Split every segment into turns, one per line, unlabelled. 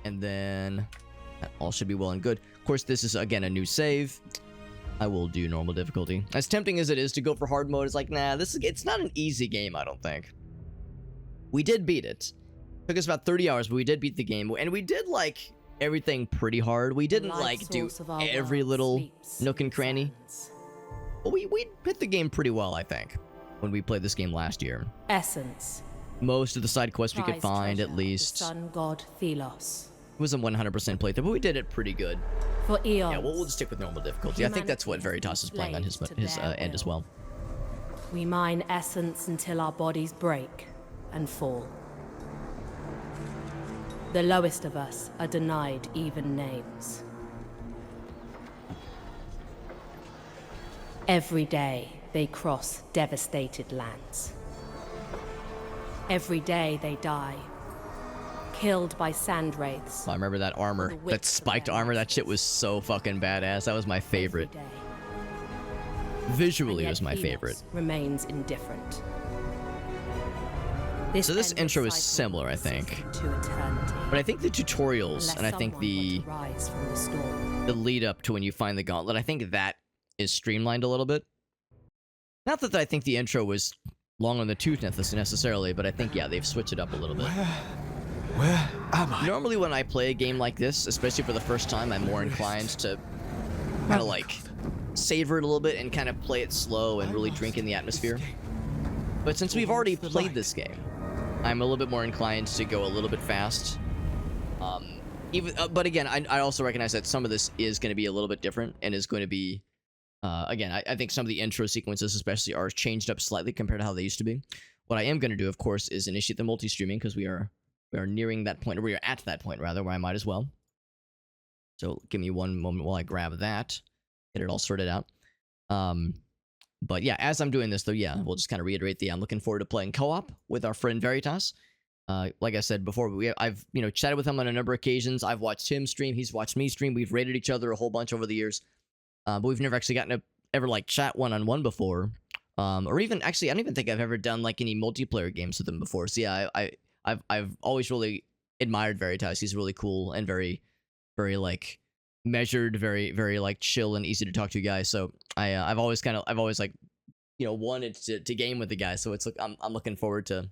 And then that all should be well and good. Of course, this is, again, a new save. I will do normal difficulty. As tempting as it is to go for hard mode, it's like, nah, it's not an easy game, I don't think. We did beat it. Took us about 30 hours, but we did beat the game. And we did, like, everything pretty hard. We didn't, like, do every little nook and cranny. But we hit the game pretty well, I think, when we played this game last year.
Essence.
Most of the side quests we could find, at least.
Sun god Thelos.
It wasn't 100% playthrough, but we did it pretty good.
For eons.
Yeah, we'll just stick with normal difficulty. I think that's what Veritas is playing on his end as well.
We mine essence until our bodies break and fall. The lowest of us are denied even names. Every day they cross devastated lands. Every day they die. Killed by sand wraiths.
I remember that armor. That spiked armor. That shit was so fucking badass. That was my favorite. Visually, it was my favorite.
Remains indifferent.
So this intro is similar, I think. But I think the tutorials and I think the lead up to when you find the gauntlet, I think that is streamlined a little bit. Not that I think the intro was long on the tooth necessarily, but I think, yeah, they've switched it up a little bit.
Where am I?
Normally when I play a game like this, especially for the first time, I'm more inclined to kind of like savor it a little bit and kind of play it slow and really drink in the atmosphere. But since we've already played this game, I'm a little bit more inclined to go a little bit fast. But again, I also recognize that some of this is going to be a little bit different and is going to be, again, I think some of the intro sequences especially are changed up slightly compared to how they used to be. What I am going to do, of course, is initiate the multi-streaming because we are nearing that point, or we are at that point, rather, where I might as well. So give me one moment while I grab that, get it all sorted out. But yeah, as I'm doing this, though, yeah, we'll just kind of reiterate I'm looking forward to playing co-op with our friend Veritas. Like I said before, I've chatted with him on a number of occasions. I've watched him stream. He's watched me stream. We've rated each other a whole bunch over the years. But we've never actually gotten to ever like chat one-on-one before. Or even, actually, I don't even think I've ever done like any multiplayer games with him before. So yeah, I've always really admired Veritas. He's really cool and very, very like measured, very, very like chill and easy to talk to guy. So I've always like, wanted to game with the guy. So it's like I'm looking forward to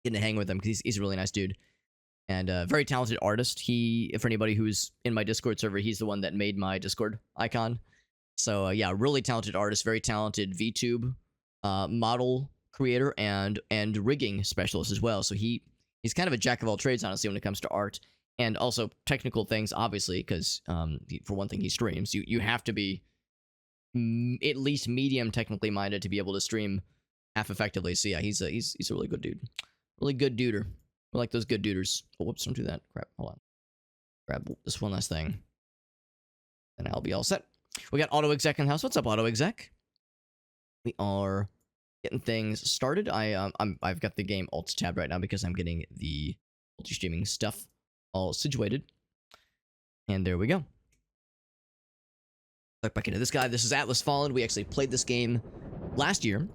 getting to hang with him because he's a really nice dude and a very talented artist. For anybody who's in my Discord server, he's the one that made my Discord icon. So yeah, really talented artist, very talented VTube model creator and rigging specialist as well. So he's kind of a jack of all trades, honestly, when it comes to art and also technical things, obviously, because for one thing, he streams. You have to be at least medium technically minded to be able to stream half effectively. So yeah, he's a really good dude, really good duder. We like those good duders. Oh, whoops! Don't do that. Crap. Hold on. Grab this one last thing, and I'll be all set. We got Auto Exec in the house. What's up, Auto Exec? We are getting things started. I've got the game alt tabbed right now because I'm getting the multi-streaming stuff all situated. And there we go. Look back into this guy. This is Atlas Fallen. We actually played this game last year,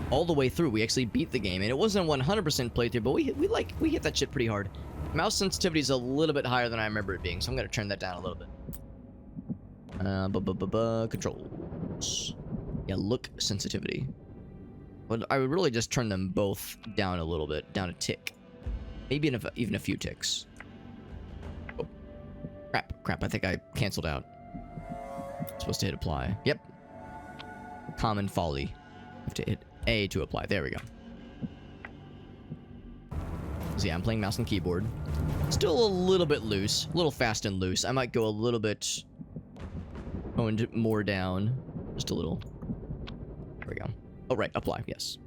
all the way through. We actually beat the game, and it wasn't a 100% playthrough, but we hit that shit pretty hard. Mouse sensitivity is a little bit higher than I remember it being, so I'm gonna turn that down a little bit. Controls. Yeah, look sensitivity. But I would really just turn them both down a little bit, down a tick, maybe even a few ticks. Oh, crap! I think I canceled out. Supposed to hit apply. Yep. Common folly. Have to hit A to apply. There we go. So yeah, I'm playing mouse and keyboard. Still a little bit loose, a little fast and loose. I might go a little bit more down, just a little. There we go. Oh right, apply. Yes,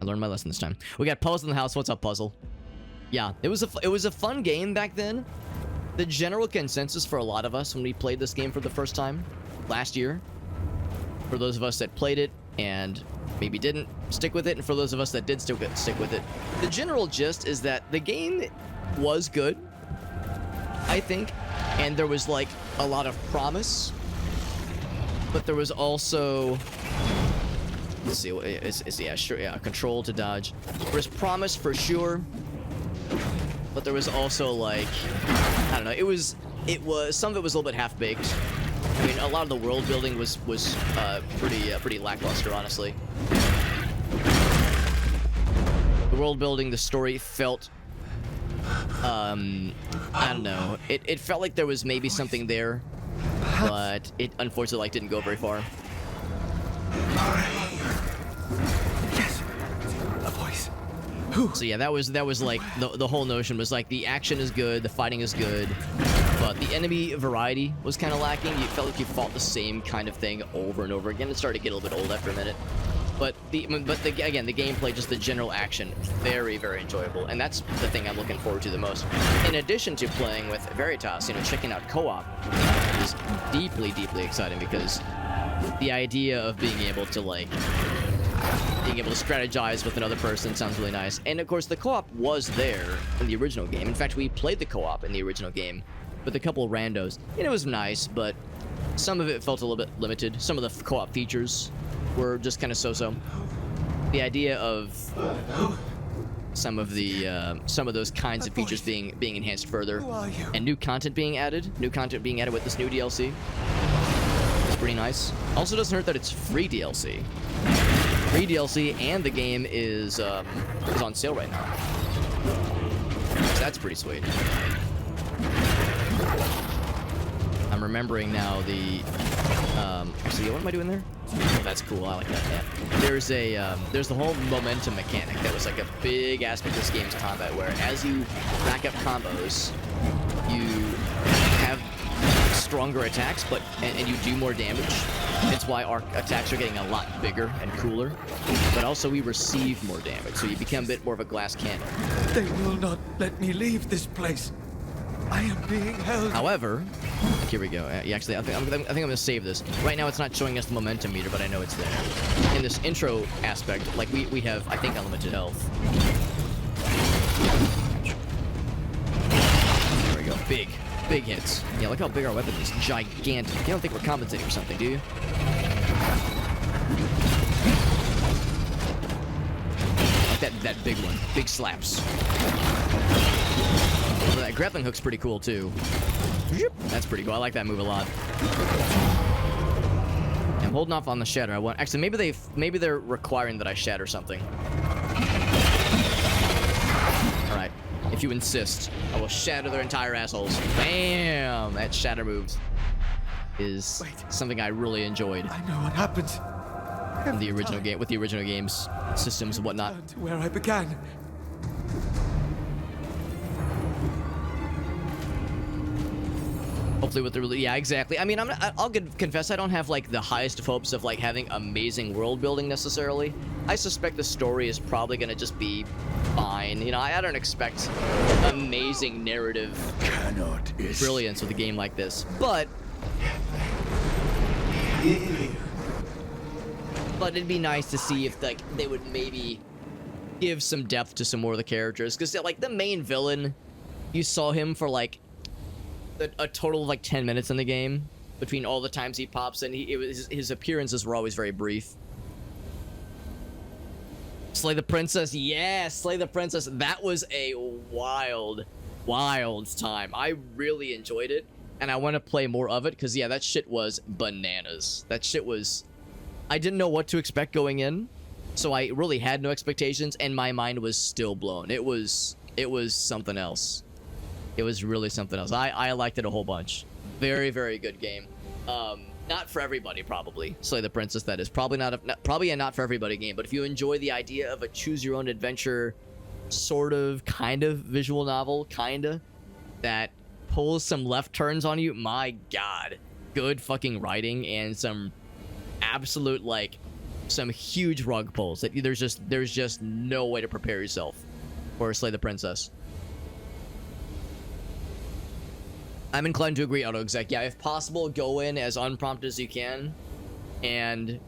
I learned my lesson this time. We got Puzzle in the house. What's up, Puzzle? Yeah, it was a fun game back then. The general consensus for a lot of us when we played this game for the first time last year, for those of us that played it and maybe didn't stick with it, and for those of us that did stick with it, the general gist is that the game was good, I think, and there was like a lot of promise, but there was also, let's see, yeah, sure, yeah, control to dodge. There was promise for sure, but but there was also like, I don't know, it was some of it was a little bit half-baked. I mean, a lot of the world building was pretty lackluster, honestly. The world building, the story felt, I don't know, it felt like there was maybe something there, but it unfortunately like didn't go very far.
Yes, a voice.
So yeah, that was like the whole notion was like the action is good, the fighting is good, but the enemy variety was kind of lacking. You felt like you fought the same kind of thing over and over again. It started to get a little bit old after a minute. But again, the gameplay, just the general action, very, very enjoyable, and that's the thing I'm looking forward to the most. In addition to playing with Veritas, you know, checking out co-op is deeply, deeply exciting because the idea of being able to strategize with another person sounds really nice. And of course, the co-op was there in the original game. In fact, we played the co-op in the original game with a couple of randos, and it was nice, but some of it felt a little bit limited. Some of the co-op features were just kind of so-so. The idea of some of those kinds of features being enhanced further, and new content being added with this new DLC, is pretty nice. Also, doesn't hurt that it's free DLC. Free DLC, and the game is on sale right now. So that's pretty sweet. I'm remembering now the actually, what am I doing there? Oh, that's cool. I like that. Yeah. There's the whole momentum mechanic that was like a big aspect of this game's combat, where as you rack up combos, you have stronger attacks, and you do more damage. It's why our attacks are getting a lot bigger and cooler, but also we receive more damage, so you become a bit more of a glass cannon.
They will not let me leave this place. I am being held.
However, here we go. Actually, I think I'm gonna save this. Right now, it's not showing us the momentum meter, but I know it's there. In this intro aspect, like we have, I think, unlimited health. There we go. Big hits. Yeah, look how big our weapon is. Gigantic. You don't think we're compensating for something, do you? Like that big one. Big slaps. Well, that grappling hook's pretty cool too. That's pretty cool. I like that move a lot. I'm holding off on the shatter. I want actually maybe they're requiring that I shatter something. All right, if you insist, I will shatter their entire assholes. Bam! That shatter move is something I really enjoyed.
I know what happens.
In the original game, with the original game's systems and whatnot.
To where I began.
Hopefully with the yeah, exactly. I mean, I'll confess I don't have like the highest of hopes of like having amazing world building necessarily. I suspect the story is probably gonna just be fine. You know, I don't expect amazing narrative brilliance with a game like this, but it'd be nice to see if like they would maybe give some depth to some more of the characters, because like the main villain, you saw him for like a total of like 10 minutes in the game between all the times he pops in. His appearances were always very brief. Slay the princess, yeah, slay the princess. That was a wild time. I really enjoyed it, and I want to play more of it because yeah, that shit was bananas. That shit was, I didn't know what to expect going in, so I really had no expectations, and my mind was still blown. It was something else. It was really something else. I liked it a whole bunch. Very, very good game. Not for everybody, probably. Slay the Princess, that is. Probably a not for everybody game, but if you enjoy the idea of a choose-your-own-adventure sort of, kind of visual novel, kinda, that pulls some left turns on you, my god. Good fucking writing and some absolute, like, some huge rug pulls. That there's just no way to prepare yourself for Slay the Princess. I'm inclined to agree, AutoExec. Yeah, if possible, go in as unprompted as you can, and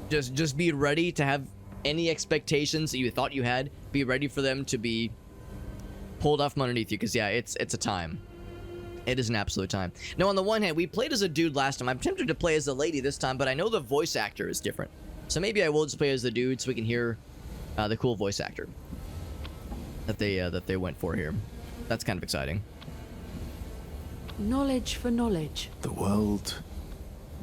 just be ready to have any expectations that you thought you had. Be ready for them to be pulled off from underneath you, because yeah, it's a time. It is an absolute time. Now, on the one hand, we played as a dude last time. I'm tempted to play as a lady this time, but I know the voice actor is different, so maybe I will just play as the dude so we can hear the cool voice actor. that they went for here. That's kind of exciting.
Knowledge for knowledge.
The world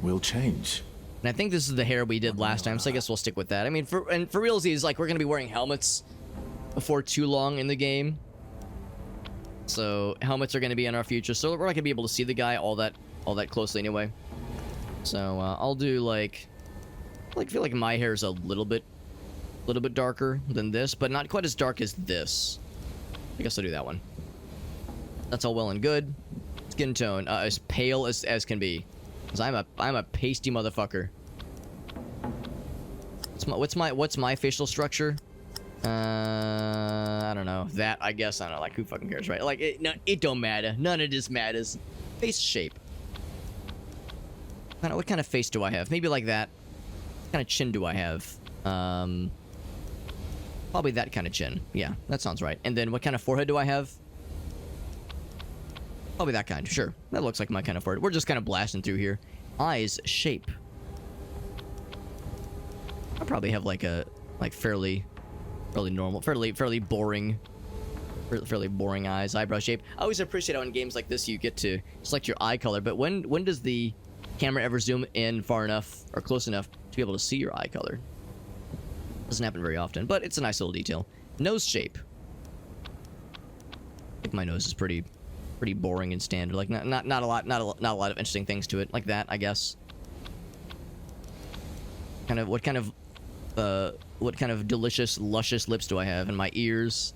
will change.
And I think this is the hair we did last time, so I guess we'll stick with that. I mean, for realsies, like, we're gonna be wearing helmets before too long in the game. So helmets are gonna be in our future, so we're not gonna be able to see the guy all that closely anyway. So I'll do like feel like my hair is a little bit darker than this, but not quite as dark as this. I guess I'll do that one. That's all well and good. Skin tone, as pale as can be, because I'm a pasty motherfucker. What's my facial structure? I don't know. That, I guess, I don't know. Like, who fucking cares, right? Like, it don't matter. None of this matters. Face shape. What kind of face do I have? Maybe like that. What kind of chin do I have? Probably that kind of chin. Yeah, that sounds right. And then what kind of forehead do I have? Probably that kind. Sure. That looks like my kind of forehead. We're just kind of blasting through here. Eyes shape. I probably have like a fairly normal, fairly boring eyes. Eyebrow shape. I always appreciate how in games like this you get to select your eye color, but when does the camera ever zoom in far enough or close enough to be able to see your eye color? Doesn't happen very often, but it's a nice little detail. Nose shape. I think my nose is pretty boring and standard. Like not a lot of interesting things to it. Like that, I guess. What kind of delicious, luscious lips do I have? And my ears.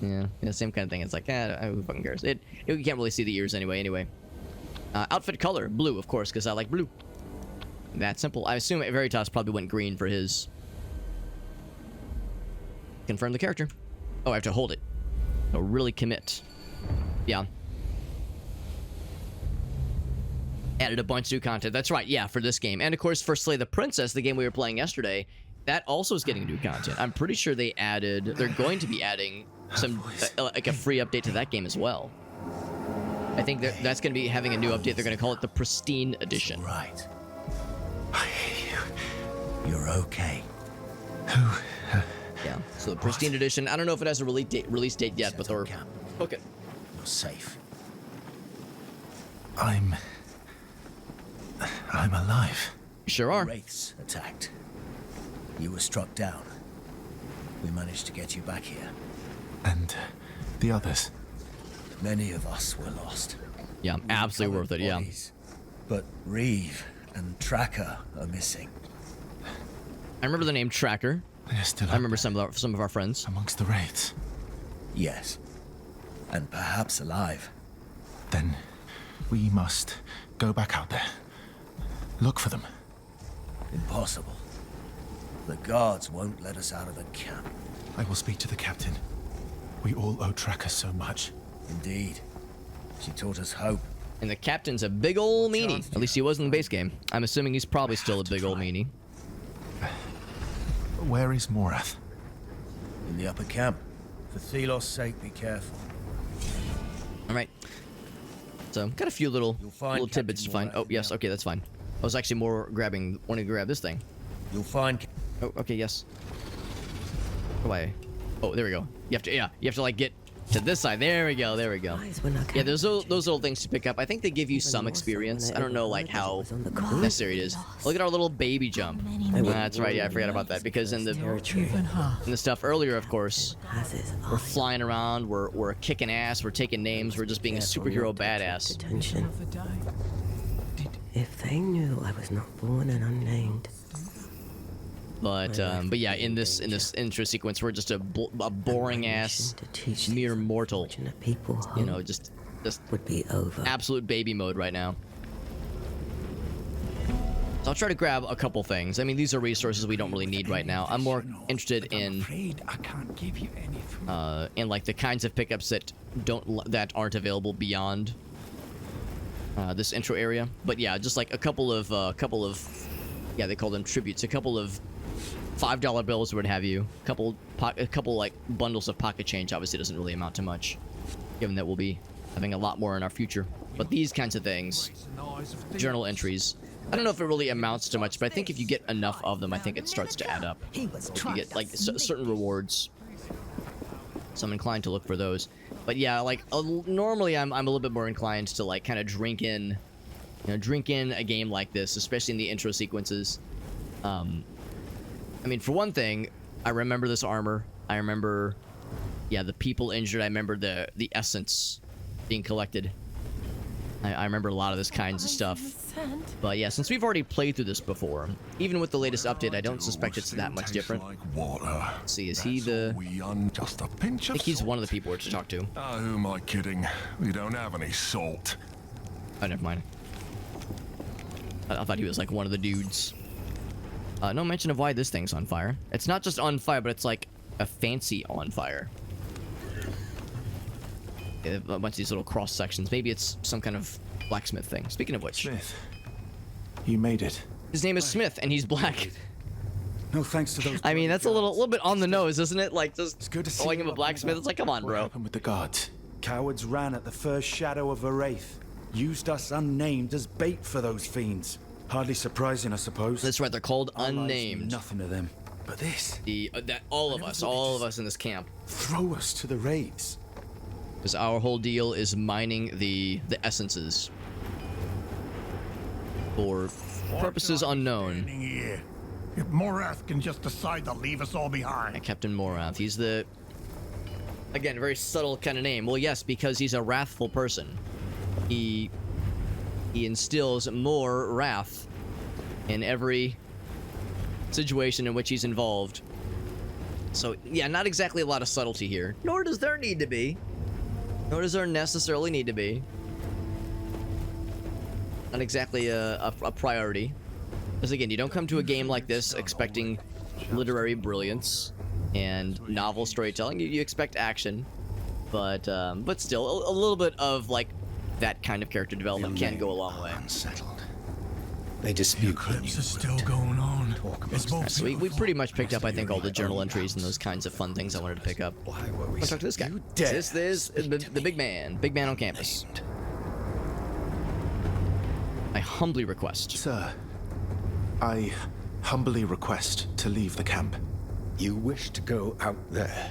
Yeah, same kind of thing. It's like, who fucking cares? You can't really see the ears anyway. Outfit color, blue, of course, because I like blue. That simple. I assume Veritas probably went green for his. Confirm the character. Oh, I have to hold it. Oh, really commit. Yeah. Added a bunch of new content. That's right, yeah, for this game. And of course, for Slay the Princess, the game we were playing yesterday, that also is getting new content. I'm pretty sure they're going to be adding some, like a free update to that game as well. I think that's going to be having a new update. They're going to call it the Pristine Edition.
All right. I hear you. You're okay.
Yeah, so the Pristine Edition. I don't know if it has a release date yet, but they're... Okay.
You're safe.
I'm alive.
Sure are.
Wraiths attacked. You were struck down. We managed to get you back here.
And the others?
Many of us were lost.
Yeah, absolutely worth it, yeah.
But Reeve and Tracker are missing.
I remember the name Tracker.
They're still
I remember some of our friends.
amongst the wraiths.
Yes. And perhaps alive.
Then we must go back out there. Look for them.
Impossible. The guards won't let us out of the camp.
I will speak to the captain. We all owe Tracker so much.
Indeed. She taught us hope.
And the captain's a big ol' meanie. At least he was in the base game. I'm assuming he's probably still a big ol' meanie.
Where is Morath?
In the upper camp. For Thelos' sake, be careful.
Alright. So, got a few little tidbits to find. Oh, yes, okay, that's fine. I was actually wanting to grab this thing.
You'll find...
Oh, okay, yes. Oh, there we go. You have to like get to this side. There we go. Yeah, there's those little things to pick up. I think they give you some experience. I don't know like how necessary it is. Look at our little baby jump. That's right. Yeah, I forgot about that because in the stuff earlier, of course, we're flying around, we're kicking ass, we're taking names, we're just being a superhero badass.
If they knew I was not born and unnamed.
But yeah, in this intro sequence, we're just a boring ass mere mortal. You know, just
would be over.
Absolute baby mode right now. So I'll try to grab a couple things. I mean, these are resources we don't really need right now. I'm more interested in like the kinds of pickups that aren't available beyond this intro area. But yeah, just like a couple of yeah, they call them tributes. A couple of $5 bills or what have you. A couple like bundles of pocket change obviously doesn't really amount to much, given that we'll be having a lot more in our future. But these kinds of things, journal entries, I don't know if it really amounts to much, but I think if you get enough of them, I think it starts to add up. If you get like certain rewards. so I'm inclined to look for those. But yeah, like normally I'm a little bit more inclined to like kind of drink in a game like this, especially in the intro sequences. I mean, for one thing, I remember this armor. I remember, yeah, the people injured. I remember the essence being collected. I remember a lot of this kinds of stuff. But yeah, since we've already played through this before, even with the latest update, I don't suspect it's that much different. Let's see, is he the...
Just a pinch
I
of
think he's
salt.
one of the people we're to talk to.
Oh, who am I kidding? We don't have any salt.
Oh, never mind. I thought he was like one of the dudes. No mention of why this thing's on fire. It's not just on fire, but it's like a fancy on fire. A bunch of these little cross sections. Maybe it's some kind of blacksmith thing. Speaking of which,
Smith, you made it.
his name is Smith, and he's black.
No thanks to those.
I mean, that's a little bit on the nose, isn't it? Like just
good to see
calling
you
him a
up and
blacksmith.
about.
It's like, come on,
What
bro.
happened with the guards?
Cowards ran at the first shadow of a wraith. Used us unnamed as bait for those fiends. Hardly surprising, I suppose.
That's right. They're called
Our lives mean
unnamed.
Nothing to them. But this,
All of us in this camp.
throw us to the wraiths.
Because our whole deal is mining the essences for purposes unknown.
Here. If Morath can just decide to leave us all behind.
Captain Morath. He's the, again, very subtle kind of name. Well, yes, because he's a wrathful person. He instills more wrath in every situation in which he's involved. So, yeah, not exactly a lot of subtlety here. Nor does there need to be. Nor does there necessarily need to be. Not exactly a priority. Because again, you don't come to a game like this expecting literary brilliance and novel storytelling. You expect action, but still, a little bit of like that kind of character development can go a long way.
Unsettled. They dispute the
Eclipse is
news.
still going on. It's both
So we pretty much picked up, I think, all the journal entries and those kinds of fun things I wanted to pick up.
Why were we
Let's talk to this guy.
You dare
This is
speak
the
to
big
me?
man on campus.
Named.
I humbly request.
Sir, I humbly request to leave the camp.
You wish to go out there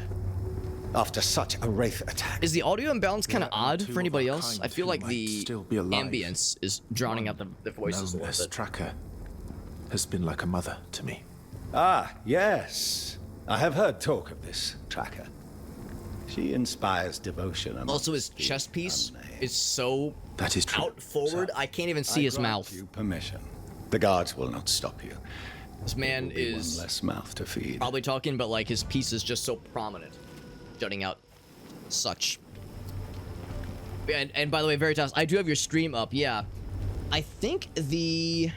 after such a wraith attack?
Is the audio imbalance kind of
There are
odd
two
for anybody
of our
else? I
kind
feel
who
like
might
the
still be alive.
ambience is drowning out the voices a
Known
little
as
bit.
Tracker has been like a mother to me.
Ah, yes. I have heard talk of this tracker. She inspires devotion. amongst
Also, his
the
chest piece
unnamed.
is so
That is true.
out forward,
Sir,
I can't even see
I
his
grant
mouth.
You permission. The guards will not stop you.
This man
Will be
is
one less mouth to feed.
probably talking, but like his piece is just so prominent, jutting out such. And by the way, Veritas, I do have your stream up. Yeah, I think I'm trying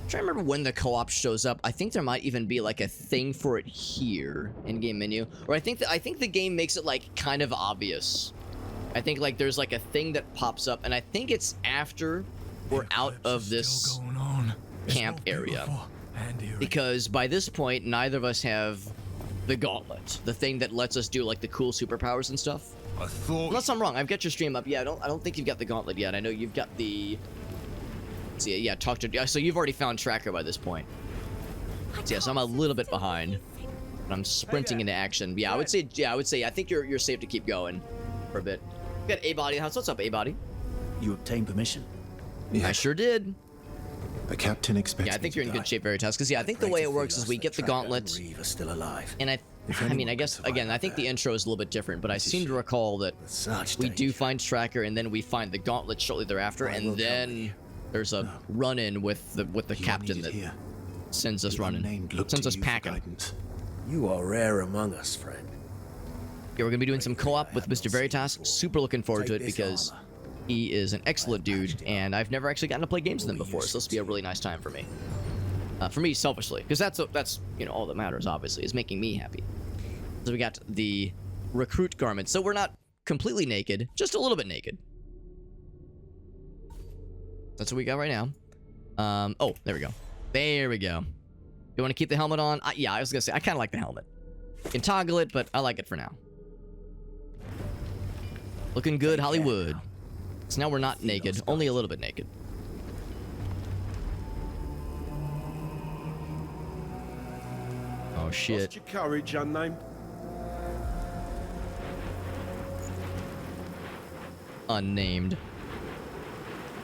to remember when the co-op shows up. I think there might even be like a thing for it here in game menu, or I think the game makes it like kind of obvious. I think like there's like a thing that pops up, and I think it's after we're out of this
Going on. It's
camp
both
area.
beautiful and eerie.
because by this point neither of us have the gauntlet, the thing that lets us do like the cool superpowers and stuff.
I thought.
Unless I'm wrong, I've got your stream up. Yeah, I don't think you've got the gauntlet yet. I know you've got the. Let's see, yeah, talk to. So you've already found Tracker by this point. So, yeah, so I'm a little bit behind. But I'm sprinting into action. Yeah, I would say. I think you're safe to keep going for a bit. We got A-Body in the house. What's up, A-Body?
You obtained permission.
I sure did.
The captain expects
Yeah, I
me
think
to
you're in
die.
good shape, Veritas. Because yeah, I think the way it works is we get the gauntlet.
Reeve are still alive.
And I mean, I guess again, I think the intro is a little bit different, but I seem to recall that
With such
we do
danger.
find Tracker, and then we find the gauntlet shortly thereafter,
I
and
will tell
then
thee.
there's a run-in with the
You are
captain
needed
that
here.
sends us
The
running,
unnamed look
sends
to
us
you for
packing.
guidance.
You are rare among us, friend.
Yeah, we're gonna be doing some co-op with Mr. Veritas. Super looking forward to it
Take this
because
armor.
he is an excellent dude, and I've never actually gotten to play games with him before, so this will be a really nice time for me. For me, selfishly, because that's all that matters. Obviously, is making me happy. So we got the recruit garment. So we're not completely naked, just a little bit naked. That's what we got right now. Oh, there we go. There we go. You want to keep the helmet on? Yeah, I was gonna say I kind of like the helmet. You can toggle it, but I like it for now. Looking good, Hollywood. So now we're not naked, only a little bit naked. Oh shit.
Lost your courage, unnamed?
unnamed.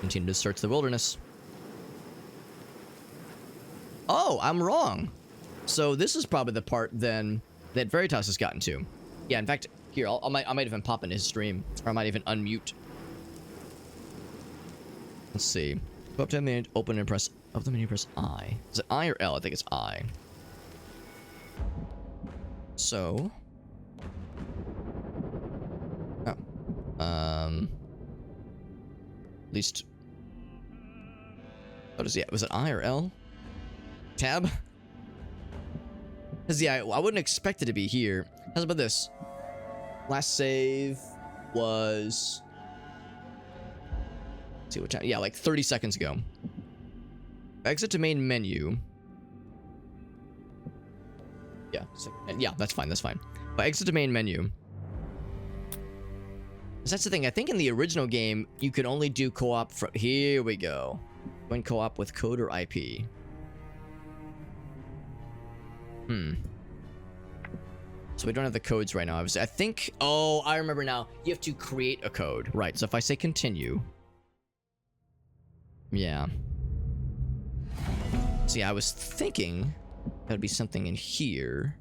Continue to search the wilderness. Oh, I'm wrong. So this is probably the part then that Veritas has gotten to. Yeah, in fact, here, I might even pop into his stream. Or I might even unmute. Let's see. Go up to the menu, open and press, up the menu, press I. Is it I or L? I think it's I. So. Oh. At least. What is it? Was it I or L? Tab? Because, yeah, I wouldn't expect it to be here. How's about this? Last save was... Let's see what time. Yeah, like 30 seconds ago. Exit to main menu. Yeah, so, yeah, that's fine, that's fine. But exit to main menu. That's the thing. I think in the original game, you could only do co-op from... Here we go. When co-op with code or IP. So we don't have the codes right now, obviously. I think... Oh, I remember now. You have to create a code. Right, so if I say continue... Yeah. See, I was thinking that'd be something in here.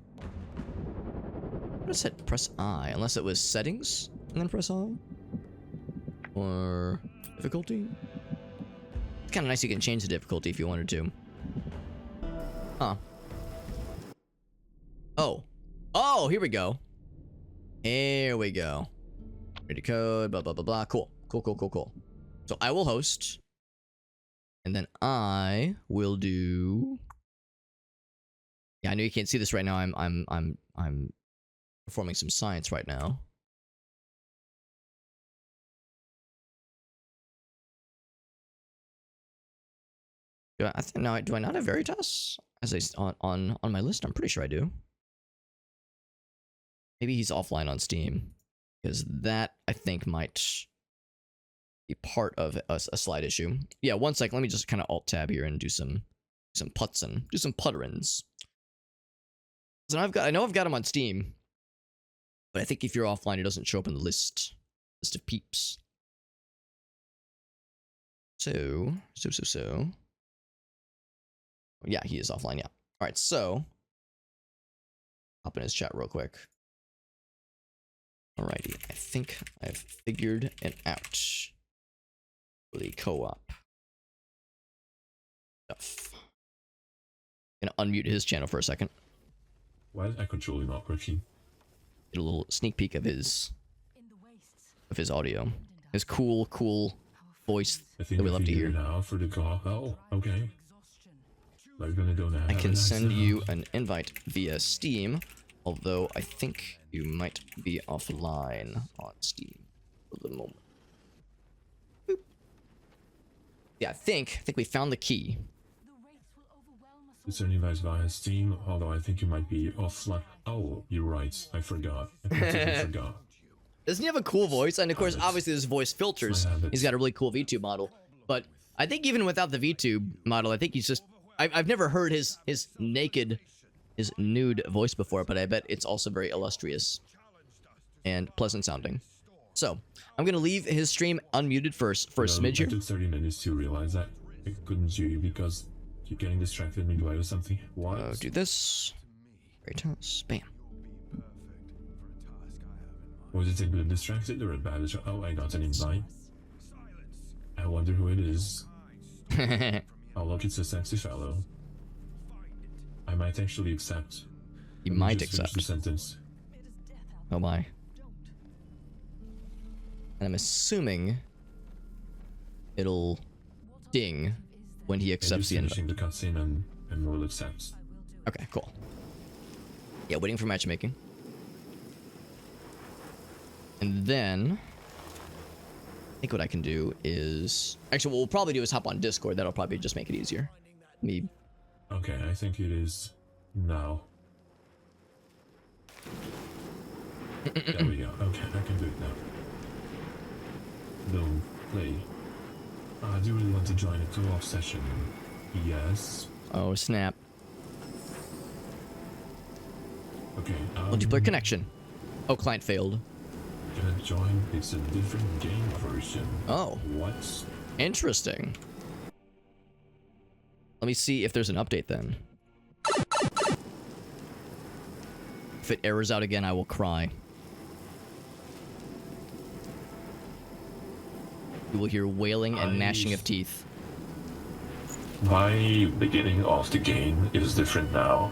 I said press I, unless it was settings and then press I, or difficulty. It's kind of nice you can change the difficulty if you wanted to. Huh. Oh, here we go. Here we go. Ready code, blah blah blah blah. Cool. So I will host. And then I will do... Yeah, I know you can't see this right now. I'm performing some science right now. Do I not have Veritas as on my list? I'm pretty sure I do. Maybe he's offline on Steam, because that I think might be part of a slide issue. Yeah, one sec. Let me just kind of alt tab here and do some putsin', do some putterins. So I know I've got him on Steam, but I think if you're offline, it doesn't show up in the list of peeps. So. Yeah, he is offline. Yeah. All right. So, hop in his chat real quick. Alrighty, I think I've figured it out. The co-op stuff. Gonna unmute his channel for a second.
Why is that controller not working?
Get a little sneak peek of his audio, his cool voice that we love to hear.
Now for the co-op. Oh, okay. We're gonna do that.
I can send you an invite via Steam, although I think you might be offline on Steam for the moment. Boop. Yeah, I think we found the key.
It's only guys via Steam, although I think you might be offline. Oh, you're right. I forgot. I completely forgot.
Doesn't he have a cool voice? And of course, obviously there's voice filters. He's got a really cool VTube model. But I think even without the VTube model, I think he's just... I've never heard his nude voice before, but I bet it's also very illustrious and pleasant sounding. So, I'm gonna leave his stream unmuted for a smidge here.
It took 30 minutes to realize that. I couldn't hear you because you're getting distracted midway or something. What?
Do this. Veritas. Bam.
Was it a good distracted or a bad distracted? Oh, I got an invite. I wonder who it is. Oh, look, it's a sexy fellow. I might actually accept.
You might accept.
The sentence.
Oh my. And I'm assuming it'll ding when he accepts the invite.
Finishing the cutscene and we'll accept.
Okay, cool. Yeah, waiting for matchmaking. And then I think what I can do is actually what we'll probably do is hop on Discord. That'll probably just make it easier. Me.
Okay, I think it is now. There we go. Okay, I can do it now. Don't play. I do really want to join a co-op session. Yes.
Oh snap.
Okay.
Multiplayer connection. Oh, client failed.
Gonna join. It's a different game version.
Oh.
What?
Interesting. Let me see if there's an update then. If it errors out again, I will cry. You will hear wailing and gnashing of teeth.
My beginning of the game is different now.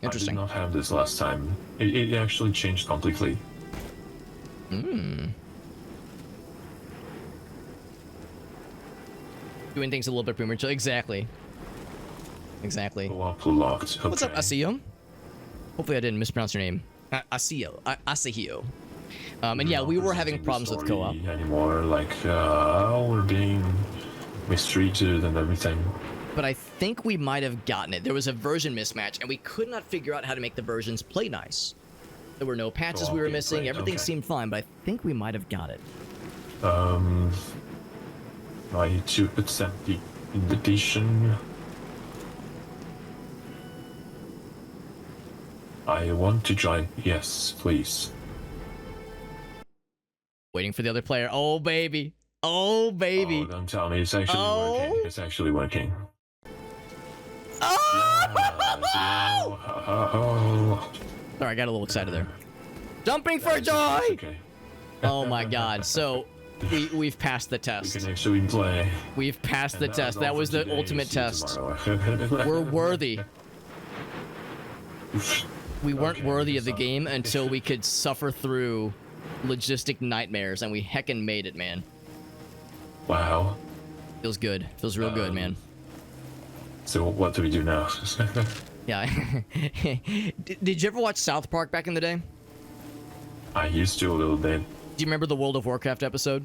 Interesting.
I did not have this last time. It actually changed completely.
Doing things a little bit premature. Exactly. Exactly.
Locked. Okay.
What's up, Asio? Hopefully I didn't mispronounce your name. Asio. Asahio. And yeah, we were having problems with co-op.
Anymore, like, we're being mistreated and everything.
But I think we might have gotten it. There was a version mismatch, and we could not figure out how to make the versions play nice. There were no patches we were missing.
Great,
Everything
okay.
seemed fine, but I think we might have got it.
I need to accept the invitation. I want to join. Yes, please.
Waiting for the other player. Oh, baby. Oh, baby.
Oh, don't tell me. It's actually working. It's actually working.
Oh!
Oh.
Sorry, I got a little excited there. Jumping for joy!
Okay.
Oh my god. So, we've passed the
We
test.
can actually play.
We've passed the
And
test.
all
That
for
was the
today.
ultimate
See you
test.
tomorrow.
We're worthy. We weren't
Okay,
worthy of the
so-
game until we could suffer through logistic nightmares, and we heckin' made it, man.
Wow.
Feels good. Feels real good, man.
So what do we do now?
Yeah. Did you ever watch South Park back in the day?
I used to a little bit.
Do you remember the World of Warcraft episode?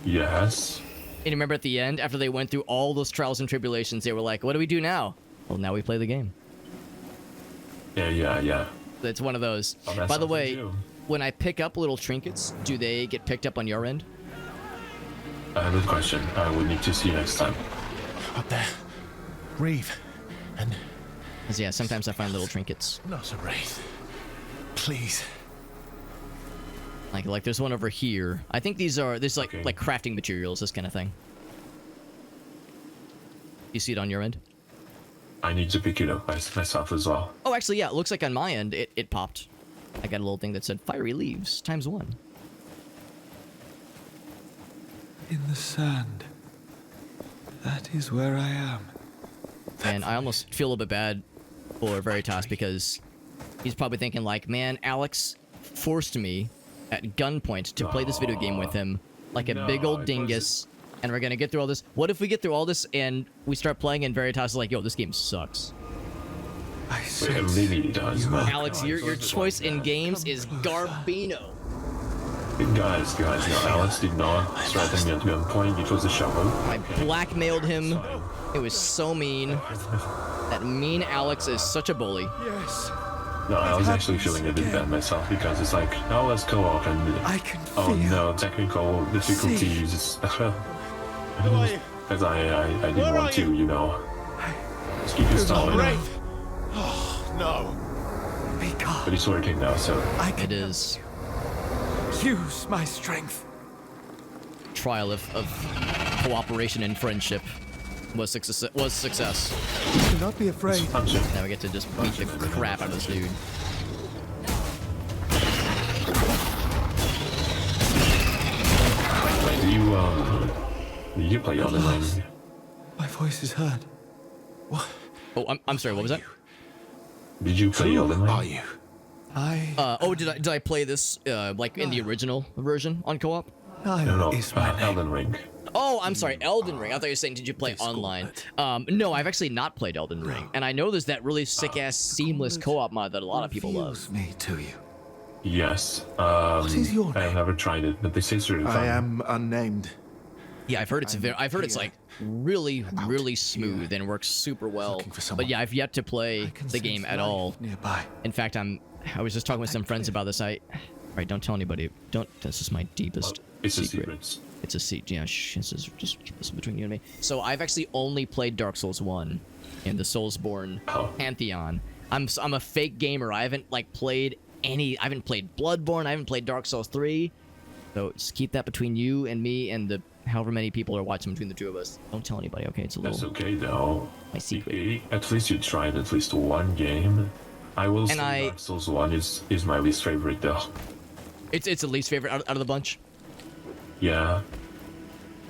Yes.
And you remember at the end, after they went through all those trials and tribulations, they were like, what do we do now? Well, now we play the game.
Yeah.
It's one of those.
Oh, that's
By the
something
way,
new.
when I pick up little trinkets, do they get picked up on your end?
Good question. I will need to see next time.
Up there. Reeve. And
'Cause, yeah, sometimes I find little trinkets.
not a wraith. Please.
Like there's one over here. I think these are, there's like,
Okay.
like crafting materials, this kind of thing. You see it on your end?
I need to pick it up myself as well.
Oh, actually, yeah, it looks like on my end, it popped. I got a little thing that said fiery leaves ×1.
In the sand. That is where I am.
And I almost feel a little bit bad for Veritas because he's probably thinking like, man, Alex forced me at gunpoint to play this video game with him like a big
No,
old
it
dingus, and we're gonna get through all this. What if we get through all this and we start playing and Veritas is like, yo, this game sucks?
I
It
sense
really does.
you
but-
are-
Alex, your choice in games is Garbino.
Guys, you know, Alex did not threaten me at gunpoint. It was a shovel.
I blackmailed him. It was so mean. That mean Alex is such a bully.
Yes.
No, I was actually feeling a bit bad myself because it's like, oh, let's go off and
I can
oh
feel.
no, technical difficulties. Because I didn't want to, you know. Just keep it stalling.
Wraith. Oh, no.
Be calm.
But it's working now, so
I
It
can
is
use my strength.
trial of cooperation and friendship was success.
Do not be afraid.
punch it.
Now we get to just beat the crap out of this dude.
Wait, do you play Elden Ring?
My voice is heard. What?
Oh, I'm sorry. What was that?
Did you play Elden
Who are
Ring?
you? I.
Oh, did I play this like in the original version on co-op?
No,
is my name.
Elden Ring.
Oh, I'm sorry, Elden Ring. I thought you were saying, did you play online? No, I've actually not played Elden Ring, and I know there's that really sick-ass seamless co-op mod that a lot of people love.
Reveals me to you.
Yes.
What is your
I have
name?
never tried it, but they say it's really fun.
I am unnamed.
Yeah, I've heard it's like really smooth and works super well.
Looking for someone.
But yeah, I've yet to play
I can
the game
sense
at
life
all.
Nearby.
In fact, I was just talking with some friends about this. Right, don't tell anybody. This is my deepest
It's a
secret.
secret.
It's a secret. Yeah, this is just keep this between you and me. So I've actually only played Dark Souls 1 in the Soulsborne
Oh.
Pantheon. I'm a fake gamer. I haven't like played I haven't played Bloodborne. I haven't played Dark Souls 3. So just keep that between you and me and the however many people are watching between the two of us. Don't tell anybody, okay? It's a little.
That's okay though.
My secret.
At least you tried at least one game. I will say Dark Souls 1 is my least favorite though.
It's the least favorite out of the bunch.
Yeah.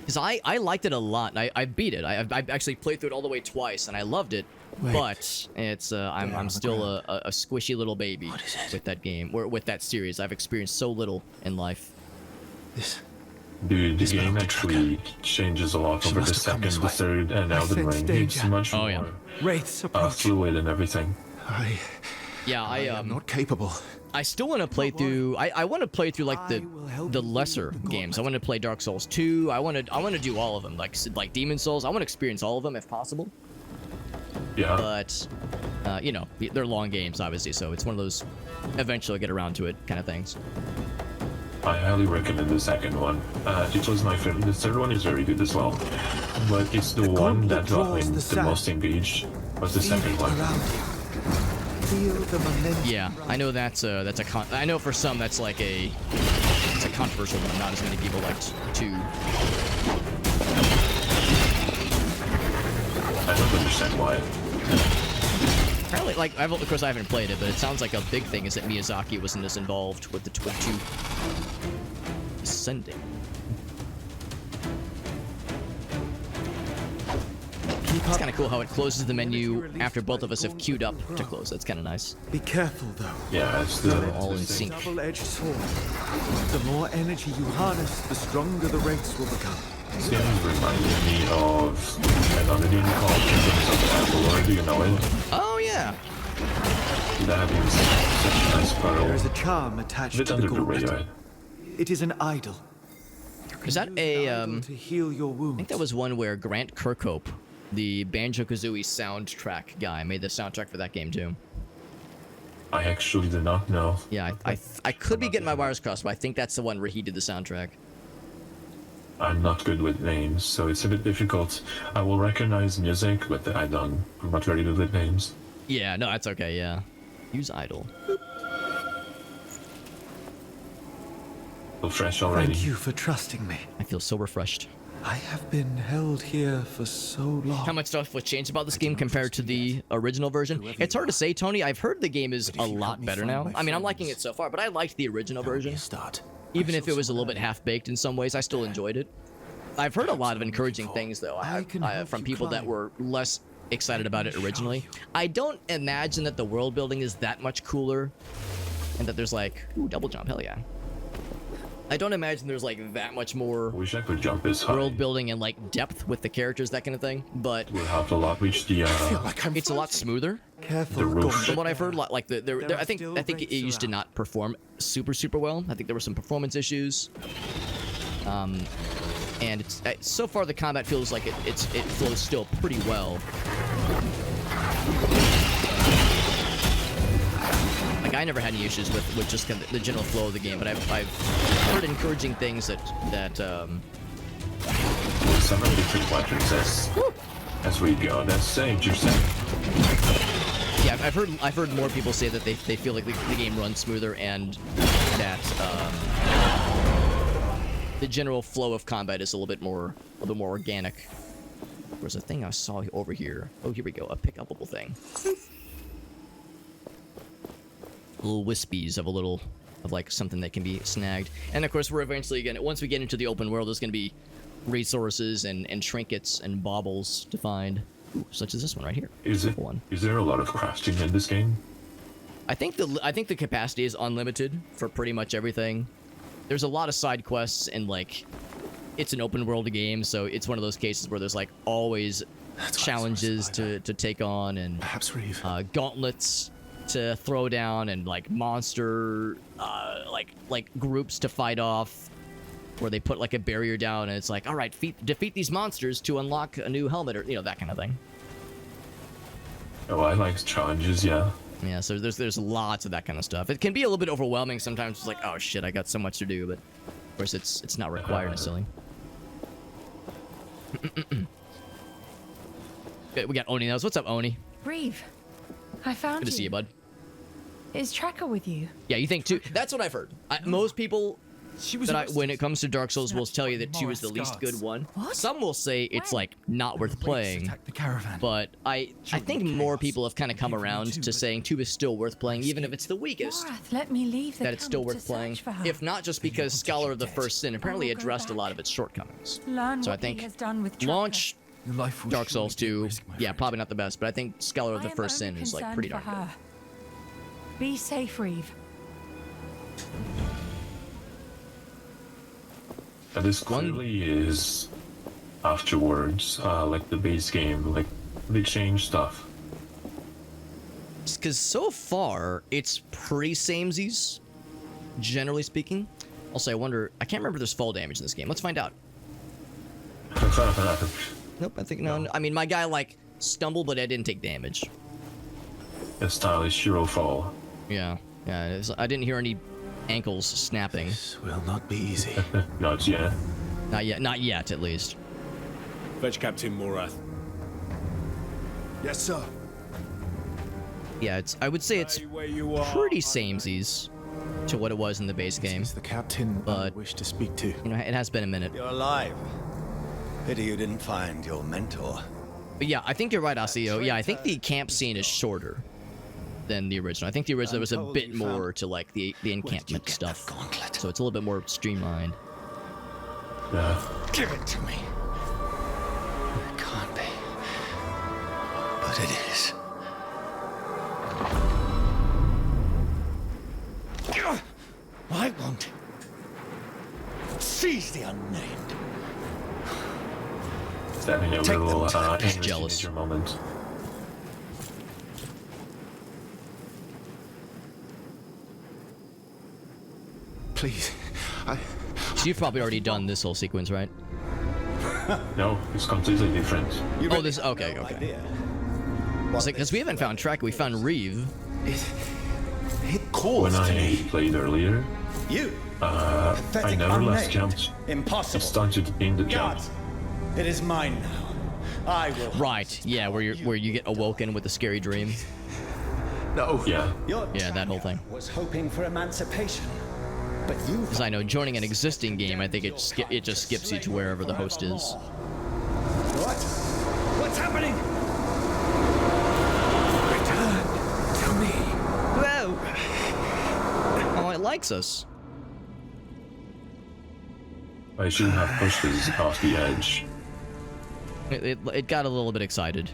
Because I liked it a lot. I beat it. I actually played through it all the way twice, and I loved it.
Wait.
But it's I'm still a squishy little baby with that game or with that series. I've experienced so little in life.
This.
Dude, the game actually changes a lot over the second, the third, and Elden Ring. It's much more
Wraiths
fluid and everything.
I
am not capable.
I still want to play through. I want to play through like the lesser games. I want to play Dark Souls 2. I want to do all of them, like Demon Souls. I want to experience all of them if possible.
Yeah.
But you know, they're long games, obviously, so it's one of those eventually I'll get around to it kind of things.
I highly recommend the second one. It was my favorite. The third one is very good as well, but it's the one that got me the most engaged. Was the second one?
Yeah, I know that's I know for some that's like it's a controversial one. Not as many people like to.
I don't understand why.
Apparently, like of course I haven't played it, but it sounds like a big thing is that Miyazaki wasn't as involved with the two Ascending. It's kind of cool how it closes the menu after both of us have queued up to close. That's kind of nice.
Be careful, though.
Yeah, it's
all in sync.
Double-edged sword. The more energy you harness, the stronger the wraiths will become.
This game reminded me of another game called Kingdoms of the Apple. Do you know it?
Oh yeah.
That is such a nice puzzle.
There is a charm attached to the
under the
gauntlet.
radar.
It is an idol.
Is that a
to heal your wounds?
I think that was one where Grant Kirkhope, the Banjo-Kazooie soundtrack guy, made the soundtrack for that game too.
I actually did not know.
Yeah, I could be getting my wires crossed, but I think that's the one where he did the soundtrack.
I'm not good with names, so it's a bit difficult. I will recognize music, but I'm not very good with names.
Yeah, no, that's okay, yeah. Use idle.
Feel fresh already.
Thank you for trusting me.
I feel so refreshed.
I have been held here for so long.
How much stuff was changed about this game compared to the original version? It's hard to say, Tony. I've heard the game is a lot better now. I mean, I'm liking it so far, but I liked the original version. Even if it was a little bit half-baked in some ways, I still enjoyed it. I've heard a lot of encouraging things, though, from people that were less excited about it originally. I don't imagine that the world building is that much cooler, and that there's like, ooh, double jump, hell yeah. I don't imagine there's like that much more
Wish I could jump as high.
world building and like depth with the characters, that kind of thing. But
We'll have to reach the
it's a lot smoother.
Careful.
The roof.
From what I've heard, like I think it used to not perform super well. I think there were some performance issues. And it's so far the combat feels like it flows still pretty well. Like I never had any issues with just kind of the general flow of the game, but I've heard encouraging things that
some of the different weapons as we go. That's saved yourself.
Yeah, I've heard more people say that they feel like the game runs smoother and that the general flow of combat is a little bit more organic. There's a thing I saw over here. Oh, here we go, a pick-upable thing. Little wispies of like something that can be snagged. And of course, we're eventually gonna, once we get into the open world, there's gonna be resources and trinkets and baubles to find. Ooh, such as this one right here.
Is there a lot of crafting in this game?
I think the capacity is unlimited for pretty much everything. There's a lot of side quests and like it's an open world game, so it's one of those cases where there's like always challenges to take on and
perhaps
gauntlets to throw down and like monster like groups to fight off, where they put like a barrier down and it's like, all right, defeat these monsters to unlock a new helmet, or that kind of thing.
Oh, I like challenges, yeah.
Yeah, so there's lots of that kind of stuff. It can be a little bit overwhelming sometimes. It's like, oh shit, I got so much to do, but of course it's not required necessarily. Okay, we got Oni now. What's up, Oni?
Reeve, I found
Good to see you, bud.
Is Tracker with you?
Yeah, you think 2? That's what I've heard. Most people when it comes to Dark Souls will tell you that 2 is the least good one.
What?
Some will say it's like not worth playing.
The caravan.
But I think more people have kind of come around to saying 2 is still worth playing, even if it's the weakest.
Morath, let me leave the
That it's still
camp to
worth playing,
search for her.
if not just because Scholar of the First Sin apparently addressed a lot of its shortcomings.
Learn
So I
what he
think
has done with Tracker.
launch
Your life will
Dark
surely
Souls
be at
2,
risk, my
yeah,
friend.
probably not the best, but I think Scholar of the
I am
First
only
Sin is like
concerned
pretty
for
darn good.
her. Be safe, Reeve.
This clearly is afterwards, like the base game, like they changed stuff.
Because so far, it's pretty samesies, generally speaking. Also, I wonder, I can't remember if there's fall damage in this game. Let's find out. Nope, I think no. I mean, my guy, like, stumbled, but I didn't take damage.
A stylish hero fall.
Yeah, I didn't hear any ankles snapping.
This will not be easy.
Not yet.
Not yet, at least.
Fetch Captain Morath.
Yes, sir.
Yeah, I would say it's
Stay where you are.
pretty samesies to what it was in the base game.
It's the captain I
But-
wish to speak to.
You know, it has been a minute.
You're alive. Pity you didn't find your mentor.
But yeah, I think you're right, Asio. Yeah, I think the camp scene is shorter than the original. I think the original there was a bit more to like the encampment stuff. So it's a little bit more streamlined.
Yeah.
Give it to me. It can't be. But it is. I want seize the unnamed.
It's having a
Take
little
them.
English
Jealous.
teenager moment.
Please,
So you've probably already done this whole sequence, right?
No, it's completely different.
You
Oh,
really
this.
have
Okay,
no
okay.
idea
It's
what
like because we haven't found Track. We found Reeve.
it calls
When
to
I
me.
played earlier,
You.
I
Pathetic
never left
unnamed.
camp. I
Impossible.
started in the camp.
Guards, it is mine now. I will.
Right. Yeah, where you get awoken with a scary dream.
No.
Yeah.
Your
Yeah, that whole thing.
was hoping for emancipation, but you.
Because I know joining an existing game, I think it just skips you to wherever the host is.
What? What's happening?
Return to me.
Whoa! Oh, it likes us.
I shouldn't have pushed this off the edge.
It got a little bit excited.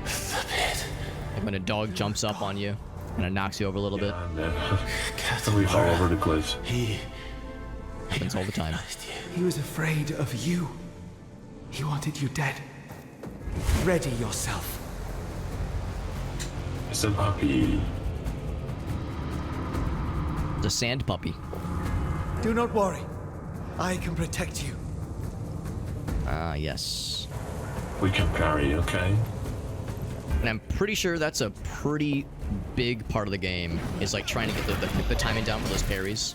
Like when a dog jumps up on you and it knocks you over a little bit.
And we fall over the cliff.
He
Happens all the time.
He was afraid of you. He wanted you dead. Ready yourself.
It's a puppy.
The sand puppy.
Do not worry. I can protect you.
Ah, yes.
We can parry, okay?
And I'm pretty sure that's a pretty big part of the game, is like trying to get the timing down for those parries.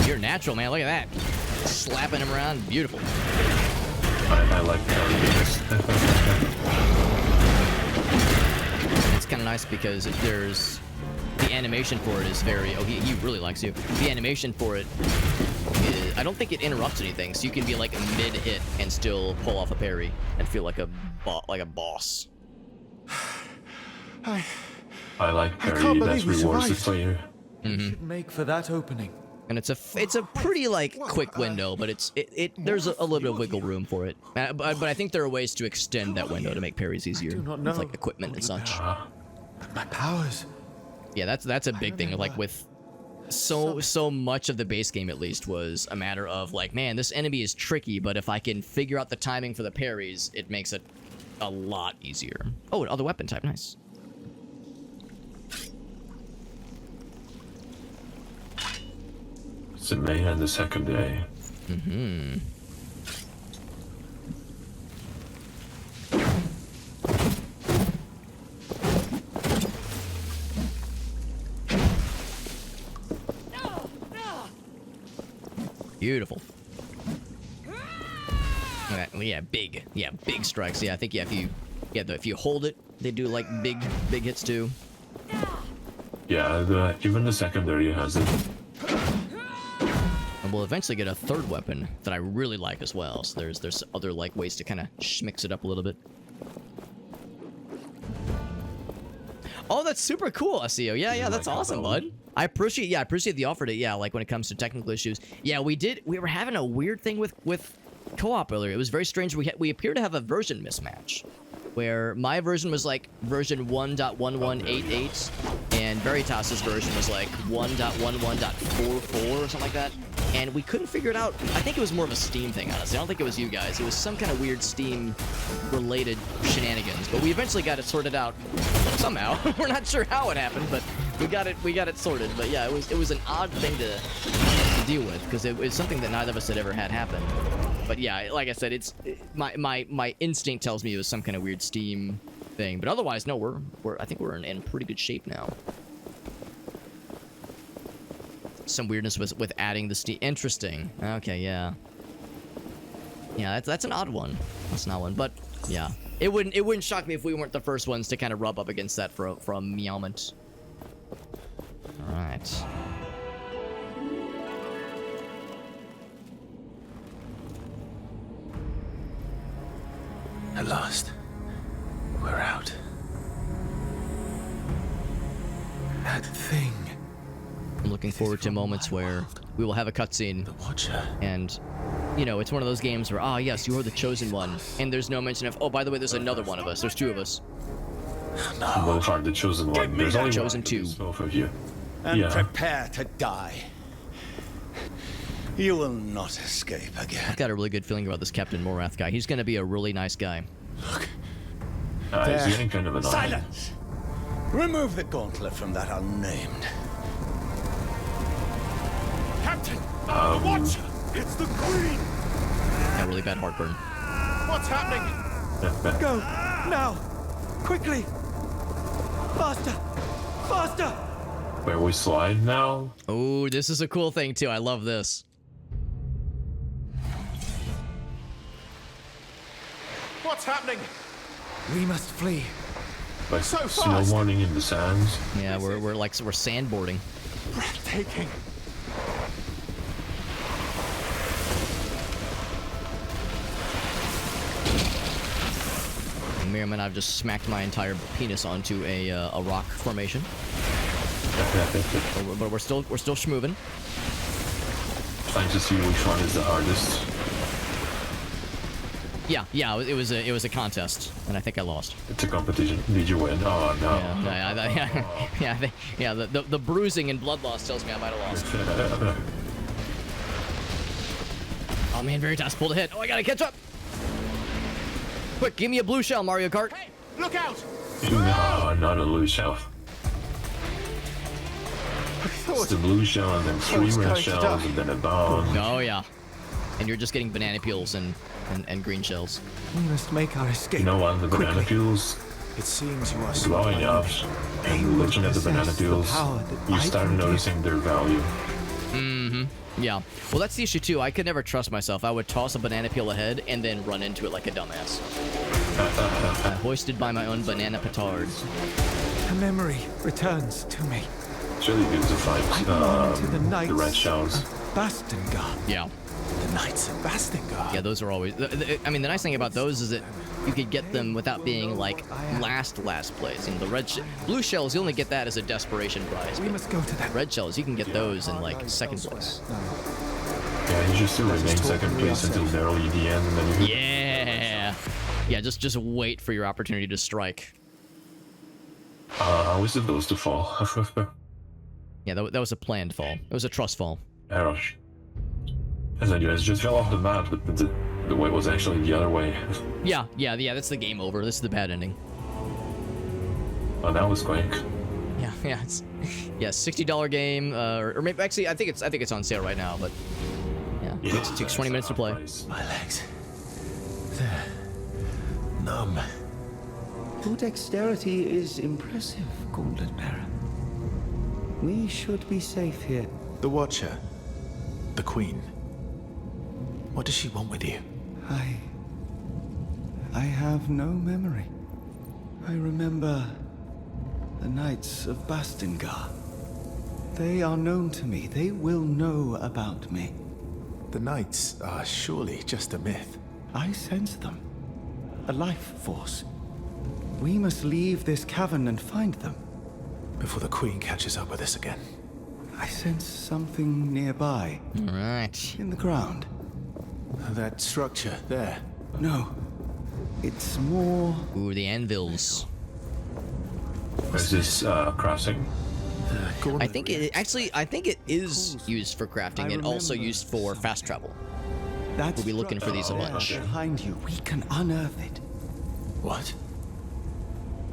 You're natural, man. Look at that. Slapping him around. Beautiful.
I like parries.
It's kind of nice because there's the animation for it is very. Oh, he really likes you. The animation for it is, I don't think it interrupts anything, so you can be like mid hit and still pull off a parry and feel like a boss.
I like
can't
parry. That
believe we
rewards the
survived.
player.
Should make for that opening.
And it's a pretty like quick window, but there's a little bit of wiggle room for it. But I think there are ways to extend that window to make parries easier,
do not
with
know.
like equipment and such.
My powers.
Yeah, that's a big thing. Like with so much of the base game, at least, was a matter of like, man, this enemy is tricky, but if I can figure out the timing for the parries, it makes it a lot easier. Oh, another weapon type, nice.
It's the main and the second day.
Mm-hmm. Beautiful. Yeah, big. Yeah, big strikes. Yeah, I think if you hold it, they do like big hits too.
Yeah, even the secondary has it.
And we'll eventually get a third weapon that I really like as well. So there's other like ways to kind of mix it up a little bit. Oh, that's super cool, SEO. Yeah, that's awesome, bud. I appreciate the offer to, like when it comes to technical issues. Yeah, we were having a weird thing with co-op earlier. It was very strange. We appear to have a version mismatch where my version was like version 1.1188 and Veritas's version was like 1.11.44 or something like that. And we couldn't figure it out. I think it was more of a Steam thing, honestly. I don't think it was you guys. It was some kind of weird Steam-related shenanigans. But we eventually got it sorted out somehow. We're not sure how it happened, but we got it sorted. But yeah, it was an odd thing to deal with because it was something that neither of us had ever had happen. But yeah, like I said, my instinct tells me it was some kind of weird Steam thing. But otherwise, no, I think we're in pretty good shape now. Some weirdness with adding the Steam. Interesting. Okay, yeah. Yeah, that's an odd one. That's an odd one, but yeah, it wouldn't shock me if we weren't the first ones to kind of rub up against that for a meowment. All right.
At last, we're out. That thing.
I'm looking forward to moments where we will have a cutscene, and you know, it's one of those games where, ah, yes, you are the chosen one, and there's no mention of, oh, by the way, there's another one of us. There's two of us.
No. Both are the chosen one. There's only
chosen two.
Both of you.
And prepare to die. You will not escape again.
I've got a really good feeling about this Captain Morath guy. He's gonna be a really nice guy.
Look.
He's getting kind of annoying.
Silence! Remove the gauntlet from that unnamed.
Captain! Watch! It's the Queen!
Got really bad heartburn.
What's happening?
Go! Now! Quickly! Faster! Faster!
Where we slide now?
Oh, this is a cool thing too. I love this.
What's happening?
We must flee.
Like
so
snowboarding in the sands.
Yeah, we're sandboarding.
Breathtaking.
May or may not have just smacked my entire penis onto a rock formation. But we're still schmoovin'.
Trying to see which one is the hardest.
Yeah, it was a contest, and I think I lost.
It's a competition. Did you win? Oh no.
Yeah. The bruising and blood loss tells me I might have lost. Oh man, Veritas pulled a hit. Oh, I gotta catch up. Quick, give me a blue shell, Mario Kart.
Hey, look out!
No, not a blue shell. It's the blue shell and then 3 red shells and then a bomb.
Oh yeah. And you're just getting banana peels and green shells.
We must make our escape.
You know what? The banana peels.
It seems you are
Growing up and looking at the banana peels, you start noticing their value.
Mm-hmm. Yeah. Well, that's the issue too. I could never trust myself. I would toss a banana peel ahead and then run into it like a dumbass. Hoisted by my own banana petard.
A memory returns to me.
It's really good to fight the red shells.
Bastengard.
Yeah.
The Knights of Bastengard.
Yeah, those are always... I mean, the nice thing about those is that you could get them without being, like, last place. And the blue shells, you only get that as a desperation prize.
We must go to that.
Red shells, you can get those in, like, second place.
Yeah, you just remain second place until nearly the end, and then you...
Yeah! Yeah, just wait for your opportunity to strike.
How is it supposed to fall?
Yeah, that was a planned fall. It was a trust fall.
Arrow. And then you guys just fell off the map, but the way was actually the other way.
Yeah, that's the game over. This is the bad ending.
Oh, that was quick.
Yeah, it's $60 game, or maybe actually I think it's on sale right now, but yeah, it takes 20 minutes to play.
My legs, they're numb.
Your dexterity is impressive, Gauntlet Bearer. We should be safe here.
The Watcher, the Queen. What does she want with you?
I have no memory. I remember The Knights of Bastingar. They are known to me. They will know about me.
The Knights are surely just a myth.
I sense them. A life force. We must leave this cavern and find them.
Before the Queen catches up with us again.
I sense something nearby.
Right.
In the ground.
That structure there.
No. It's more...
Ooh, the anvils.
Is this crossing?
I think it is used for crafting and also used for fast travel.
That's
We'll be looking for these a bunch.
behind you. We can unearth it.
What?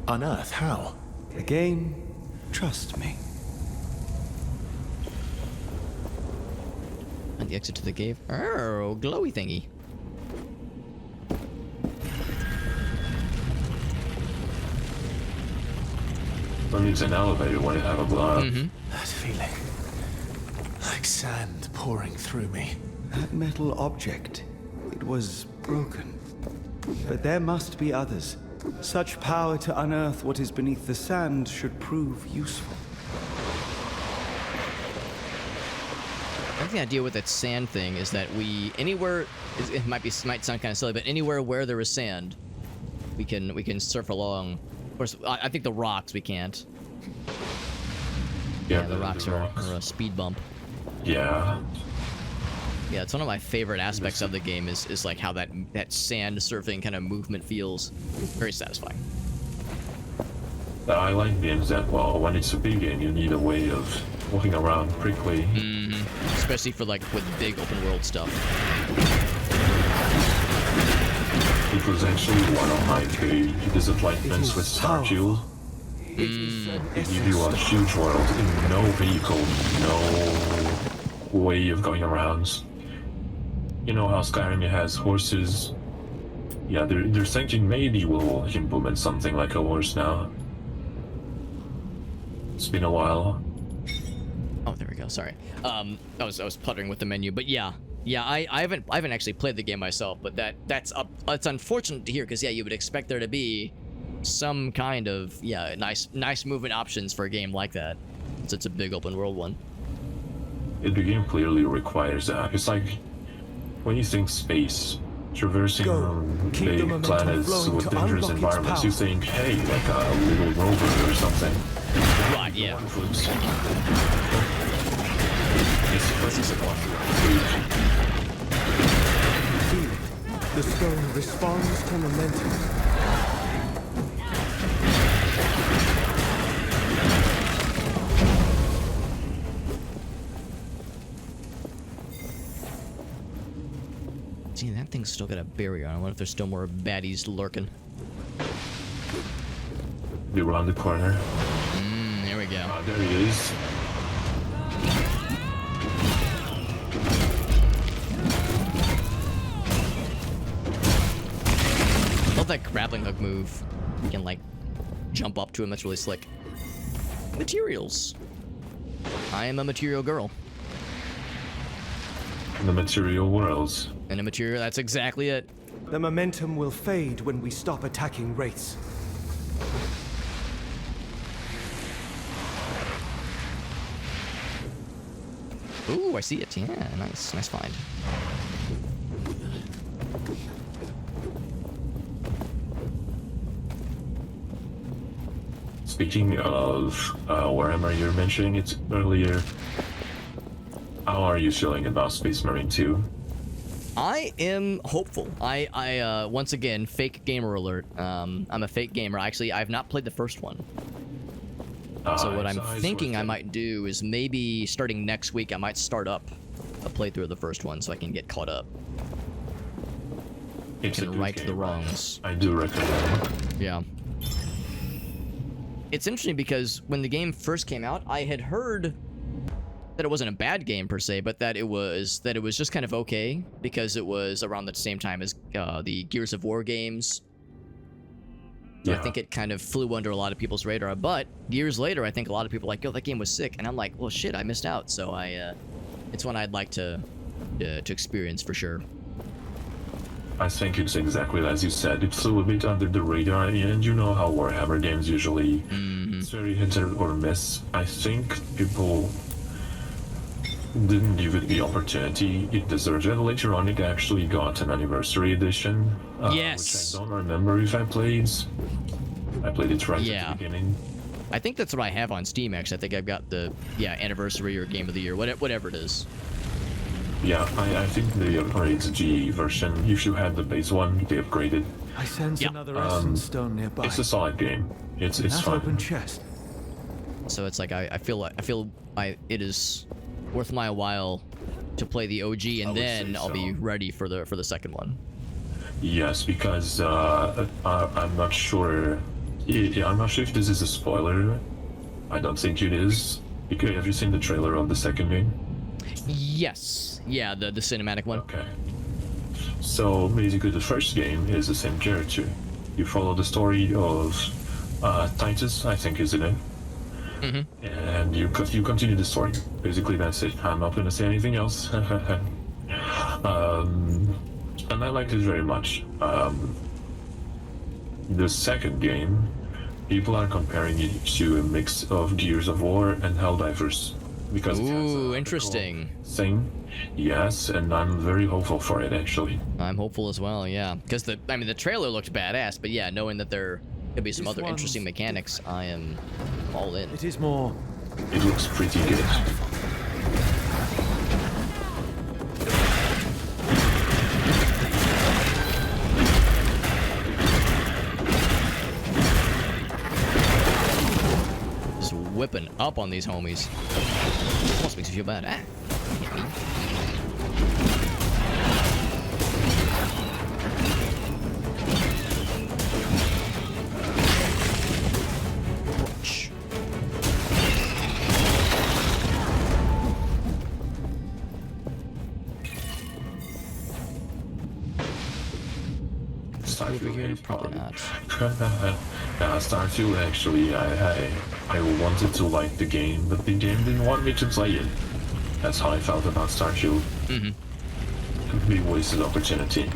Unearth? How?
Again, trust me.
And the exit to the cave. Oh, glowy thingy.
Well, it's an elevator when you have a blow.
That feeling. Like sand pouring through me.
That metal object, it was broken. But there must be others. Such power to unearth what is beneath the sand should prove useful.
I think the idea with that sand thing is that anywhere, it might sound kind of silly, but anywhere where there is sand, we can surf along. Of course, I think the rocks we can't.
Yeah,
the rocks are a speed bump.
Yeah.
Yeah, it's one of my favorite aspects of the game is like how that sand surfing kind of movement feels. Very satisfying.
I like games that, well, when it's a big game, you need a way of walking around quickly.
Especially for like with big open world stuff.
It was actually one of my big disappointments with Starfield. They give you a huge world and no vehicle, no way of going around. You know how Skyrim has horses? Yeah, they're thinking maybe we'll implement something like a horse now. It's been a while.
Oh, there we go. Sorry. I was puttering with the menu, but yeah. I haven't actually played the game myself, but that's unfortunate to hear because yeah, you would expect there to be some kind of nice movement options for a game like that, since it's a big open world one.
The game clearly requires that. It's like when you think space, traversing big planets with dangerous environments, you think, hey, like a little rover or something.
Right, yeah.
The stone responds to momentum.
See, that thing's still got a barrier on. I wonder if there's still more baddies lurking.
Be around the corner.
There we go.
There he is.
Love that grappling hook move. You can like jump up to him. That's really slick. Materials. I am a material girl.
In the material worlds.
In a material, that's exactly it.
The momentum will fade when we stop attacking wraiths.
Ooh, I see it. Yeah, nice find.
Speaking of wherever you're mentioning it earlier, how are you feeling about Space Marine 2?
I am hopeful. I once again, fake gamer alert. I'm a fake gamer. Actually, I've not played the first one. So what I'm thinking I might do is maybe starting next week, I might start up a playthrough of the first one so I can get caught up.
It's
and right the wrongs.
I do recommend.
Yeah. It's interesting because when the game first came out, I had heard that it wasn't a bad game per se, but that it was just kind of okay because it was around the same time as the Gears of War games. So I think it kind of flew under a lot of people's radar. But years later, I think a lot of people were like, yo, that game was sick, and I'm like, well, shit, I missed out. So it's one I'd like to experience for sure.
I think it's exactly as you said. It flew a bit under the radar, and you know how Warhammer games usually very hit or miss. I think people didn't give it the opportunity it deserved. And later on, it actually got an anniversary edition,
yes.
which I don't remember if I played. I played it right at the beginning.
I think that's what I have on Steam, actually. I think I've got the, anniversary or game of the year, whatever it is.
Yeah, I think they upgraded the version. If you had the base one, they upgraded.
I sense another essence stone nearby.
It's a solid game. It's fun.
Open chest.
So it's like I feel it is worth my while to play the OG, and then I'll be ready for the second one.
Yes, because I'm not sure. I'm not sure if this is a spoiler. I don't think it is. Because have you seen the trailer of the second game?
Yes. Yeah, the cinematic one.
Okay. So basically, the first game is the same character. You follow the story of Titus, I think, isn't it? Mm-hmm. And you continue the story. Basically, that's it. I'm not going to say anything else. And I liked it very much. The second game, people are comparing it to a mix of Gears of War and Helldivers. Because it has a
interesting
thing. Yes, and I'm very hopeful for it, actually.
I'm hopeful as well, yeah. Because the trailer looked badass, but yeah, knowing that there could be some other interesting mechanics, I am all in.
It is more.
It looks pretty good.
Just whipping up on these homies. Almost makes me feel bad. Hit me.
Starfield,
probably not.
Yeah, Starfield actually, I wanted to like the game, but the game didn't want me to play it. That's how I felt about Starfield. We wasted opportunity.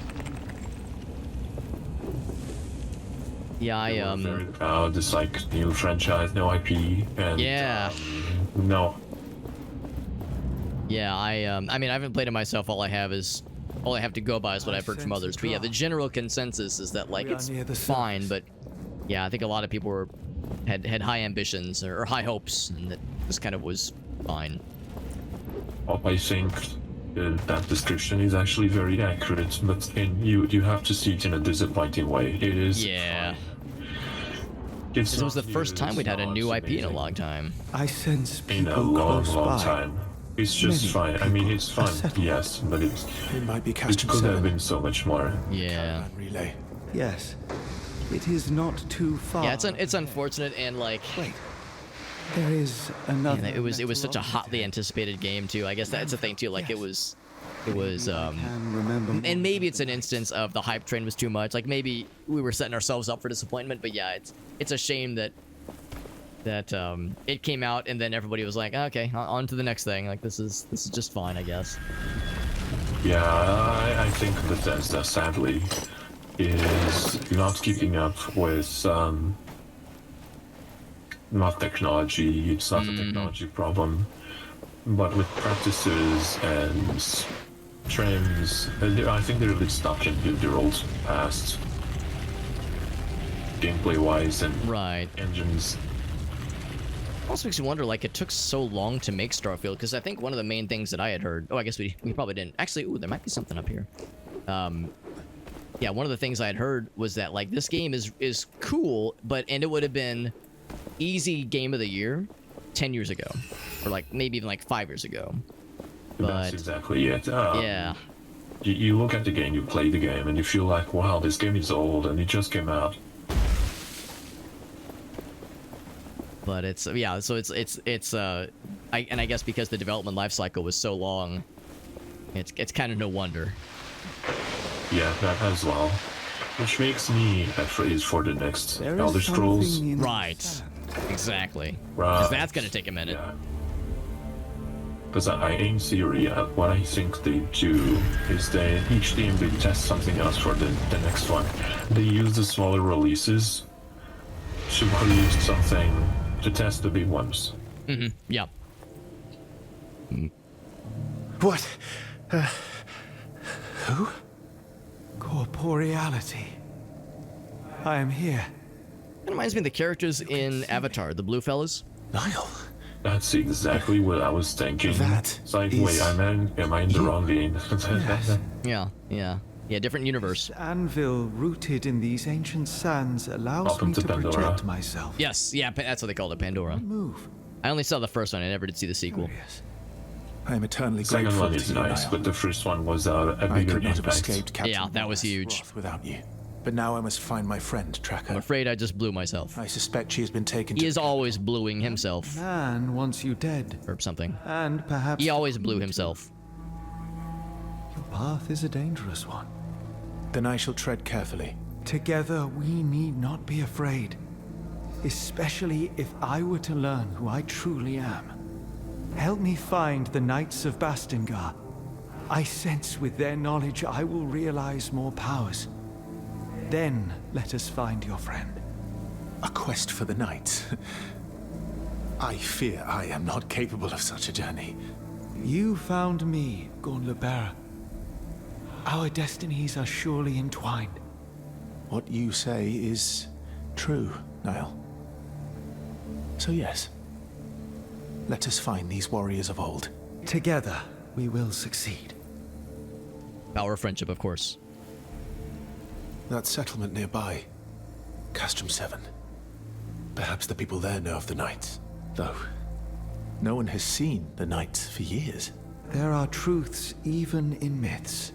Yeah,
I'm very proud. It's like new franchise, no IP, and no.
Yeah, I mean, I haven't played it myself. All I have to go by is what I've heard from others. But yeah, the general consensus is that like it's fine, but yeah, I think a lot of people had high ambitions or high hopes, and that this kind of was fine.
I think that description is actually very accurate, but you have to see it in a disappointing way. It is.
Yeah. It was the first time we'd had a new IP in a long time.
I sense people
in a long
close by.
time. It's just fine. I mean, it's fun, yes, but it
might be
it
casting
could have
seven.
been so much more.
Yeah.
Relay.
Yes. It is not too far.
Yeah, it's unfortunate, and like.
Wait. There is another.
Yeah, it was such a hotly anticipated game too. I guess that's the thing too. Like it was and maybe it's an instance of the hype train was too much. Like maybe we were setting ourselves up for disappointment. But yeah, it's a shame that it came out and then everybody was like, okay, on to the next thing. Like this is just fine, I guess.
Yeah, I think Bethesda sadly is not keeping up with not technology. It's not a technology problem, but with practices and trends. I think they're a bit stuck in their old past, gameplay-wise and engines.
It also makes you wonder, like, it took so long to make Starfield, because I think one of the main things that I had heard... Oh, I guess we probably didn't. Actually, ooh, there might be something up here. Yeah, one of the things I had heard was that, like, this game is cool, and it would have been easy game of the year 10 years ago. Or, like, maybe even, like, 5 years ago. But,
that's exactly it.
Yeah.
You look at the game, you play the game, and you feel like, wow, this game is old, and it just came out.
But it's I guess because the development life cycle was so long, it's kind of no wonder.
Yeah, that as well. Which makes me afraid for the next Elder Scrolls.
Right. Exactly.
Right.
Because that's gonna take a minute.
Because in theory, what I think they do is each game they test something else for the next one. They use the smaller releases to create something to test the big ones.
Yeah.
What? Who? Corporeality. I am here.
It reminds me of the characters in Avatar, the blue fellas.
Niall.
That's exactly what I was thinking.
That
it's like,
is-
wait, am I in the wrong game?
Yes. Yeah, different universe.
This anvil rooted in these ancient sands allows
Welcome
me
to
to
Pandora.
project myself.
Yes, yeah, that's what they called it, Pandora.
Move.
I only saw the first one. I never did see the sequel.
Curious.
I am eternally
Second
grateful
one
to
is
you,
nice,
Niall.
but the first one was a
I
bigger
could not have
impact.
escaped Captain
Yeah, that was
Morris'
huge.
wrath without you. But now I must find my friend, Tracker.
I'm afraid I just blew myself.
I suspect she has been taken
He
to...
is always bluing himself
Man wants you dead,
or something.
and perhaps
He always blew himself.
your path is a dangerous one.
Then I shall tread carefully.
Together, we need not be afraid. Especially if I were to learn who I truly am. Help me find the Knights of Bastingar. I sense with their knowledge I will realize more powers. Then let us find your friend.
A quest for the knights. I fear I am not capable of such a journey.
You found me, Gorn Our destinies are surely entwined.
What you say is true, Niall. So yes, let us find these warriors of old.
Together, we will succeed.
Power of friendship, of course.
That settlement nearby, Castrum 7. Perhaps the people there know of the knights, though no one has seen the knights for years.
There are truths even in myths.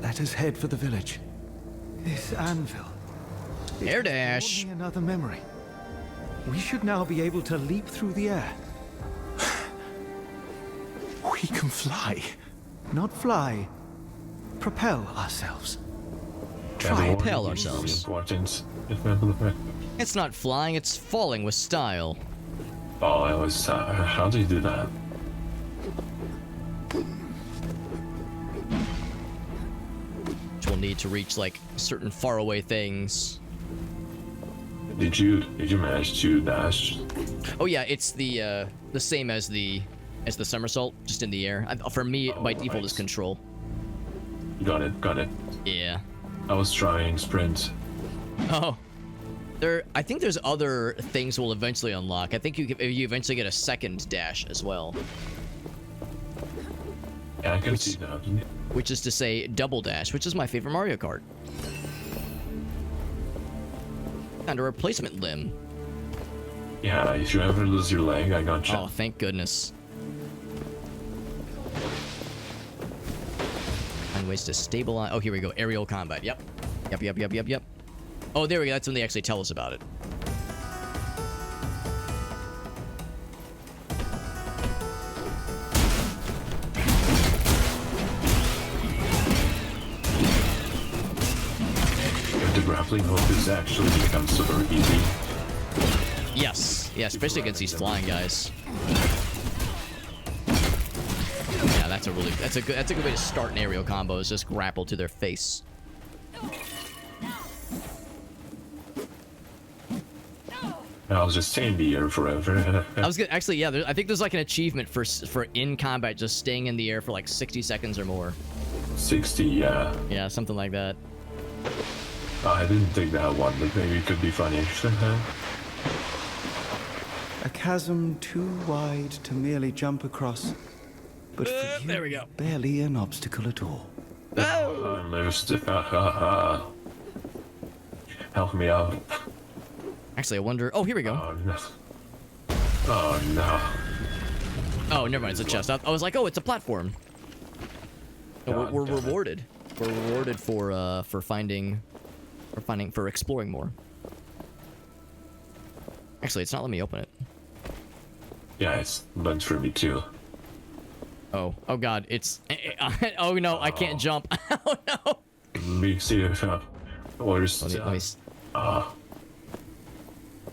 Let us head for the village. This anvil.
Air dash.
Me another memory. We should now be able to leap through the air.
We can fly.
Not fly. Propel ourselves.
Try to propel ourselves.
Important.
It's not flying, it's falling with style.
Oh, I was. How do you do that?
Which will need to reach like certain faraway things.
Did you manage to dash?
Oh yeah, it's the same as the somersault, just in the air. For me, by default is control.
Got it.
Yeah.
I was trying sprint.
Oh. I think there's other things we'll eventually unlock. I think you eventually get a second dash as well.
Yeah, I can see that.
Which is to say double dash, which is my favorite Mario Kart. And a replacement limb.
Yeah, if you ever lose your leg, I got you.
Oh, thank goodness. Find ways to stabilize. Oh, here we go. Aerial combat. Yep. Yep. Oh, there we go. That's when they actually tell us about it.
The grappling hook is actually becomes super easy.
Yes. Yeah, especially against these flying guys. Yeah, that's a good way to start an aerial combo, is just grapple to their face.
I'll just stay in the air forever.
I was gonna actually, yeah. I think there's like an achievement for in combat just staying in the air for like 60 seconds or more.
60, yeah.
Yeah, something like that.
Oh, I didn't think that one, but maybe it could be funny.
A chasm too wide to merely jump across. But for you,
there we go.
Barely an obstacle at all.
I missed. Help me out.
Actually, I wonder. Oh, here we go.
Oh no. Oh no.
Oh, never mind. It's a chest. I was like, oh, it's a platform. No, we're rewarded. We're rewarded for exploring more. Actually, it's not letting me open it.
Yeah, it's meant for me too.
Oh God, it's. Oh no, I can't jump. Oh no.
Me see if where's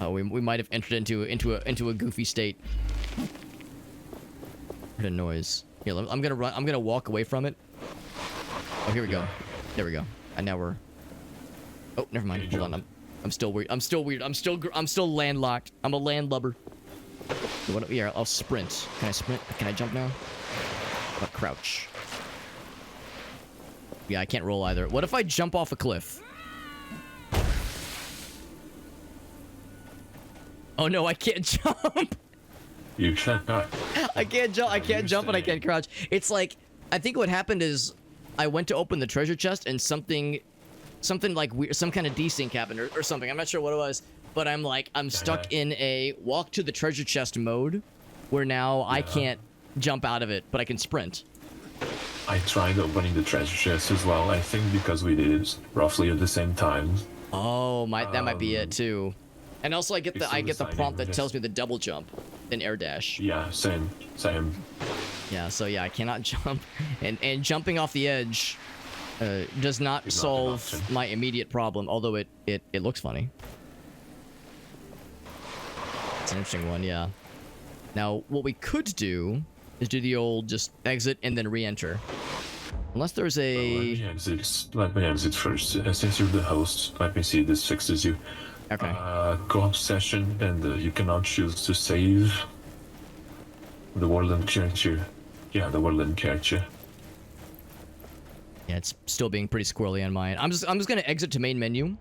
Oh, we might have entered into a goofy state. Heard a noise. Here, I'm gonna run. I'm gonna walk away from it. Oh, here we go. There we go. And now we're. Oh, never mind. Hold on. I'm still weird. I'm still landlocked. I'm a landlubber. Yeah, I'll sprint. Can I sprint? Can I jump now? But crouch. Yeah, I can't roll either. What if I jump off a cliff? Oh no, I can't jump.
You cannot.
I can't jump. I can't jump and I can't crouch. It's like, I think what happened is I went to open the treasure chest and something like weird, some kind of desync happened or something. I'm not sure what it was, but I'm stuck in a walk to the treasure chest mode where now I can't jump out of it, but I can sprint.
I tried opening the treasure chest as well. I think because we did it roughly at the same time.
Oh, that might be it too. And also I get the prompt that tells me the double jump, then air dash.
Yeah, same.
Yeah, so yeah, I cannot jump, and jumping off the edge does not solve my immediate problem. Although it looks funny. It's an interesting one, yeah. Now what we could do is do the old just exit and then re-enter. Unless there's a...
Let me exit first. Since you're the host, let me see if this fixes you.
Okay.
Co-op session, and you cannot choose to save the woodland character. Yeah, the woodland character.
Yeah, it's still being pretty squirrely on mine. I'm just gonna exit to main menu.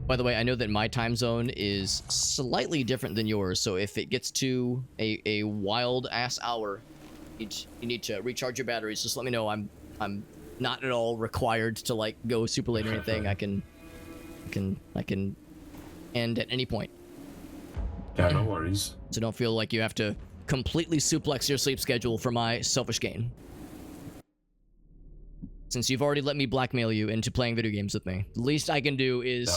By the way, I know that my time zone is slightly different than yours, so if it gets to a wild ass hour, you need to recharge your batteries. Just let me know. I'm not at all required to like go super late or anything. I can end at any point.
Yeah, no worries.
So don't feel like you have to completely suplex your sleep schedule for my selfish gain. Since you've already let me blackmail you into playing video games with me, the least I can do is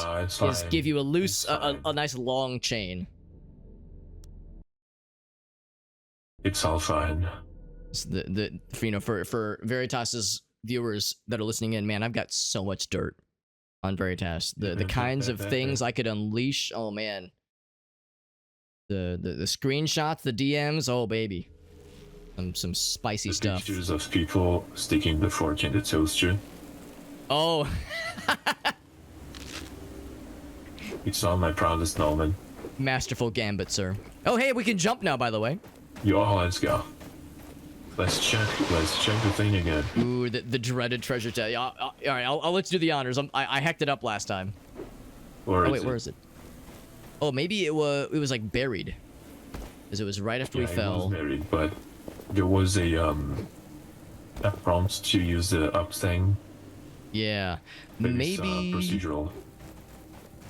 give you a nice long chain.
It's all fine.
For Veritas's viewers that are listening in, man, I've got so much dirt on Veritas. The kinds of things I could unleash. Oh man. The screenshots, the DMs. Oh baby. Some spicy stuff.
Pictures of people sticking the fork in the toaster.
Oh.
It's not my proudest moment.
Masterful gambit, sir. Oh hey, we can jump now, by the way.
Yo, let's go. Let's check the thing again.
Ooh, the dreaded treasure chest. Yeah, all right, I'll let you do the honors. I hacked it up last time. Where is it? Oh, maybe it was like buried, because it was right after we fell.
It was buried, but there was a prompt to use the up thing.
Yeah, maybe
procedural.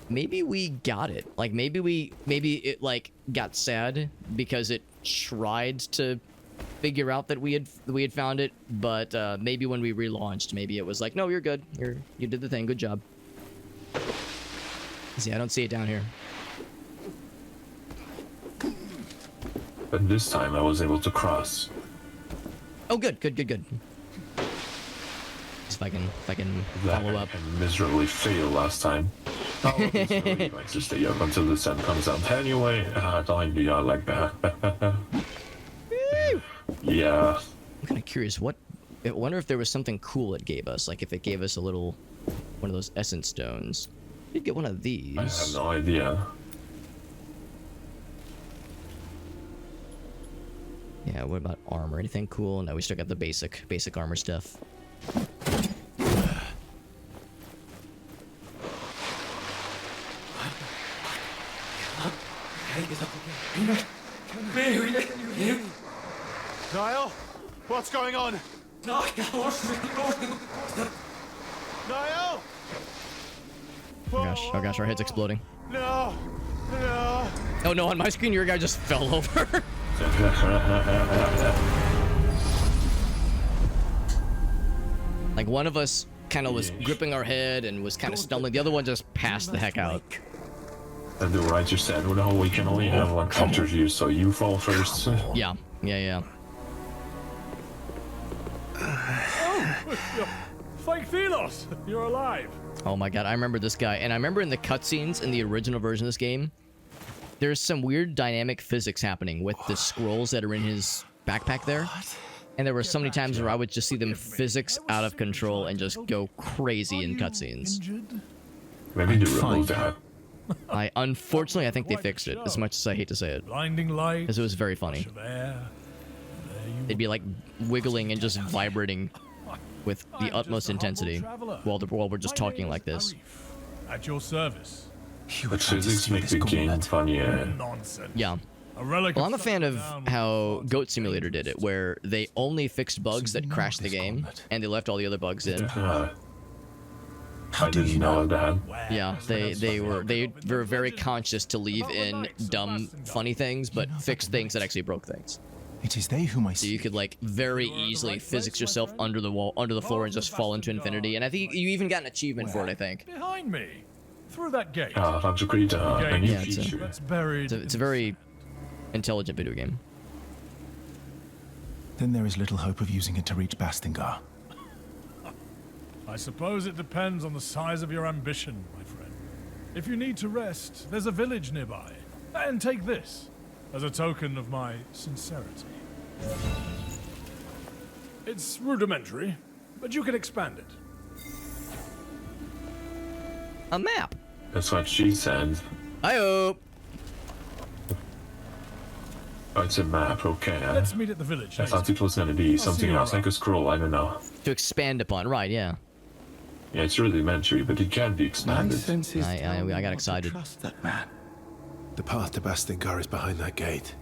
Maybe we got it. Like maybe it like got sad because it tried to figure out that we had found it, but maybe when we relaunched, maybe it was like, no, you're good. You did the thing. Good job. See, I don't see it down here.
But this time I was able to cross.
Oh, good. If I can follow up.
I miserably failed last time. Oh, it's really going to stay up until the sun comes up. Anyway, don't be like that. Yeah.
I'm kind of curious. I wonder if there was something cool it gave us. Like if it gave us one of those essence stones. Did get one of these.
I have no idea.
Yeah, what about armor? Anything cool? No, we still got the basic armor stuff.
Niall? What's going on? Niall?
Oh gosh, our head's exploding.
No!
Oh no, on my screen your guy just fell over. Like one of us kind of was gripping our head and was kind of stumbling. The other one just passed the heck out.
And the writer said, well, no, we can only have one counter here, so you fall first.
Yeah.
Fake Philos! You're alive!
Oh my god, I remember this guy. And I remember in the cutscenes in the original version of this game, there's some weird dynamic physics happening with the scrolls that are in his backpack there. And there were so many times where I would just see them physics out of control and just go crazy in cutscenes.
Maybe they removed that.
Unfortunately, I think they fixed it, as much as I hate to say it.
Blinding light.
Because it was very funny. They'd be like wiggling and just vibrating with the utmost intensity while we're just talking like this.
At your service.
But physics make the game funnier.
Nonsense.
Yeah. Well, I'm a fan of how Goat Simulator did it, where they only fixed bugs that crashed the game, and they left all the other bugs in.
I didn't know that.
Yeah, they were very conscious to leave in dumb, funny things, but fix things that actually broke things.
It is they whom I
see. So you could like very easily physics yourself under the wall, under the floor, and just fall into infinity. And I think you even got an achievement for it. I think.
Behind me, through that gate.
That's a great new
yeah,
feature.
It's a very intelligent video game.
Then there is little hope of using it to reach Bastingar.
I suppose it depends on the size of your ambition, my friend. If you need to rest, there's a village nearby. And take this as a token of my sincerity. It's rudimentary, but you can expand it.
A map.
That's what she said.
I hope.
Oh, it's a map, okay.
Let's meet at the village.
I thought it was gonna be something else, like a scroll, I don't know.
To expand upon, right, yeah.
Yeah, it's rudimentary, but it can be expanded.
I got excited.
Trust that man. The path to Bastingar is behind that gate.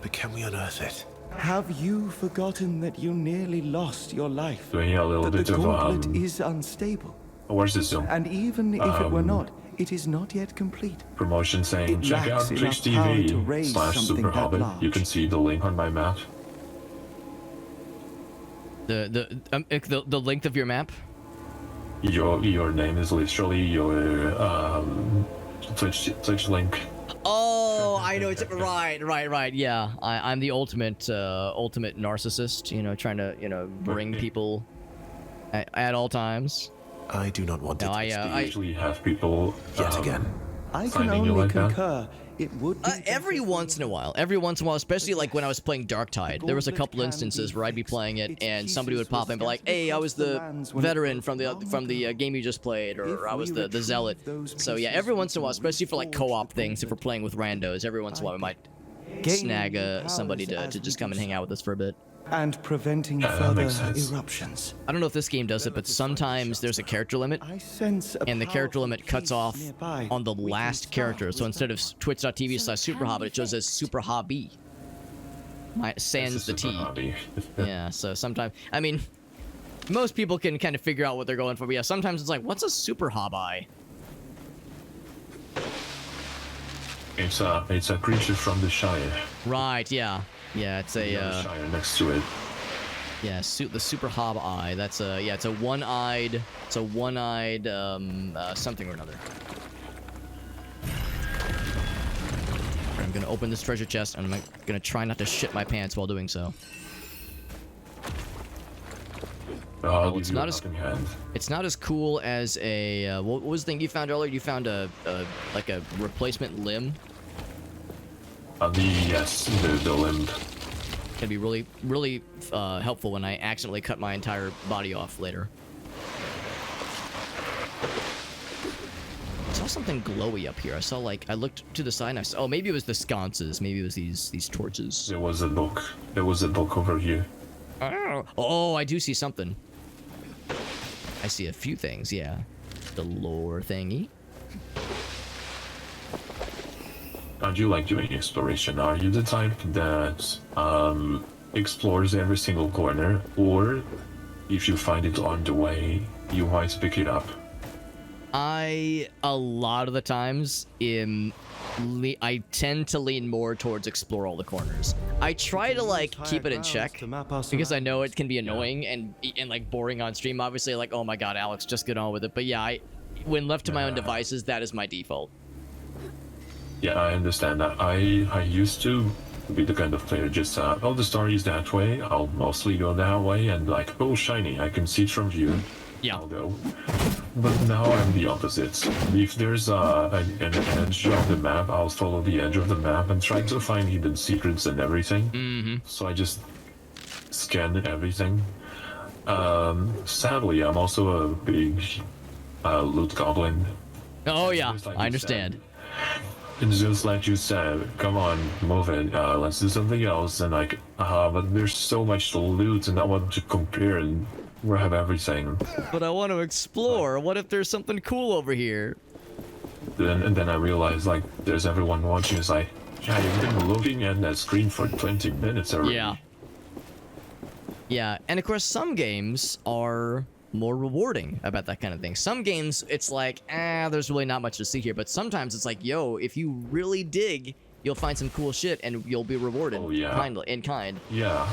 But can we unearth it?
Have you forgotten that you nearly lost your life?
Doing a little
that
bit
the
of
gauntlet is unstable.
Where's this zone?
And even if it were not, it is not yet complete.
Promotion saying,
It
check out
lacks enough power to raise something that
/SuperHobbit.
large.
You can see the link on my map.
The length of your map?
Your name is literally your Twitch link.
Oh, I know it's right. Yeah, I'm the ultimate narcissist. You know, trying to bring people at all times.
I do not want
I usually have people
yet again.
I can only concur. It would be
every once in a while, especially like when I was playing Darktide, there was a couple instances where I'd be playing it and somebody would pop in and be like, "Hey, I was the veteran from the game you just played," or "I was the zealot." So yeah, every once in a while, especially for like co-op things, if we're playing with randos, every once in a while we might snag somebody to just come and hang out with us for a bit.
And preventing further eruptions.
I don't know if this game does it, but sometimes there's a character limit, and the character limit cuts off on the last character. So instead of twitch.tv/SuperHobbit, it shows as SuperHobby. Sans the T. Yeah, so sometimes, I mean, most people can kind of figure out what they're going for, but yeah, sometimes it's like, what's a Super Hobby?
It's a creature from the Shire.
Right, yeah. Yeah, it's a
Shire next to it.
Yeah, the Super Hob Eye. That's it's a one-eyed something or another. I'm gonna open this treasure chest and I'm gonna try not to shit my pants while doing so. It's not as cool as a what was the thing you found earlier? You found a like a replacement limb.
The limb.
Can be really helpful when I accidentally cut my entire body off later. I saw something glowy up here. I saw I looked to the side and I saw, oh, maybe it was the sconces. Maybe it was these torches.
There was a book. There was a book over here.
Oh, I do see something. I see a few things, yeah. The lore thingy.
Don't you like doing exploration? Are you the type that explores every single corner, or if you find it on the way, you might pick it up?
A lot of the times, I tend to lean more towards explore all the corners. I try to keep it in check because I know it can be annoying and boring on stream. Obviously, oh my god, Alex, just get on with it. But yeah, when left to my own devices, that is my default.
Yeah, I understand that. I used to be the kind of player just, oh, the story is that way, I'll mostly go that way, and oh, shiny, I can see it from view.
Yeah.
I'll go. But now I'm the opposite. If there's an edge of the map, I'll follow the edge of the map and try to find hidden secrets and everything.
Mm-hmm.
So I just scan everything. Sadly, I'm also a big loot goblin.
Oh yeah,
Just like
I
you
understand.
said. It's just like you said, come on, move it, let's do something else, and like, but there's so much loot, and I want to compare and grab everything.
But I want to explore. What if there's something cool over here?
And then I realized, like, there's everyone watching, it's like, yeah, you've been looking at that screen for 20 minutes already.
Yeah. Yeah, and of course some games are more rewarding about that kind of thing. Some games, it's like, there's really not much to see here, but sometimes it's like, yo, if you really dig, you'll find some cool shit and you'll be rewarded.
Oh, yeah.
In kind.
Yeah.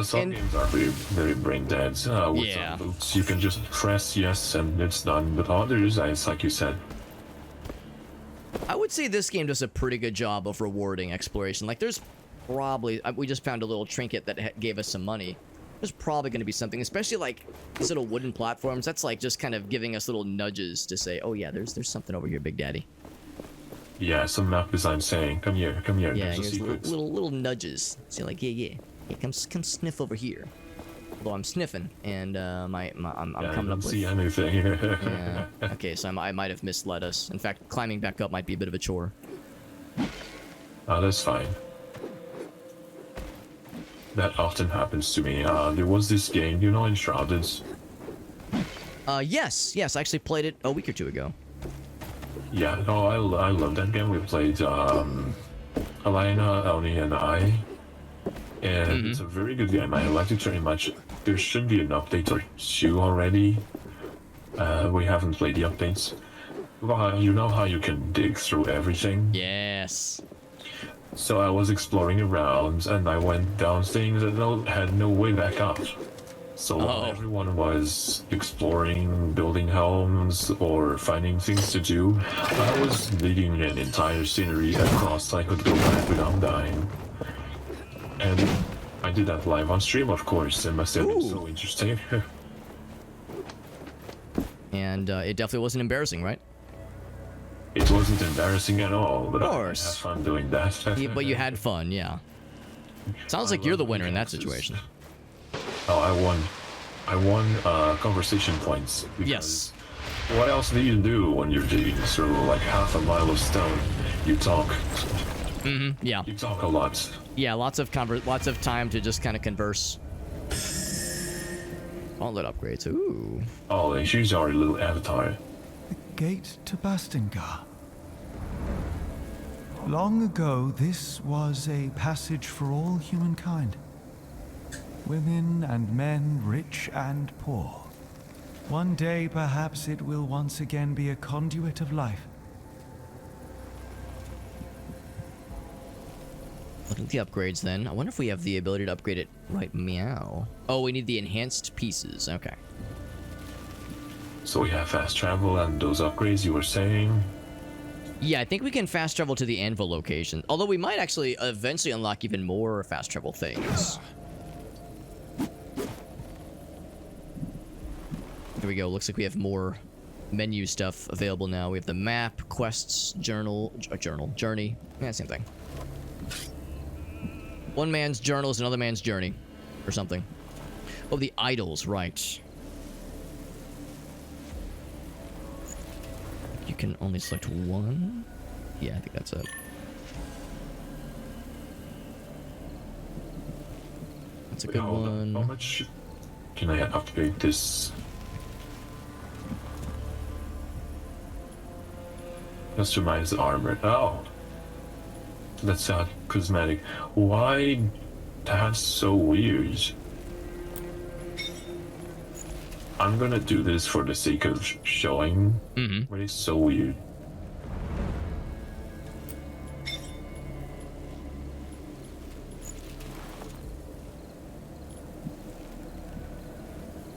Some games are very brain dead. With some loots, you can just press yes and it's done. But others, it's like you said.
I would say this game does a pretty good job of rewarding exploration. Like, there's probably... we just found a little trinket that gave us some money. There's probably going to be something, especially like these little wooden platforms. That's like just kind of giving us little nudges to say, oh yeah, there's something over here, Big Daddy.
Yeah, some map design saying, come here,
Yeah,
there's a
here's
secret.
little nudges. So like, yeah, come sniff over here. Although I'm sniffing, and I'm coming up with...
see anything.
Yeah. Okay, so I might have misled us. In fact, climbing back up might be a bit of a chore.
That's fine. That often happens to me. There was this game, you know, Enshrouded.
Yes, I actually played it a week or two ago.
Yeah, no, I love that game. We played Elena, Elnie, and I. And it's a very good game. I liked it very much. There should be an update or two already. We haven't played the updates. Well, you know how you can dig through everything?
Yes.
So I was exploring around, and I went down things that had no way back up. So while everyone was exploring, building homes, or finding things to do, I was digging an entire scenery across so I could go back without dying. And I did that live on stream, of course. It must have been so interesting.
And it definitely wasn't embarrassing, right?
It wasn't embarrassing at all, but
of
I
course.
had fun doing that.
Yeah, but you had fun, yeah. Sounds like you're the winner in that situation.
Oh, I won conversation points.
Yes.
What else do you do when you're digging through like half a mile of stone? You talk.
Yeah.
You talk a lot.
Yeah, lots of time to just kind of converse. Gauntlet upgrades. Ooh.
Oh, she's our little avatar.
Gate to Bastingar. Long ago, this was a passage for all humankind. Women and men, rich and poor. One day, perhaps it will once again be a conduit of life.
Look at the upgrades then. I wonder if we have the ability to upgrade it right meow. Oh, we need the enhanced pieces. Okay.
So we have fast travel and those upgrades you were saying?
Yeah, I think we can fast travel to the anvil location. Although we might actually eventually unlock even more fast travel things. Here we go. Looks like we have more menu stuff available now. We have the map, quests, journey. Yeah, same thing. One man's journal is another man's journey. Or something. Oh, the idols, right. You can only select one? Yeah, I think that's it. That's a good one.
How much can I upgrade this? Customize the armor. Oh. That's cosmetic. Why? That's so weird. I'm gonna do this for the sake of showing, but it's so weird.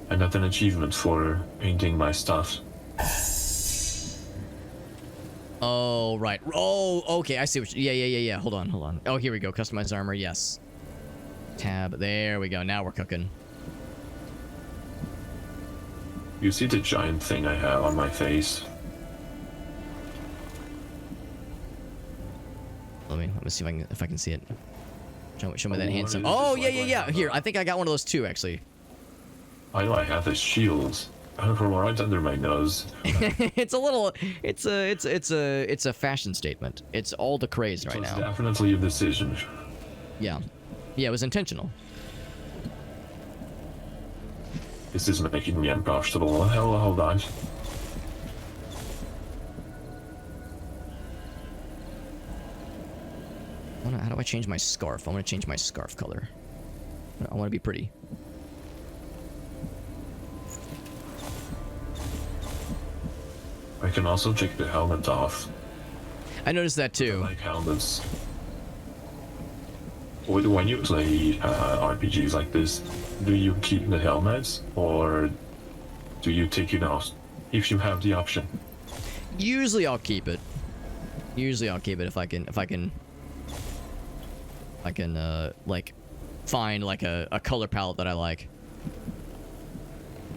I got an achievement for painting my stuff.
Oh, right. Oh, okay. I see what you... Yeah. Hold on. Oh, here we go. Customize armor. Yes. Tab. There we go. Now we're cooking.
You see the giant thing I have on my face?
Let me see if I can see it. Show me that handsome. Oh, yeah. Here, I think I got one of those too, actually.
I know I have the shield. right under my nose.
It's a little. It's a fashion statement. It's all the craze right now.
Definitely a decision.
Yeah, yeah, it was intentional.
This is making me uncomfortable. Hold on.
How do I change my scarf? I want to change my scarf color. I want to be pretty.
I can also take the helmet off.
I noticed that too.
I like helmets. When you play RPGs like this, do you keep the helmets or do you take it off if you have the option?
Usually I'll keep it. Usually I'll keep it if I can like find like a color palette that I like.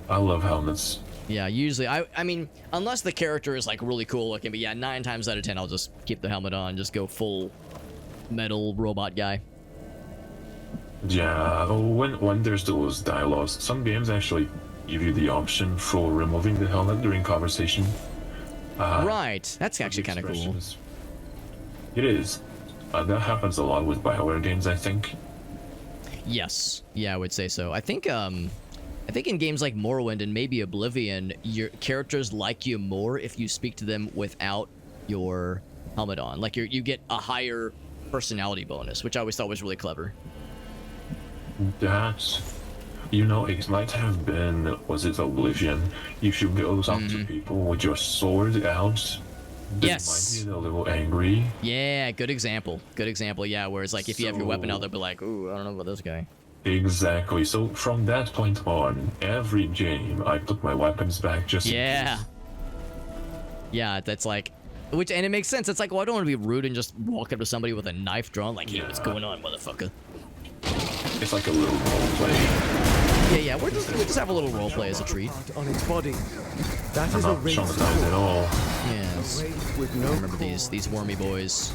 I love helmets.
Yeah, usually I mean, unless the character is like really cool looking, but yeah, 9 times out of 10 I'll just keep the helmet on, just go full metal robot guy.
Yeah, when there's those dialogues, some games actually give you the option for removing the helmet during conversation.
Right, that's actually kind of cool.
It is. That happens a lot with BioWare games, I think.
Yes, yeah, I would say so. I think in games like Morrowind and maybe Oblivion, your characters like you more if you speak to them without your helmet on. Like you get a higher personality bonus, which I always thought was really clever.
That's, it might have been, was it Oblivion? If you go up to people with your sword out, they might be a little angry.
Yeah, good example. Good example, yeah, whereas like if you have your weapon out, they'll be like, ooh, I don't know about this guy.
Exactly, so from that point on, every game, I put my weapons back just in case.
Yeah, that's like, and it makes sense. It's like, well, I don't want to be rude and just walk up to somebody with a knife drawn, like, hey, what's going on, motherfucker?
It's like a little role play.
Yeah, we just have a little role play as a treat.
On its body. That
I'm
is
not
a ring
traumatized at all.
Yes.
With no
Remember these wormy boys.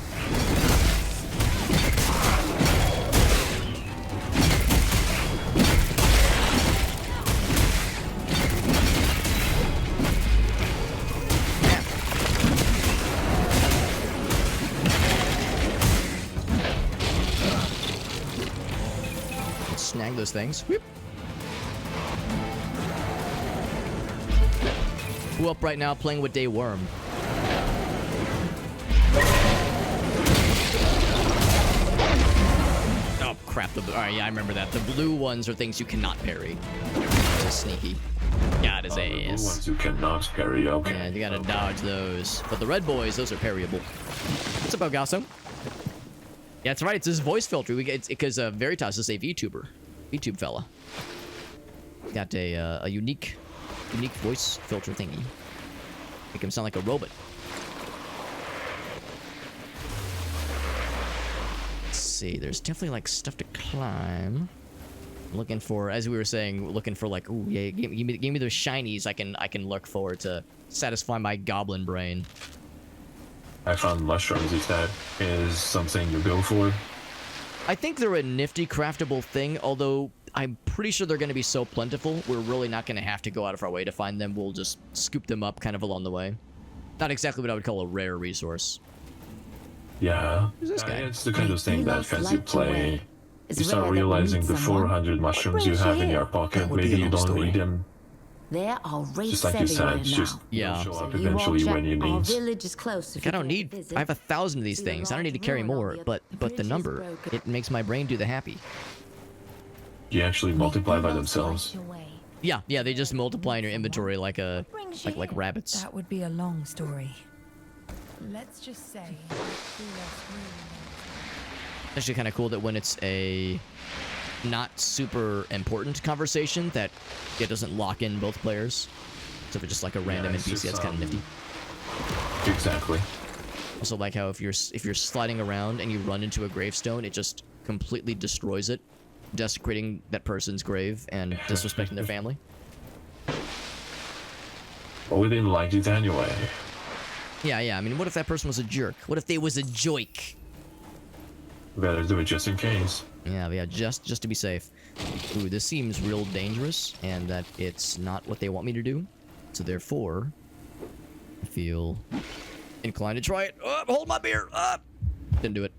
Snag those things. Whoop. Who up right now playing with Day Worm? Oh crap! Alright, yeah, I remember that. The blue ones are things you cannot parry. They're sneaky. Got his ass.
The blue ones you cannot parry. Okay.
Yeah, you gotta dodge those. But the red boys, those are parryable. What's up, Elgaso? Yeah, that's right. It's his voice filter. It's because Veritas is a VTuber fella. Got a unique voice filter thingy. Make him sound like a robot. Let's see. There's definitely like stuff to climb. I'm looking for, as we were saying, looking for like, ooh, yeah, give me those shinies. I can look for to satisfy my goblin brain.
I found mushrooms, if that is something you go for.
I think they're a nifty craftable thing, although I'm pretty sure they're going to be so plentiful, we're really not going to have to go out of our way to find them. We'll just scoop them up kind of along the way. Not exactly what I would call a rare resource.
Yeah,
Who's this guy?
It's the kind of thing that as you play, you start realizing the 400 mushrooms you have in your pocket, maybe you don't need them.
There are
Just like you said, just show up eventually when you need.
Village is close.
Like, I don't need. I have 1,000 of these things. I don't need to carry more. But the number, it makes my brain do the happy.
You actually multiply by themselves.
Yeah, they just multiply in your inventory like rabbits.
That would be a long story. Let's just say.
It's actually kind of cool that when it's a not super important conversation that it doesn't lock in both players. So if it's just like a random NPC, that's kind of nifty.
Exactly.
Also like how if you're sliding around and you run into a gravestone, it just completely destroys it, desecrating that person's grave and disrespecting their family.
Well, we didn't like it anyway.
Yeah. I mean, what if that person was a jerk? What if they was a joik?
Better do it just in case.
Yeah, just to be safe. ooh, this seems real dangerous, and that it's not what they want me to do. So therefore, I feel inclined to try it. Hold my beer. Didn't do it.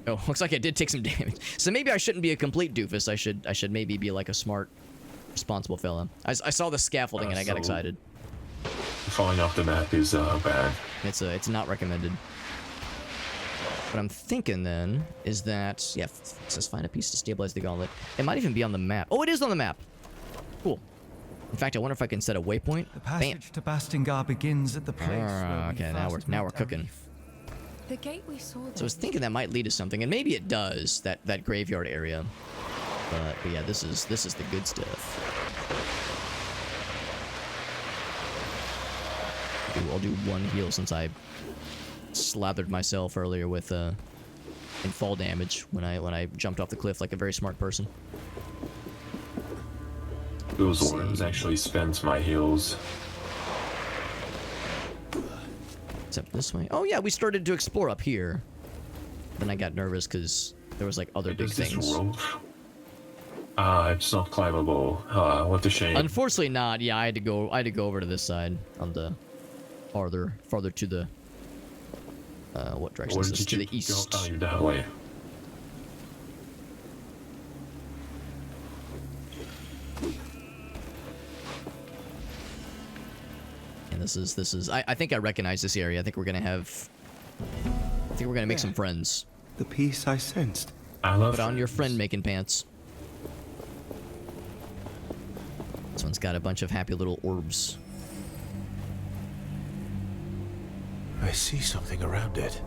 Oh, looks like I did take some damage. So maybe I shouldn't be a complete doofus. I should maybe be like a smart, responsible fella. I saw the scaffolding and I got excited.
Falling off the map is bad.
It's not recommended. What I'm thinking then is that, yeah, it says find a piece to stabilize the gauntlet. It might even be on the map. Oh, it is on the map. Cool. In fact, I wonder if I can set a waypoint.
The passage to Bastingar begins at the place where
okay, now we're cooking.
The gate we saw there.
So I was thinking that might lead to something, and maybe it does, that graveyard area. But yeah, this is the good stuff. I'll do one heal since I slathered myself earlier with in fall damage when I jumped off the cliff like a very smart person.
Those worms actually spent my heals.
Except this way. Oh yeah, we started to explore up here. Then I got nervous because there was like other big things.
It's not climbable. What a shame.
Unfortunately not. Yeah, I had to go over to this side on the farther to the what direction is this? To the east.
Oh, you're that way.
And this is I think I recognize this area. I think we're gonna make some friends.
The peace I sensed.
I love
Put on your friend making pants. This one's got a bunch of happy little orbs.
I see something around it.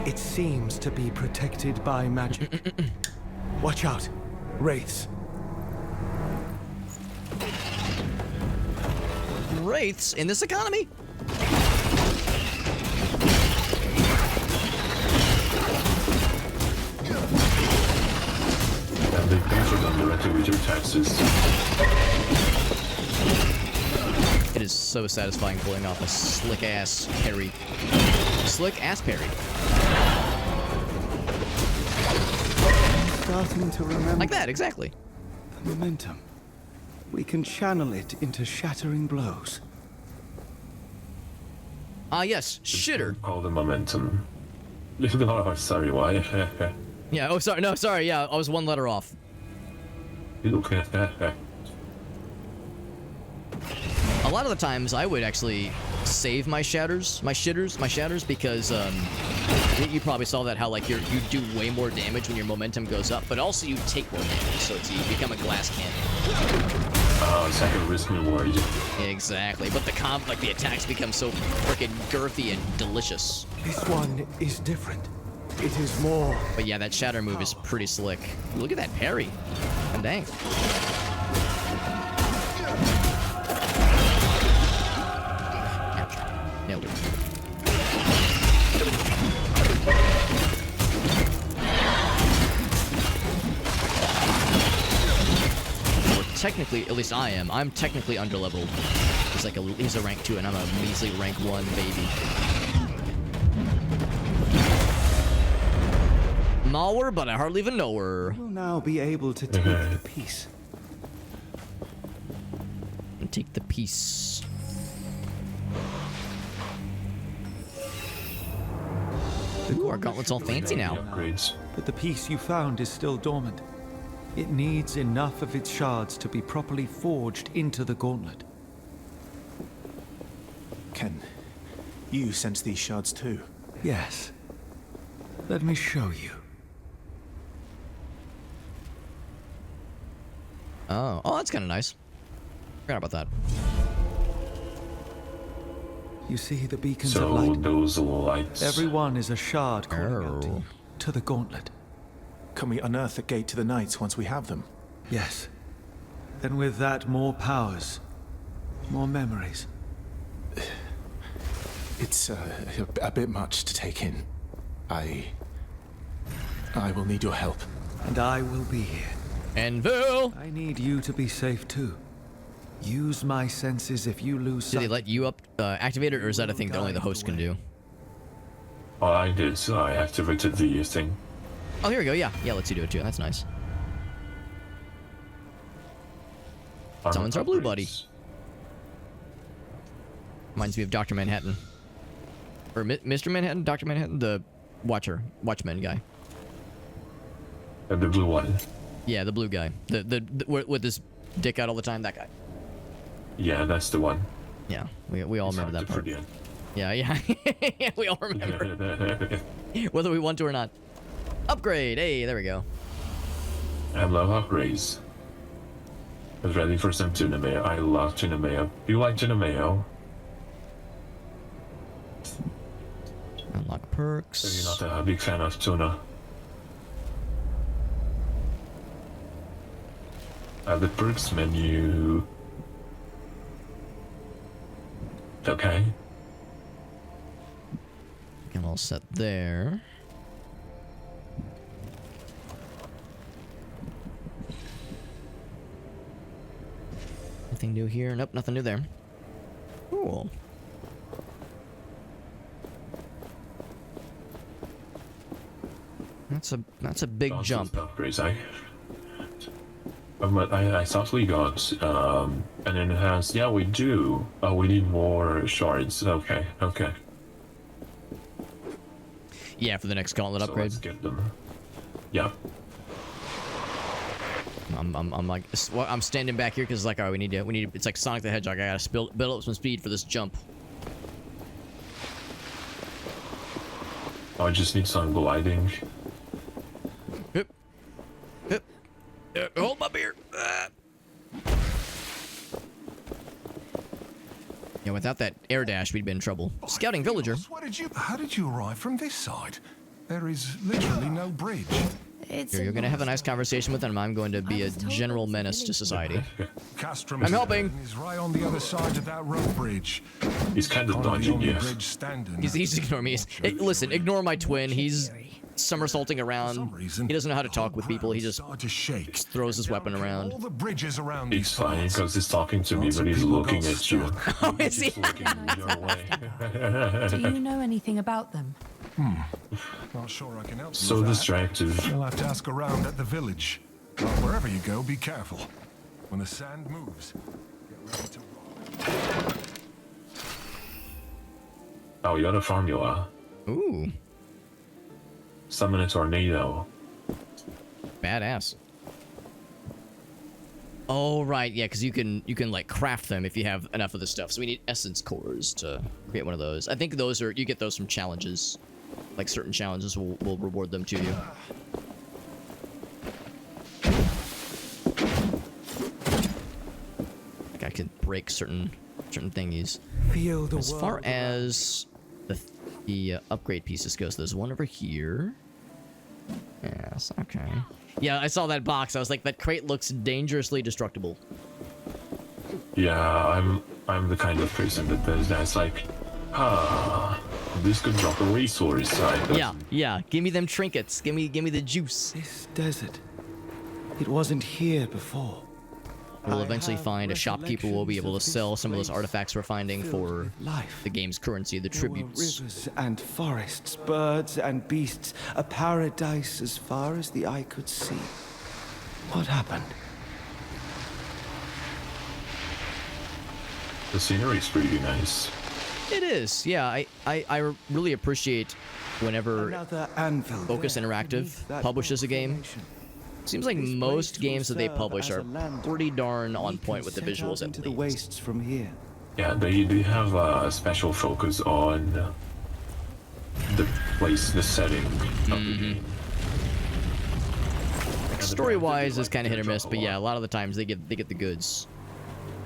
It seems to be protected by magic. Watch out. Wraiths.
Wraiths in this economy?
And they painted on directly with your taxes.
It is so satisfying pulling off a slick-ass parry. Slick-ass parry.
Starting to remember.
Like that, exactly.
The momentum. We can channel it into shattering blows.
Yes, shitter.
All the momentum. Oh, sorry, why?
Yeah, oh, sorry, no, sorry, yeah, I was one letter off.
You look at
A lot of the times, I would actually save my shatters, because you probably saw that how like you do way more damage when your momentum goes up, but also you take more damage, so you become a glass cannon.
Oh, it's like a risk reward.
Exactly, but the attacks become so freaking girthy and delicious.
This one is different. It is more.
But yeah, that shatter move is pretty slick. Look at that parry. And dang. Nailed it. Technically, at least I am. I'm technically underleveled. He's a rank 2 and I'm a measly rank 1 baby. Know her, but I hardly even know her.
We'll now be able to take the piece.
And take the piece. Ooh, our gauntlet's all fancy now.
Upgrades.
But the piece you found is still dormant. It needs enough of its shards to be properly forged into the gauntlet.
Can you sense these shards too?
Yes. Let me show you.
Oh, that's kind of nice. Forgot about that.
You see the beacons of light?
So those lights.
Every one is a shard calling out to the gauntlet.
Can we unearth the gate to the Knights once we have them?
Yes. And with that, more powers. More memories.
It's a bit much to take in. I will need your help.
And I will be here.
Anvil!
I need you to be safe too. Use my senses if you lose sight.
Did they let you activate it, or is that a thing that only the host can do?
Oh, I did, so I activated the thing.
Oh, here we go. Yeah, yeah. Let's do it too. That's nice. Summons our blue buddy. Reminds me of Dr. Manhattan. Or Mr. Manhattan? Dr. Manhattan? The Watchman guy.
The blue one.
Yeah, the blue guy. The with his dick out all the time, that guy.
Yeah, that's the one.
Yeah, we all remember that part.
Forget.
Yeah, yeah. We all remember. Whether we want to or not. Upgrade! Hey, there we go.
I love upgrades. I was ready for some tuna mayo. I love tuna mayo. Do you like tuna mayo?
Unlock perks.
So you're not a big fan of tuna. The perks menu. Okay.
Get all set there. Nothing new here. Nope, nothing new there. Cool. That's a big jump.
Upgrades, I thought we got an enhanced. Yeah, we do. Oh, we need more shards. Okay, okay.
Yeah, for the next gauntlet upgrade.
Let's get them. Yeah.
I'm like, I'm standing back here because like, all right, we need. It's like Sonic the Hedgehog. I gotta build up some speed for this jump.
Oh, I just need some gliding.
Yep. Yep. Hold my beer. Yeah, without that air dash, we'd been in trouble. Scouting villager.
How did you arrive from this side? There is literally no bridge.
You're gonna have a nice conversation with him. I'm going to be a general menace to society.
Castrum
I'm helping.
He's right on the other side of that rope bridge.
He's kind of dodging, yes.
He's ignoring me. Listen, ignore my twin. He's somersaulting around. He doesn't know how to talk with people. He just throws his weapon around.
It's fine because he's talking to me, but he's looking at you.
Oh, is he?
Do you know anything about them?
Not sure I can help you
So
with that.
distractive.
You'll have to ask around at the village. But wherever you go, be careful. When the sand moves, get ready to rock.
Oh, you got a formula.
Ooh.
Summon a tornado.
Badass. Oh right, yeah, because you can like craft them if you have enough of the stuff. So we need essence cores to create one of those. I think those are, you get those from challenges. Like certain challenges will reward them to you. Like I could break certain thingies.
Feel the
as far as the upgrade pieces goes, there's one over here. Yes, okay. Yeah, I saw that box. I was like, that crate looks dangerously destructible.
Yeah, I'm the kind of person that does that. It's like, this could drop a resource.
Yeah. Give me them trinkets. Give me the juice.
This desert, it wasn't here before.
We'll eventually find a shopkeeper who will be able to sell some of those artifacts we're finding for the game's currency, the tributes.
Rivers and forests, birds and beasts, a paradise as far as the eye could see. What happened?
The scenery is pretty nice.
It is, yeah. I really appreciate whenever Focus Interactive publishes a game. Seems like most games that they publish are pretty darn on point with the visuals at
the wastes from here.
Yeah, they have a special focus on the place, the setting of the game.
Story-wise is kind of hit or miss, but yeah, a lot of the times they get the goods.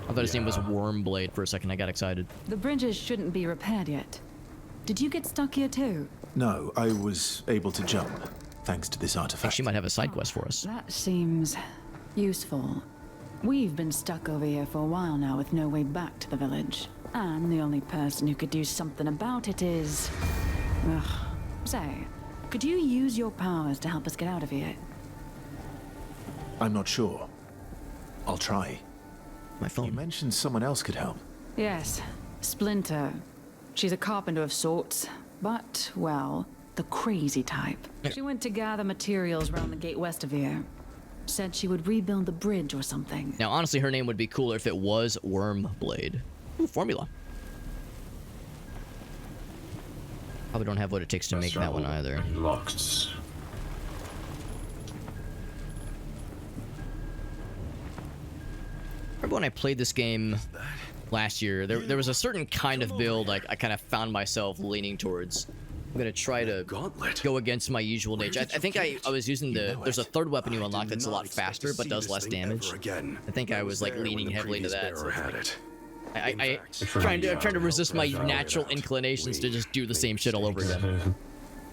I thought his name was Wormblade for a second. I got excited.
The bridges shouldn't be repaired yet. Did you get stuck here too?
No, I was able to jump, thanks to this
I
artifact.
think she might have a side quest for us.
That seems useful. We've been stuck over here for a while now with no way back to the village. And the only person who could do something about it is... Ugh. Say, could you use your powers to help us get out of here?
I'm not sure. I'll try.
My phone.
You mentioned someone else could help.
Yes, Splinter. She's a carpenter of sorts, but, well, The crazy type. She went to gather materials around the gate west of here. Said she would rebuild the bridge or something.
Now, honestly, her name would be cooler if it was Wormblade. Ooh, formula. Probably don't have what it takes to make that one either.
Locked.
Remember when I played this game last year, there was a certain kind of build I kind of found myself leaning towards. I'm gonna try to go against my usual nature. I think I was using there's a third weapon you unlock that's a lot faster but does less damage. I think I was like leaning heavily into that. So I'm trying to resist my natural inclinations to just do the same shit all over again.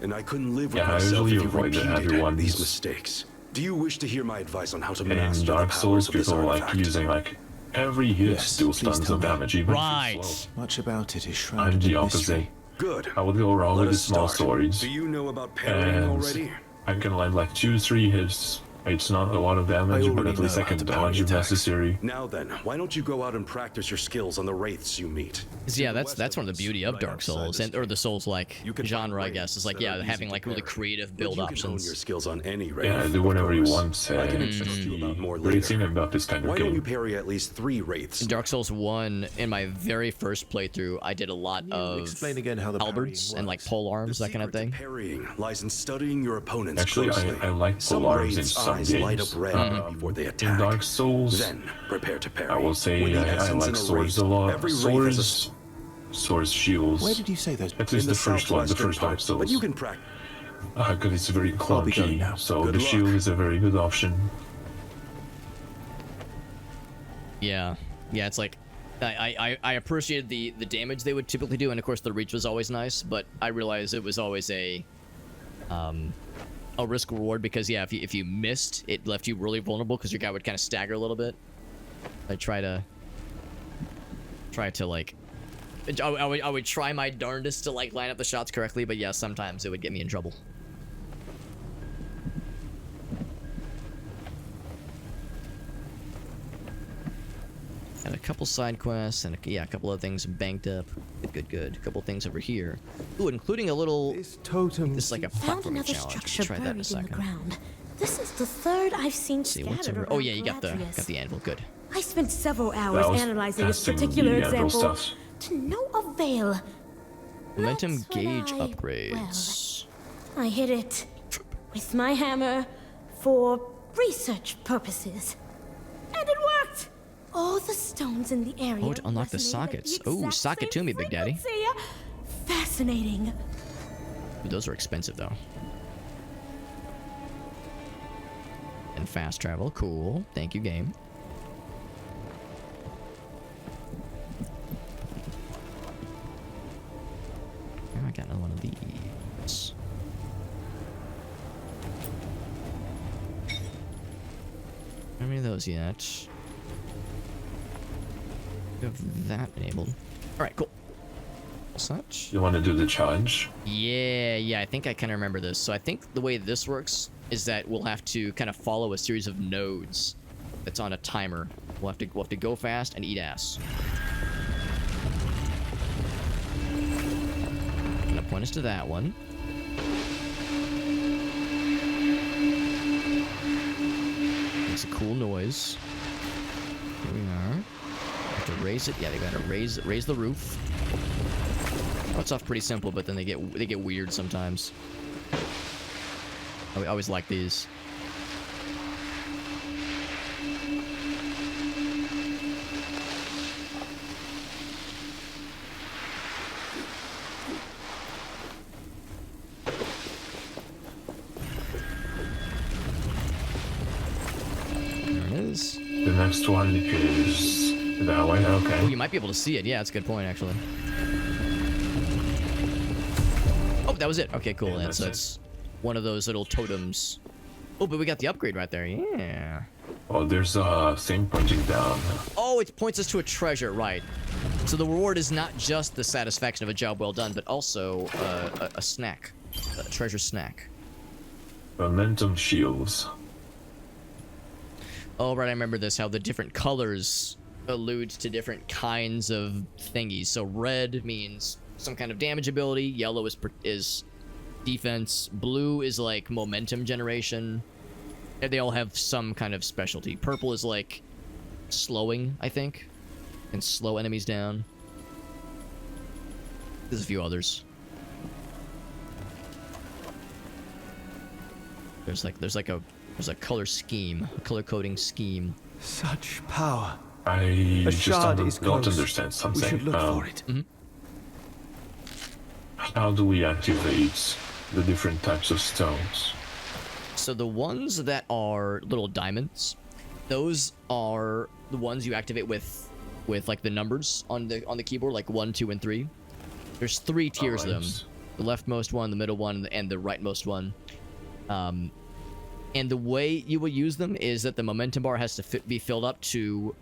And I couldn't live with myself if you repeated these mistakes. Do you wish to hear my advice on how to master
in
the
Dark Souls,
powers of this
people like
artifact?
using like every hit still stuns some damage, even if it's slow.
Much about it is
I'm
shrouded
the
in
opposite.
Good.
I would go wrong
Let
with the
us
small
start.
swords.
Do you know about parrying already?
I can land like 2-3 hits. It's not a lot of damage, but at least I can dodge if necessary.
Now then, why don't you go out and practice your skills on the wraiths you meet?
Yeah, that's one of the beauty of Dark Souls, or the Souls-like genre, I guess. Is like, yeah, having like really creative build options.
Your skills on any wraith.
Yeah, do whatever you want.
I can instruct you about more
Great
later.
thing about this kind of
Why don't you
game.
parry at least 3 wraiths?
In Dark Souls 1, in my very first playthrough, I did a lot of
explain again how the
halberds and like pole arms, that kind of thing.
Parrying lies in studying your opponents
Actually,
closely.
I like
Some
pole arms in
wraiths'
some
eyes light
games.
up red before they attack.
In Dark Souls,
Then prepare to parry.
I will say
When the
I
essence in
like
a
swords
wraith-
a lot.
every wraith has a
Swords, shields.
Where did you say those?
At least the first one, the first Dark Souls.
But you can practice.
Because it's very
I'll be going
clunky,
now.
so
Good
the
luck.
shield is a very good option.
Yeah, it's like I appreciated the damage they would typically do, and of course the reach was always nice. But I realized it was always a risk reward because yeah, if you missed, it left you really vulnerable because your guy would kind of stagger a little bit. I try to like. I would try my darndest to like line up the shots correctly, but yeah, sometimes it would get me in trouble. And a couple side quests and a couple of things banked up. Good. A couple things over here. Ooh, including a little.
This totem.
This is like a
Found
platforming
another
challenge.
structure
Try that in a
buried in the
second.
ground. This is the third I've seen
See what's
scattered
over.
around
Oh yeah, you got
Caladrias.
the anvil. Good.
I spent several
That
hours
was
analyzing this
testing
particular
the anvil
example
stuff.
to no avail.
Momentum
That's when
gauge upgrades.
I hit it with my hammer for research purposes. And it worked! All the stones in the area.
Oh, to unlock the
resonated at
sockets.
the
Oh,
exact
sock it
same
to me, Big Daddy.
frequency. Fascinating.
Ooh, those are expensive though. And fast travel. Cool. Thank you, game. Oh, I got another one of these. How many of those yet? We have that enabled. All right, cool. Such.
You want to do the challenge?
Yeah, I think I kind of remember this. So I think the way this works is that we'll have to kind of follow a series of nodes that's on a timer. We'll have to go fast and eat ass. Gonna point us to that one. Makes a cool noise. Here we are. Have to raise it. Yeah, they gotta raise the roof. Starts off pretty simple, but then they get weird sometimes. I always like these. There it is.
The next one is that way. Okay.
Oh, you might be able to see it. Yeah, that's a good point, actually. Oh, that was it. Okay, cool.
Yeah,
And so
that's
it's one of those little totems. Oh, but we got the upgrade right there. Yeah.
Oh, there's a thing pointing down.
Oh, it points us to a treasure, right. So the reward is not just the satisfaction of a job well done, but also a snack. A treasure snack.
Momentum shields.
Oh, right, I remember this, how the different colors allude to different kinds of thingies. So red means some kind of damage ability, yellow is defense. Blue is like momentum generation. They all have some kind of specialty. Purple is like slowing, I think, and slow enemies down. There's a few others. There's a color scheme, a color coding scheme.
Such power.
I
A
just
shard
don't,
is
don't
close.
understand something.
We should look for it.
How do we activate the different types of stones?
So the ones that are little diamonds, those are the ones you activate with like the numbers on the keyboard, like 1, 2, and 3. There's 3 tiers of them: the leftmost one, the middle one, and the rightmost one. And the way you will use them is that the momentum bar has to be filled up to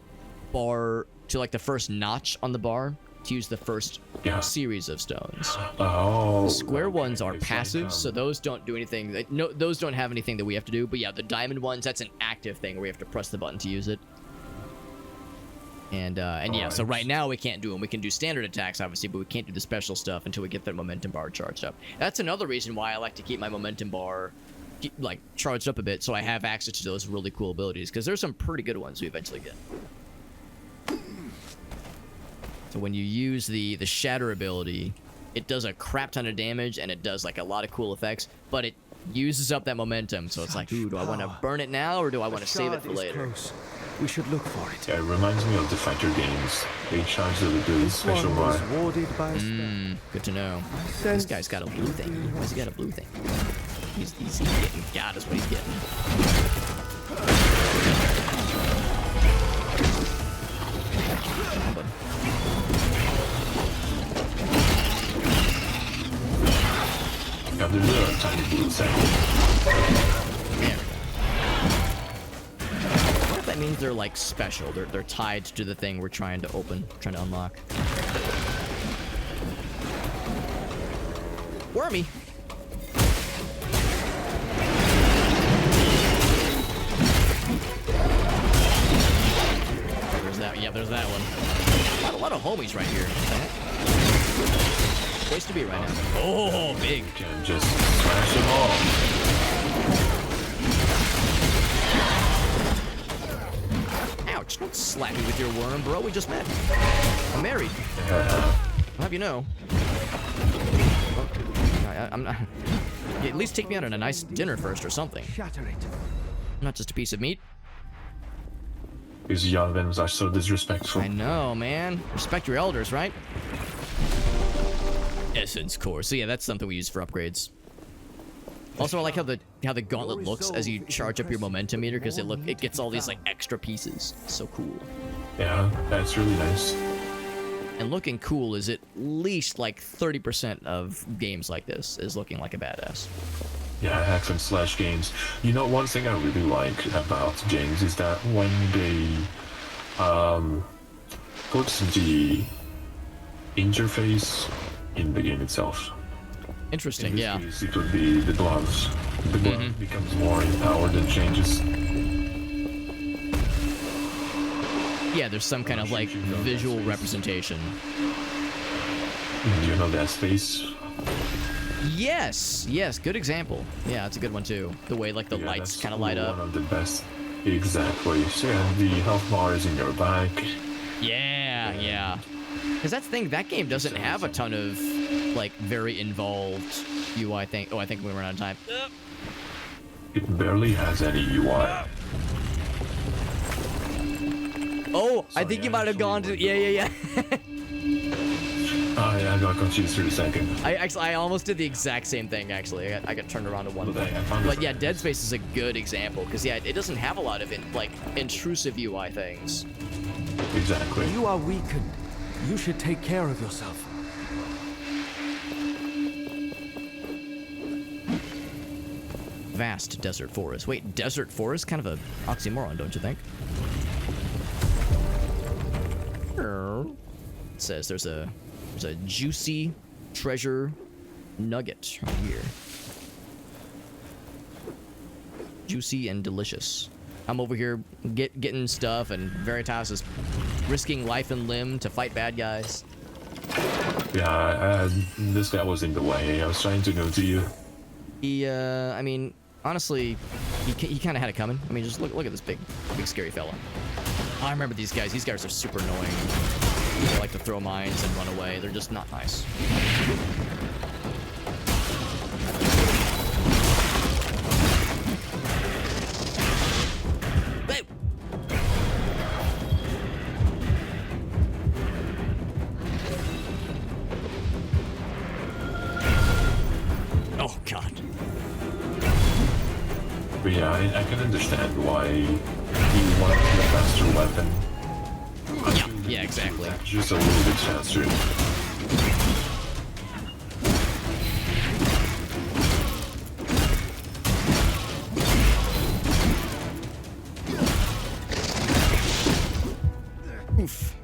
like the first notch on the bar to use the first series of stones.
Oh,
the square ones are passive, so those don't do anything. Those don't have anything that we have to do. But yeah, the diamond ones, that's an active thing where we have to press the button to use it. And yeah, so right now we can't do them. We can do standard attacks, obviously, but we can't do the special stuff until we get that momentum bar charged up. That's another reason why I like to keep my momentum bar like charged up a bit, so I have access to those really cool abilities, because there's some pretty good ones we eventually get. So when you use the shatter ability, it does a crap ton of damage and it does like a lot of cool effects, but it uses up that momentum. So it's like, ooh, do I want to burn it now or do I want to save it for later?
Close. We should look for it.
Yeah, it reminds me of the fighter games. They charge the special bar.
Good to know. This guy's got a blue thing. Why's he got a blue thing? He's getting God is what he's getting.
Yeah, there's a tiny blue thing.
What if that means they're like special? They're tied to the thing we're trying to unlock. Wormy. There's that. Yeah, there's that one. A lot of homies right here. Place to be right now. Oh, big.
Can just smash them all.
Ouch, don't slap me with your worm, bro. We just met. I'm married. I'll have you know. I'm not... At least take me out on a nice dinner first or something.
Shatter it.
Not just a piece of meat.
These young venoms are so disrespectful.
I know, man. Respect your elders, right? Essence core. So yeah, that's something we use for upgrades. Also, I like how the gauntlet looks as you charge up your momentum meter, because it gets all these like extra pieces. So cool.
Yeah, that's really nice.
And looking cool is at least like 30% of games like this is looking like a badass.
Yeah, hack and slash games. You know, one thing I really like about games is that when they put the interface in the game itself.
Interesting, yeah.
In this case, it would be the gloves. The glove becomes more empowered and changes.
Yeah, there's some kind of like visual representation.
Do you know that space?
Yes, good example. Yeah, it's a good one too. The way like the lights kind of light up.
One of the best. Exactly. So, and the health bar is in your back.
Yeah. Because that's the thing, that game doesn't have a ton of like very involved UI thing. Oh, I think we ran out of time.
It barely has any UI.
Oh, I think you might have gone to... Yeah.
I got confused for a second.
I almost did the exact same thing, actually. I got turned around to one point. But yeah, Dead Space is a good example, because yeah, it doesn't have a lot of intrusive UI things.
Exactly.
You are weakened. You should take care of yourself.
Vast desert forest. Wait, desert forest? Kind of a oxymoron, don't you think? It says there's a juicy treasure nugget right here. Juicy and delicious. I'm over here getting stuff, and Veritas is risking life and limb to fight bad guys.
Yeah, this guy was in the way. I was trying to go to you.
I mean, honestly, he kind of had it coming. I mean, just look at this big scary fella. I remember these guys. These guys are super annoying. They like to throw mines and run away. They're just not nice. Oh god.
But yeah, I can understand why he wanted the faster weapon.
Yeah, exactly.
Just a little bit faster.
Oof.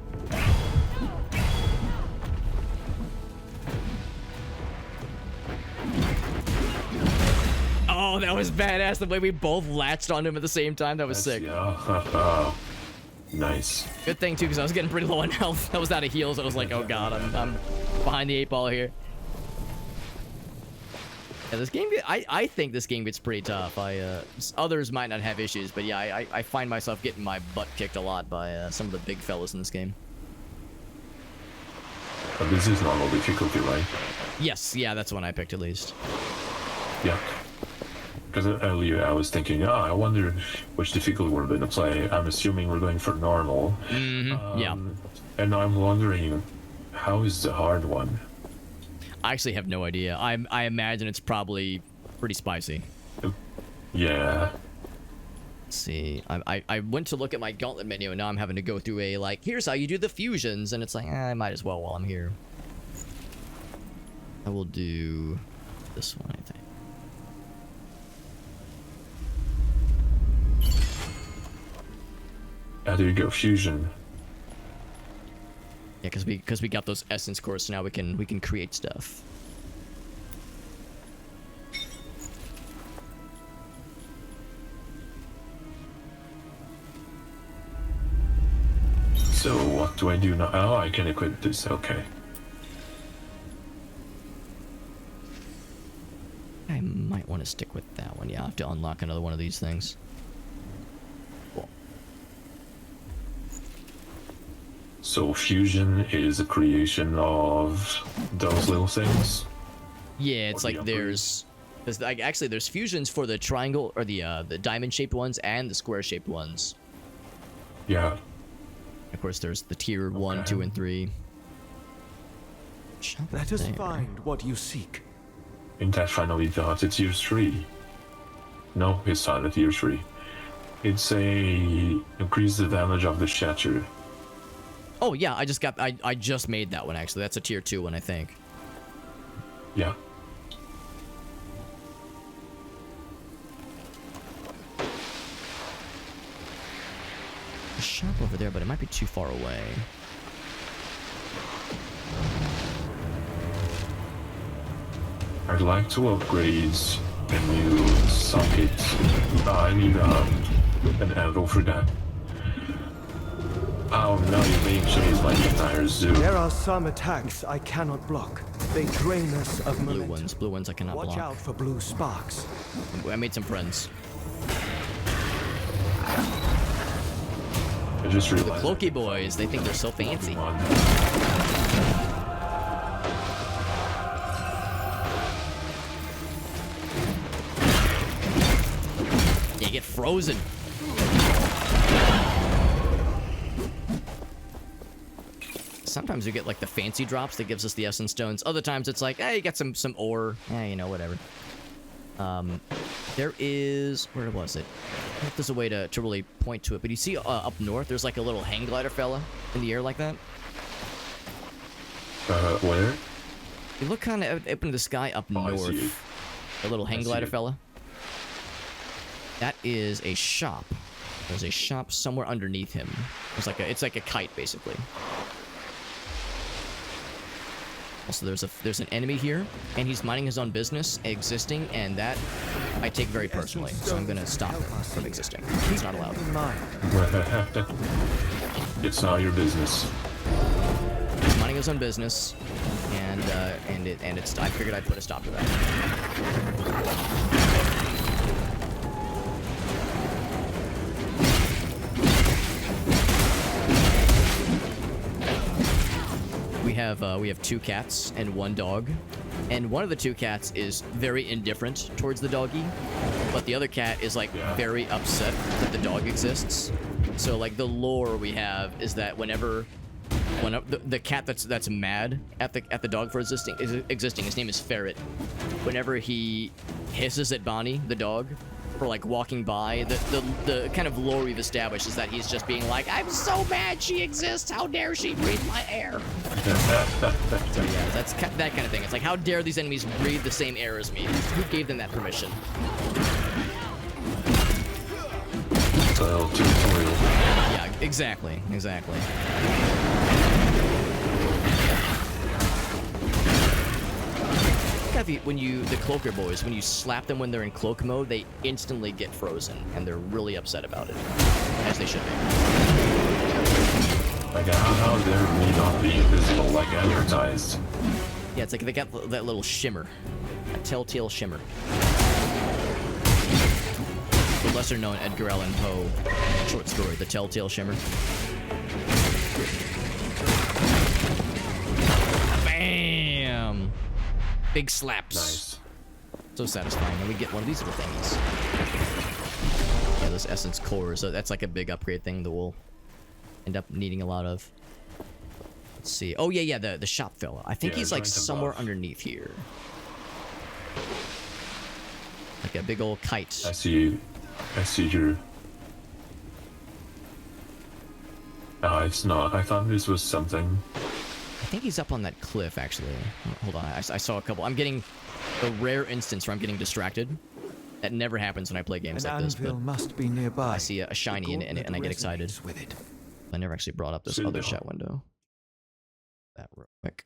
Oh, that was badass. The way we both latched onto him at the same time. That was sick.
Yeah. Nice.
Good thing, too, because I was getting pretty low on health. I was out of heals. I was like, oh, God, I'm behind the 8-ball here. Yeah, this game, I think this game gets pretty tough. Others might not have issues, but yeah, I find myself getting my butt kicked a lot by some of the big fellas in this game.
But this is normal difficulty, right?
Yes, yeah, that's one I picked at least.
Yeah. Because earlier I was thinking, I wonder which difficulty we're going to play. I'm assuming we're going for normal.
Yeah.
And I'm wondering, how is the hard one?
I actually have no idea. I imagine it's probably pretty spicy.
Yeah.
Let's see. I went to look at my gauntlet menu, and now I'm having to go through a, like, here's how you do the fusions, and it's like, I might as well while I'm here. I will do this one, I think.
There you go, fusion.
Yeah, because we got those essence cores, so now we can create stuff.
So what do I do now? Oh, I can equip this. Okay.
I might want to stick with that one. Yeah, I have to unlock another one of these things. Cool.
So fusion is a creation of those little things?
Yeah, it's like there's actually there's fusions for the triangle or the diamond-shaped ones and the square-shaped ones.
Yeah.
Of course, there's the tier 1, 2, and 3.
Let us find what you seek.
In that finally thought it's tier 3. No, it's not a tier 3. It's a increase the damage of the shatter.
Oh yeah, I just made that one actually. That's a tier 2 one, I think.
Yeah.
A shop over there, but it might be too far away.
I'd like to upgrade a new socket. I need an anvil for that. Oh no, you made chase like the entire zoo.
There are some attacks I cannot block. They drain us of momentum.
Blue ones I cannot block.
Watch out for blue sparks.
I made some friends.
I just
The
realized.
Cloaky boys, they think they're so fancy. You get frozen. Sometimes we get like the fancy drops that gives us the essence stones. Other times it's like, hey, you got some ore. You know, whatever. There is, where was it? I don't know if there's a way to really point to it, but you see up north, there's like a little hang glider fella in the air like that.
Where?
You look kind of up into the sky up north. A little hang glider fella. That is a shop. There's a shop somewhere underneath him. It's like a kite basically. Also, there's an enemy here, and he's minding his own business, existing, and that I take very personally. So I'm gonna stop him from existing. It's not allowed.
It's not your business.
He's minding his own business, and and it's I figured I'd put a stop to that. We have 2 cats and 1 dog, and one of the 2 cats is very indifferent towards the doggy, but the other cat is like very upset that the dog exists. So like the lore we have is that whenever the cat that's mad at the dog for existing, his name is Ferret. Whenever he hisses at Bonnie, the dog, for like walking by, the kind of lore we've established is that he's just being like, I'm so mad she exists, how dare she breathe my air. So yeah, that's that kind of thing. It's like, how dare these enemies breathe the same air as me? Who gave them that permission? Yeah, exactly. When the cloaker boys, when you slap them when they're in cloak mode, they instantly get frozen, and they're really upset about it, as they should be.
Like, how dare we not be invisible like advertised?
Yeah, it's like they got that little shimmer, a telltale shimmer. The lesser-known Edgar Allan Poe short story, The Telltale Shimmer. Bam! Big slaps.
Nice.
So satisfying. And we get one of these little thingies. Yeah, those essence cores. So that's like a big upgrade thing that we'll end up needing a lot of. Let's see. Oh yeah, the shop fella. I think he's like
right
somewhere
above.
underneath here. Like a big old kite.
I see you. Oh, it's not. I thought this was something.
I think he's up on that cliff, actually. Hold on, I saw a couple. I'm getting a rare instance where I'm getting distracted. That never happens when I play games like this, but
must be nearby.
I see a shiny and I get excited.
With it.
I never actually brought up this
Sit
other
down.
chat window. That real quick.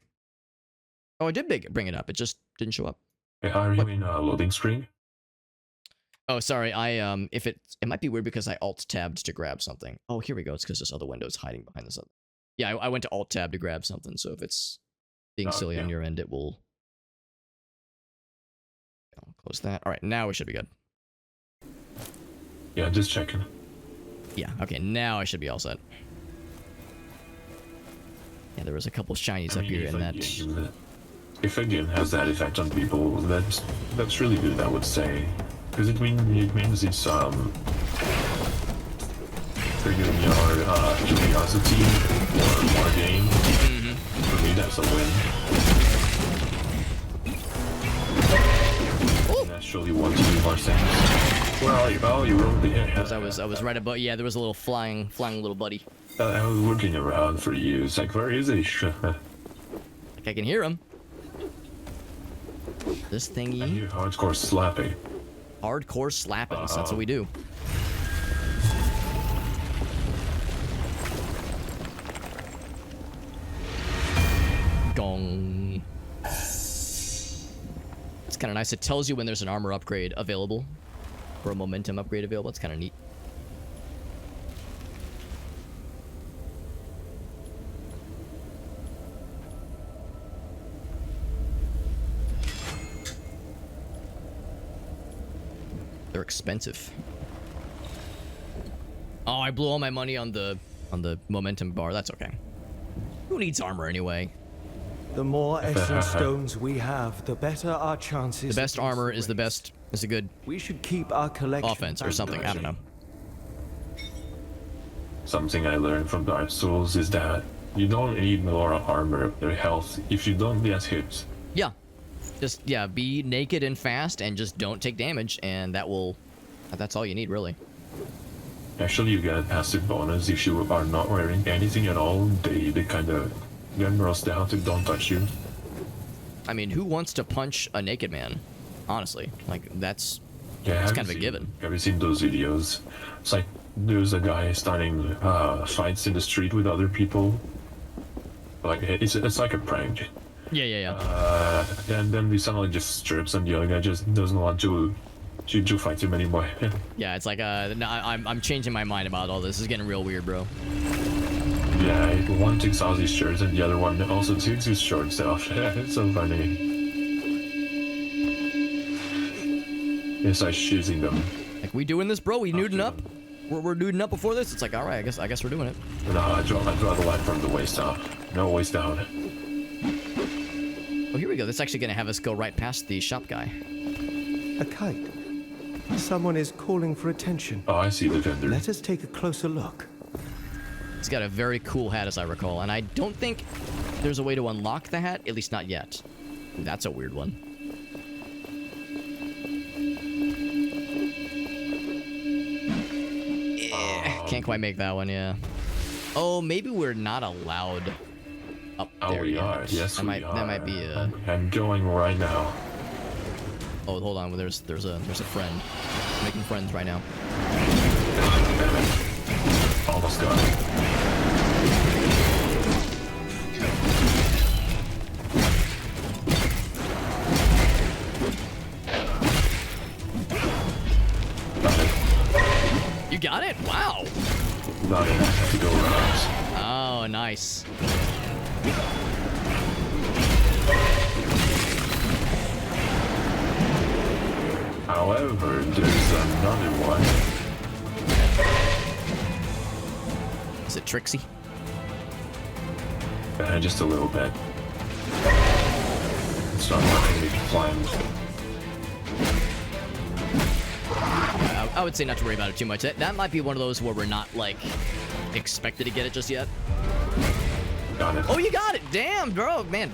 Oh, I did bring it up. It just didn't show up.
Hey, are you in a loading screen?
Oh, sorry. It might be weird because I alt-tabbed to grab something. Oh, here we go. It's because this other window is hiding behind this other. Yeah, I went to alt-tab to grab something, so if it's being silly on your end, it will... I'll close that. Alright, now we should be good.
Yeah, just checking.
Yeah, okay, now I should be all set. Yeah, there was a couple shinies up here, and that...
If a game has that effect on people, that's really good, I would say. Because it means it's, triggering your curiosity or more game. For me, that's a win. Naturally want to do more things. Where are you? Oh, you were over here.
I was right above. Yeah, there was a little flying little buddy.
I was looking around for you. It's like, where is he?
Like I can hear him. This thingy.
I hear hardcore slapping.
Hardcore slapping. That's what we do. Gong. It's kind of nice. It tells you when there's an armor upgrade available or a momentum upgrade available. It's kind of neat. They're expensive. Oh, I blew all my money on the momentum bar. That's okay. Who needs armor anyway?
The more essence stones we have, the better our chances.
The best armor is the best. Is a good.
We should keep our collection.
Offense or something. I don't know.
Something I learned from Dark Souls is that you don't need more armor or health if you don't get hit.
Yeah. Just, yeah, be naked and fast and just don't take damage, and that's all you need, really.
Actually, you get a passive bonus if you are not wearing anything at all. They kind of generals down to don't touch you.
I mean, who wants to punch a naked man? Honestly, like, that's kind of a given.
Have you seen those videos? It's like, there's a guy starting fights in the street with other people. Like, it's like a prank.
Yeah.
And then he suddenly just strips, and the other guy just doesn't want to fight him anymore.
Yeah, it's like no, I'm changing my mind about all this. This is getting real weird, bro.
Yeah, one takes Ozzy's shirt and the other one also takes his shorts off. It's so funny. It's like shitting them.
Like, we doing this, bro? We nuding up? We're nuding up before this? It's like, all right, I guess we're doing it.
No, I draw the line from the waist up. No waist down.
Oh, here we go. That's actually going to have us go right past the shop guy.
A kite. Someone is calling for attention.
Oh, I see the vendor.
Let us take a closer look.
He's got a very cool hat, as I recall, and I don't think there's a way to unlock the hat, at least not yet. Ooh, that's a weird one. Can't quite make that one, yeah. Oh, maybe we're not allowed up there
we
yet.
are. Yes,
that might be a...
I'm going right now.
Oh, hold on. There's a friend. I'm making friends right now.
Almost got it.
You got it? Wow.
Not enough to go around.
Oh, nice.
However, there's another one.
Is it Trixie?
Just a little bit. It's not letting me climb.
I would say not to worry about it too much. That might be one of those where we're not, like, expected to get it just yet.
Got it.
Oh, you got it! Damn, bro, man.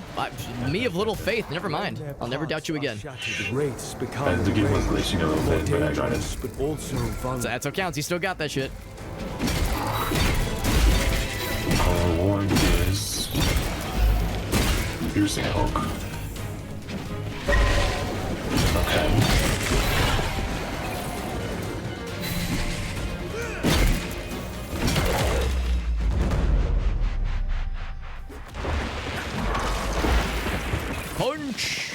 Me of little faith. Never mind. I'll never doubt you again.
And the game was glitching a little bit, but I got it.
So that's what counts. You still got that shit.
Our reward is piercing hook. Okay.
Punch!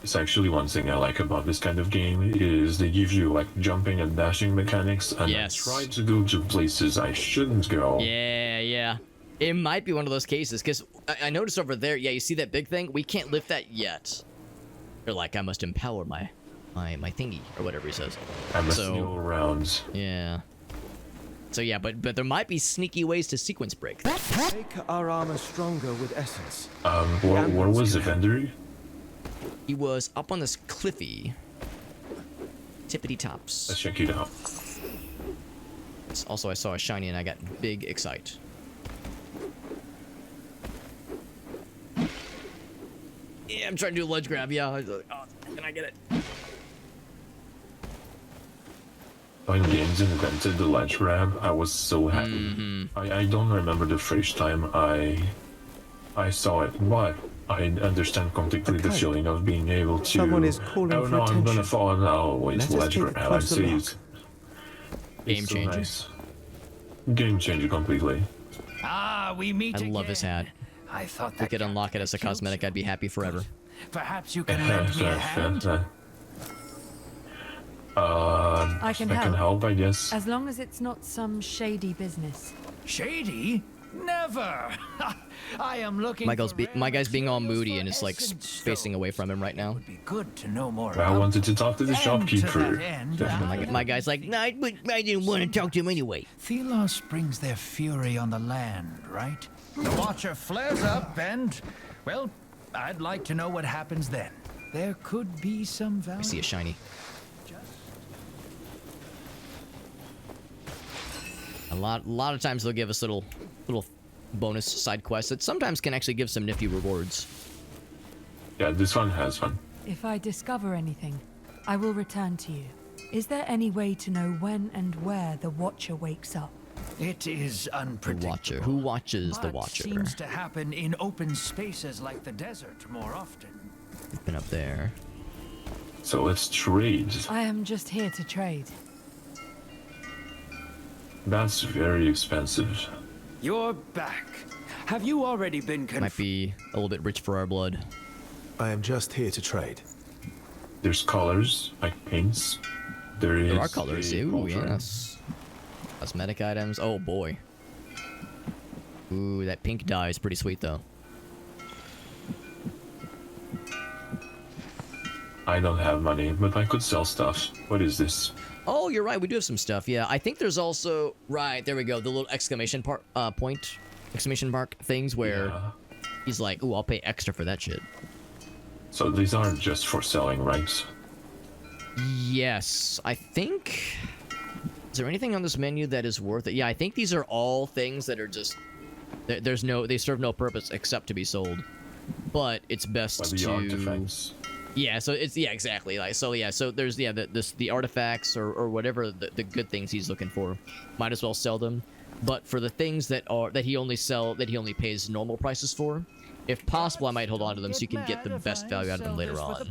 It's actually one thing I like about this kind of game is they give you like jumping and dashing mechanics, and I try to go to places I shouldn't go.
Yeah. It might be one of those cases, because I noticed over there, yeah, you see that big thing? We can't lift that yet. They're like, I must empower my thingy, or whatever he says.
I must kneel around.
Yeah. So yeah, but there might be sneaky ways to sequence break.
Make our armor stronger with essence.
Where was the vendor?
He was up on this cliffy. Tippity tops.
Let's check it out.
Also, I saw a shiny and I got big excite. Yeah, I'm trying to do a ledge grab. Yeah. Oh, can I get it?
When games invented the ledge grab, I was so happy. I don't remember the first time I saw it, but I understand completely the feeling of being able to.
Someone is calling
oh
for
no,
attention.
I'm gonna fall now. Wait, ledge grab. I see it.
Game changer.
Nice. Game changer completely.
Ah, we meet
I love his hat.
I thought
If we could unlock it as a cosmetic, I'd be happy forever.
Perhaps you can lend me a hand.
I can help.
I guess.
As long as it's not some shady business.
Shady? Never. I am looking.
My guy's being all moody and is like facing away from him right now.
Good to know more.
I wanted to talk to the shopkeeper.
My guy's like, no, I didn't want to talk to him anyway.
Thelos brings their fury on the land, right? The Watcher flares up and, well, I'd like to know what happens then. There could be some value.
I see a shiny. A lot of times they'll give us little bonus side quests that sometimes can actually give some nifty rewards.
Yeah, this one has one.
If I discover anything, I will return to you. Is there any way to know when and where the Watcher wakes up?
It is unpredictable.
The Watcher. Who watches the Watcher?
Seems to happen in open spaces like the desert more often.
We've been up there.
So let's trade.
I am just here to trade.
That's very expensive.
You're back. Have you already been
Might be a little bit rich for our blood.
I am just here to trade.
There's colors, like paints. There
are colors. Ooh, yes. Cosmetic items. Oh boy. Ooh, that pink dye is pretty sweet though.
I don't have money, but I could sell stuff. What is this?
Oh, you're right. We do have some stuff. Yeah, I think there's also right there. We go. The little exclamation point, exclamation mark things where he's like, "Ooh, I'll pay extra for that shit."
So these aren't just for selling, right?
Yes, I think. Is there anything on this menu that is worth it? Yeah, I think these are all things that are just. They serve no purpose except to be sold. But it's best
the
to.
Artifacts.
Yeah, so it's exactly like so there's the artifacts or whatever the good things he's looking for, might as well sell them. But for the things that he only pays normal prices for, if possible, I might hold on to them so you can get the best value out of them later on.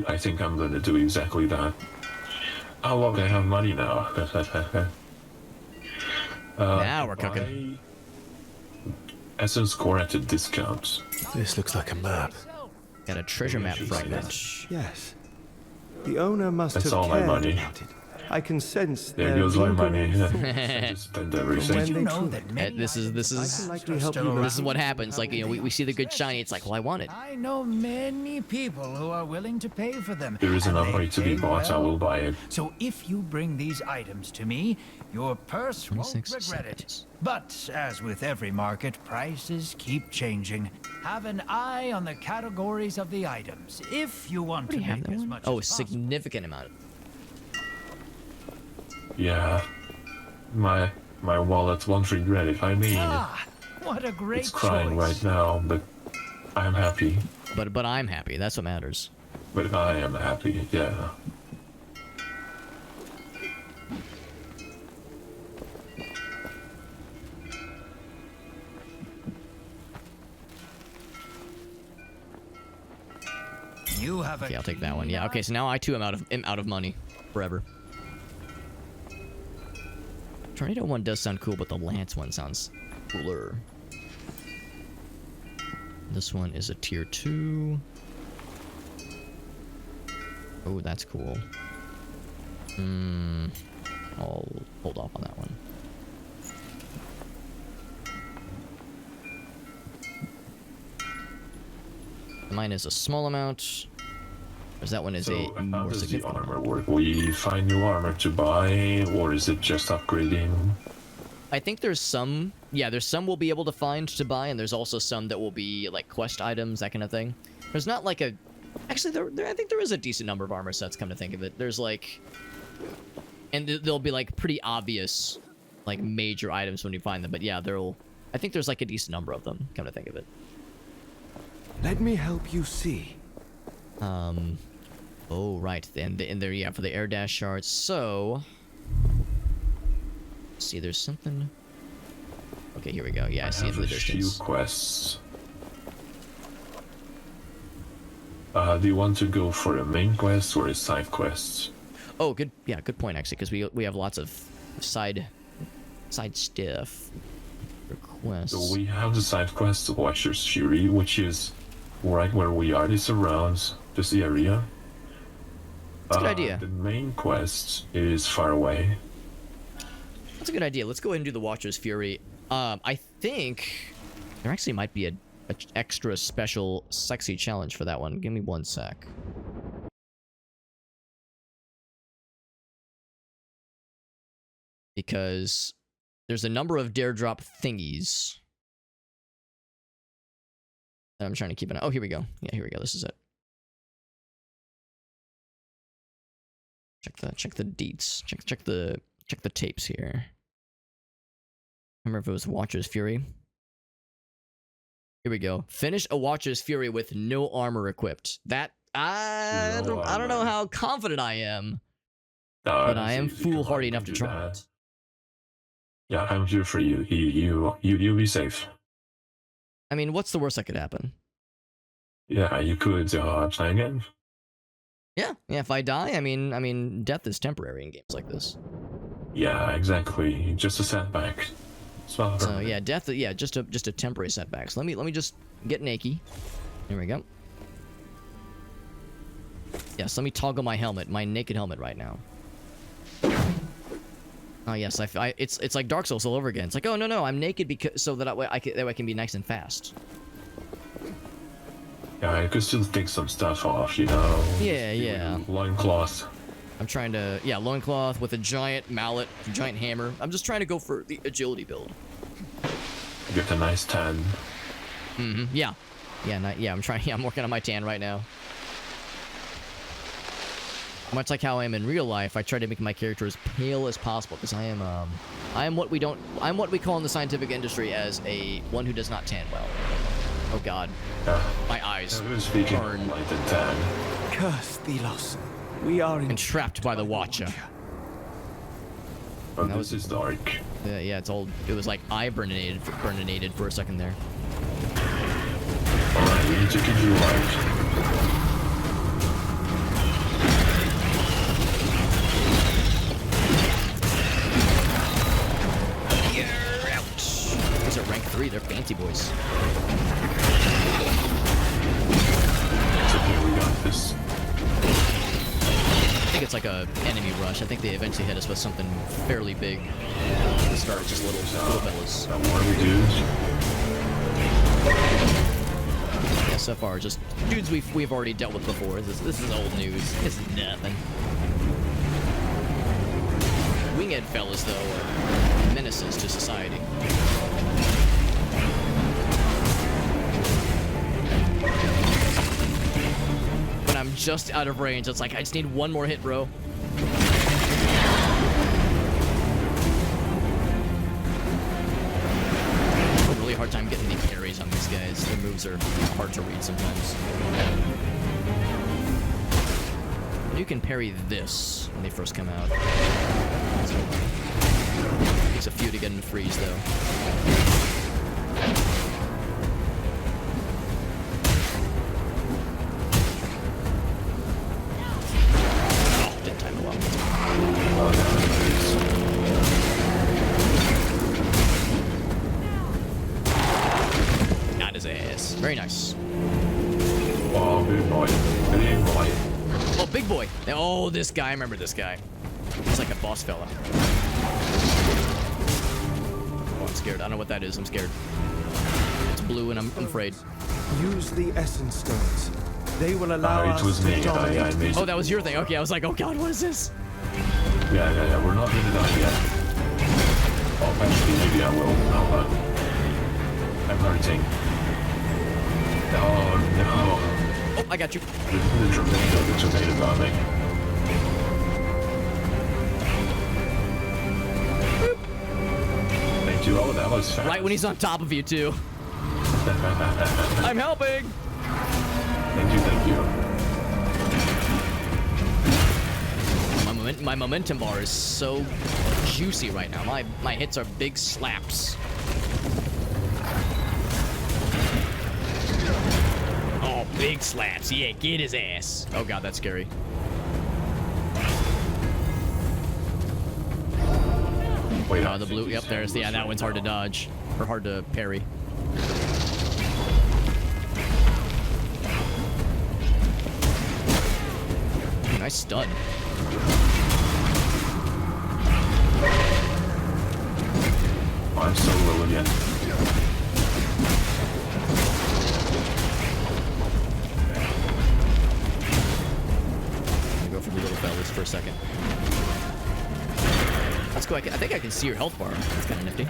I think I'm gonna do exactly that. Oh look, I have money now.
Now we're cooking.
Essence core at a discount.
This looks like a map.
Got a treasure map fragment.
Yes. The owner must
That's
have
all my
cared
money.
about it. I can sense
There
their
goes my money.
lingering
I just spent everything.
Did you know
This is what happens. Like, you know, we see the good shiny. It's like, well, I want it.
I know many people who are willing to pay for them.
There is
and
enough
they
money to be
pay
bought. I
well.
will buy it.
So if you bring these items to me, your purse won't
26
regret it. But as with every market, prices keep changing. Have an eye on the categories of the items if you want to make as much
Oh, a
as possible.
significant amount.
Yeah. My wallet won't regret it. I mean,
What a great
it's crying
choice.
right now, but I'm happy.
But I'm happy. That's what matters.
But I am happy. Yeah.
You have a
Okay, I'll take that one. Yeah. Okay, so now I too am out of money forever. Tornado one does sound cool, but the Lance one sounds cooler. This one is a tier 2. Oh, that's cool. I'll hold off on that one. Mine is a small amount. Whereas that one is
So
a
how
more
does the
significant.
armor work? We find new armor to buy, or is it just upgrading?
I think there's some, yeah, there's some we'll be able to find to buy, and there's also some that will be like quest items, that kind of thing. There's not like a, actually, I think there is a decent number of armor sets, come to think of it. There's like, and they'll be like pretty obvious, like major items when you find them. But yeah, I think there's like a decent number of them, come to think of it.
Let me help you see.
Oh right, and there, yeah, for the air dash shards. So, let's see, there's something. Okay, here we go. Yeah, I see it in the distance.
Few quests. Do you want to go for a main quest or a side quest?
Oh, good. Yeah, good point actually, because we have lots of side stuff. Requests.
So we have the side quest, Watcher's Fury, which is right where we are. It's around this area.
That's a good idea.
The main quest is far away.
That's a good idea. Let's go ahead and do the Watcher's Fury. I think there actually might be a extra special sexy challenge for that one. Give me one sec. Because there's a number of dare drop thingies that I'm trying to keep an eye. Oh, here we go. Yeah, here we go. This is it. Check the deets. Check the tapes here. Remember if it was Watcher's Fury. Here we go. Finish a Watcher's Fury with no armor equipped. That I don't know how confident I am, but I am foolhardy enough to try it.
Yeah, I'm here for you. You be safe.
I mean, what's the worst that could happen?
Yeah, you could try again.
Yeah. If I die, I mean, death is temporary in games like this.
Yeah, exactly. Just a setback.
So yeah, death. Yeah, just a temporary setback. So let me just get naked. Here we go. Yes, let me toggle my helmet, my naked helmet right now. Oh yes, it's like Dark Souls all over again. It's like, oh no, I'm naked because so that way I can be nice and fast.
Yeah, I could still take some stuff off, you know.
Yeah.
Loincloth.
I'm trying to, loincloth with a giant mallet, a giant hammer. I'm just trying to go for the agility build.
Get a nice tan.
Yeah. I'm working on my tan right now. Much like how I am in real life, I try to make my character as pale as possible because I am what we call in the scientific industry as one who does not tan well. Oh God, my eyes burn.
Light and tan.
Curse Thelos. We are
entrapped by the Watcher.
But this is dark.
Yeah, it's old. It was like I burninated for a second there.
Alright, we need to keep you alive.
These are rank 3, they're fancy boys.
It's okay, we got this.
I think it's like a enemy rush. I think they eventually hit us with something fairly big. At the start, just little fellas.
What do we do?
Yeah, so far, just dudes we've already dealt with before. This is old news. This is nothing. Winged fellas, though, are menaces to society. When I'm just out of range, it's like, I just need one more hit, bro. I have a really hard time getting the carries on these guys. Their moves are hard to read sometimes. You can parry this when they first come out. Takes a few to get them to freeze, though. Oh, didn't time it well. Got his ass. Very nice.
Oh, big boy. Big boy.
Oh, big boy. Oh, this guy. I remember this guy. He's like a boss fella. Oh, I'm scared. I don't know what that is. I'm scared. It's blue and I'm afraid.
Use the essence stones. They will allow us
it was
to
me.
dominate.
Oh, that was your thing. Okay, I was like, oh god, what is this?
Yeah. We're not gonna die yet. Oh, actually, maybe I will. Hold on. I'm hurting. Oh, no.
Oh, I got you.
The tornado got me. Thank you. Oh, that was fast.
Right when he's on top of you, too. I'm helping!
Thank you.
My momentum bar is so juicy right now. My hits are big slaps. Oh, big slaps. Yeah, get his ass. Oh god, that's scary.
Wait,
the blue. Yep, there's. Yeah, that one's hard to dodge. Or hard to parry. Nice stun.
I'm so low again.
I'm gonna go for the little fellas for a second. Let's go. I think I can see your health bar. That's kind of nifty.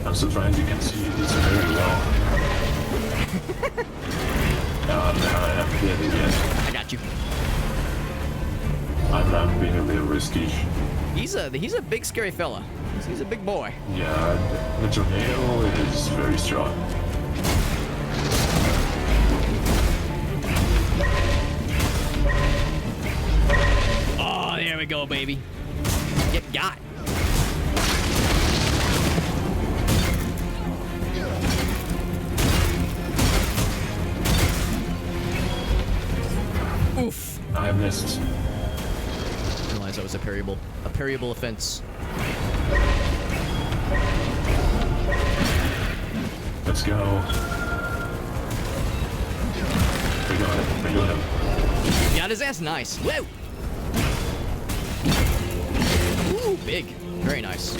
I'm surprised you can see this very well. I'm dead again.
I got you.
I'm being a bit risky.
He's a big scary fella. He's a big boy.
Yeah, the tornado is very strong.
Oh, there we go, baby. Get got. Oof.
I missed.
I realized that was a parryable offense.
Let's go. We got him.
Got his ass nice. Woo! big. Very nice.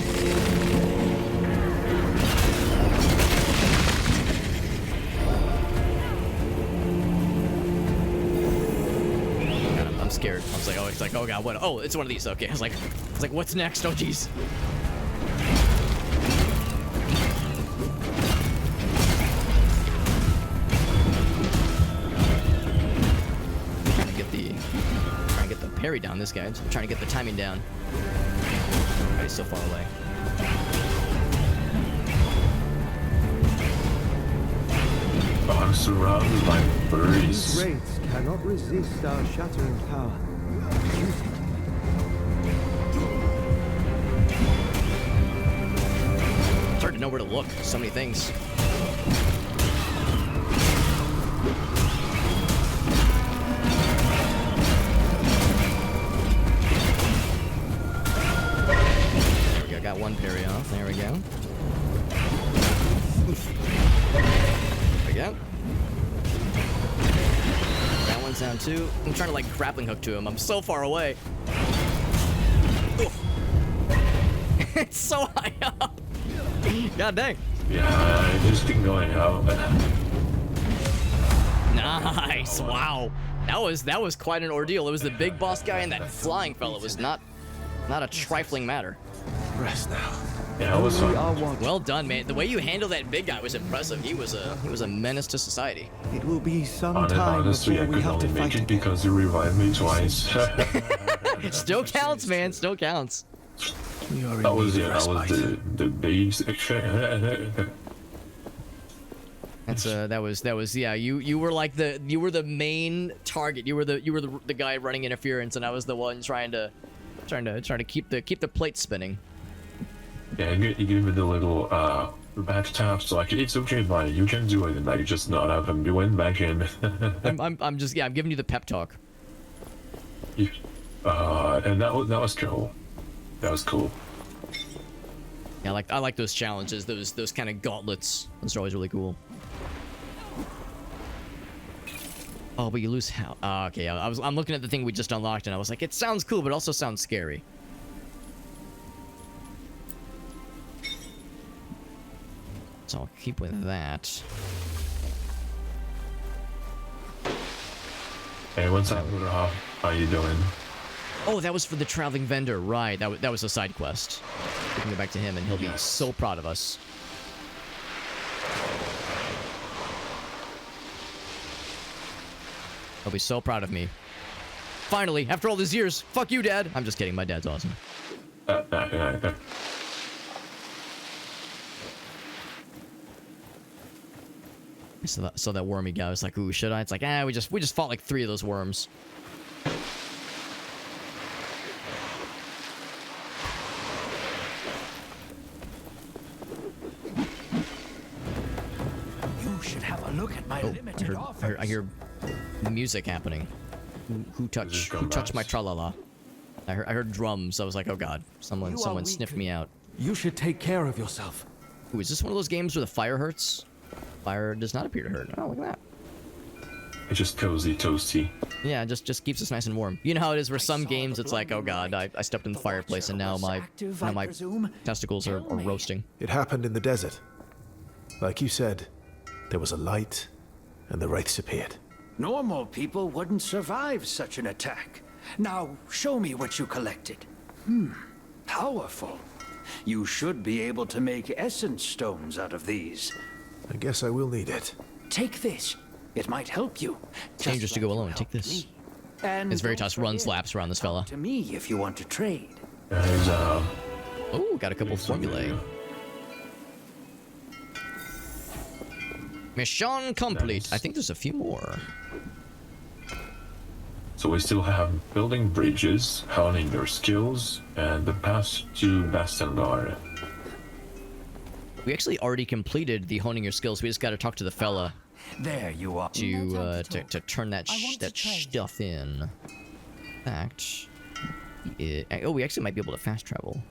I'm scared. I was like, oh, it's like, oh god, what? Oh, it's one of these. Okay, I was like, what's next? Oh jeez. Trying to get the parry down. This guy. I'm trying to get the timing down. Oh, he's so far away.
I'm surrounded by birds.
These wraiths cannot resist our shattering power. Use it.
It's hard to know where to look. So many things. There we go. Got one parry off. There we go. There we go. That one's down too. I'm trying to like grappling hook to him. I'm so far away. It's so high up. God dang.
Yeah, I just keep going out.
Nice. Wow. That was quite an ordeal. It was the big boss guy and that flying fella. It was not a trifling matter.
Rest now.
Yeah, it was fun.
Well done, man. The way you handled that big guy was impressive. He was a menace to society.
It will be some time
Honestly, I
before we
could
have to
only make
fight
it because you revived me twice.
Still counts, man. Still counts.
That was the big section.
That's that was yeah. You were like the main target. You were the guy running interference, and I was the one trying to keep the plate spinning.
Yeah, you give me the little back taps like it's okay, buddy. You can do it, and like just not have him went back in.
I'm giving you the pep talk.
And that was cool. That was cool.
Yeah, I like those challenges, those kind of gauntlets. Those are always really cool. Oh, but you lose how? Okay, I'm looking at the thing we just unlocked, and I was like, it sounds cool, but it also sounds scary. So I'll keep with that.
Hey, what's up, Rob? How you doing?
Oh, that was for the traveling vendor, right? That was a side quest. We can go back to him, and he'll be so proud of us. He'll be so proud of me. Finally, after all these years, fuck you, Dad. I'm just kidding. My dad's awesome. So that wormy guy was like, "Ooh, should I?" It's like, we just fought like 3 of those worms.
You should have a look at my limited offers.
I hear the music happening. Who touched my tra-la-la? I heard drums. I was like, oh god, someone sniffed me out.
You should take care of yourself.
Ooh, is this one of those games where the fire hurts? Fire does not appear to hurt. Oh, look at that.
It's just cozy, toasty.
Yeah, just keeps us nice and warm. You know how it is where some games it's like, oh god, I stepped in the fireplace and now my testicles are roasting.
It happened in the desert. Like you said, there was a light, and the wraiths appeared.
Normal people wouldn't survive such an attack. Now, show me what you collected. Powerful. You should be able to make essence stones out of these.
I guess I will need it.
Take this. It might help you.
Dangerous to go alone. Take this.
And
As Veritas runs laps around this fella.
to me if you want to trade.
Oh, got a couple formulae. Mission complete.
Nice.
I think there's a few more.
So we still have building bridges, honing your skills, and the path to Bastandar.
We actually already completed the honing your skills. We just got to talk to the fella.
There you are.
To turn that stuff in. In fact, we actually might be able to fast travel.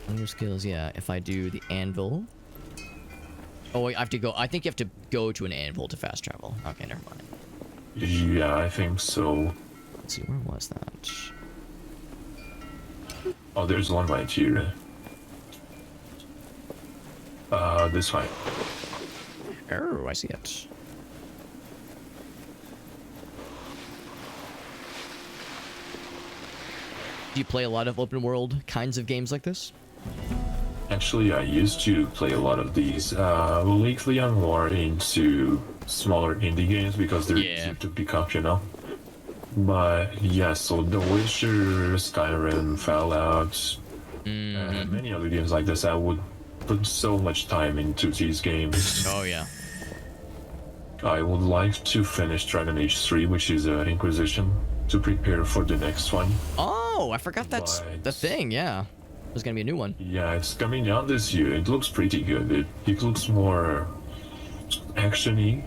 Honing your skills, yeah. If I do the anvil. Oh, I have to go. I think you have to go to an anvil to fast travel. Okay, never mind.
Yeah, I think so.
Let's see, where was that?
Oh, there's one right here. This way.
Oh, I see it. Do you play a lot of open world kinds of games like this?
Actually, I used to play a lot of these. Lately, I'm more into smaller indie games because they're easy to pick up, you know? But yeah, so The Witcher, Skyrim, Fallout, and many other games like this, I would put so much time into these games.
Oh, yeah.
I would like to finish Dragon Age 3, which is Inquisition, to prepare for the next one.
Oh, I forgot that's the thing, yeah. There's gonna be a new one.
Yeah, it's coming out this year. It looks pretty good. It looks more action-y.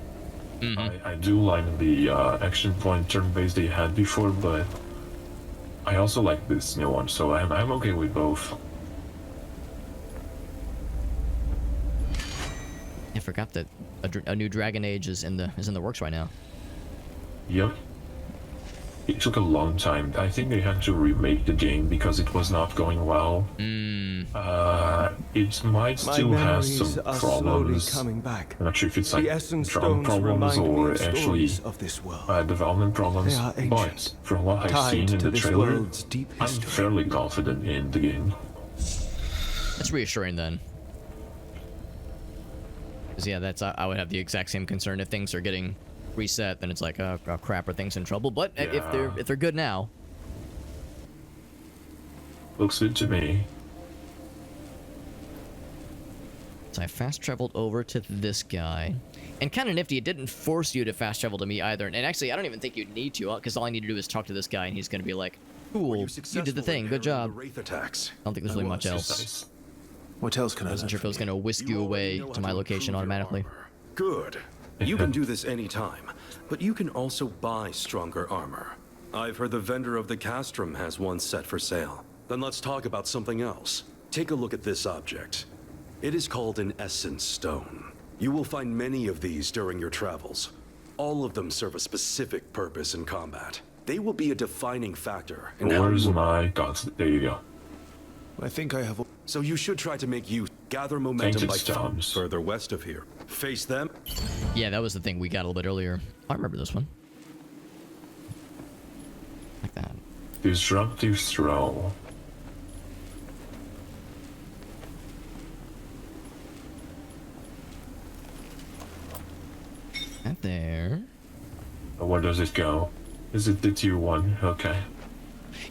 I do like the action point turn-based they had before, but I also like this new one, so I'm okay with both.
I forgot that a new Dragon Age is in the works right now.
Yep. It took a long time. I think they had to remake the game because it was not going well. It might still have some problems.
Coming back.
I'm not sure if it's like
Essence
drum
Stones
problems
remind me
or
of
actually
stories of this world.
development problems.
They are
But
ancient,
from what I've
tied
seen in
to
the
this
trailer,
world's deep
I'm
history.
fairly confident in the game.
That's reassuring then. Because yeah, I would have the exact same concern if things are getting reset, then it's like, oh crap, are things in trouble? But if they're good now,
looks good to me.
So I fast traveled over to this guy, and kind of nifty, it didn't force you to fast travel to me either. And actually, I don't even think you'd need to, because all I need to do is talk to this guy, and he's gonna be like, "Cool, you did the thing, good job." I don't think there's really much else.
What else can I?
I wasn't sure if it was gonna whisk you away to my location automatically.
Good. You can do this anytime, but you can also buy stronger armor. I've heard the vendor of the castrum has one set for sale. Then let's talk about something else. Take a look at this object. It is called an essence stone. You will find many of these during your travels. All of them serve a specific purpose in combat. They will be a defining factor in how
Where's
you will...
my guns? There you go.
I think I have... So you should try to make use. Gather momentum by
stones.
further west of here. Face them.
Yeah, that was the thing we got a little bit earlier. I remember this one. Like that.
Disruptive throw.
Right there.
Where does it go? Is it the tier 1? Okay.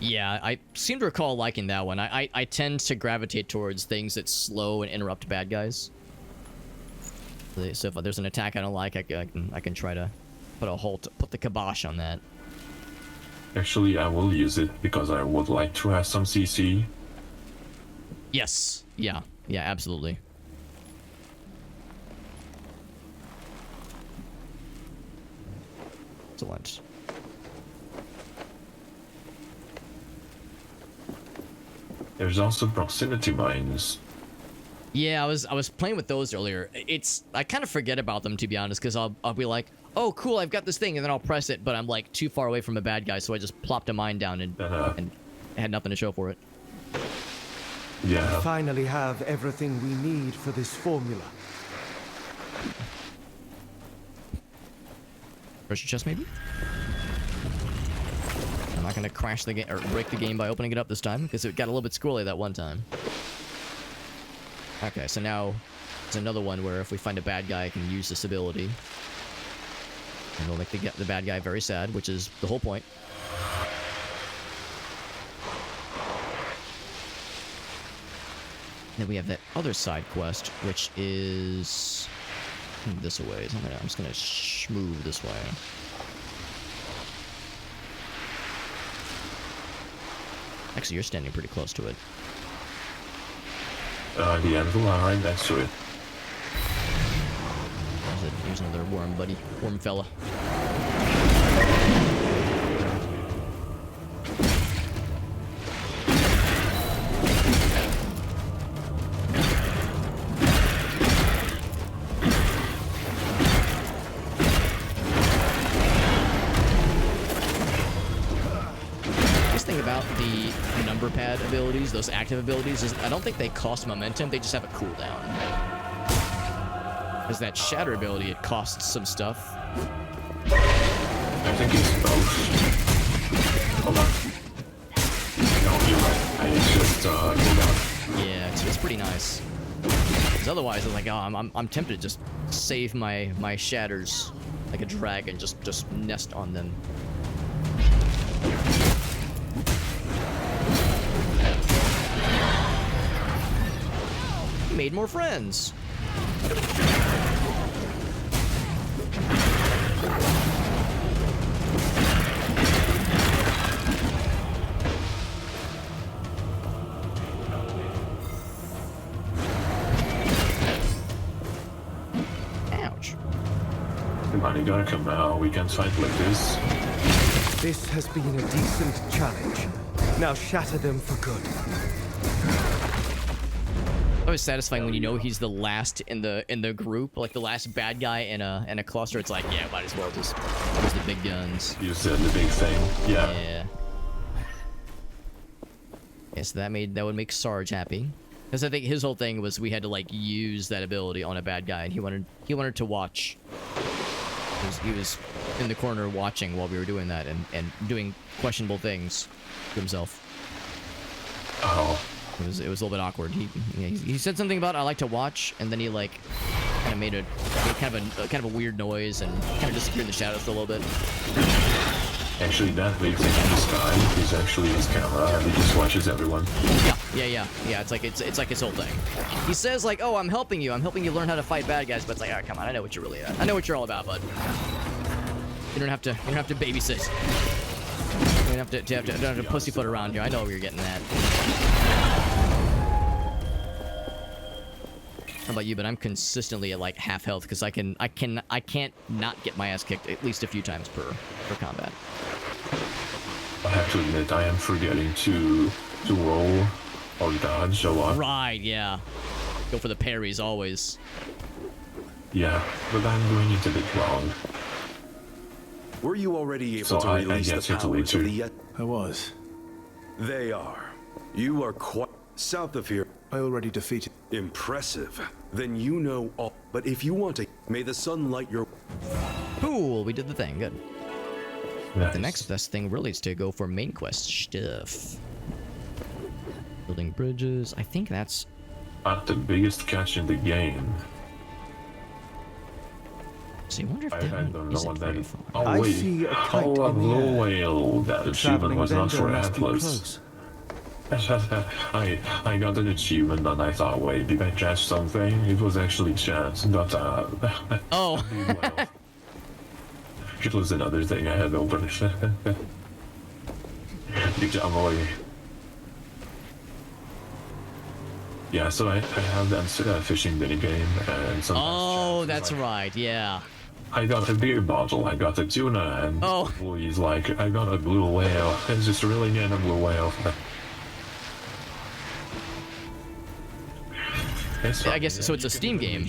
Yeah, I seem to recall liking that one. I tend to gravitate towards things that slow and interrupt bad guys. So if there's an attack I don't like, I can try to put the kibosh on that.
Actually, I will use it because I would like to have some CC.
Yes. Yeah, absolutely. Excellent.
There's also proximity mines.
Yeah, I was playing with those earlier. I kind of forget about them, to be honest, because I'll be like, oh cool, I've got this thing, and then I'll press it, but I'm like too far away from a bad guy, so I just plopped a mine down and had nothing to show for it.
Yeah.
We finally have everything we need for this formula.
Treasure chest, maybe? I'm not gonna crash the game or break the game by opening it up this time, because it got a little bit squirrely that one time. Okay, so now there's another one where if we find a bad guy, I can use this ability. And it'll make the bad guy very sad, which is the whole point. Then we have that other side quest, which is this away. So I'm just gonna move this way. Actually, you're standing pretty close to it.
The anvil right next to it.
Here's another worm, buddy. Worm fella. This thing about the number pad abilities, those active abilities, I don't think they cost momentum. They just have a cooldown. Because that shatter ability, it costs some stuff.
I think it's both. Hold on. No, you're right. I just cooldown.
Yeah, it's pretty nice. Because otherwise, it's like, oh, I'm tempted to just save my shatters like a dragon, just nest on them. Made more friends. Ouch.
Come on, you gotta come out. We can't fight like this.
This has been a decent challenge. Now shatter them for good.
Always satisfying when you know he's the last in the group, like the last bad guy in a cluster. It's like, yeah, might as well just use the big guns.
Use the big thing. Yeah.
Yeah. Yeah, so that would make Sarge happy, because I think his whole thing was we had to like use that ability on a bad guy, and he wanted to watch. He was in the corner watching while we were doing that and doing questionable things to himself.
Oh.
It was a little bit awkward. He said something about I like to watch, and then he like kind of made kind of a weird noise and kind of disappeared in the shadows for a little bit.
Actually, that big thing in the sky is actually his camera, and he just watches everyone.
Yeah. It's like his whole thing. He says like, "Oh, I'm helping you learn how to fight bad guys," but it's like, "Oh, come on, I know what you're really at. I know what you're all about, bud. You don't have to babysit. You don't have to pussyfoot around here. I know where you're getting at." How about you? But I'm consistently at like half health because I can't not get my ass kicked at least a few times per combat.
I have to admit, I am forgetting to roll or dodge a lot.
Right, yeah. Go for the parries always.
Yeah, but I'm doing it a bit wrong.
Were you already able to release the powers of the Yet?
I was.
They are. You are quite south of here.
I already defeated.
Impressive. Then you know all. But if you want to, may the sun light your.
Cool, we did the thing. Good.
Nice.
The next best thing really is to go for main quest stuff. Building bridges. I think that's
not the biggest catch in the game.
See, I wonder if
I don't know what that is. Oh
I
wait,
see a kite
oh, a
in the
blue
air.
whale. That achievement was not for Atlas. I got an achievement and I thought, wait, did I catch something? It was actually chance, but
oh.
It was another thing I had open. Big job, boy. Yeah, so I have that fishing minigame and some.
Oh, that's right. Yeah.
I got a beer bottle, I got a tuna, and he's like, I got a blue whale. It's just really getting a blue whale.
I guess so. It's a Steam game,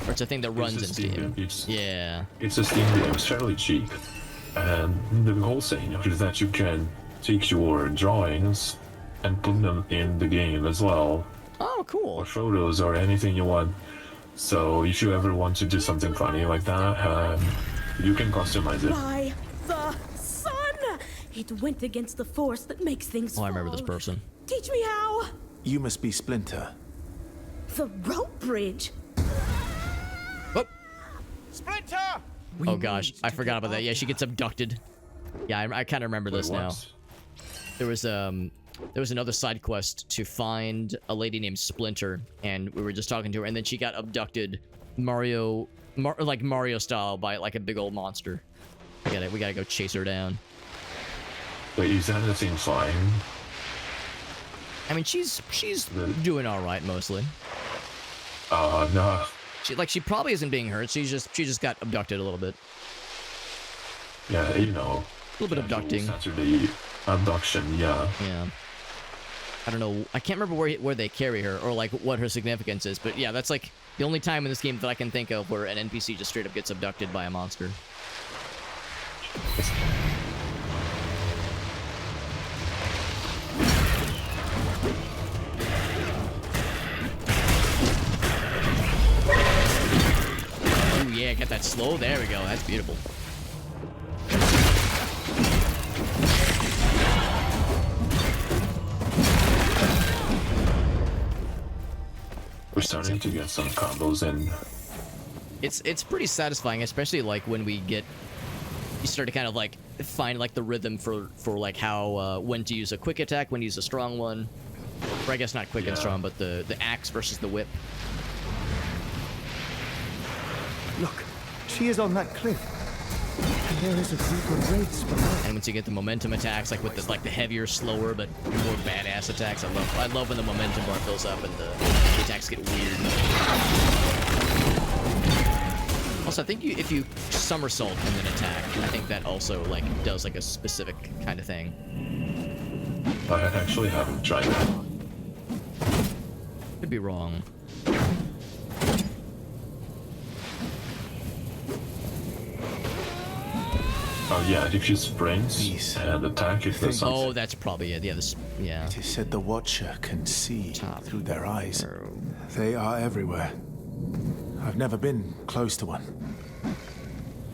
or it's a thing that runs in Steam. Yeah.
It's a Steam game. It's fairly cheap, and the whole thing is that you can take your drawings and put them in the game as well.
Oh, cool.
Or photos or anything you want. So if you ever want to do something funny like that, you can customize it.
By the sun! It went against the force that makes things fall.
I remember this person.
Teach me how.
You must be Splinter.
The rope bridge.
Oh.
Splinter!
Oh gosh, I forgot about that. Yeah, she gets abducted. Yeah, I kind of remember this now. There was another side quest to find a lady named Splinter, and we were just talking to her, and then she got abducted, Mario style, by like a big old monster. We gotta go chase her down.
Wait, is that the thing flying?
I mean, she's doing all right mostly.
No.
She probably isn't being hurt. She just got abducted a little bit.
Yeah, you know.
A little bit abducting.
Saturday abduction, yeah.
Yeah. I don't know. I can't remember where they carry her or like what her significance is, but yeah, that's like the only time in this game that I can think of where an NPC just straight up gets abducted by a monster. get that slow. There we go. That's beautiful.
We're starting to get some combos in.
It's pretty satisfying, especially like when you start to kind of like find like the rhythm for like how when to use a quick attack, when to use a strong one, or I guess not quick and strong, but the axe versus the whip.
Look, she is on that cliff. And there is a group of wraiths below.
And once you get the momentum attacks, like with the heavier, slower, but more badass attacks, I love when the momentum bar fills up and the attacks get weird. Also, I think if you somersault and then attack, I think that also like does like a specific kind of thing.
I actually haven't tried that.
Could be wrong.
Oh yeah, if you sprint and attack, it does something.
Oh, that's probably it. Yeah, yeah.
It is said the Watcher can see through their eyes. They are everywhere. I've never been close to one.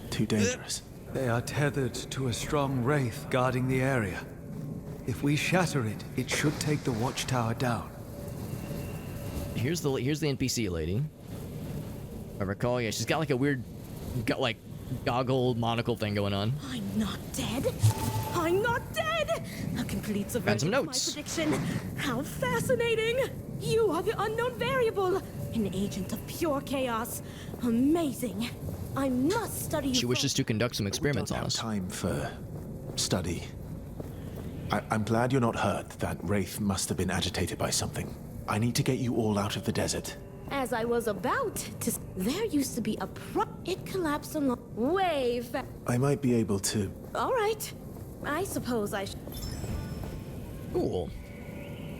Too dangerous.
They are tethered to a strong wraith guarding the area. If we shatter it, it should take the watchtower down.
Here's the NPC lady. If I recall, yeah, she's got like a weird, goggle monocle thing going on.
I'm not dead. I'm not dead. A complete subversion of my prediction. How fascinating! You are the unknown variable, an agent of pure chaos. Amazing. I must study you.
She wishes to conduct some experiments on us.
Time for study. I'm glad you're not hurt. That wraith must have been agitated by something. I need to get you all out of the desert.
As I was about to... There used to be a It collapsed along... Way fast.
I might be able to...
All right. I suppose I should...
Cool.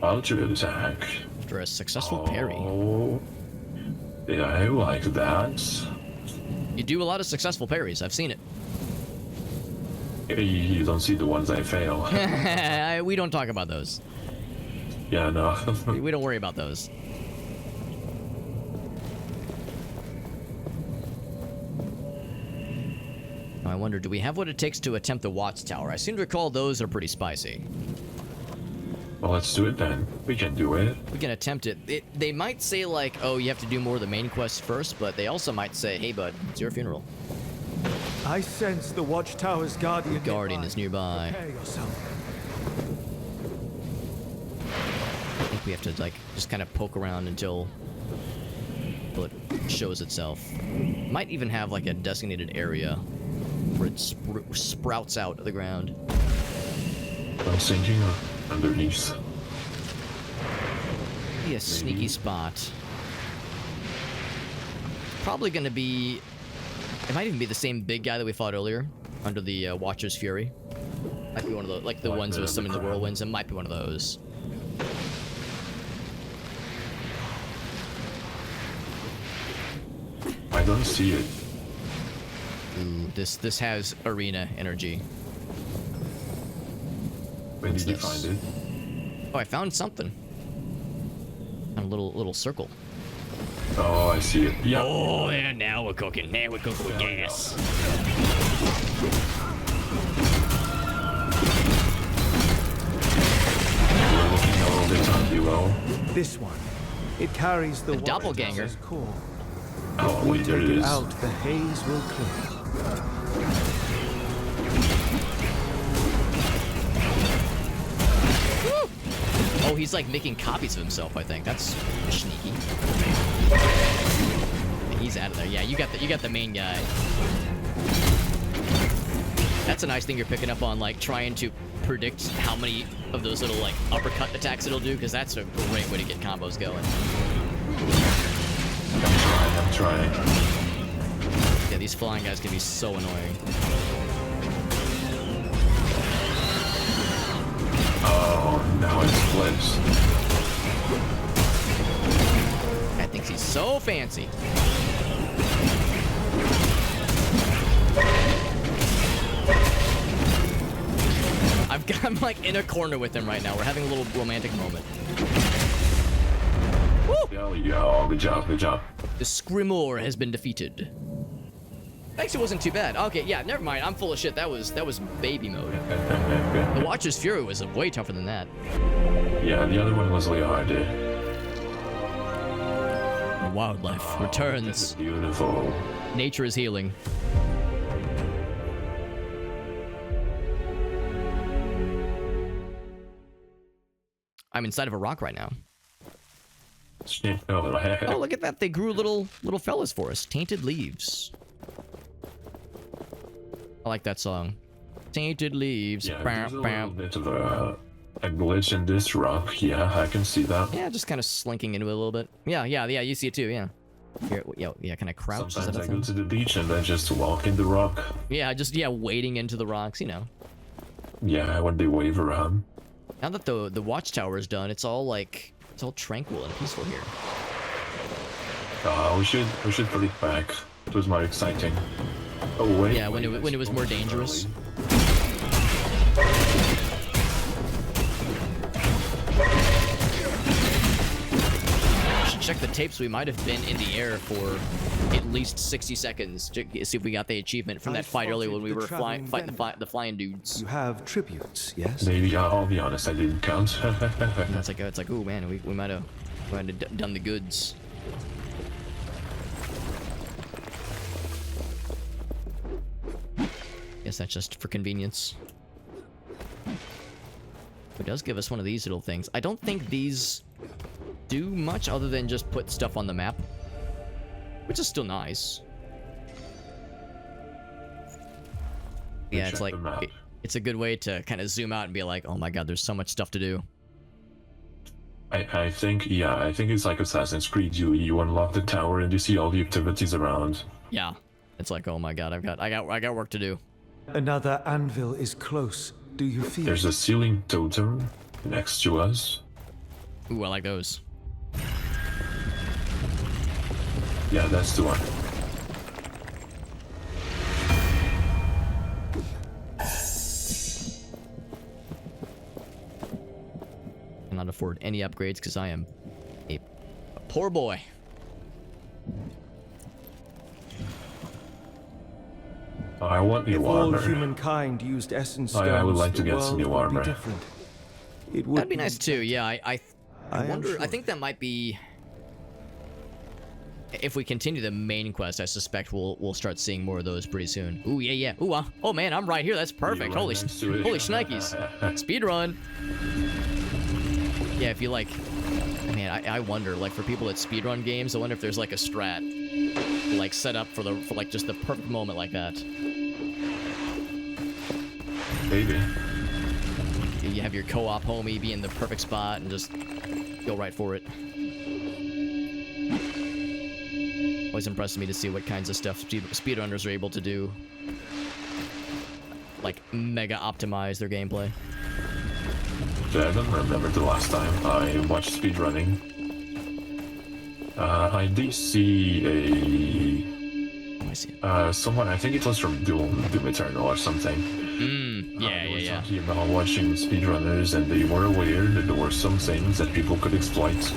Ultra attack.
After a successful parry.
Oh, yeah, I like that.
You do a lot of successful parries. I've seen it.
You don't see the ones I fail.
We don't talk about those.
Yeah, no.
We don't worry about those. I wonder, do we have what it takes to attempt the Watchtower? I seem to recall those are pretty spicy.
Well, let's do it then. We can do it.
We can attempt it. They might say, like, oh, you have to do more of the main quest first, but they also might say, hey, bud, it's your funeral.
I sense the Watchtower's guardian.
The guardian is nearby.
Prepare yourself.
I think we have to, like, just kind of poke around until it shows itself. Might even have, like, a designated area where it sprouts out of the ground.
I'm thinking underneath.
Be a sneaky spot. Probably gonna be... It might even be the same big guy that we fought earlier, under the Watcher's Fury. Might be one of the, like, the ones that was summoning the whirlwinds. It might be one of those.
I don't see it.
Ooh, this has arena energy.
Where did you find it?
Oh, I found something. A little circle.
Oh, I see it. Yeah.
Oh, yeah, now we're cooking. Now we're cooking with gas.
We're looking a little bit on below.
This one. It carries the
doppelganger.
Core.
Oh,
If we
wait, there
take
it is.
out, the haze will clear.
Oh, he's like making copies of himself, I think. That's sneaky. He's out of there. Yeah, you got the main guy. That's a nice thing you're picking up on, like trying to predict how many of those little like uppercut attacks it'll do, because that's a great way to get combos going.
I'm trying.
Yeah, these flying guys can be so annoying.
Oh, now it flips.
I think he's so fancy. I'm like in a corner with him right now. We're having a little romantic moment.
Woo! Yo, good job, good job.
The Scrimor has been defeated. Actually, wasn't too bad. Okay, yeah, never mind. I'm full of shit. That was baby mode. The Watcher's Fury was way tougher than that.
Yeah, the other one was really hard.
The wildlife returns.
Beautiful.
Nature is healing. I'm inside of a rock right now. Oh, look at that. They grew little fellas for us. Tainted Leaves. I like that song. Tainted Leaves.
Yeah, there's a little bit of a glitch in this rock. Yeah, I can see that.
Yeah, just kind of slinking into it a little bit. Yeah, you see it too, yeah. Here, yeah, kind of crouch.
Sometimes I go to the beach and then just walk in the rock.
Yeah, wading into the rocks, you know.
Yeah, when they wave around.
Now that the watchtower is done, it's all tranquil and peaceful here.
We should put it back. It was more exciting. Oh wait.
Yeah, when it was more dangerous. Should check the tapes. We might have been in the air for at least 60 seconds to see if we got the achievement from that fight earlier when we were fighting the flying dudes.
You have tributes, yes?
Maybe I'll be honest, I didn't count.
it's like, oh man, we might have done the goods. Guess that's just for convenience. It does give us one of these little things. I don't think these do much other than just put stuff on the map, which is still nice. Yeah, it's like it's a good way to kind of zoom out and be like, oh my god, there's so much stuff to do.
I think it's like Assassin's Creed. You unlock the tower and you see all the activities around.
Yeah, it's like, oh my god, I got work to do.
Another anvil is close. Do you feel?
There's a ceiling totem next to us.
Ooh, I like those.
Yeah, that's the one.
Cannot afford any upgrades because I am a poor boy.
I want new armor.
If all humankind used essence stones,
I would like to get some new armor.
That'd be nice too. Yeah, I wonder. Sure. I think that might be. If we continue the main quest, I suspect we'll start seeing more of those pretty soon. Ooh, yeah. Ooh, oh man, I'm right here. That's perfect. Holy shnikes. Speed run. Yeah, if you like, man, I wonder, like, for people that speedrun games, I wonder if there's like a strat, like, set up for like just the perfect moment like that.
Maybe.
You have your co-op homie be in the perfect spot and just go right for it. Always impresses me to see what kinds of stuff speedrunners are able to do. Like, mega optimize their gameplay.
Yeah, I don't remember the last time I watched speedrunning. I did see someone, I think it was from Doom Eternal or something.
Yeah.
Talking about watching speedrunners, and they were aware that there were some things that people could exploit.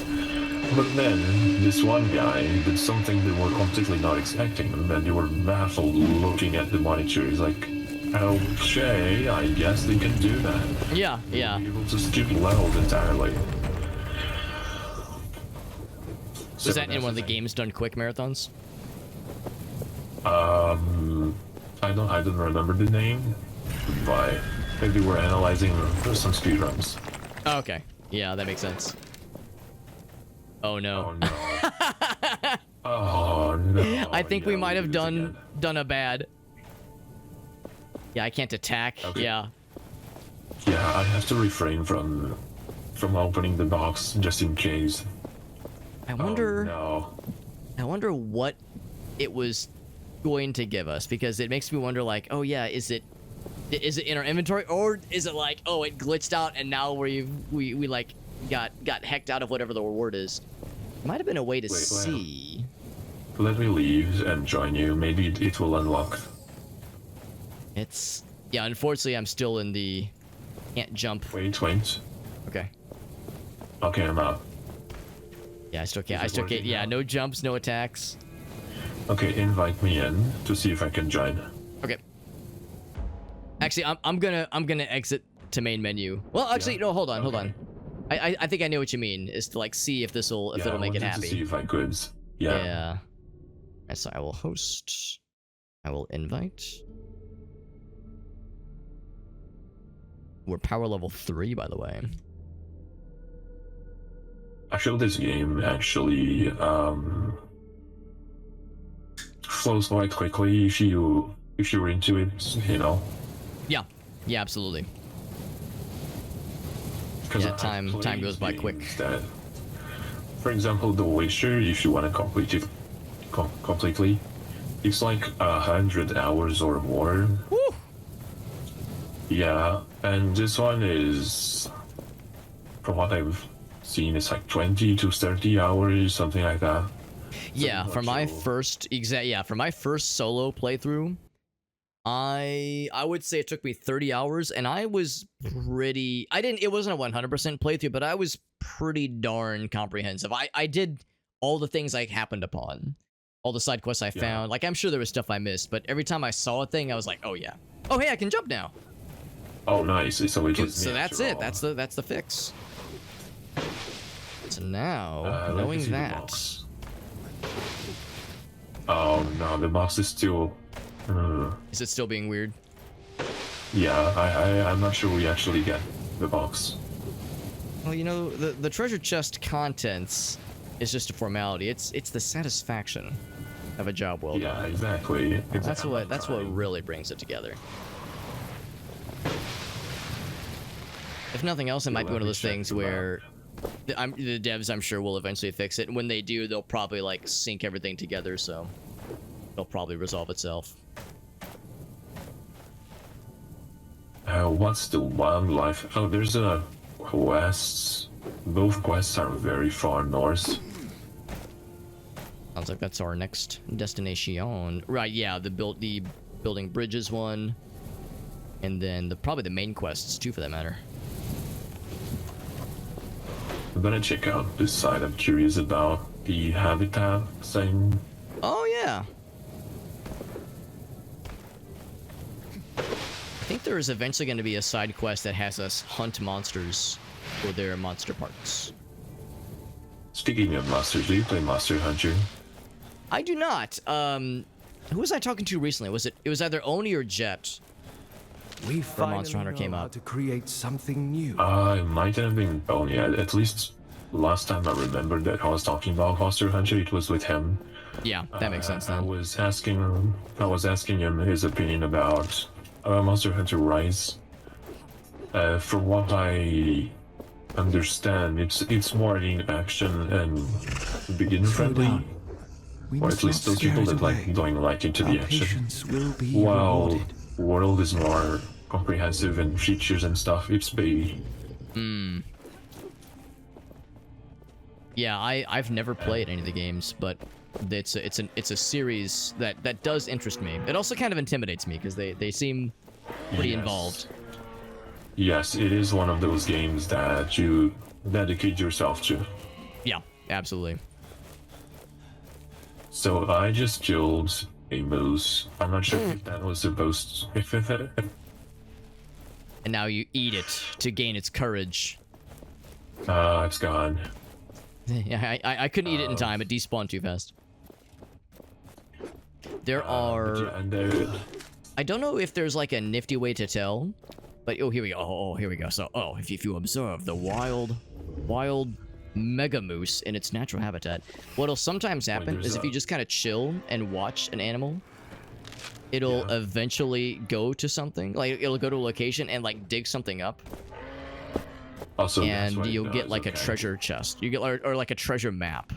But then, this one guy did something they were completely not expecting, and then they were baffled looking at the monitor. He's like, okay, I guess they can do that.
Yeah.
Able to skip levels entirely.
Was that in one of the games done quick marathons?
I don't remember the name, but maybe we're analyzing some speedruns.
Oh, okay. Yeah, that makes sense. Oh no.
Oh no.
I think we might have done a bad. Yeah, I can't attack. Okay. Yeah.
Yeah, I have to refrain from opening the box just in case.
I wonder.
Oh, no.
I wonder what it was going to give us, because it makes me wonder, like, oh yeah, is it in our inventory, or is it like, oh, it glitched out and now we like got hecked out of whatever the reward is? Might have been a way to see.
Let me leave and join you. Maybe it will unlock.
Yeah, unfortunately, I'm still in the can't jump.
Wait.
Okay,
I'm out.
Yeah, I still can't. Yeah, no jumps, no attacks.
Okay, invite me in to see if I can join.
Okay. Actually, I'm gonna exit to main menu. Well, actually, no, hold on. I think I know what you mean. Is to like see if it'll make it happy.
To see if I could. Yeah.
Yeah. So I will host. I will invite. We're power level 3, by the way.
Actually, this game actually flows quite quickly if you're into it, you know.
Yeah, absolutely.
Because
time goes by quick.
That, for example, The Witcher, if you want to complete it completely, it's like 100 hours or more.
Woo!
Yeah, and this one is, from what I've seen, it's like 20 to 30 hours, something like that.
Yeah, for my first solo playthrough, I would say it took me 30 hours, and I was pretty. It wasn't a 100% playthrough, but I was pretty darn comprehensive. I did all the things I happened upon, all the side quests I found. Like, I'm sure there was stuff I missed, but every time I saw a thing, I was like, oh yeah, oh hey, I can jump now.
Oh nice, it's always just
so that's it. That's the fix. So now, knowing that.
Oh no, the box is still.
Is it still being weird?
Yeah, I'm not sure we actually get the box.
Well, you know, the treasure chest contents is just a formality. It's the satisfaction of a job well done.
Yeah, exactly.
That's what really brings it together. If nothing else, it might be one of those things where the devs, I'm sure, will eventually fix it. And when they do, they'll probably like sync everything together, so it'll probably resolve itself.
What's the wildlife? Oh, there's a quest. Both quests are very far north.
Sounds like that's our next destination. Right, yeah, the building bridges one. And then probably the main quests too, for that matter.
I'm gonna check out this side. I'm curious about the habitat thing.
Oh yeah. I think there is eventually going to be a side quest that has us hunt monsters for their monster parts.
Speaking of monsters, do you play Monster Hunter?
I do not. Who was I talking to recently? It was either Oni or Jet.
We finally
Monster Hunter came out
to create something new.
It might have been Oni. At least last time I remember that I was talking about Monster Hunter, it was with him.
Yeah, that makes sense. Then.
I was asking him his opinion about Monster Hunter Rise. From what I understand, it's more in action and beginner friendly, or at least those people that like going right into the action. While World is more comprehensive and features and stuff. It's baby.
Yeah, I've never played any of the games, but it's a series that does interest me. It also kind of intimidates me because they seem pretty involved.
Yes, it is one of those games that you dedicate yourself to.
Yeah, absolutely.
So I just killed a moose. I'm not sure if that was supposed to...
And now you eat it to gain its courage.
It's gone.
Yeah, I couldn't eat it in time. It despawned too fast. There are... I don't know if there's like a nifty way to tell, but oh, here we go. Oh, here we go. So, if you observe the wild mega moose in its natural habitat, what'll sometimes happen is if you just kind of chill and watch an animal, it'll eventually go to something. Like, it'll go to a location and like dig something up.
Also,
and you'll get like a treasure chest. You get or like a treasure map.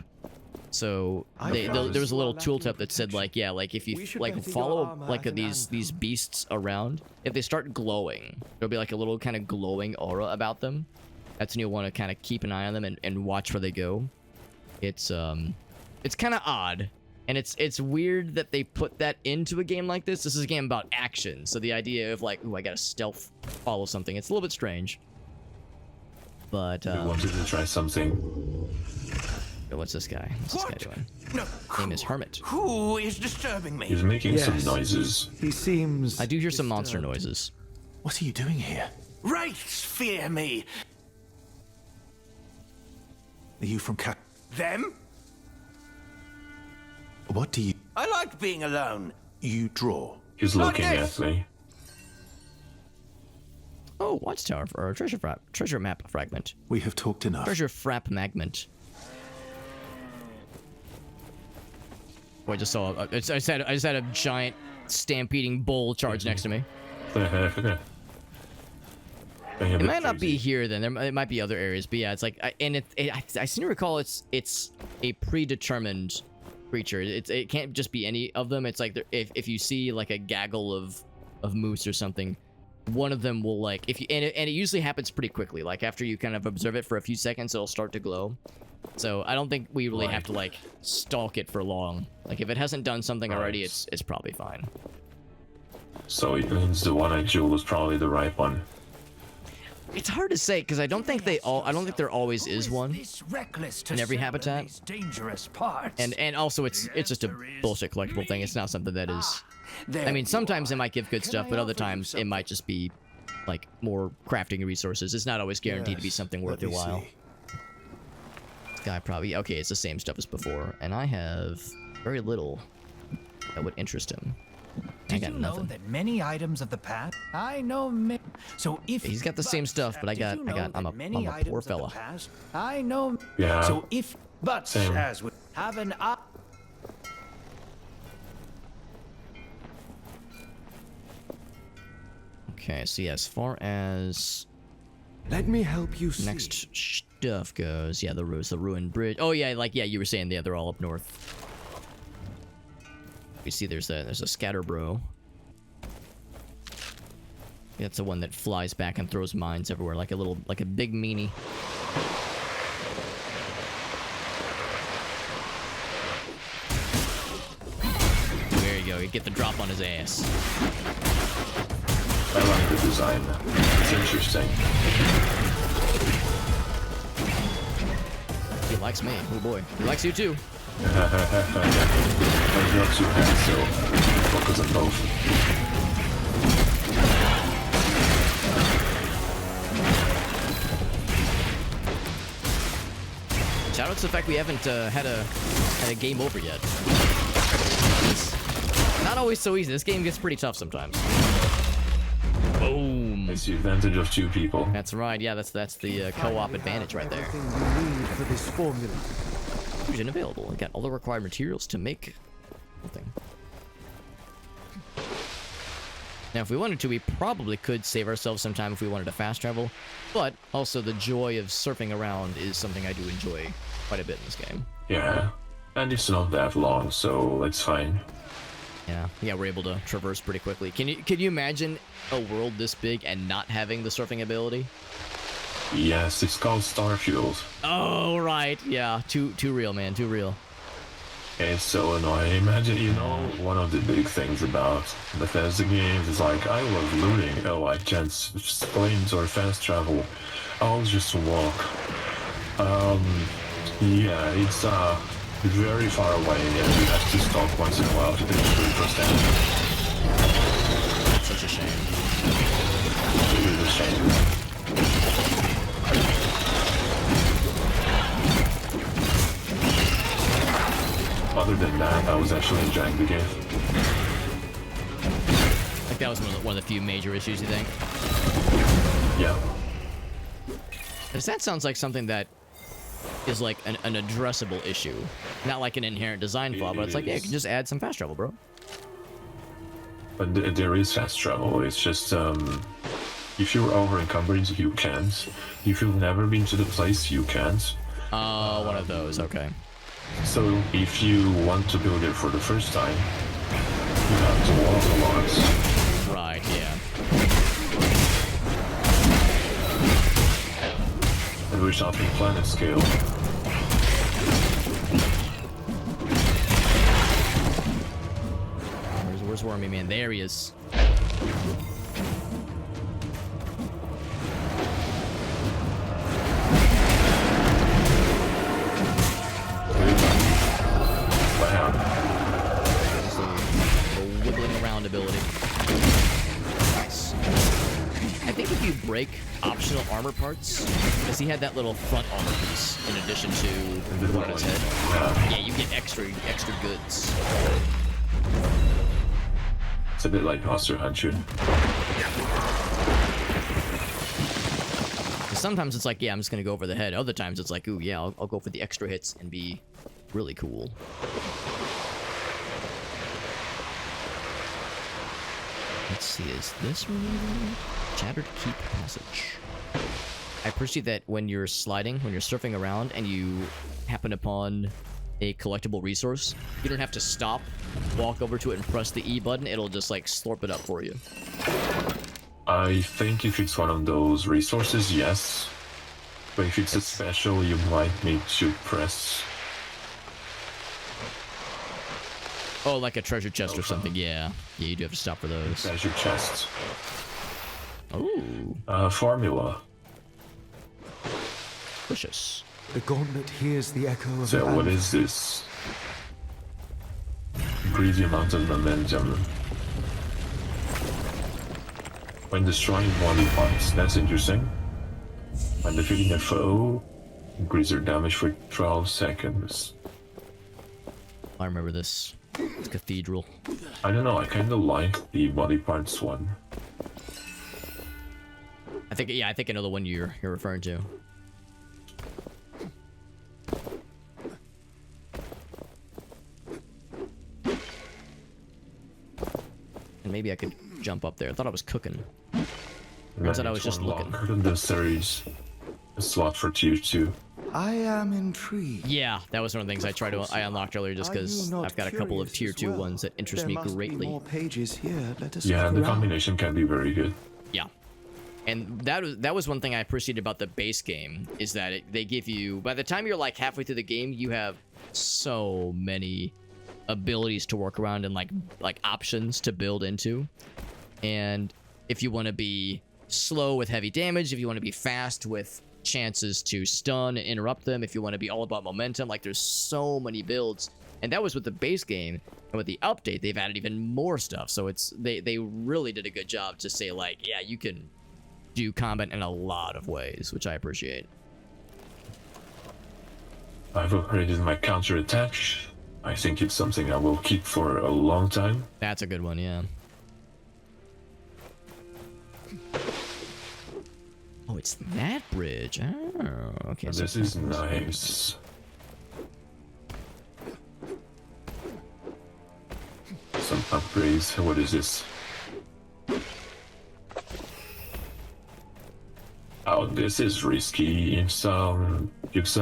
So there was a little tooltip that said like, yeah, like if you like follow like these beasts around, if they start glowing, there'll be like a little kind of glowing aura about them. That's when you'll want to kind of keep an eye on them and watch where they go. It's kind of odd, and it's weird that they put that into a game like this. This is a game about action, so the idea of like, ooh, I gotta stealth follow something, it's a little bit strange. But
I wanted to try something.
what's this guy? What's this guy doing?
No.
His name is Hermit.
Who is disturbing me?
He's making some noises.
He seems...
I do hear some monster noises.
What are you doing here?
Wraiths fear me.
Are you from
Them?
What do you...
I like being alone.
You draw?
He's looking at me.
Oh, watchtower or treasure map fragment.
We have talked enough.
Treasure frap magment. Oh, I just saw. I just had a giant stampeding bull charge next to me. It might not be here then. It might be other areas, but yeah, it's like, I seem to recall it's a predetermined creature. It can't just be any of them. It's like if you see like a gaggle of moose or something, one of them will like and it usually happens pretty quickly. Like after you kind of observe it for a few seconds, it'll start to glow. So I don't think we really have to like stalk it for long. Like if it hasn't done something already, it's probably fine.
So it means the one I jeweled was probably the right one.
It's hard to say because I don't think there always is one in every habitat. And also it's just a bullshit collectible thing. It's not something that is. I mean, sometimes it might give good stuff, but other times it might just be like more crafting resources. It's not always guaranteed to be something worth your while. This guy probably it's the same stuff as before, and I have very little that would interest him. I got nothing.
That many items of the past? I know. So if
he's got the same stuff, but I'm a poor fella.
I know.
Yeah.
So if
same.
as we have an
Okay, so yeah, as far as
let me help you see.
Next stuff goes, yeah, the ruined bridge. Oh yeah, you were saying, they're all up north. You see, there's a scatterbro. That's the one that flies back and throws mines everywhere, like a big meanie. There you go. You get the drop on his ass.
I like the design. It's interesting.
He likes me. Oh boy. He likes you too.
I'm not too bad, so focus on both.
Shout out to the fact we haven't had a game over yet. It's not always so easy. This game gets pretty tough sometimes. Boom.
It's the advantage of two people.
That's right. Yeah, that's the co-op advantage right there.
Everything you need for this formula.
Fusion available. We got all the required materials to make something. Now, if we wanted to, we probably could save ourselves some time if we wanted to fast travel. But also, the joy of surfing around is something I do enjoy quite a bit in this game.
Yeah, and it's not that long, so it's fine.
Yeah, we're able to traverse pretty quickly. Can you imagine a world this big and not having the surfing ability?
Yes, it's called Starfield.
Oh, right. Yeah, too real, man. Too real.
It's so annoying. Imagine, one of the big things about Bethesda games is like, I love looting. Oh, I can't sprint or fast travel. I'll just walk. Yeah, it's very far away, and you have to stop once in a while to take 3%.
That's such a shame.
It is a shame. Other than that, I was actually enjoying the game.
Like that was one of the few major issues, you think?
Yeah.
Because that sounds like something that is like an addressable issue. Not like an inherent design flaw, but it's like, yeah, you can just add some fast travel, bro.
But there is fast travel. It's just, if you're over-encumbered, you can't. If you've never been to the place, you can't.
Oh, one of those, okay.
So, if you want to build it for the first time, you have to walk a lot.
Right, yeah.
And we're talking planet scale.
Where's Wormy Man? There he is. break optional armor parts, because he had that little front armor piece in addition to the one on his head. Yeah, you get extra goods.
It's a bit like Monster Hunter.
Sometimes it's like, yeah, I'm just gonna go over the head. Other times it's like, ooh, yeah, I'll go for the extra hits and be really cool. Let's see, is this one? Shattered Keep Passage. I appreciate that when you're sliding, when you're surfing around, and you happen upon a collectible resource, you don't have to stop, walk over to it, and press the E button. It'll just like slurp it up for you.
I think if it's one of those resources, yes. But if it's a special, you might need to press.
Oh, like a treasure chest or something. Yeah, you do have to stop for those.
Treasure chest.
Ooh.
Formula.
Delicious.
The gauntlet hears the echo of
So what is this? Increase the amount of momentum. When destroying body parts, that's interesting. When defeating a foe, increase their damage for 12 seconds.
I remember this. It's Cathedral.
I don't know, I kinda like the body parts one.
I think I know the one you're referring to. And maybe I could jump up there. I thought I was cooking. Turns out I was just looking.
The series, a slot for tier 2.
I am intrigued.
Yeah, that was one of the things I unlocked earlier just because I've got a couple of tier 2 ones that interest me greatly.
More pages here. Let us
yeah,
look
the
around.
combination can be very good.
Yeah. And that was one thing I appreciated about the base game, is that they give you, by the time you're like halfway through the game, you have so many abilities to work around and like options to build into. And if you want to be slow with heavy damage, if you want to be fast with chances to stun and interrupt them, if you want to be all about momentum, like there's so many builds. And that was with the base game, and with the update they've added even more stuff. So it's they really did a good job to say like, yeah, you can do combat in a lot of ways, which I appreciate.
I've upgraded my counter attack. I think it's something I will keep for a long time.
That's a good one, yeah. Oh, it's that bridge. Oh, okay.
And
so
this is nice. Some upgrades. What is this? Oh, this is risky. It's an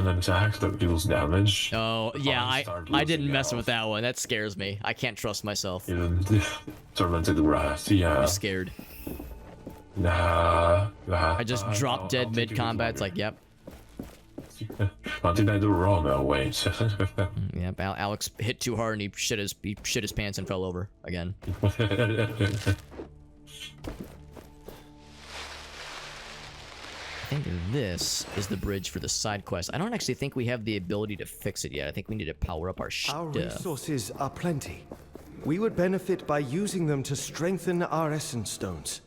attack that deals damage.
Oh, yeah, I didn't mess with that one. That scares me. I can't trust myself.
Tormented Wrath, yeah.
I'm scared.
Nah.
I just dropped dead mid-combat. It's like, yep.
What did I do wrong? Oh, wait.
Yep, Alex hit too hard and he shit his pants and fell over again. I think this is the bridge for the side quest. I don't actually think we have the ability to fix it yet. I think we need to power up our stuff.
Our resources are plenty. We would benefit by using them to strengthen our essence stones.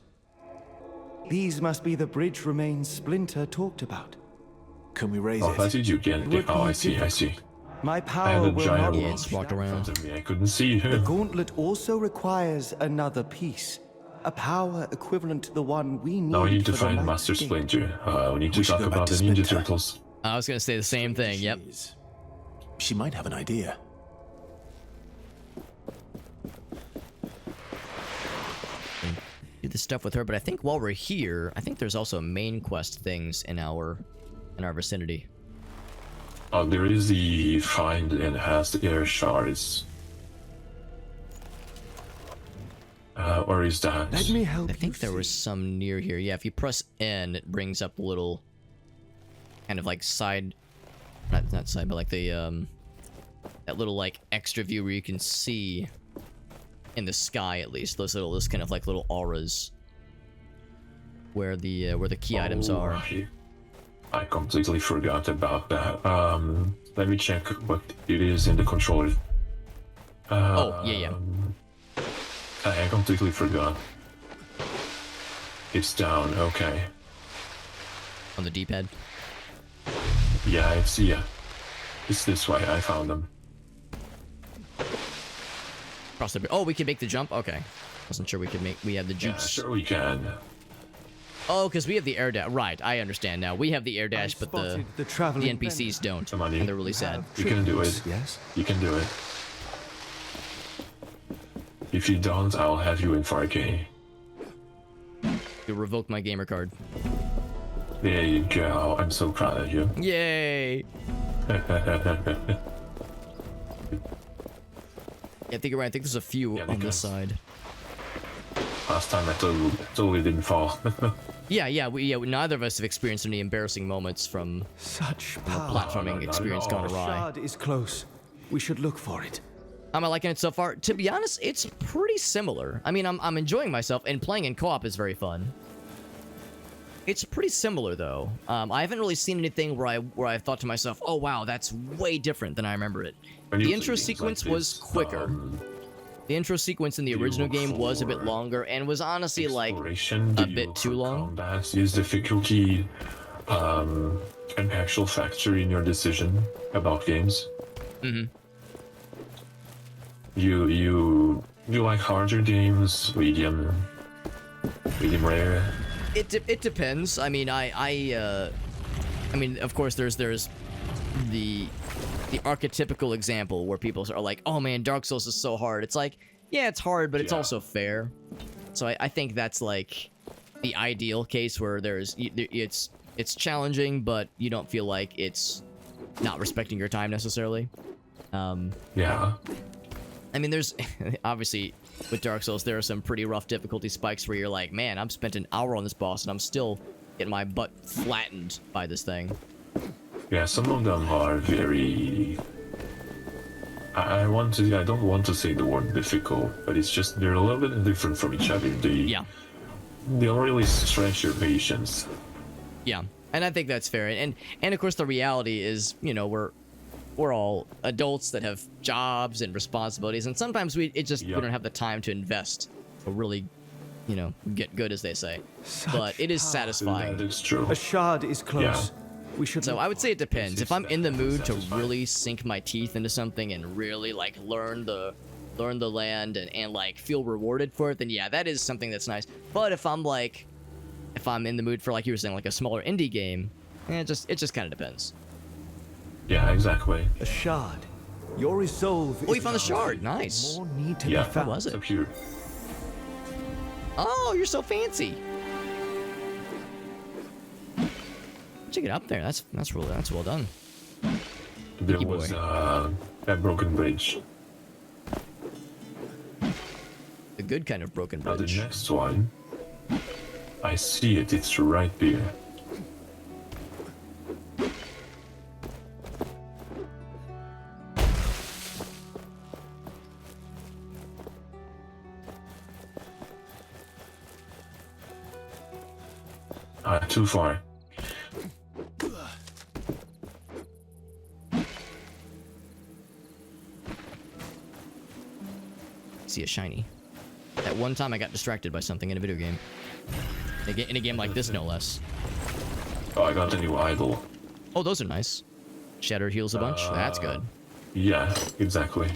These must be the bridge remains Splinter talked about.
Can we raise
it? How did you get it? Oh, I see.
My
I
power
had a
will
giant
not
one
reach
walked
that
around.
far.
to me. I couldn't see
The
him.
gauntlet also requires another piece. A power equivalent to the one we need.
Now we need to
for the
find
Night's
Master
Gate.
Splinter. We need to
We should
talk
go back
about
to
the Ninja
Splinter.
Turtles.
I was gonna say the same thing. Yep.
She might have an idea.
Do the stuff with her, but I think while we're here, I think there's also main quest things in our vicinity.
Oh, there is the find and has the air shards. Or is that?
Let me help
I think there was some near here. Yeah, if you press N, it brings up a little kind of like side, not side, but like the that little like extra view where you can see in the sky at least those kind of like little auras where the key items are.
I completely forgot about that. Let me check what it is in the controller.
Oh, yeah.
I completely forgot. It's down, okay.
on the D-pad.
Yeah, it's this way. I found them.
Cross the. Oh, we can make the jump. Okay, wasn't sure we could make. We have the jukes.
Yeah, sure we can.
Oh, because we have the air dash. Right, I understand now. We have the air dash, but the NPCs don't.
Come on,
and they're really sad.
You can do it.
Yes.
You can do it. If you don't, I'll have you in 4K.
You revoke my gamer card.
There you go. I'm so proud of you.
Yay! Yeah, I think you're right. I think there's a few on this side.
Last time I totally didn't fall.
Yeah. Neither of us have experienced any embarrassing moments from
such
platforming experience gone awry.
Shard is close. We should look for it.
Am I liking it so far? To be honest, it's pretty similar. I mean, I'm enjoying myself, and playing in co-op is very fun. It's pretty similar though. I haven't really seen anything where I thought to myself, "Oh wow, that's way different than I remember it." The intro sequence was quicker. The intro sequence in the original game was a bit longer and was honestly like a bit too long.
Is difficulty an actual factor in your decision about games?
Mm-hmm.
You like harder games, medium rare?
It depends. I mean, I mean, of course, there's the archetypical example where people are like, "Oh man, Dark Souls is so hard." It's like, yeah, it's hard, but it's also fair. So I think that's like the ideal case where it's challenging, but you don't feel like it's not respecting your time necessarily.
Yeah.
I mean, there's obviously with Dark Souls, there are some pretty rough difficulty spikes where you're like, man, I've spent an hour on this boss and I'm still getting my butt flattened by this thing.
Yeah, some of them are very. I don't want to say the word difficult, but it's just they're a little bit different from each other. They'll really stretch your patience.
Yeah, and I think that's fair. And of course, the reality is, you know, we're all adults that have jobs and responsibilities, and sometimes we don't have the time to invest or really, you know, get good, as they say. But it is satisfying.
That is true.
A shard is close.
Yeah.
We should.
So I would say it depends. If I'm in the mood to really sink my teeth into something and really like learn the land and like feel rewarded for it, then yeah, that is something that's nice. But if I'm in the mood for, like you were saying, like a smaller indie game, it just kind of depends.
Yeah, exactly.
A shard. Your resolve.
Oh, you found the shard. Nice.
More need to
be
What
found.
was it?
Up here.
Oh, you're so fancy. Check it up there. That's well done.
There
Thank you,
was
boy.
a broken bridge.
The good kind of broken
Now
bridge.
the next one, I see it. It's right there. Too far.
See a shiny. That one time I got distracted by something in a video game. In a game like this, no less.
Oh, I got a new idol.
Oh, those are nice. Shattered heals a bunch. That's good.
Yeah, exactly.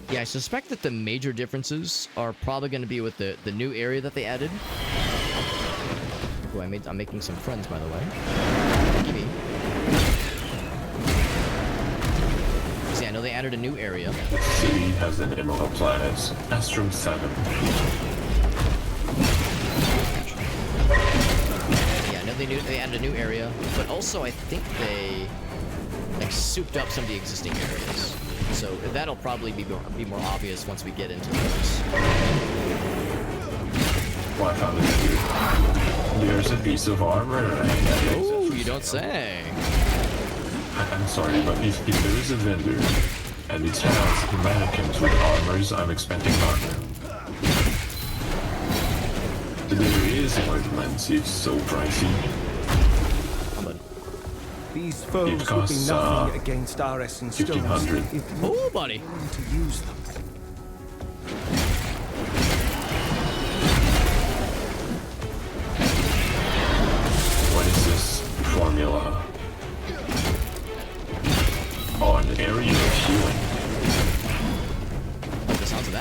Yeah, I suspect that the major differences are probably going to be with the new area that they added. Oh, I'm making some friends, by the way. Gimme. See, I know they added a new area.
The city has an emerald planet, Astrum 7.
Yeah, I know they added a new area, but also I think they like souped up some of the existing areas. So that'll probably be more obvious once we get into those.
Well, I found it here. There's a piece of armor.
Oh, you don't say.
I'm sorry, but if there is a vendor and it has mannequins with armors, I'm expecting armor. There is equipment, it's so pricey.
These foes
It
would be
costs,
nothing against our essence stones.
1,500.
If
Oh, buddy.
to use them.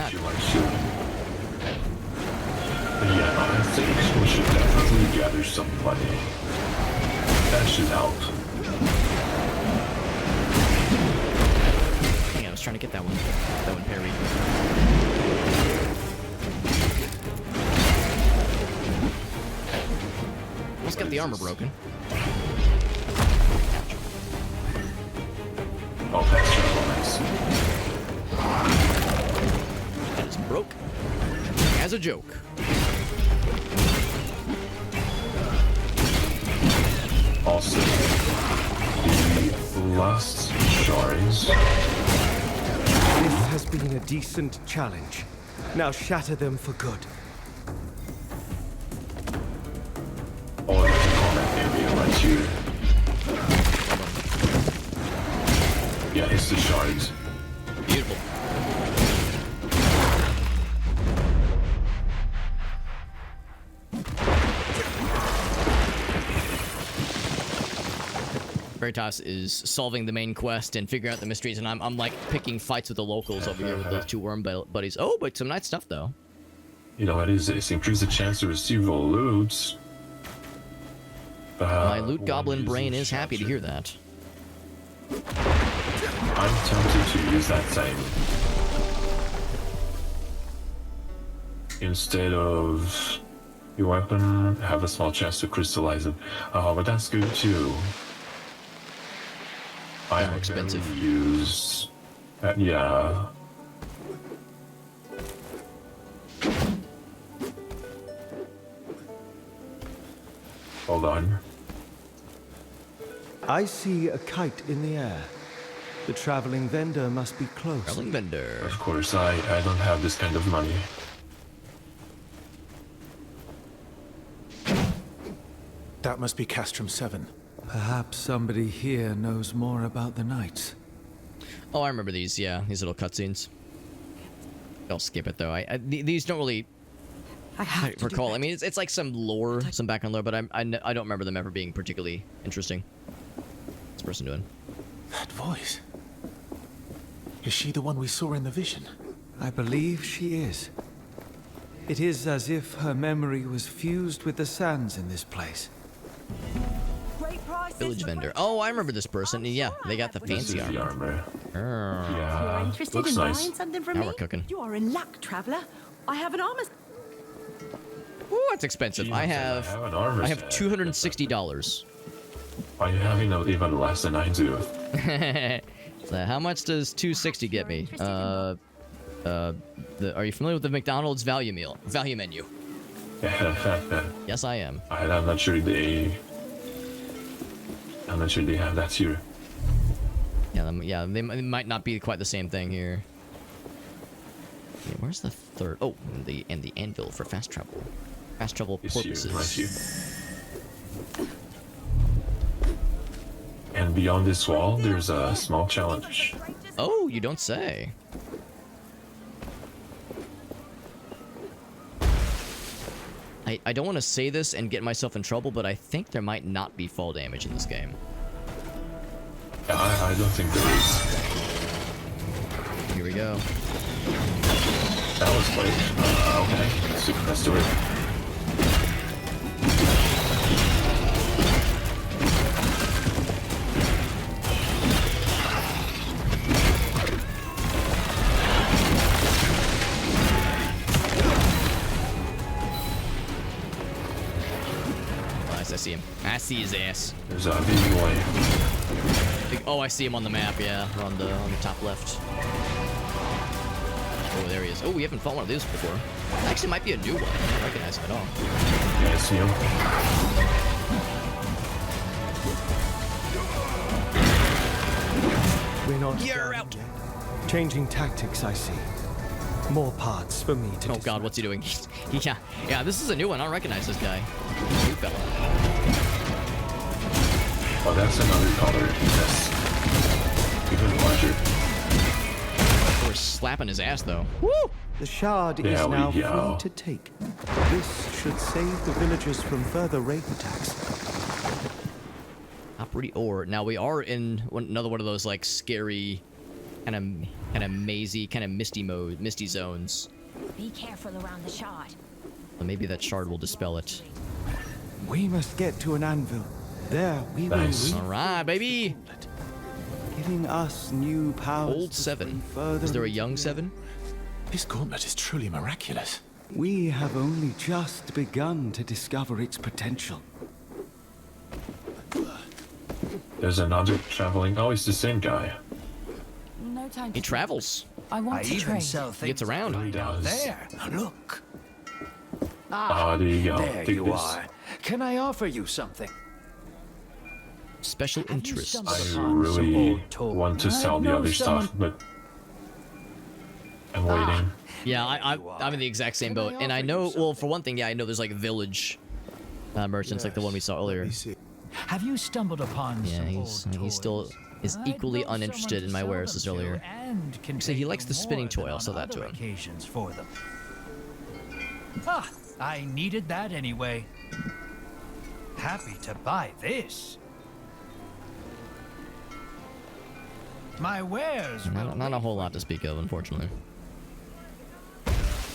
that.
She likes you. Yeah, I think we should definitely gather some money. That should help.
Dang, I was trying to get that one. That one parried. Almost got the armor broken.
Oh, that's nice.
That is broke. As a joke.
Also, the last shards.
This has been a decent challenge. Now shatter them for good.
Oh, there's a combat area right here. Yeah, it's the shards.
Beautiful. Veritas is solving the main quest and figuring out the mysteries, and I'm like picking fights with the locals over here with those two worm buddies. Oh, but some nice stuff though.
You know, it increases the chance to receive loot.
My loot goblin brain is happy to hear that.
I'm tempted to use that same. Instead of your weapon, have a small chance to crystallize it. But that's good too. I
more expensive.
Use. Yeah. Hold on.
I see a kite in the air. The traveling vendor must be close.
Traveling vendor.
Of course, I don't have this kind of money.
That must be Castrum 7.
Perhaps somebody here knows more about the knights.
Oh, I remember these. Yeah, these little cutscenes. I'll skip it though. These don't really. I have to recall. I mean, it's like some lore, some background lore, but I don't remember them ever being particularly interesting. What's this person doing?
That voice. Is she the one we saw in the vision?
I believe she is. It is as if her memory was fused with the sands in this place.
Village vendor. Oh, I remember this person. Yeah, they got the fancy armor.
Yeah,
Interested
looks
in
nice.
buying something from
Now
me?
we're cooking.
You are in luck, traveler. I have an armor.
Ooh, that's expensive. I have $260.
Are you having no even less than I do?
So how much does 260 get me? Are you familiar with the McDonald's value menu? Yes, I am.
I'm not sure they have that here.
Yeah, they might not be quite the same thing here. Okay, where's the third? Oh, and the anvil for fast travel. Fast travel purposes.
Right here. And beyond this wall, there's a small challenge.
Oh, you don't say. I don't want to say this and get myself in trouble, but I think there might not be fall damage in this game.
Yeah, I don't think there is.
Here we go.
That was quick. Okay, let's do it.
Nice, I see him. I see his ass.
There's a big boy.
Oh, I see him on the map. Yeah, on the top left. Oh, there he is. Oh, we haven't fought one of these before. Actually, might be a new one. I don't recognize him at all.
Yeah, I see him.
We're not.
You're out.
Yet. Changing tactics, I see. More parts for me to.
Oh God, what's he doing? Yeah, this is a new one. I don't recognize this guy. New fella.
Oh, that's another color. That's even larger.
We're slapping his ass though. Woo!
The shard
There
is
we
now
go.
free to take. This should save the villagers from further wraith attacks.
Opry ore. Now we are in another one of those like scary kind of mazy, kind of misty zones.
Be careful around the shard.
Well, maybe that shard will dispel it.
We must get to an anvil. There, we
Nice.
will.
All right, baby.
Giving us new powers.
Old 7. Is there a young 7?
This gauntlet is truly miraculous.
We have only just begun to discover its potential.
There's another traveling. Oh, it's the same guy.
No time.
He travels.
I want to
even
trade.
sell
He gets around.
He does.
There, look.
Ah, there you go.
There
Take
you
this.
are. Can I offer you something?
Special interest.
I really want to sell the other stuff, but I'm waiting.
Yeah, I'm in the exact same boat, and I know. Well, for one thing, yeah, I know there's like village merchants, like the one we saw earlier.
Have you stumbled upon
Yeah,
some
he's still is equally uninterested in my wares as earlier. So he likes the spinning toy. I'll sell that to him.
occasions for them? Ah, I needed that anyway. Happy to buy this. My wares.
Not a whole lot to speak of, unfortunately.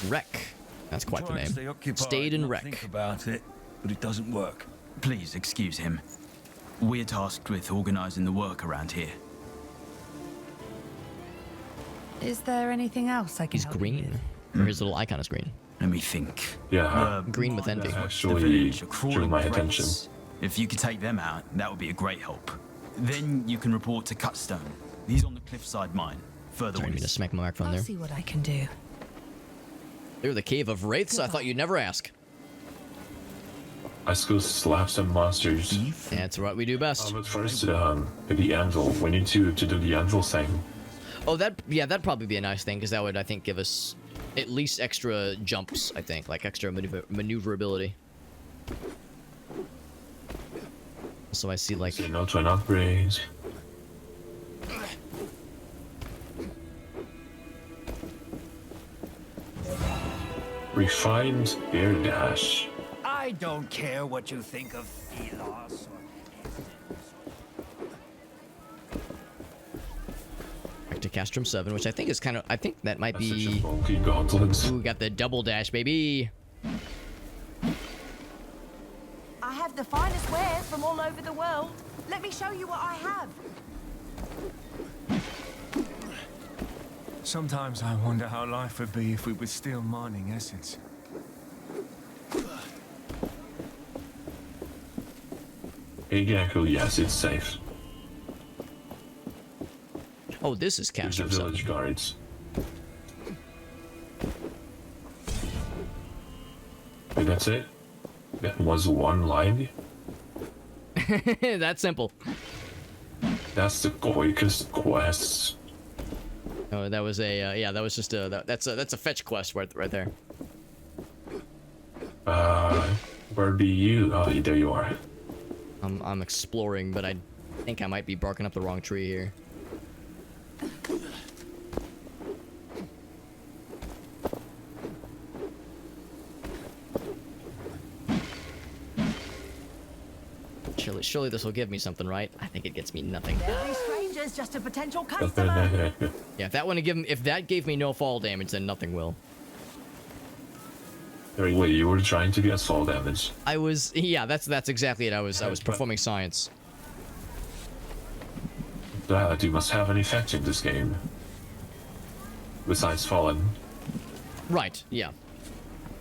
Wreck. That's quite the name. Stayed in wreck.
Think about it, but it doesn't work. Please excuse him. We're tasked with organizing the work around here.
Is there anything else I can
He's
help you
green. Or his little icon is green.
Let me think.
Yeah.
Green with envy.
Actually drew my attention.
If you could take them out, that would be a great help. Then you can report to Cutstone. He's on the cliffside mine, further
Sorry, I mean to smack my microphone
I'll
there.
see what I can do.
They're the cave of wraiths. I thought you'd never ask.
Let's go slap some monsters.
That's what we do best.
But first, the anvil. We need to do the anvil thing.
Oh, that'd probably be a nice thing, because that would, I think, give us at least extra jumps, I think, like extra maneuverability. So I see, like...
No twin upgrades. Refined air dash.
I don't care what you think of Elos or
Back to Castrum 7, which I think is kind of... I think that might be...
Bulky gauntlets.
Ooh, got the double dash, baby.
I have the finest wares from all over the world. Let me show you what I have.
Sometimes I wonder how life would be if we were still mining essence.
Hey, Gecko, yes, it's safe.
Oh, this is
Here's the
Castrum 7.
village guards. Wait, that's it? That was one line?
That's simple.
That's the quickest quest.
Oh, that was a... yeah, that was just a... That's a fetch quest right there.
Where be you? Oh, there you are.
I'm exploring, but I think I might be barking up the wrong tree here. Surely this will give me something, right? I think it gets me nothing.
Every stranger's just a potential customer.
Yeah, if that gave me no fall damage, then nothing will.
Wait, you were trying to get fall damage.
I was, yeah, that's exactly it. I was performing science.
That you must have an effect in this game. Besides fallen.
Right, yeah.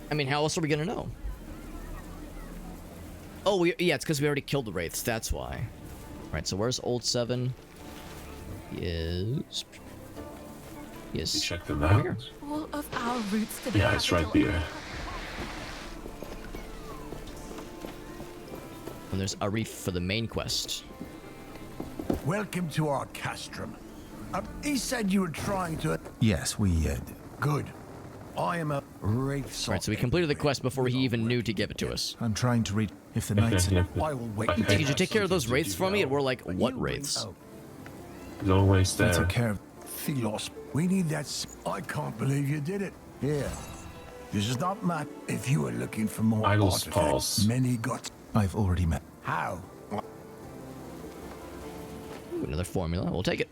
I mean, how else are we gonna know? Oh, yeah, it's because we already killed the wraiths. That's why. Right, so where's old 7? Yes.
Check them out.
All of our routes to the
Yeah, it's right here.
And there's a reef for the main quest.
Welcome to our castrum. He said you were trying to...
Yes, we
Good. I am a wraith.
Right, so we completed the quest before he even knew to give it to us.
I'm trying to read if the knights...
I will wait.
Did you take care of those wraiths for me? And we're like, what wraiths?
It's always
I
there.
took care of Thelos. We need that... I can't believe you did it. Here. This is not Matt. If you are looking for more
Idle's
artifacts,
pulse.
many got...
I've already met.
How?
Ooh, another formula. We'll take it.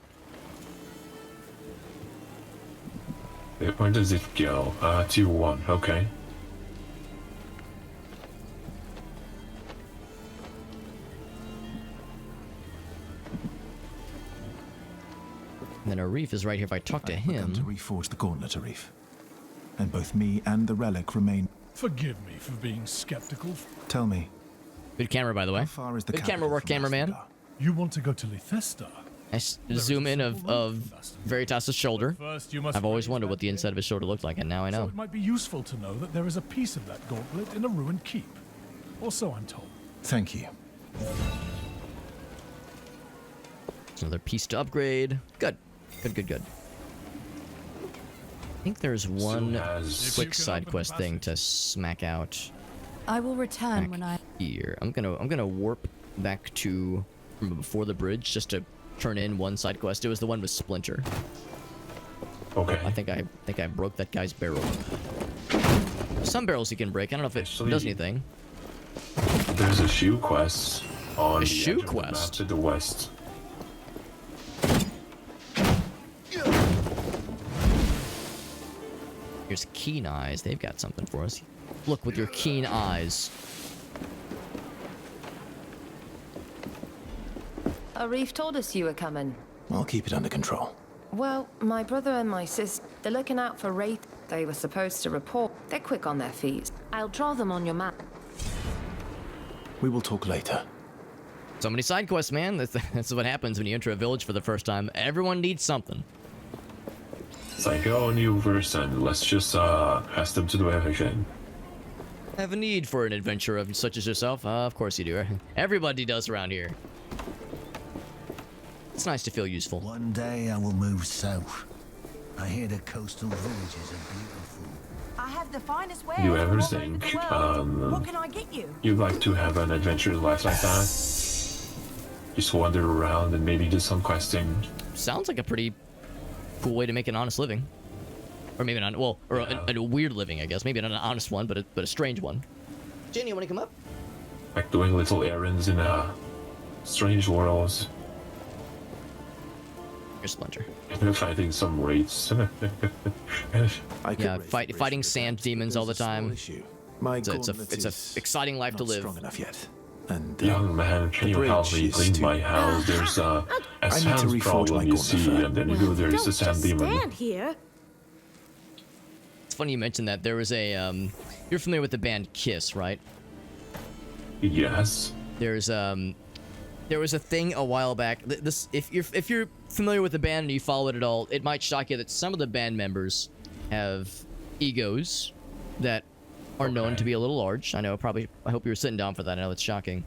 Where does it go? Tier 1, okay.
And then Arif is right here. If I talk to him...
to reforge the gauntlet, Arif. And both me and the relic remain...
Forgive me for being skeptical.
Tell me.
Good camera, by the way.
How far is the
Good camera work, cameraman.
You want to go to Lithesta?
Nice zoom in of Veritas' shoulder.
First, you must
I've always wondered what the inside of his shoulder looked like, and now I know.
So it might be useful to know that there is a piece of that gauntlet in a ruined keep. Or so I'm told.
Thank you.
It's another piece to upgrade. Good. Good. I think there's one quick side quest thing to smack out.
I will return when I...
Here. I'm gonna warp back to from before the bridge just to turn in one side quest. It was the one with Splinter.
Okay.
I think I broke that guy's barrel. Some barrels you can break. I don't know if it does anything.
There's a shoe quest on
a shoe quest
to the west.
Here's Keen Eyes. They've got something for us. Look with your keen eyes.
Arif told us you were coming.
I'll keep it under control.
Well, my brother and my sister, they're looking out for Wraith. They were supposed to report. They're quick on their feet. I'll draw them on your map.
We will talk later.
So many side quests, man. That's what happens when you enter a village for the first time. Everyone needs something.
It's like, oh, new person. Let's just ask them to do everything.
Have a need for an adventurer such as yourself? Of course you do. Everybody does around here. It's nice to feel useful.
One day I will move south. I hear the coastal villages are beautiful.
I have the finest wares
You ever
from all over
think
the world. What can I get you?
you'd like to have an adventurous life like that? Just wander around and maybe do some questing.
Sounds like a pretty cool way to make an honest living. Or maybe not, well, or a weird living, I guess. Maybe not an honest one, but a strange one. Jenny, you want to come up?
Like doing little errands in strange worlds.
Here's Splinter.
Fighting some wraiths.
Yeah, fighting sand demons all the time. It's an exciting life to live.
Strong enough yet. And,
young man, can you help me clean my house? There's a sand problem, you see, and then you go there, it's a sand demon.
Stand here.
It's funny you mentioned that. There was a you're familiar with the band Kiss, right?
Yes.
There was a thing a while back. If you're familiar with the band and you follow it at all, it might shock you that some of the band members have egos that are known to be a little large. I know, I hope you were sitting down for that. I know it's shocking.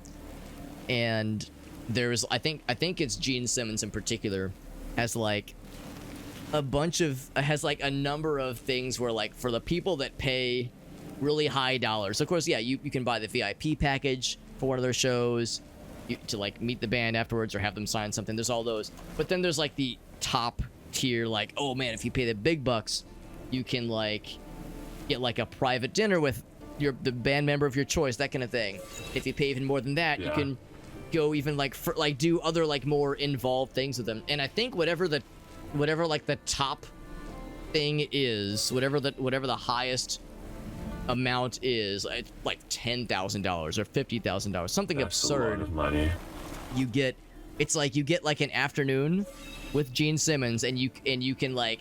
And there's, I think it's Gene Simmons in particular, has like a number of things where, like, for the people that pay really high dollars, of course, yeah, you can buy the VIP package for one of their shows to like meet the band afterwards or have them sign something. There's all those, but then there's like the top tier, like, oh man, if you pay the big bucks, you can like get like a private dinner with the band member of your choice, that kind of thing. If you pay even more than that, you can go even like do other like more involved things with them. And I think whatever like the top thing is, whatever the highest amount is, like $10,000 or $50,000, something
That's
absurd.
A lot of money.
You get like an afternoon with Gene Simmons, and you can like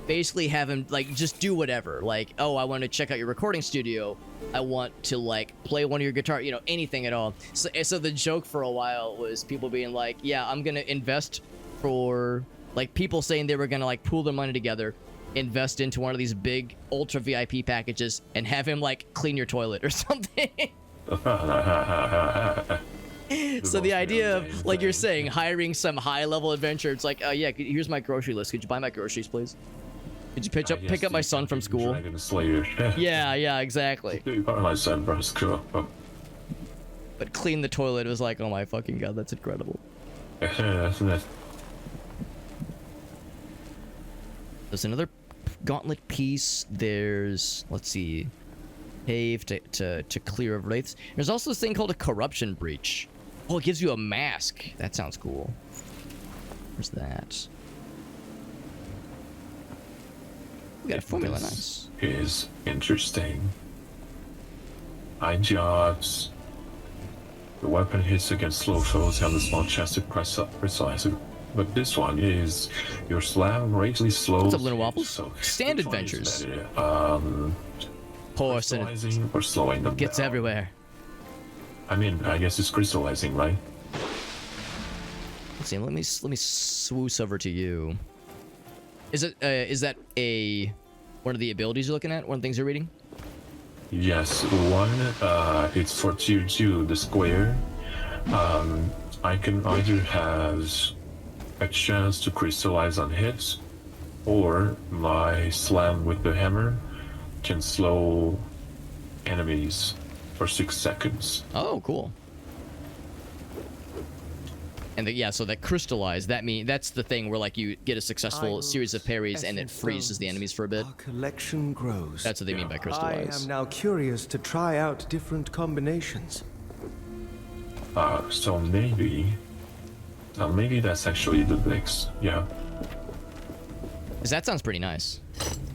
basically have him like just do whatever. Like, oh, I want to check out your recording studio. I want to like play one of your guitar, anything at all. So the joke for a while was people being like, yeah, I'm gonna invest for, like, people saying they were gonna like pool their money together, invest into one of these big ultra VIP packages, and have him like clean your toilet or something. So the idea of, like you're saying, hiring some high-level adventurer, it's like, yeah, here's my grocery list. Could you buy my groceries, please? Could you pick up my son from school? Yeah, exactly.
My son from school.
But clean the toilet was like, oh my fucking god, that's incredible. There's another gauntlet piece. There's, let's see, pave to clear of wraiths. There's also this thing called a corruption breach. Oh, it gives you a mask. That sounds cool. Where's that? We got a formula, nice.
Is interesting. I got the weapon hits against slow foes have a small chance to precise it. But this one is your slam greatly slows.
What's up, Little Waffles?
So
Stand adventures.
Crystallizing or slowing them
gets
down.
everywhere.
I mean, I guess it's crystallizing, right?
Let's see. Let me swoosh over to you. Is that one of the abilities you're looking at? One of the things you're reading?
Yes, one. It's for tier 2, the square. I can either have a chance to crystallize on hits, or my slam with the hammer can slow enemies for 6 seconds.
Oh, cool. And so that crystallize, that's the thing where like you get a successful series of parries and it freezes the enemies for a bit.
Our collection grows.
That's what they mean by crystallize.
I am now curious to try out different combinations.
So maybe that's actually the mix. Yeah.
'Cause that sounds pretty nice.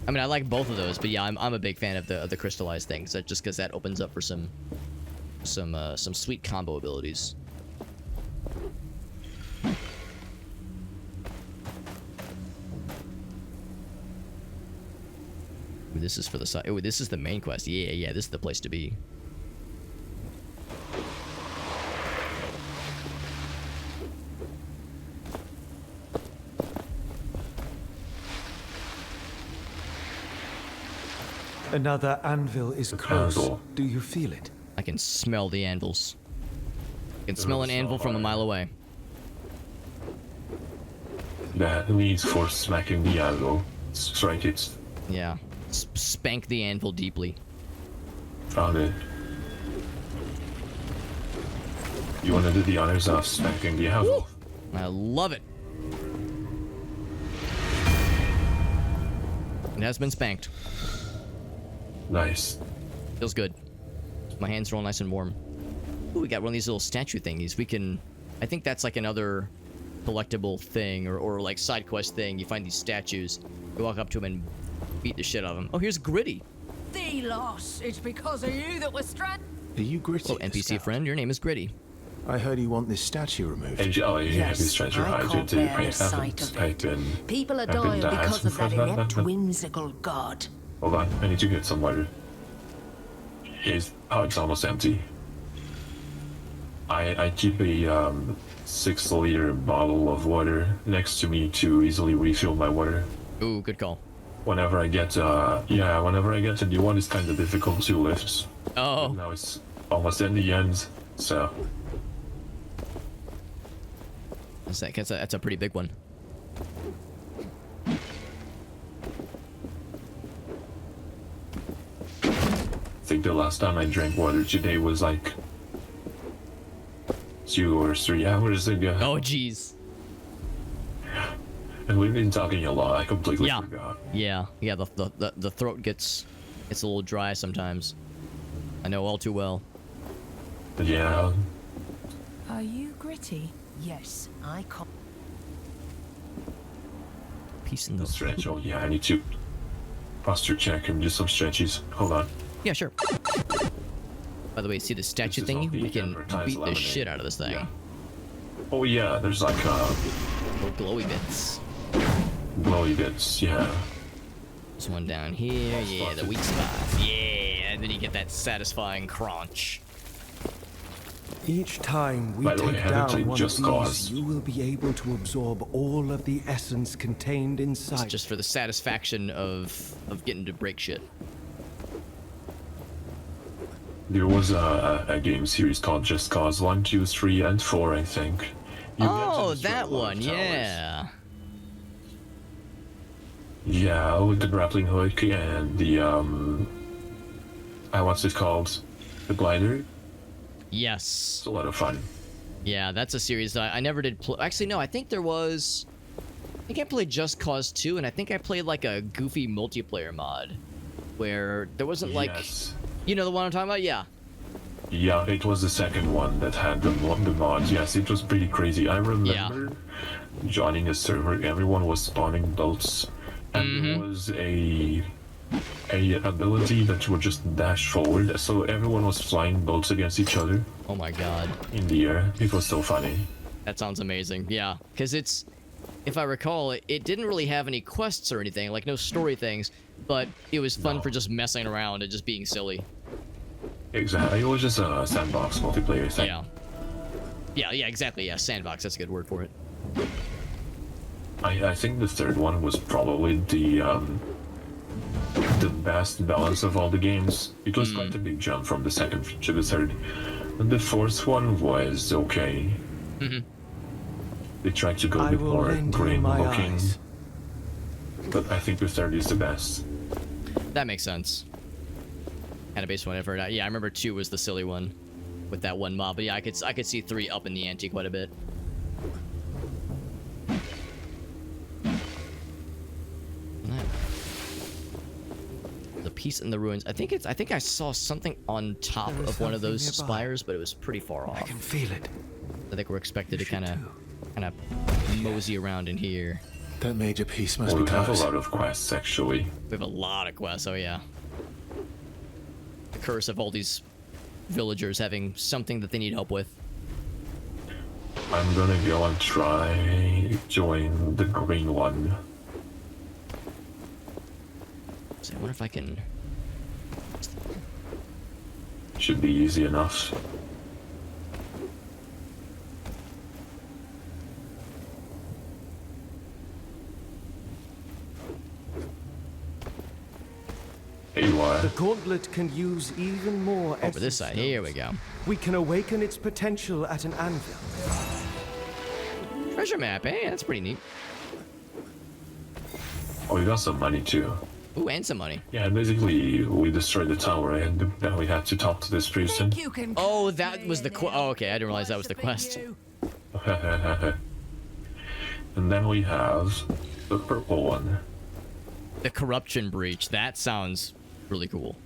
I mean, I like both of those, but yeah, I'm a big fan of the crystallized things. Just because that opens up for some sweet combo abilities. Ooh, this is for the side. Oh, this is the main quest. Yeah, this is the place to be.
Another anvil is close. Do you feel it?
I can smell the anvils. I can smell an anvil from a mile away.
That means for smacking the anvil. Strike it.
Yeah. Spank the anvil deeply.
Found it. You want to do the honors of spanking the anvil?
I love it. It has been spanked.
Nice.
Feels good. My hands are all nice and warm. Ooh, we got one of these little statue thingies. We can... I think that's like another collectible thing or like side quest thing. You find these statues. You walk up to them and beat the shit out of them. Oh, here's Gritty.
Delos, it's because of you that we're stranded.
Are you Gritty?
Oh, NPC friend, your name is Gritty.
I heard you want this statue removed.
Yes, treasure
I can't bear the sight of it. People are dying because of that inept, whimsical god.
Hold on, I need to get some water. It's almost empty. I keep a 6-liter bottle of water next to me to easily refill my water.
Ooh, good call.
Whenever I get whenever I get a new one, it's kind of difficult to lift.
Oh.
But now it's almost in the end, so.
That's a pretty big one.
I think the last time I drank water today was like 2 or 3 hours ago.
Oh, jeez.
And we've been talking a lot. I completely forgot.
Yeah. The throat gets a little dry sometimes. I know all too well.
Yeah.
Are you Gritty? Yes, I can't.
Peace in the
stretch. Oh yeah, I need to posture check and do some stretches. Hold on.
Yeah, sure. By the way, see the statue thingy? We can beat the shit out of this thing.
Yeah. Oh yeah, there's like
little glowy bits.
Glowy bits, yeah.
There's one down here, yeah, the weak spot. Yeah, and then you get that satisfying crunch.
Each time we
By the way,
take
haven't
down
I
one
just
of these,
caused?
you will be able to absorb all of the essence contained inside.
It's just for the satisfaction of getting to break shit.
There was a game series called Just Cause 1, 2, 3, and 4, I think.
Oh, that one, yeah.
Yeah, with the grappling hook and the what's it called? The glider?
Yes.
It's a lot of fun.
Yeah, that's a series that I never did play. Actually, no, I think there was... I think I played Just Cause 2, and I think I played like a goofy multiplayer mod. Where there wasn't like...
Yes.
You know the one I'm talking about? Yeah.
Yeah, it was the second one that had the mod. Yes, it was pretty crazy. I remember joining a server, everyone was spawning boats and there was a ability that would just dash forward, so everyone was flying bolts against each other.
Oh my god.
In the air. It was so funny.
That sounds amazing. Yeah, because it's, if I recall, it didn't really have any quests or anything, like no story things, but it was fun for just messing around and just being silly.
Exactly. It was just a sandbox multiplayer thing.
Yeah, exactly. Yeah, sandbox. That's a good word for it.
I think the third one was probably the best balance of all the games. It was quite a big jump from the second to the third. And the fourth one was okay. They tried to go a bit more green looking. But I think the third is the best.
That makes sense. Kind of based on whatever. Yeah, I remember 2 was the silly one with that one mob. But yeah, I could see 3 up in the ante quite a bit. The piece in the ruins. I think I saw something on top of one of those spires, but it was pretty far off.
I can feel it.
I think we're expected to kind of mosey around in here.
That major piece must be
we have a lot of quests, actually.
We have a lot of quests. Oh yeah. The curse of all these villagers having something that they need help with.
I'm gonna go and try join the green one.
So I wonder if I can.
Should be easy enough.
The gauntlet can use even more
over this side. Here we go.
We can awaken its potential at an anvil.
Treasure map, eh? That's pretty neat.
Oh, we got some money too.
Ooh, and some money.
Yeah, basically we destroyed the tower and then we had to talk to this person.
Oh, that was the oh, okay. I didn't realize that was the quest.
And then we have the purple one.
The corruption breach. That sounds really cool.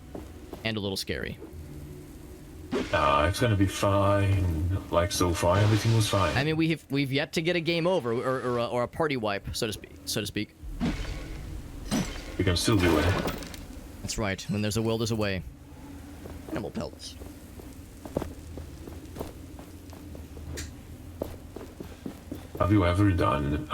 And a little scary.
It's gonna be fine. Like so far, everything was fine.
I mean, we've yet to get a game over or a party wipe, so to speak.
We can still do it.
That's right. When there's a will, there's a way. Animal pelts.
Have you ever done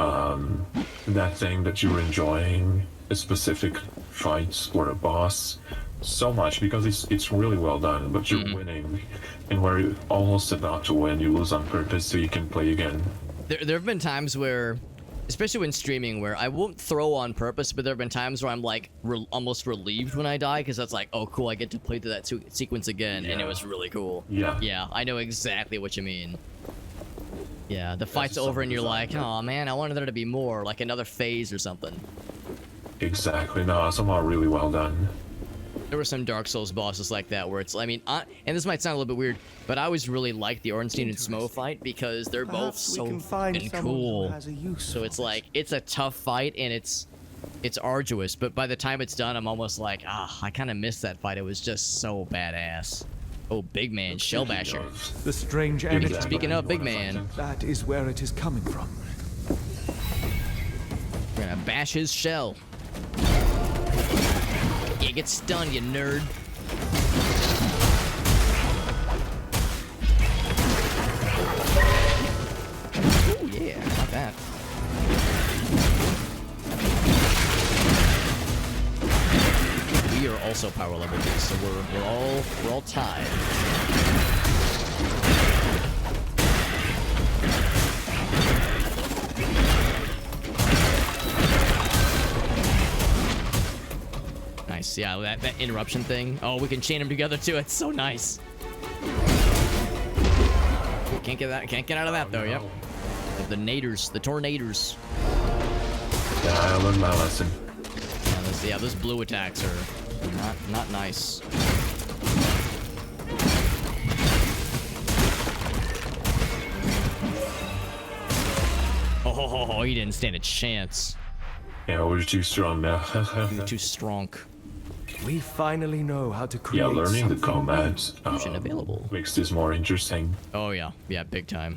that thing that you were enjoying a specific fight or a boss so much because it's really well done, but you're winning, and where you're almost about to win, you lose on purpose so you can play again?
There have been times where, especially when streaming, where I won't throw on purpose, but there have been times where I'm like almost relieved when I die because that's like, oh cool, I get to play through that sequence again, and it was really cool. Yeah, I know exactly what you mean. Yeah, the fight's over and you're like, oh man, I wanted there to be more, like another phase or something.
Exactly. No, some are really well done.
There were some Dark Souls bosses like that where it's, I mean, and this might sound a little bit weird, but I always really liked the Ornstein and Smough fight because they're both so fucking cool. So it's like, it's a tough fight and it's arduous, but by the time it's done, I'm almost like, I kind of missed that fight. It was just so badass. Oh, big man, Shell Basher.
The strange energy.
Speaking of big man,
that is where it is coming from.
We're gonna bash his shell. Yeah, get stunned, you nerd. Oh yeah, not bad. We are also power level 2, so we're all tied. Nice, yeah, that interruption thing. Oh, we can chain them together too. It's so nice. Can't get out of that though. Yep. The naders, the tornadoes.
Yeah, I learned my lesson.
Yeah, those blue attacks are not nice. Oh, he didn't stand a chance.
Yeah, we're too strong now.
You're too strong.
We finally know how to create.
Yeah, learning the combat
available
makes this more interesting.
Oh yeah, big time.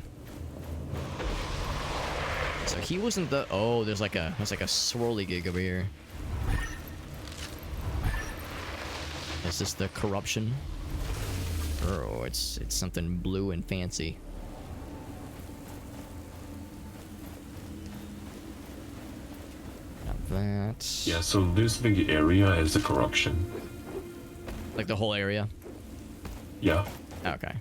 So he wasn't the. Oh, there's like a swirly gig over here. Is this the corruption? Oh, it's something blue and fancy. Got that.
Yeah, so this big area is the corruption.
Like the whole area?
Yeah.
Okay.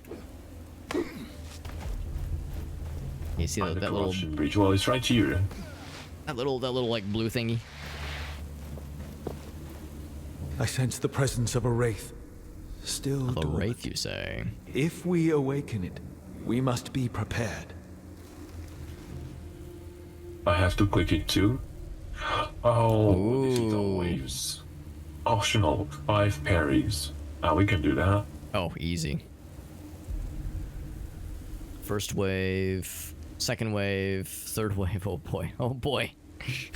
You see that little
bridge? Well, it's right here.
That little like blue thingy.
I sense the presence of a wraith. Still
A
dormant.
wraith, you say?
If we awaken it, we must be prepared.
I have to click it too. Oh, defeat all waves. Optional 5 parries. We can do that.
Oh, easy. First wave, second wave, third wave. Oh boy. Oh boy.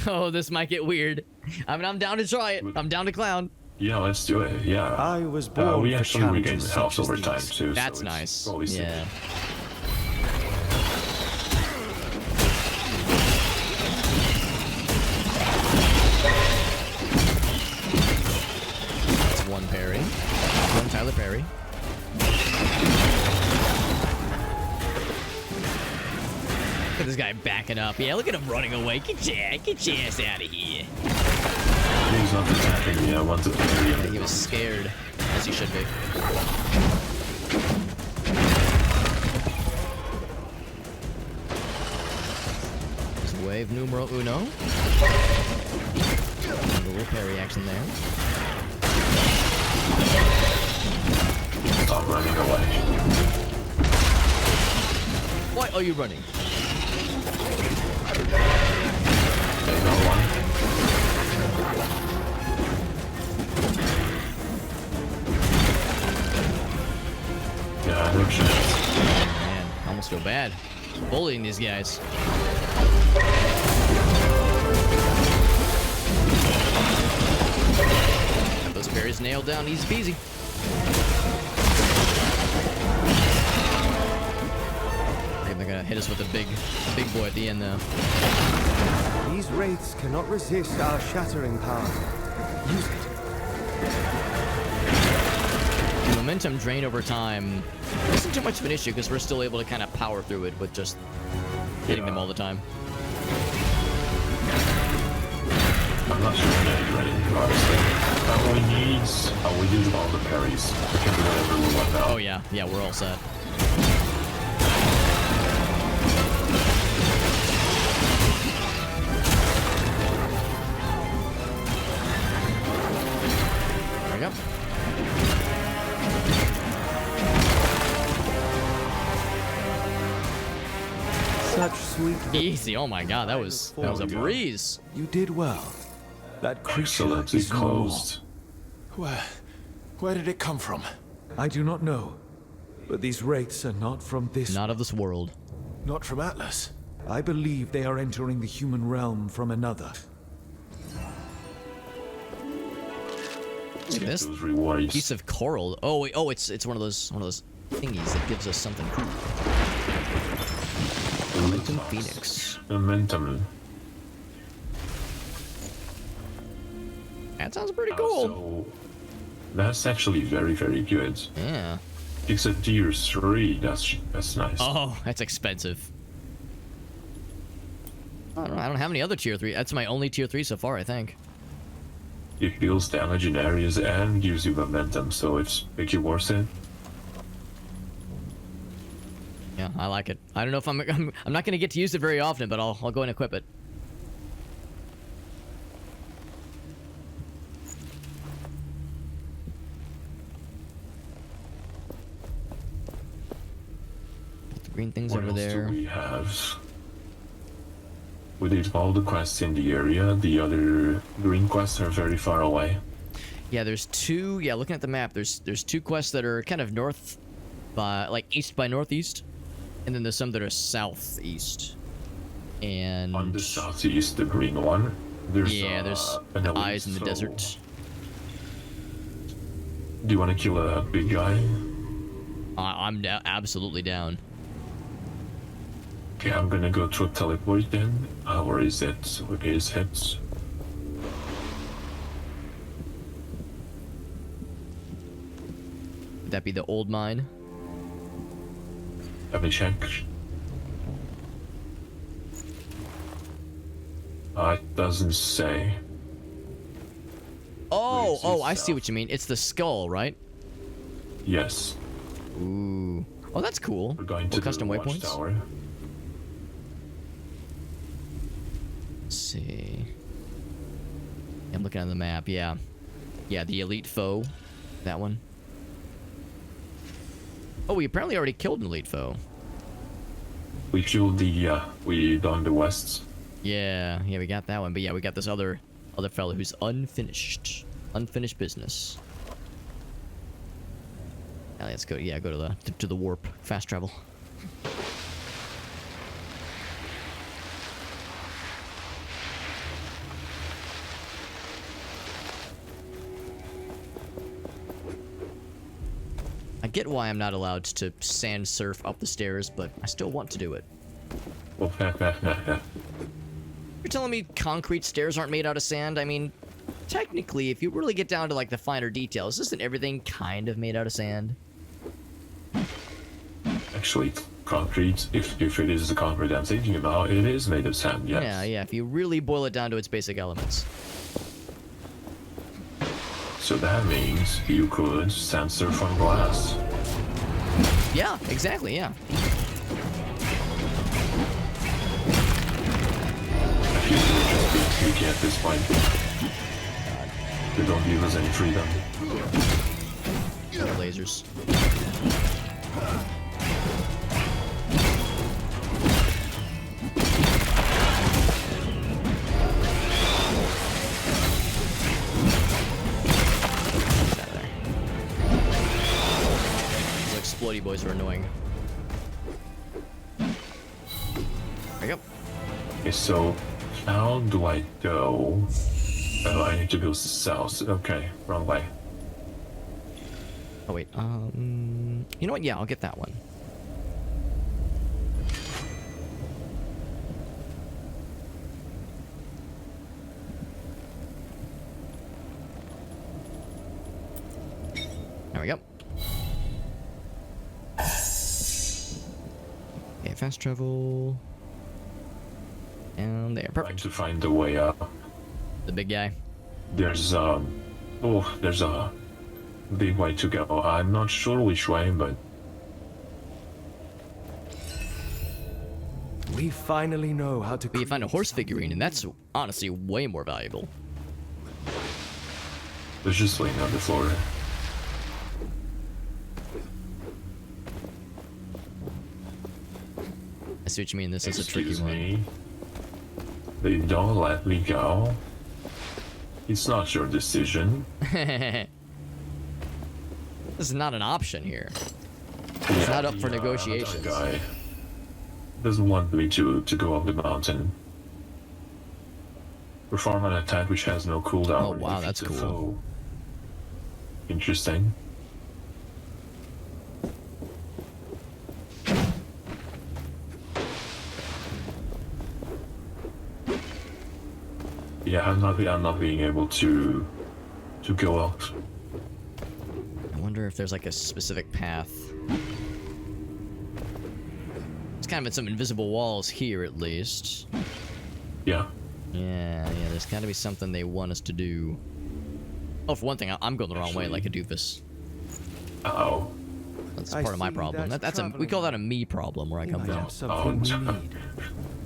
Oh, this might get weird. I mean, I'm down to try it. I'm down to clown.
Yeah, let's do it. Yeah.
I was born
we
for
actually regain
challenges
health
such as
over time
these.
too.
That's
so
nice.
Always
Yeah. That's one parry. One Tyler parry. Look at this guy backing up. Yeah, look at him running away. Get your ass out of here.
He's not attacking me. I want to parry him.
Yeah, he was scared, as he should be. There's wave numero uno. A little parry action there.
Stop running away.
Why are you running?
They know one. Yeah, no chance.
Man, I almost feel bad bullying these guys. Got those parries nailed down, easy peasy. I think they're gonna hit us with a big boy at the end though.
These wraiths cannot resist our shattering power. Use it.
The momentum drain over time isn't too much of an issue because we're still able to kind of power through it with just hitting them all the time.
I'm not sure when I'm ready, honestly. We need all the parries. We can do whatever we want now.
Oh yeah, we're all set. There we go.
Such sweet.
Easy. Oh my god, that was a breeze.
You did well. That creature
Excellently
is no
closed.
Where did it come from?
I do not know, but these wraiths are not from this.
Not of this world.
Not from Atlas.
I believe they are entering the human realm from another.
Look at this
Those rewards.
piece of coral. Oh wait, it's one of those thingies that gives us something cool. Momentum Phoenix.
Momentum.
That sounds pretty cool.
So that's actually very, very good.
Yeah.
It's a tier 3. That's nice.
Oh, that's expensive. I don't have any other tier 3. That's my only tier 3 so far, I think.
It deals damage in areas and gives you momentum, so it's pretty worth it.
Yeah, I like it. I don't know if I'm not gonna get to use it very often, but I'll go and equip it. Put the green things
What
over
else
there.
do we have? We did all the quests in the area. The other green quests are very far away.
Yeah, there's two. Yeah, looking at the map, there's two quests that are kind of north by like east by northeast, and then there's some that are southeast. And
on the southeast, the green one. There's
the eyes in the desert.
Do you want to kill a big guy?
I'm absolutely down.
Okay, I'm gonna go to a teleport then. Where is it? Where is it?
that be the old mine?
Let me check. It doesn't say.
Oh, I see what you mean. It's the skull, right?
Yes.
Ooh. Oh, that's cool.
We're going to
custom
the
waypoints.
Watchtower.
Let's see. I'm looking at the map. Yeah. Yeah, the elite foe. That one. Oh, we apparently already killed an elite foe.
We killed the, we done the west.
Yeah, we got that one. But yeah, we got this other fellow who's unfinished. Unfinished business. Yeah, let's go. Yeah, go to the warp. Fast travel. I get why I'm not allowed to sand surf up the stairs, but I still want to do it.
Oh,
You're telling me concrete stairs aren't made out of sand? I mean, technically, if you really get down to like the finer details, isn't everything kind of made out of sand?
Actually, concrete, if it is the concrete I'm thinking about, it is made of sand, yes.
Yeah, if you really boil it down to its basic elements.
So that means you could sand surf on glass.
Yeah, exactly, yeah.
I feel we're just being sneaky at this point. They don't give us any freedom.
Lasers. Explodey boys are annoying. There you go.
Okay, so how do I go? Oh, I need to go south. Okay, wrong way.
Oh wait, you know what? Yeah, I'll get that one. There we go. Okay, fast travel. And there, perfect.
Trying to find the way up.
The big guy.
There's there's a big way to go. I'm not sure which way, but
we finally know how to.
But you find a horse figurine, and that's honestly way more valuable.
there's just laying on the floor.
I see what you mean. This is a tricky one.
They don't let me go. It's not your decision.
This is not an option here. It's not up for negotiations.
That guy doesn't want me to go up the mountain. Perform an attack which has no cooldown.
Oh wow, that's cool.
Foe. Interesting. Yeah, I'm not being able to go up.
I wonder if there's like a specific path. It's kind of in some invisible walls here, at least.
Yeah.
Yeah, there's got to be something they want us to do. Oh, for one thing, I'm going the wrong way like a doofus.
Oh.
That's part of my problem. We call that a me problem where I come from.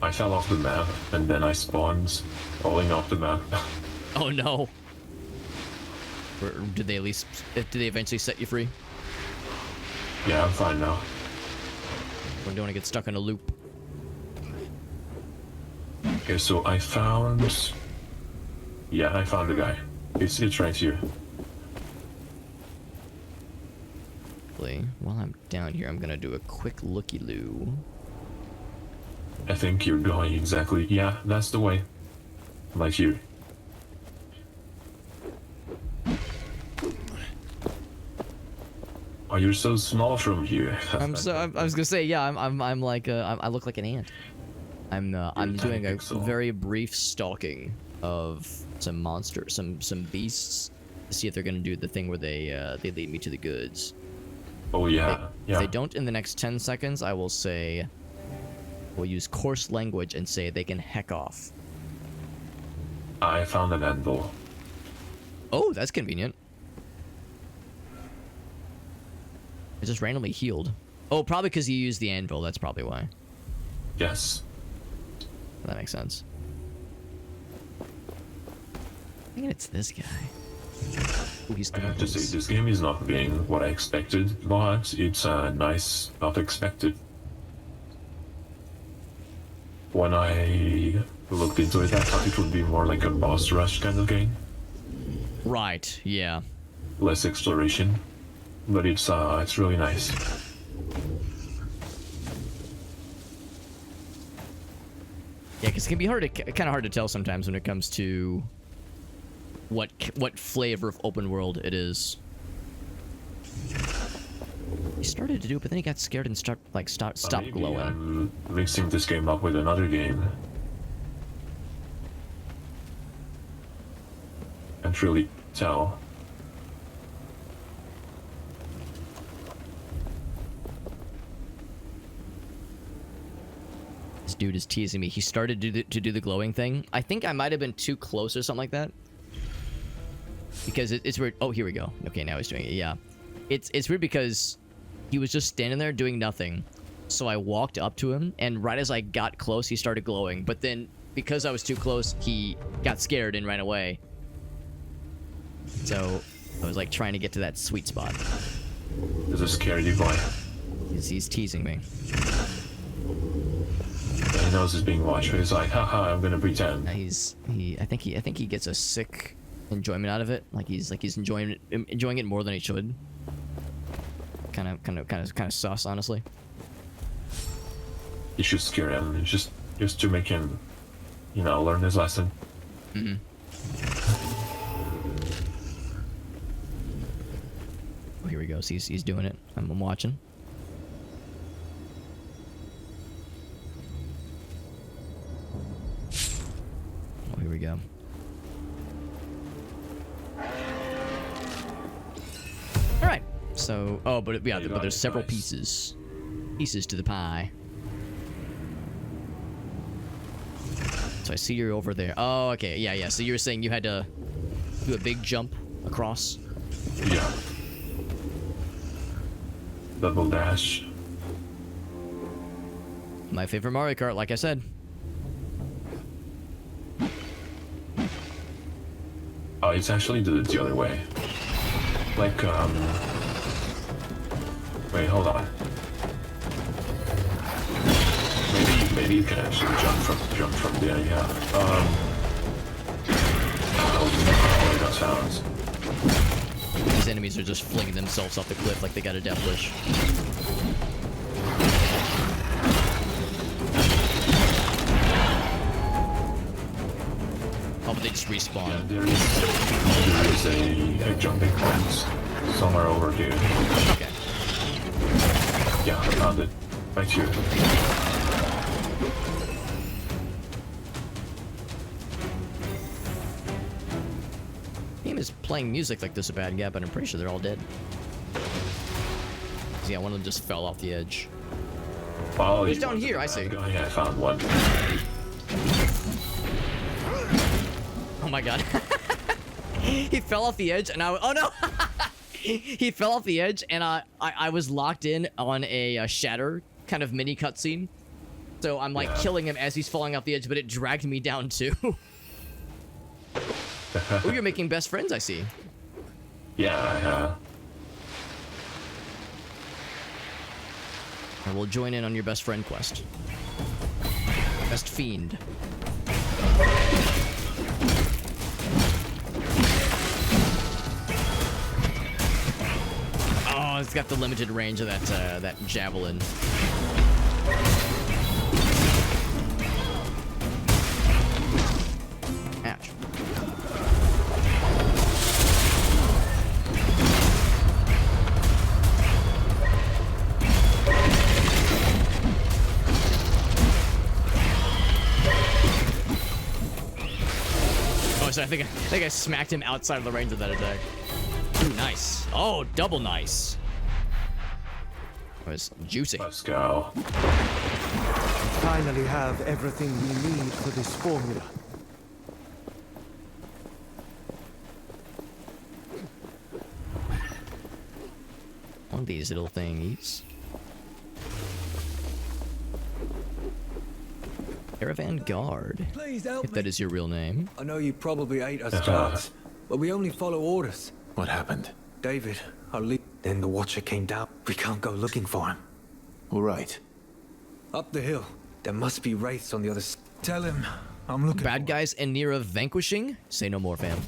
I fell off the map and then I spawned falling off the map.
Oh no. Did they eventually set you free?
Yeah, I'm fine now.
We don't want to get stuck in a loop.
Okay, so I found the guy. It's right here.
While I'm down here, I'm gonna do a quick looky-loo.
I think you're going exactly. Yeah, that's the way. Like here. Oh, you're so small from here.
I was gonna say, yeah. I'm like I look like an ant. I'm doing a very brief stalking of some monsters, some beasts, to see if they're gonna do the thing where they lead me to the goods.
Oh yeah,
If they don't in the next 10 seconds, I will say, we'll use coarse language and say they can heck off.
I found an anvil.
Oh, that's convenient. It just randomly healed. Oh, probably because you used the anvil. That's probably why.
Yes.
That makes sense. I think it's this guy. Ooh, he's
I have to say, this game is not being what I expected, but it's nice, not expected. When I looked into it, I thought it would be more like a boss rush kind of game.
Right, yeah.
Less exploration, but it's really nice.
Yeah, because it can be kind of hard to tell sometimes when it comes to what flavor of open world it is. He started to do it, but then he got scared and stopped glowing.
I'm mixing this game up with another game. Can't really tell.
This dude is teasing me. He started to do the glowing thing. I think I might have been too close or something like that. Because it's weird. Oh, here we go. Okay, now he's doing it. Yeah. It's weird because he was just standing there doing nothing. So I walked up to him, and right as I got close, he started glowing. But then, because I was too close, he got scared and ran away. So I was like trying to get to that sweet spot.
There's a scaredy boy.
He's teasing me.
He knows he's being watched, but he's like, haha, I'm gonna pretend.
I think he gets a sick enjoyment out of it. Like he's enjoying it more than he should. Kind of sus, honestly.
You should scare him, just to make him, you know, learn his lesson.
Mm-hmm. Oh, here he goes. He's doing it. I'm watching. Oh, here we go. All right. So, oh, but yeah, but there's several pieces to the pie. So I see you're over there. Oh, okay. Yeah. So you were saying you had to do a big jump across?
Yeah. Double dash.
My favorite Mario Kart, like I said.
Oh, it's actually the other way. Like, wait, hold on. Maybe you can actually jump from there, yeah. Oh, that sounds.
These enemies are just flinging themselves off the cliff like they got a death wish. Oh, but they just respawn.
Yeah, there is a jumping point somewhere over here.
Okay.
Yeah, I found it. Right here.
Game is playing music like this a bad gap, but I'm pretty sure they're all dead. So yeah, one of them just fell off the edge.
Oh,
he's down here, I see.
Oh yeah, I found one.
Oh my god. He fell off the edge and oh no! He fell off the edge and I was locked in on a shatter kind of mini cutscene. So I'm like killing him as he's falling off the edge, but it dragged me down too. Oh, you're making best friends, I see.
Yeah,
I will join in on your best friend quest. Best fiend. Oh, it's got the limited range of that javelin. Ouch. Oh, so I think I smacked him outside of the range of that attack. Ooh, nice. Oh, double nice. was juicy.
Let's go.
Finally have everything we need for this formula.
One of these little thingies. Caravan Guard.
Please help
if that is your real name.
I know you probably hate us guards, but we only follow orders.
What happened?
David, our lead. Then the Watcher came down. We can't go looking for him.
All right.
Up the hill. There must be wraiths on the other side. Tell him I'm looking.
Bad guys in near of vanquishing? Say no more, fam.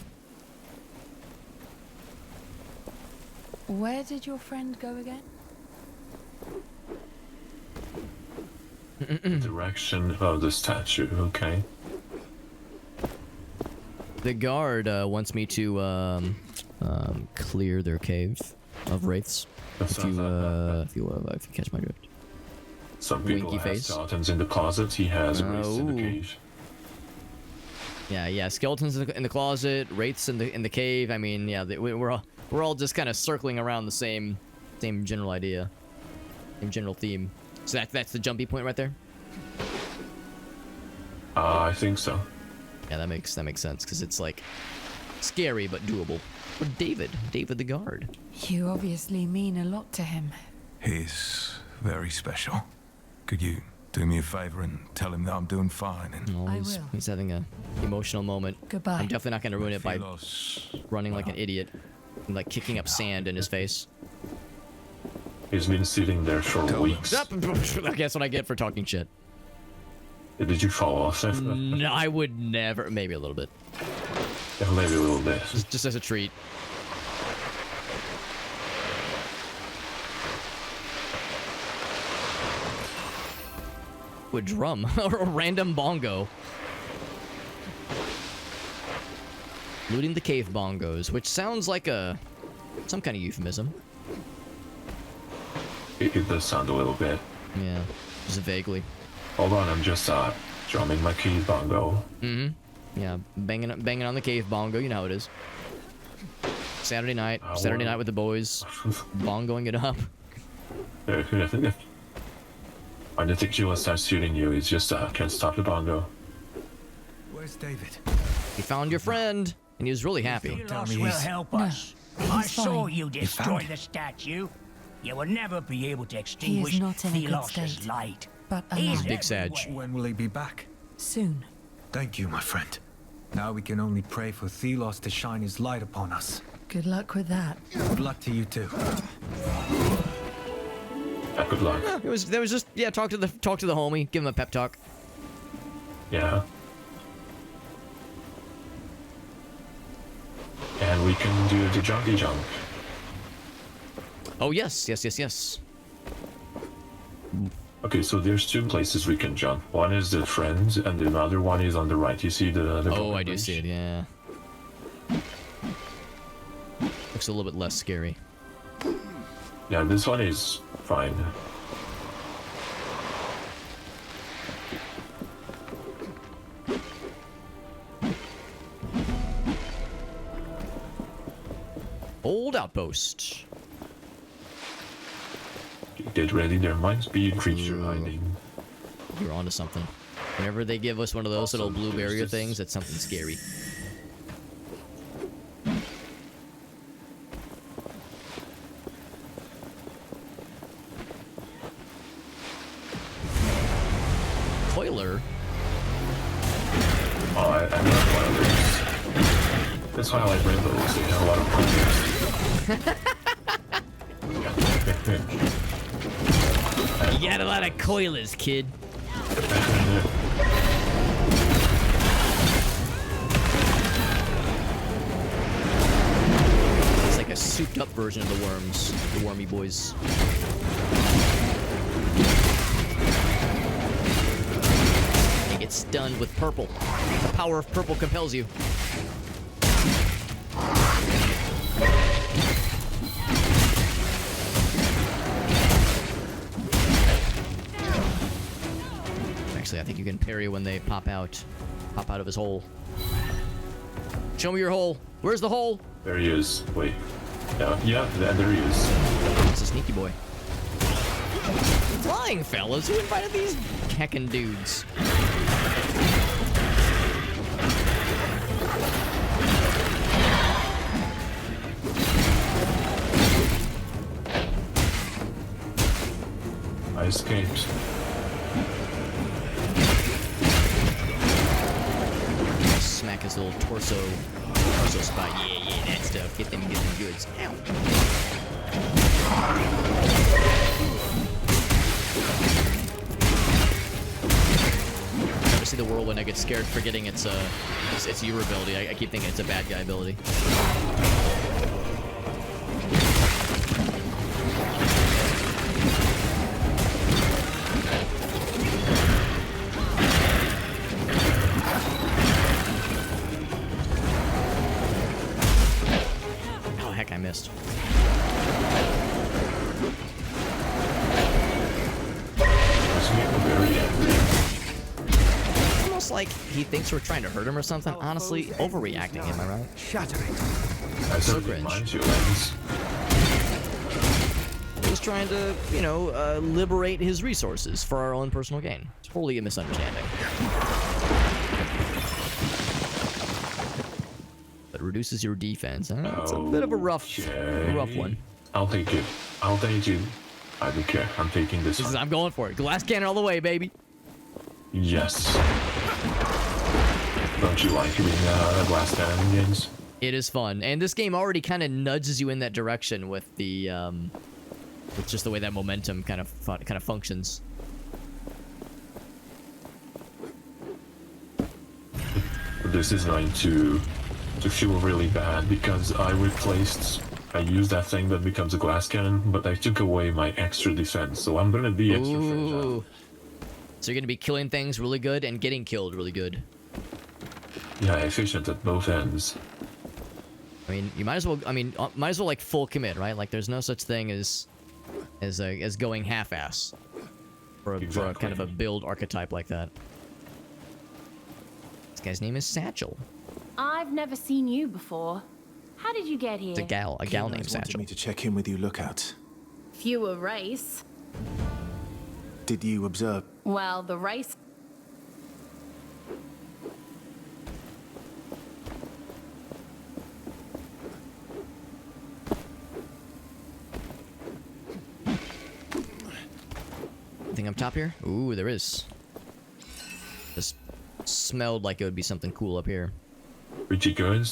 Where did your friend go again?
Direction of the statue, okay.
The guard wants me to clear their cave of wraiths. If you catch my drift.
Some people
Winky
have
face.
skeletons in the closet. He has wraiths in the cave.
Yeah, skeletons in the closet, wraiths in the cave. I mean, yeah, we're all just kind of circling around the same general idea, same general theme. So that's the jumpy point right there.
I think so.
Yeah, that makes sense because it's like scary but doable. But David the guard.
You obviously mean a lot to him.
He's very special. Could you do me a favor and tell him that I'm doing fine? And
I will. He's having a emotional moment.
Goodbye.
I'm definitely not going to ruin it by running like an idiot and like kicking up sand in his face.
He's been sitting there for weeks.
That's what I get for talking shit.
Did you fall off?
No, I would never. Maybe a little bit.
Yeah, maybe a little bit.
Just as a treat. A drum or a random bongo. Looting the cave bongos, which sounds like some kind of euphemism.
It does sound a little bit.
Yeah, just vaguely.
Hold on, I'm just drumming my cave bongo.
Yeah, banging on the cave bongo. You know how it is. Saturday night with the boys, bongoing it up.
When the tequila starts shooting you, he's just can't stop the bongo.
Where's David?
He found your friend, and he was really happy.
Thelos will help us. I saw you destroy the statue. You will never be able to extinguish
not in a good
Thelos'
state,
light.
but
He's
Big Sag.
When will he be back?
Soon.
Thank you, my friend. Now we can only pray for Thelos to shine his light upon us.
Good luck with that.
Good luck to you too.
Good luck.
There was just talk to the homie, give him a pep talk.
Yeah. And we can do the junkie jump.
Oh yes.
Okay, so there's two places we can jump. One is the friends, and the other one is on the right. You see the
Oh, I do see it. Yeah. Looks a little bit less scary.
Yeah, this one is fine.
Old outpost.
Get ready, there might be a creature hiding.
You're onto something. Whenever they give us one of those little blue barrier things, that's something scary. Coiler?
Oh, I love coilers. That's why I like rainbows. They have a lot of coilers.
You got a lot of coilers, kid. It's like a souped up version of the worms, the wormy boys. You get stunned with purple. The power of purple compels you. Actually, I think you can parry when they pop out of his hole. Show me your hole. Where's the hole?
There he is. Wait. Yeah, there he is.
It's a sneaky boy. Flying fellas, who invited these heckin' dudes?
I escaped.
Smack his little torso spot. Yeah, that stuff. Get them goods. Ow. Never see the whirlwind. I get scared forgetting it's your ability. I keep thinking it's a bad guy ability. I missed. Almost like he thinks we're trying to hurt him or something. Honestly, overreacting, am I right?
Shatter it.
That's so cringe.
He's trying to, you know, liberate his resources for our own personal gain. Totally a misunderstanding. Reduces your defense. It's a bit of a rough one.
I'll take it. I'll take it. I don't care. I'm taking this.
I'm going for it. Glass cannon all the way, baby.
Yes. Don't you like being a glass cannon games?
It is fun, and this game already kind of nudges you in that direction with the with just the way that momentum kind of functions.
This is going to feel really bad because I used that thing that becomes a glass cannon, but I took away my extra defense, so I'm gonna be extra fragile.
So you're gonna be killing things really good and getting killed really good.
Yeah, efficient at both ends.
I mean, you might as well. I mean, might as well like full commit, right? Like, there's no such thing as going half-ass for a kind of a build archetype like that. This guy's name is Satchel.
I've never seen you before. How did you get here?
It's a gal named Satchel.
Wanted me to check in with you lookouts.
Fewer race.
Did you observe?
Well, the race.
Anything up top here? Ooh, there is. This smelled like it would be something cool up here.
Pretty good.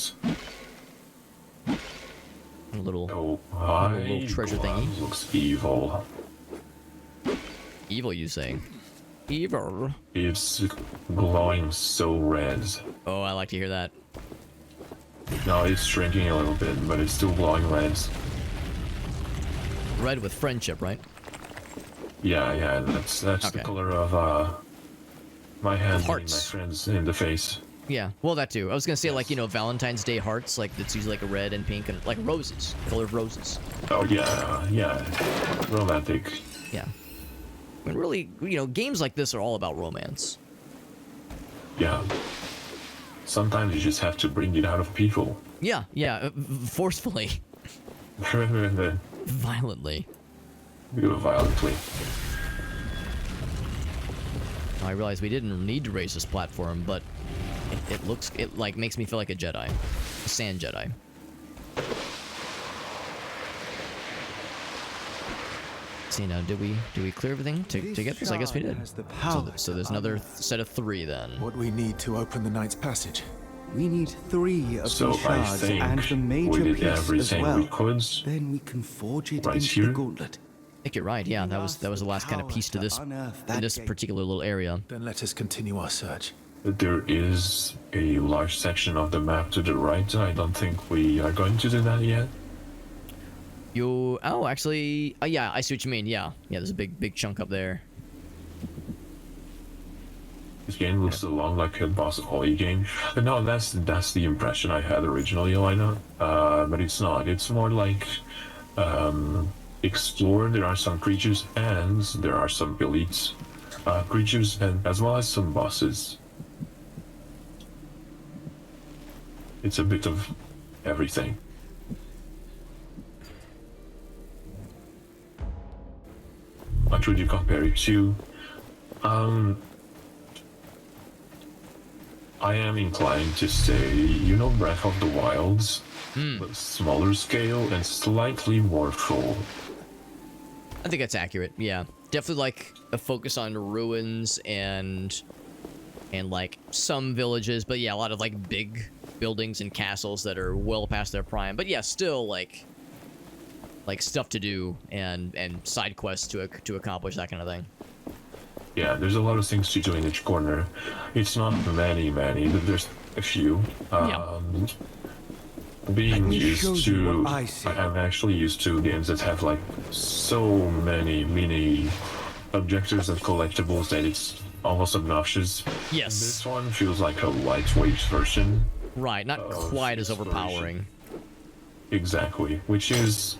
A little treasure thingy.
Looks evil.
Evil, you say? Evil.
It's glowing so red.
Oh, I like to hear that.
Now it's shrinking a little bit, but it's still glowing red.
Red with friendship, right?
Yeah, that's
okay.
The color of my hand hitting my friends in the face.
Yeah, well, that too. I was gonna say, like, you know, Valentine's Day hearts, like, it's usually like a red and pink and like roses, color of roses.
Oh yeah, romantic.
Yeah. I mean, really, you know, games like this are all about romance.
Yeah. Sometimes you just have to bring it out of people.
Yeah, forcefully. Violently.
Violently.
I realized we didn't need to raise this platform, but it like makes me feel like a Jedi, a sand Jedi. See, now did we clear everything to get this? I guess we did. So there's another set of 3 then.
What we need to open the Knight's Passage.
We need 3 of
So
the shards
I think
and the major
we did
piece as
everything
well.
we could.
Then we can forge it
right
into
here.
the gauntlet.
I think you're right. Yeah, that was the last kind of piece to this particular little area.
Then let us continue our search.
There is a large section of the map to the right. I don't think we are going to do that yet.
Oh, actually, yeah, I see what you mean. Yeah, there's a big chunk up there.
This game looks a lot like a boss Holly game. But no, that's the impression I had originally, Elena. But it's not. It's more like explore. There are some creatures and there are some elites creatures, and as well as some bosses. It's a bit of everything. Not would you compare it to? I am inclined to say, you know, Breath of the Wilds, but smaller scale and slightly more full.
I think that's accurate. Yeah, definitely like a focus on ruins and like some villages, but yeah, a lot of like big buildings and castles that are well past their prime. But yeah, still like stuff to do and side quests to accomplish, that kind of thing.
Yeah, there's a lot of things to do in each corner. It's not many, but there's a few. Being used to, I'm actually used to games that have like so many mini objectives and collectibles that it's almost obnoxious.
Yes.
This one feels like a lightweight version.
Right, not quite as overpowering.
Exactly, which is,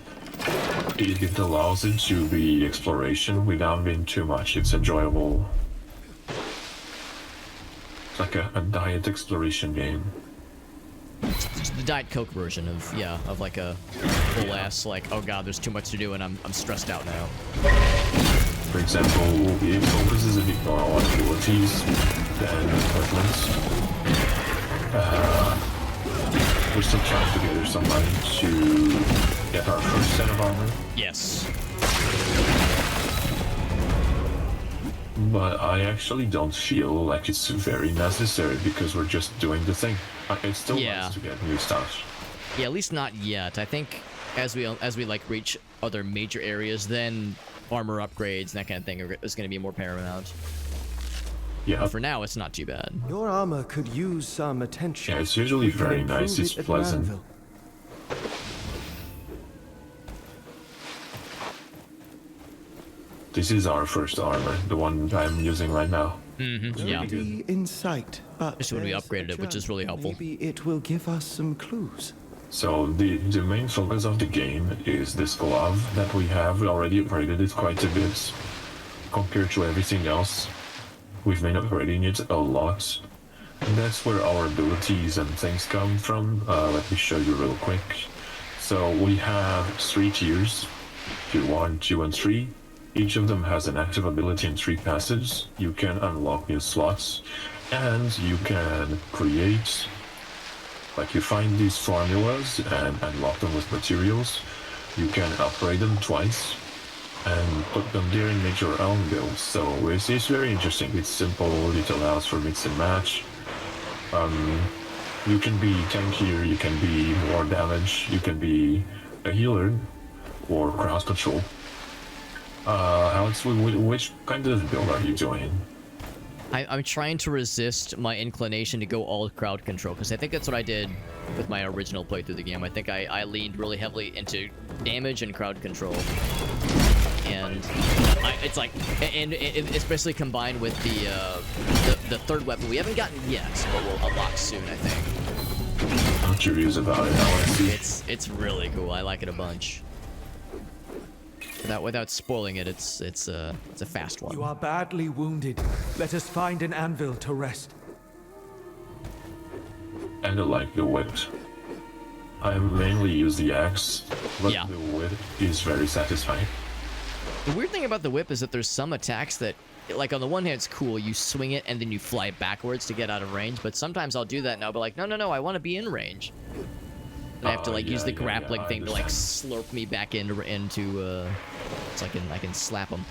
it allows it to be exploration without being too much. It's enjoyable. It's like a diet exploration game.
It's the Diet Coke version of like a full ass, like, oh god, there's too much to do and I'm stressed out now.
For example, it focuses a bit more on abilities than equipment. We're still trying to gather some money to get our first set of armor.
Yes.
But I actually don't feel like it's very necessary because we're just doing the thing. It's still nice to get new stuff.
Yeah, at least not yet. I think as we like reach other major areas, then armor upgrades and that kind of thing is going to be more paramount.
Yeah.
But for now, it's not too bad.
Your armor could use some attention.
Yeah, it's usually very nice. It's pleasant. This is our first armor, the one I'm using right now.
Yeah.
In sight, but
just when we upgraded it, which is really helpful.
Maybe it will give us some clues.
So the main focus of the game is this glove that we have. We already upgraded it quite a bit compared to everything else. We've been upgrading it a lot. And that's where our abilities and things come from. Let me show you real quick. So we have 3 tiers, tier 1, 2, and 3. Each of them has an active ability and 3 passes. You can unlock new slots, and you can create, like you find these formulas and unlock them with materials. You can upgrade them twice and put them there and make your own builds. So it's very interesting. It's simple. It allows for mix and match. You can be tankier, you can be more damage, you can be a healer or crowd control. Alex, which kind of build are you doing?
I'm trying to resist my inclination to go all crowd control, because I think that's what I did with my original playthrough of the game. I think I leaned really heavily into damage and crowd control. And it's like, and especially combined with the third weapon we haven't gotten yet, but we'll unlock soon, I think.
I'm curious about it. I want to see.
It's really cool. I like it a bunch. Without spoiling it, it's a fast one.
You are badly wounded. Let us find an anvil to rest.
And I like the whip. I mainly use the axe, but the whip is very satisfying.
The weird thing about the whip is that there's some attacks that, like, on the one hand it's cool, you swing it and then you fly backwards to get out of range, but sometimes I'll do that and I'll be like, no, I want to be in range. And I have to, like, use the grappling thing to, like, slurp me back into so I can slap them.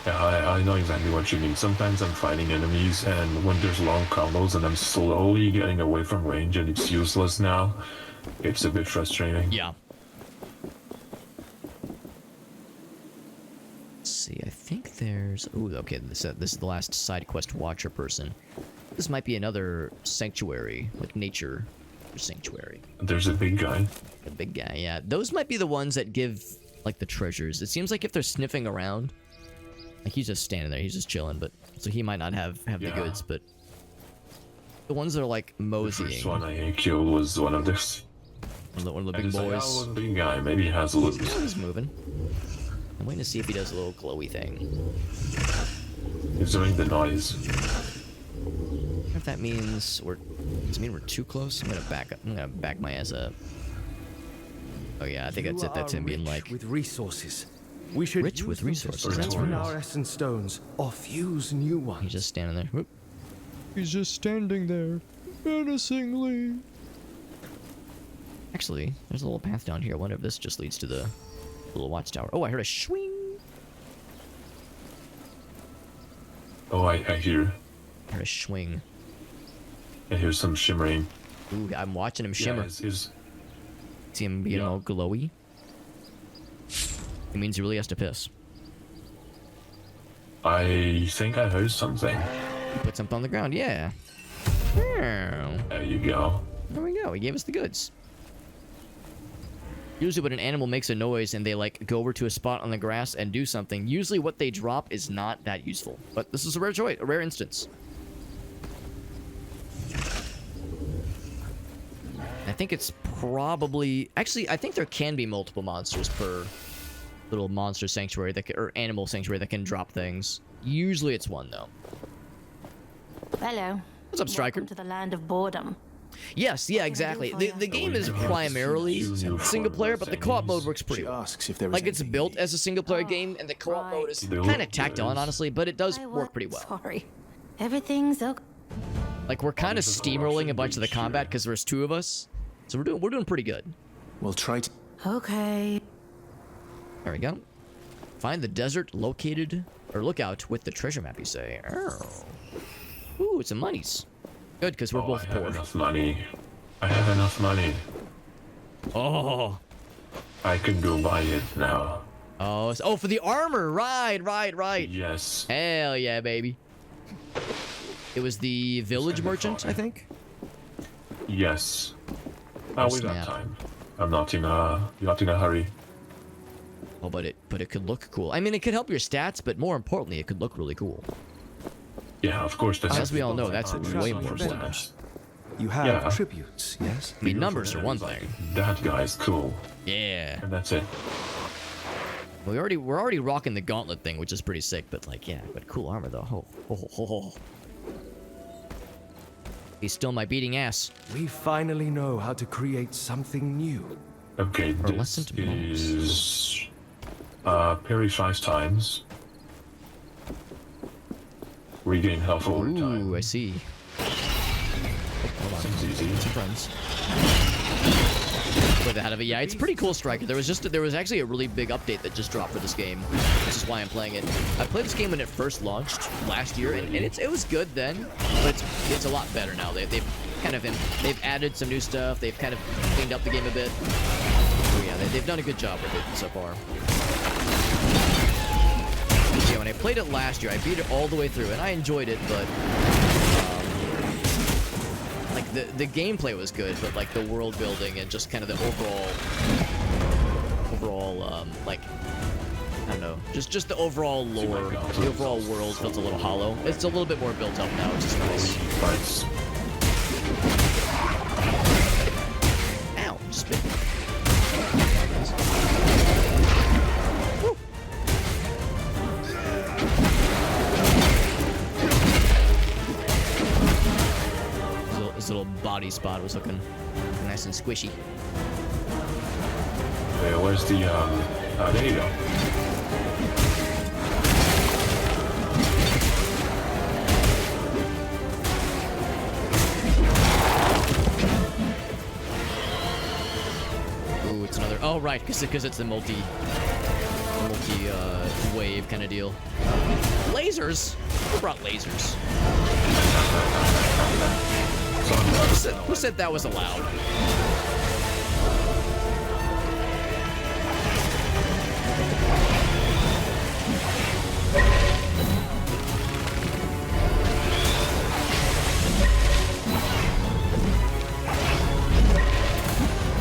Yeah, I know exactly what you mean. Sometimes I'm fighting enemies, and when there's long combos and I'm slowly getting away from range and it's useless now, it's a bit frustrating.
Yeah. Let's see, I think there's... Ooh, okay, this is the last side quest watcher person. This might be another sanctuary, like nature sanctuary.
There's a big guy.
A big guy, yeah. Those might be the ones that give, like, the treasures. It seems like if they're sniffing around, like, he's just standing there, he's just chilling, but so he might not have the goods, but the ones that are like moseying.
The first one I killed was one of this.
One of the big boys.
Oh, the big guy. Maybe he has a look.
He's moving. I'm waiting to see if he does a little glowy thing.
He's doing the noise.
If that means does it mean we're too close? I'm gonna back my ass up. Oh yeah, I think that's it. That's him being like,
with resources. We should
Rich with
use them to
resources. That's
strengthen
right.
our essence stones or fuse new ones.
He's just standing there. Whoop. He's just standing there, menacingly. Actually, there's a little path down here. I wonder if this just leads to the little watchtower. Oh, I heard a swing.
Oh, I hear.
I heard a swing.
I hear some shimmering.
Ooh, I'm watching him shimmer.
Yeah,
See him being all glowy. It means he really has to piss.
I think I heard something.
He put something on the ground, yeah. There
you go.
There we go. He gave us the goods. Usually when an animal makes a noise and they like go over to a spot on the grass and do something, usually what they drop is not that useful. But this is a rare choice, a rare instance. I think it's probably... Actually, I think there can be multiple monsters per little monster sanctuary that can, or animal sanctuary that can drop things. Usually it's one, though.
Hello.
What's up, Striker?
Welcome to the land of boredom.
Yes, yeah, exactly. The game is primarily single player, but the co-op mode works pretty well. Like, it's built as a single player game, and the co-op mode is kind of tacked on, honestly, but it does work pretty well.
Sorry. Everything's okay.
Like, we're kind of steamrolling a bunch of the combat because there's 2 of us. So we're doing pretty good.
We'll try to...
Okay.
There we go. Find the desert located, or lookout with the treasure map, you say. Oh. Ooh, it's some monies. Good, because we're both
I have
poor.
enough money. I have enough money.
Oh.
I can go buy it now.
Oh, for the armor. Right.
Yes.
Hell yeah, baby. It was the village merchant, I think?
Yes.
Oh,
We got time. I'm not in a hurry.
Oh, but it could look cool. I mean, it could help your stats, but more importantly, it could look really cool.
Yeah, of course. That's
As we all know, that's way more important.
You have tributes, yes?
I mean, numbers are one thing.
That guy's cool.
Yeah.
And that's it.
We're already rocking the gauntlet thing, which is pretty sick. But like, yeah, but cool armor though. Oh. He's still my beating ass.
We finally know how to create something new.
Okay, this is parry 5 times. Regain health over time.
Ooh, I see. Hold on.
Seems easy.
Some friends. Play the head of it. Yeah, it's pretty cool, Striker. There was actually a really big update that just dropped for this game, which is why I'm playing it. I played this game when it first launched last year, and it was good then, but it's a lot better now. They've added some new stuff. They've kind of cleaned up the game a bit. So yeah, they've done a good job with it so far. Yeah, when I played it last year, I beat it all the way through, and I enjoyed it, but like the gameplay was good, but like the world building and just kind of the overall like I don't know, just the overall lore, the overall world feels a little hollow. It's a little bit more built up now, which is nice. Ow, just bit. His little body spot was looking nice and squishy.
Where's the, there you go.
Ooh, it's another, oh right, because it's the multi wave kind of deal. Lasers? Who brought lasers? Who said that was allowed?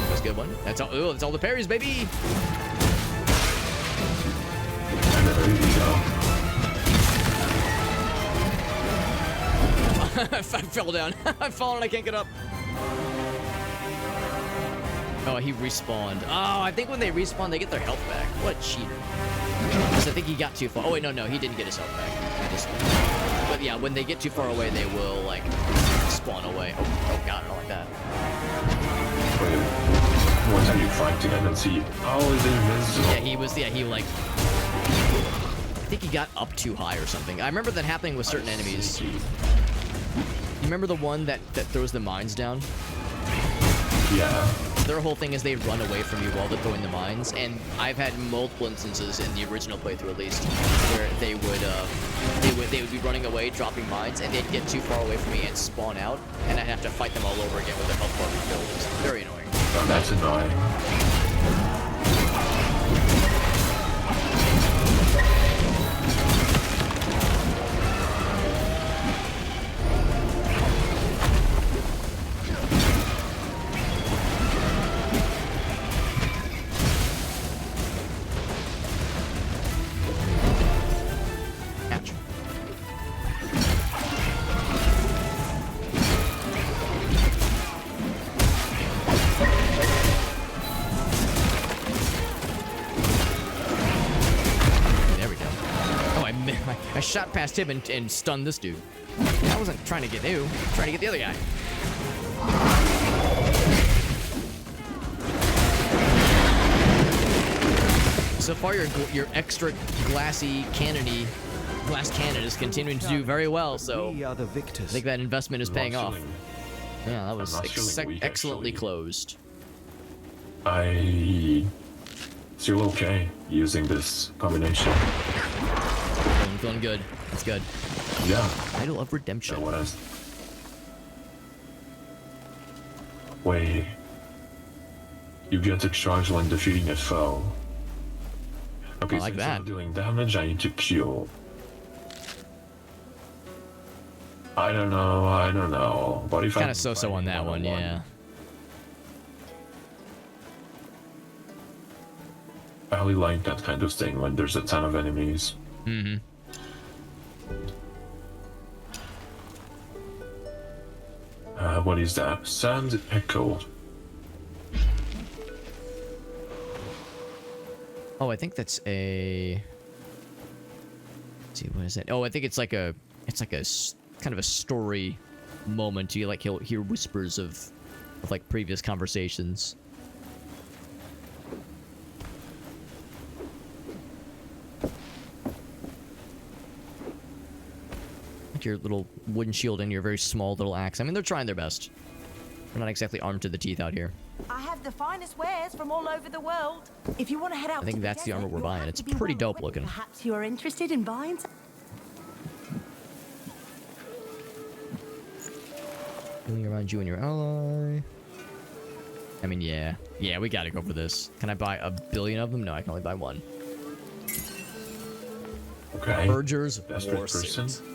That's a good one. That's all. Ooh, that's all the parries, baby.
There you go.
I fell down. I've fallen. I can't get up. Oh, he respawned. Oh, I think when they respawn, they get their health back. What a cheater. Because I think he got too far. Oh, wait, no, he didn't get his health back. But yeah, when they get too far away, they will, like, spawn away. Oh God, I don't like that.
Wait, what are you fighting? I don't see. Oh, is it invisible?
Yeah, he, like, think he got up too high or something. I remember that happening with certain enemies. You remember the one that throws the mines down?
Yeah.
Their whole thing is they run away from you while they're throwing the mines, and I've had multiple instances in the original playthrough, at least, where they would be running away, dropping mines, and they'd get too far away from me and spawn out, and I'd have to fight them all over again with their health bar refilled. It's very annoying.
Oh, that's annoying.
I shot past him and stunned this dude. I wasn't trying to get you. I was trying to get the other guy. So far, your extra glassy cannony glass cannon is continuing to do very well. So I think that investment is paying off. Yeah, that was excellently closed.
I feel okay using this combination.
Feeling good. That's good.
Yeah.
Idol of Redemption.
Wait. You get to charge when defeating a foe. Okay,
I like
since
that.
I'm doing damage, I need to kill. I don't know. What if
kind of so-so on that one, yeah.
I really like that kind of thing when there's a ton of enemies.
Mm-hmm.
What is that? Sand Echo.
Oh, I think that's a. Let's see, what is it? Oh, I think it's like a kind of a story moment. You like hear whispers of like previous conversations. Your little wooden shield and your very small little axe. I mean, they're trying their best. They're not exactly armed to the teeth out here.
I have the finest wares from all over the world. If you want to head out,
I think that's the armor we're buying. It's pretty dope looking.
Perhaps you are interested in buying some.
Healing around you and your ally. I mean, yeah, we gotta go for this. Can I buy 1 billion of them? No, I can only buy one.
Okay.
Urger's
Best
War
person.
Suit.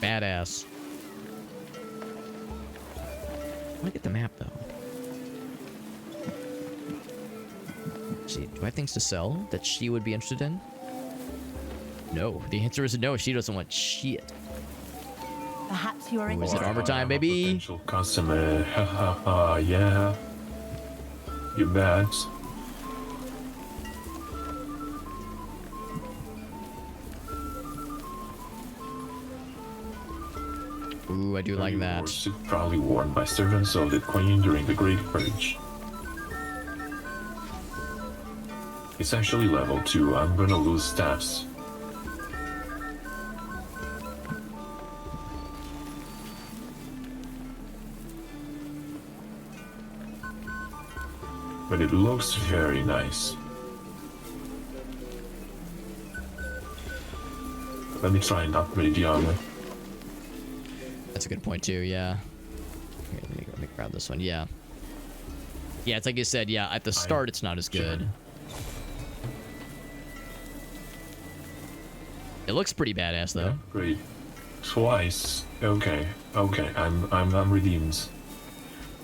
Badass. I want to get the map, though. Let's see, do I have things to sell that she would be interested in? No. The answer is no. She doesn't want shit.
Perhaps you are
Is it armor time, baby?
Potential customer. Haha, yeah. You bet.
Ooh, I do like that.
Suit probably worn by servants of the Queen during the Great Purge. It's actually level 2. I'm gonna lose stats. But it looks very nice. Let me try and upgrade the armor.
That's a good point too, yeah. Okay, let me grab this one, yeah. Yeah, it's like you said, yeah, at the start it's not as good. It looks pretty badass though.
Yeah, great. Twice. Okay. I'm redeemed.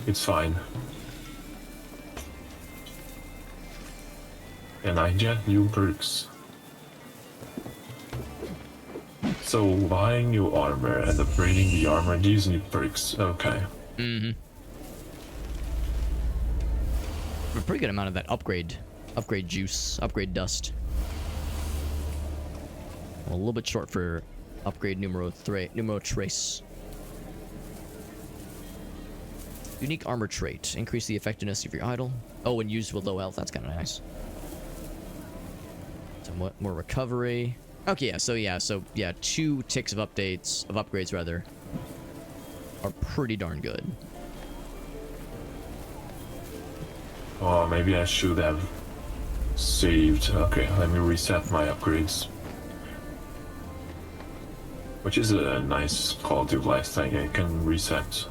It's fine. And I get new perks. So buying new armor and upgrading the armor gives me perks. Okay.
Mm-hmm. A pretty good amount of that upgrade juice, upgrade dust. Well, a little bit short for upgrade numero trace. Unique armor trait. Increase the effectiveness of your idol. Oh, when used with low health. That's kind of nice. Somewhat more recovery. Okay, so 2 ticks of upgrades rather, are pretty darn good.
Oh, maybe I should have saved. Okay, let me reset my upgrades. Which is a nice quality of life thing. I can reset.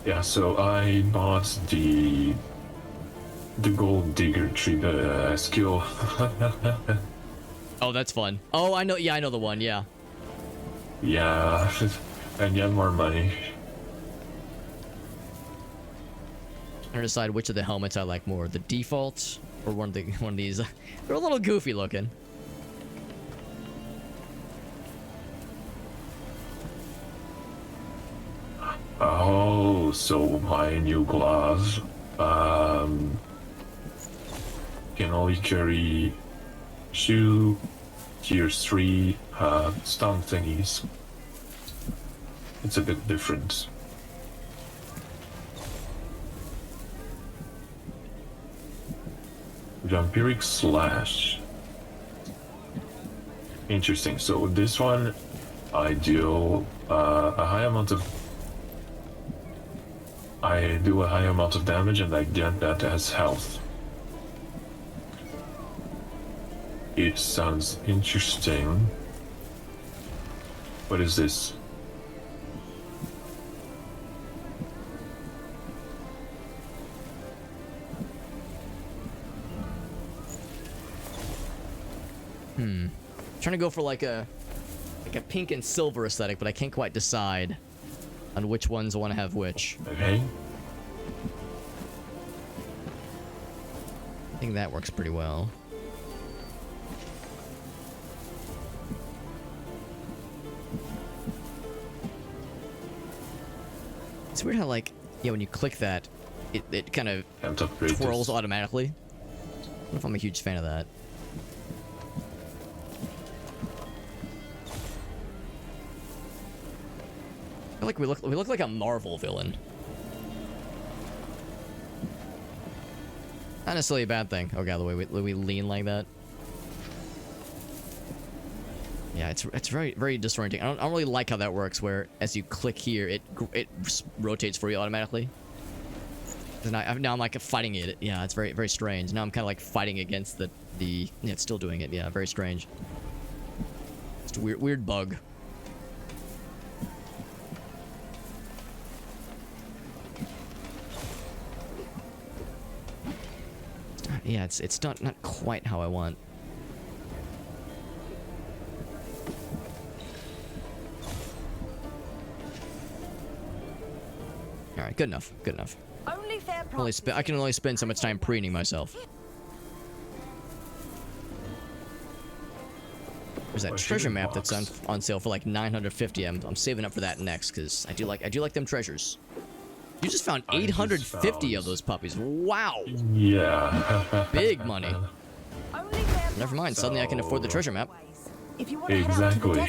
Yeah, so I bought the gold digger tree skill.
Oh, that's fun. Oh, I know. Yeah, I know the one. Yeah.
Yeah, and get more money.
I'm trying to decide which of the helmets I like more, the default or one of these. They're a little goofy looking.
Oh, so my new gloves can only carry 2 tier 3 stun thingies. It's a bit different. Vampiric Slash. Interesting. So this one, I deal a high amount of. I do a high amount of damage and I get that as health. It sounds interesting. What is this?
Trying to go for like a pink and silver aesthetic, but I can't quite decide on which ones I want to have which.
Okay.
I think that works pretty well. It's weird how, like, yeah, when you click that, it kind of twirls automatically. I don't know if I'm a huge fan of that. I feel like we look like a Marvel villain. Not necessarily a bad thing. Oh god, the way we lean like that. Yeah, it's very disorienting. I don't really like how that works. Where as you click here, it rotates for you automatically. Now I'm like fighting it. Yeah, it's very strange. Now I'm kind of like fighting against the. Yeah, it's still doing it. Yeah, very strange. It's a weird bug. Yeah, it's not quite how I want. All right, good enough. Good enough. I can only spend so much time preening myself. There's that treasure map that's on sale for like 950. I'm saving up for that next because I do like them treasures. You just found 850 of those puppies. Wow.
Yeah.
Big money. Never mind. Suddenly I can afford the treasure map.
Exactly.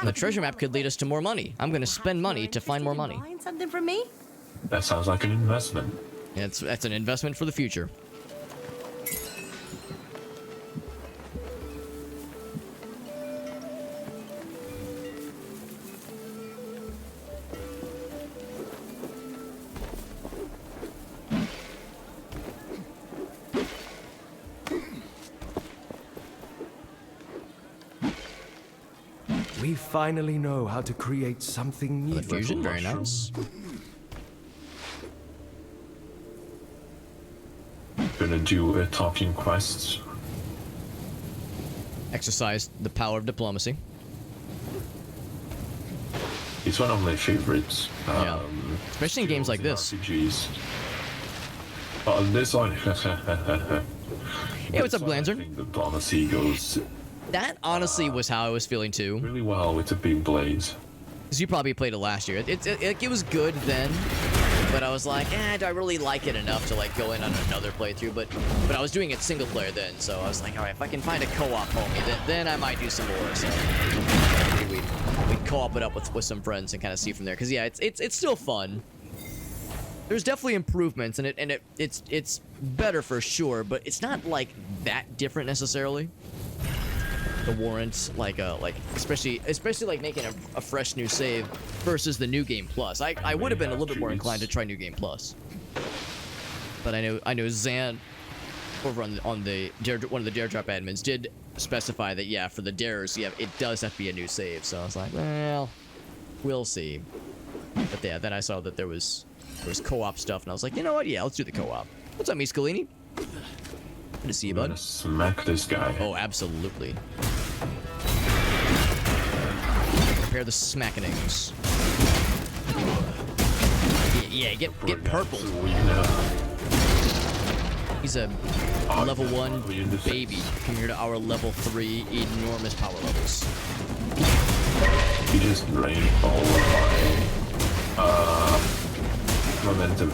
The treasure map could lead us to more money. I'm going to spend money to find more money.
Something from me?
That sounds like an investment.
Yeah, that's an investment for the future.
We finally know how to create something new.
The fusion, very nice.
Gonna do a talking quest.
Exercise the power of diplomacy.
It's one of my favorites.
Yeah. Especially in games like this.
RPGs. Oh, this one.
Hey, what's up, Glanzer?
Diplomacy goes.
That honestly was how I was feeling too.
Really well with the big blades.
Because you probably played it last year. It was good then. But I was like, do I really like it enough to like go in on another playthrough? But I was doing it single player then, so I was like, all right, if I can find a co-op homie, then I might do some more. So we'd co-op it up with some friends and kind of see from there. Because yeah, it's still fun. There's definitely improvements, and it's better for sure, but it's not like that different necessarily. The warrants, like especially like making a fresh new save versus the New Game Plus. I would have been a little bit more inclined to try New Game Plus, but I know Zan over on the one of the Dare Drop admins did specify that yeah, for the dares, yeah, it does have to be a new save. So I was like, well, we'll see. But yeah, then I saw that there was co-op stuff, and I was like, you know what? Yeah, let's do the co-op. What's up, Miscalini? Good to see you, bud.
Smack this guy.
Oh, absolutely. Prepare the smackenings. Yeah, get purple. He's a level 1 baby compared to our level 3 enormous power levels.
He just drained all of my momentum.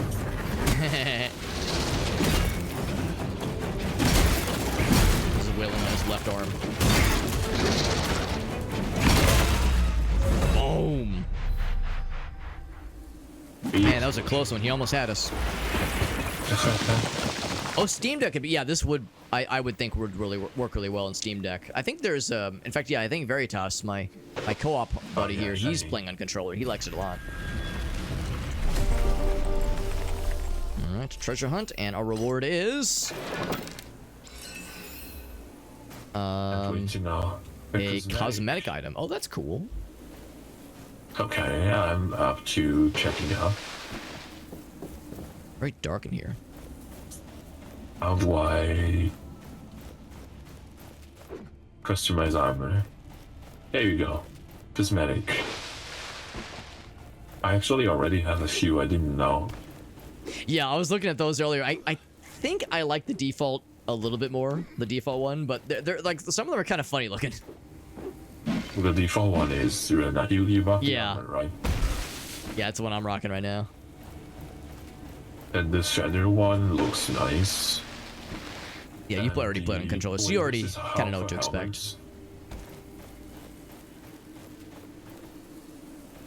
This is wailing on his left arm. Boom. Man, that was a close one. He almost had us. Oh, Steam Deck could be. Yeah, this would. I would think would really work really well in Steam Deck. I think there's. In fact, yeah, I think Veritas, my co-op buddy here, he's playing on controller. He likes it a lot. All right, treasure hunt, and our reward is a cosmetic item. Oh, that's cool.
Okay, I'm up to checking out.
Very dark in here.
How do I customize armor? There you go. Cosmetic. I actually already have a few, I didn't know.
Yeah, I was looking at those earlier. I think I like the default a little bit more, the default one, but they're like some of them are kind of funny looking.
The default one is you rock the
yeah.
armor, right?
Yeah, it's the one I'm rocking right now.
And this feather one looks nice.
Yeah, you already played on controller, so you already kind of know what to expect.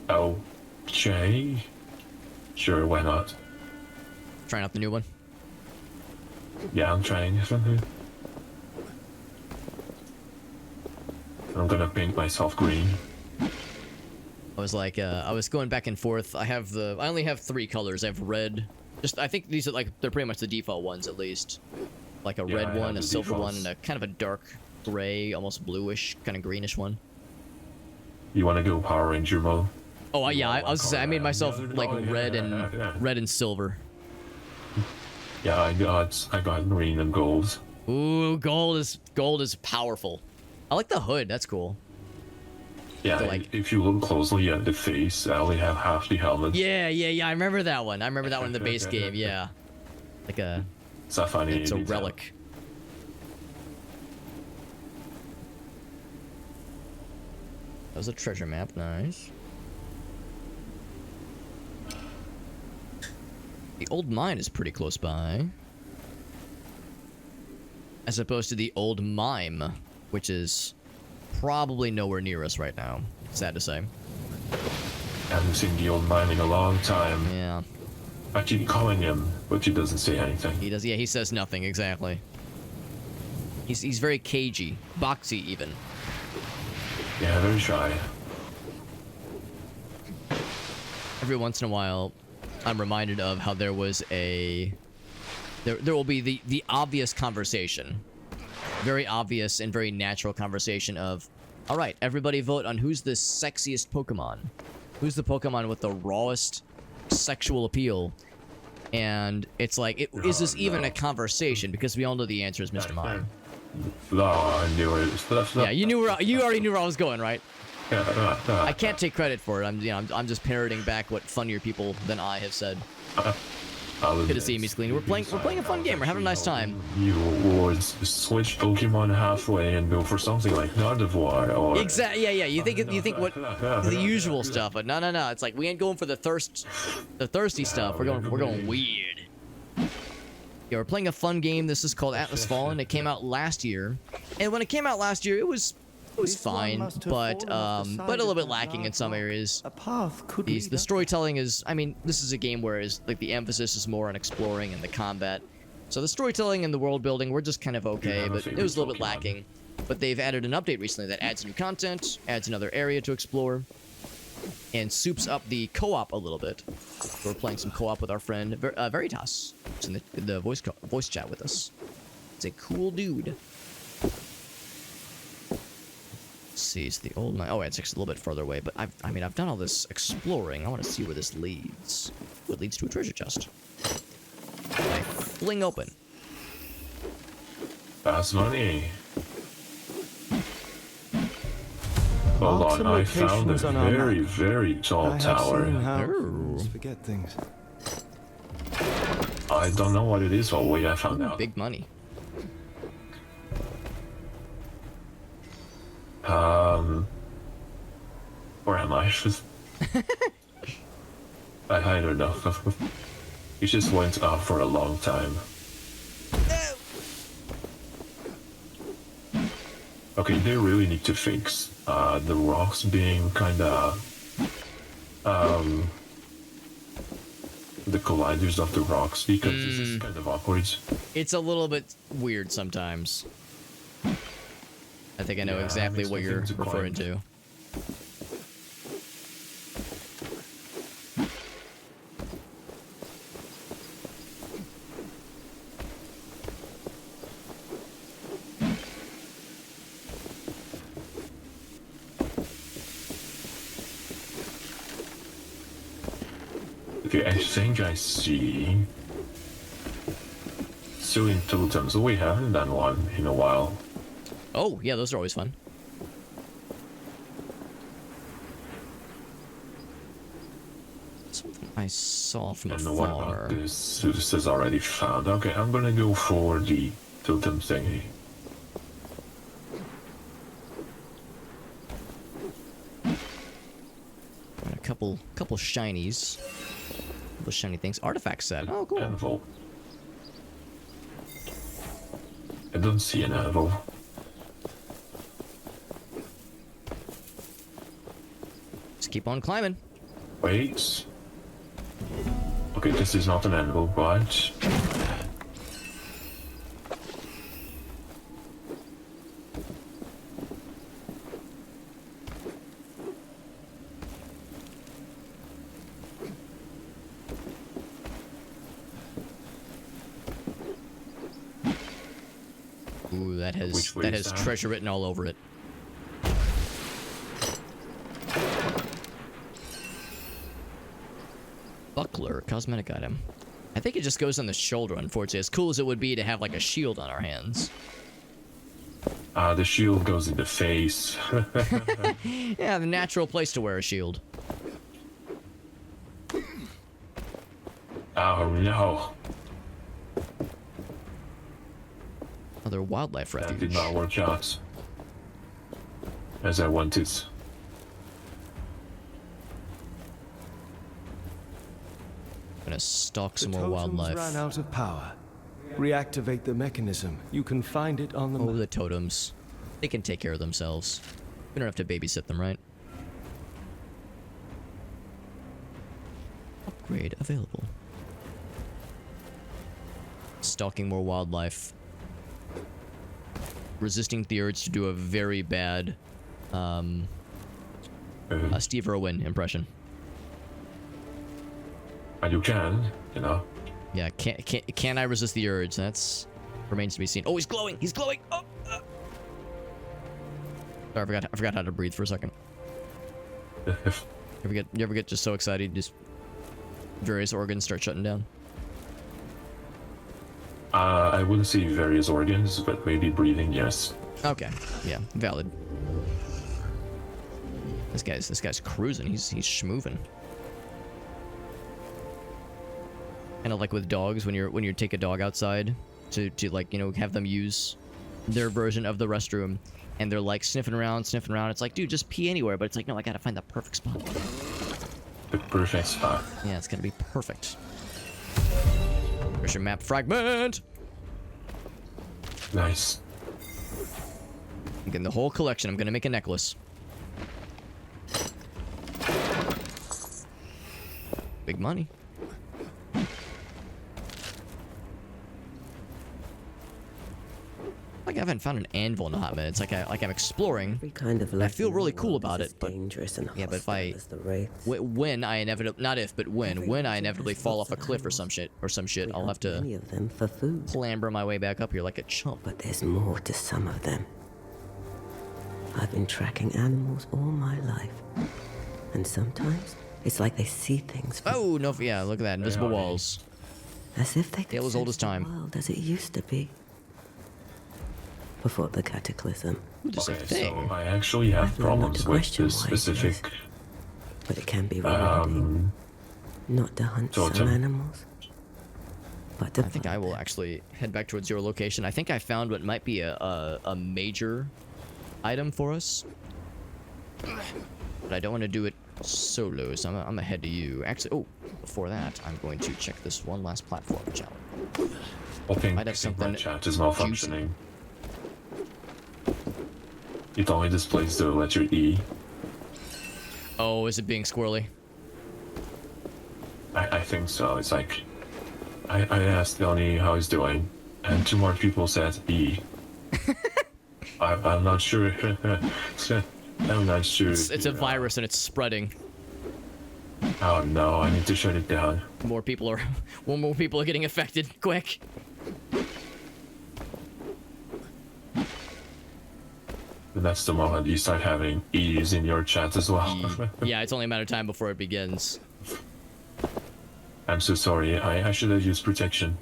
Okay. Sure, why not?
Trying out the new one?
Yeah, I'm trying something. I'm gonna paint myself green.
I was like, I was going back and forth. I only have 3 colors. I have red. I think these are like, they're pretty much the default ones at least. Like a red one, a silver one, and a kind of a dark gray, almost bluish, kind of greenish one.
You want to go Power Ranger mode?
Oh yeah, I was gonna say I made myself like red and silver.
Yeah, I got green and gold.
Ooh, gold is powerful. I like the hood. That's cool.
Yeah, like, if you look closely at the face, I only have half the helmet.
Yeah. I remember that one. I remember that one in the base game. Yeah, like a. It's a relic. That was a treasure map. Nice. The old mine is pretty close by. As opposed to the old mime, which is probably nowhere near us right now. Sad to say.
I haven't seen the old mine in a long time.
Yeah.
I keep calling him, but he doesn't say anything.
He does, yeah, he says nothing, exactly. He's very cagey. Boxy, even.
Yeah, very shy.
Every once in a while, I'm reminded of how there was a... There will be the obvious conversation. Very obvious and very natural conversation of, alright, everybody vote on who's the sexiest Pokemon. Who's the Pokemon with the rawest sexual appeal? And it's like, is this even a conversation? Because we all know the answer is Mr. Mime.
No, I knew it.
Yeah, you already knew where I was going, right? I can't take credit for it. I'm just parroting back what funnier people than I have said. Good to see you, Miss Clean. We're playing a fun game. We're having a nice time.
You would switch Pokemon halfway and go for something like Gardevoir or
Exactly. Yeah. You think what the usual stuff, but no. It's like we ain't going for the thirsty stuff. We're going weird. Yeah, we're playing a fun game. This is called Atlas Fallen. It came out last year, and when it came out last year, it was fine, but a little bit lacking in some areas. The storytelling is, I mean, this is a game where like the emphasis is more on exploring and the combat. So the storytelling and the world building were just kind of okay, but it was a little bit lacking. But they've added an update recently that adds new content, adds another area to explore, and soups up the co-op a little bit. We're playing some co-op with our friend Veritas, who's in the voice chat with us. It's a cool dude. See, it's the old mine. Oh, it's actually a little bit further away, but I've done all this exploring. I want to see where this leads. Oh, it leads to a treasure chest. I fling open.
That's money. Hold on, I found a very, very tall tower.
Forget things.
I don't know what it is, but wait, I found out.
Big money.
Where am I? I don't know. It just went up for a long time. Okay, they really need to fix the rocks being kinda the colliders of the rocks, because this is kind of awkward.
It's a little bit weird sometimes. I think I know exactly what you're referring to.
Okay, I think I see. Suing totems. We haven't done one in a while.
Oh, yeah, those are always fun. Something I saw from afar.
And what about this? This is already found. Okay, I'm gonna go for the totem thingy.
Got a couple shinies. Couple shiny things. Artifact set. Oh, cool.
Anvil. I don't see an anvil.
Just keep on climbing.
Wait. Okay, this is not an anvil, but...
Ooh, that has treasure written all over it. Buckler, cosmetic item. I think it just goes on the shoulder, unfortunately. As cool as it would be to have like a shield on our hands.
The shield goes in the face.
Yeah, the natural place to wear a shield.
Oh no.
Another wildlife refuge.
That did not work out as I wanted.
Gonna stalk some
The
more
totems
wildlife.
ran out of power. Reactivate the mechanism. You can find it on the
Oh, the totems. They can take care of themselves. We don't have to babysit them, right? Upgrade available. Stalking more wildlife. Resisting the urge to do a very bad Steve Irwin impression.
And you can, you know.
Yeah, can I resist the urge? That's remains to be seen. Oh, he's glowing! He's glowing! Oh! Sorry, I forgot how to breathe for a second. You ever get just so excited, just various organs start shutting down?
I wouldn't say various organs, but maybe breathing, yes.
Okay, yeah, valid. This guy's cruising. He's schmoovin'. Kind of like with dogs when you take a dog outside to like, you know, have them use their version of the restroom, and they're like sniffing around. It's like, dude, just pee anywhere. But it's like, no, I gotta find the perfect spot.
The perfect spot.
Yeah, it's gonna be perfect. There's your map fragment.
Nice.
I'm getting the whole collection. I'm gonna make a necklace. Big money. Like I haven't found an anvil in a hot minute. It's like I'm exploring.
Every kind of
I feel really cool about it, but
dangerous and
yeah, but if I when I inevitably when I inevitably fall off a cliff or some shit, I'll have to
many of them for food.
clamber my way back up here like a chump.
But there's more to some of them. I've been tracking animals all my life, and sometimes it's like they see things.
Oh no! Yeah, look at that, invisible walls.
As if they could
Tale as old as time.
the world as it used to be. Before the cataclysm.
Okay, so I actually have problems with this specific
but it can be remedied. Not to hunt some animals, but to
I think I will actually head back towards your location. I think I found what might be a major item for us, but I don't want to do it solo, so I'm gonna head to you. Actually, oh, before that, I'm going to check this one last platform challenge.
Might have something. My chat is malfunctioning. It only displays the letter E.
Oh, is it being squirrely?
I think so. It's like I asked Leonie how he's doing, and 2 more people said E. I'm not sure. I'm not sure.
It's a virus and it's spreading.
Oh no! I need to shut it down.
More people are getting affected. Quick.
That's the moment you start having E's in your chat as well.
Yeah, it's only a matter of time before it begins.
I'm so sorry. I should have used protection.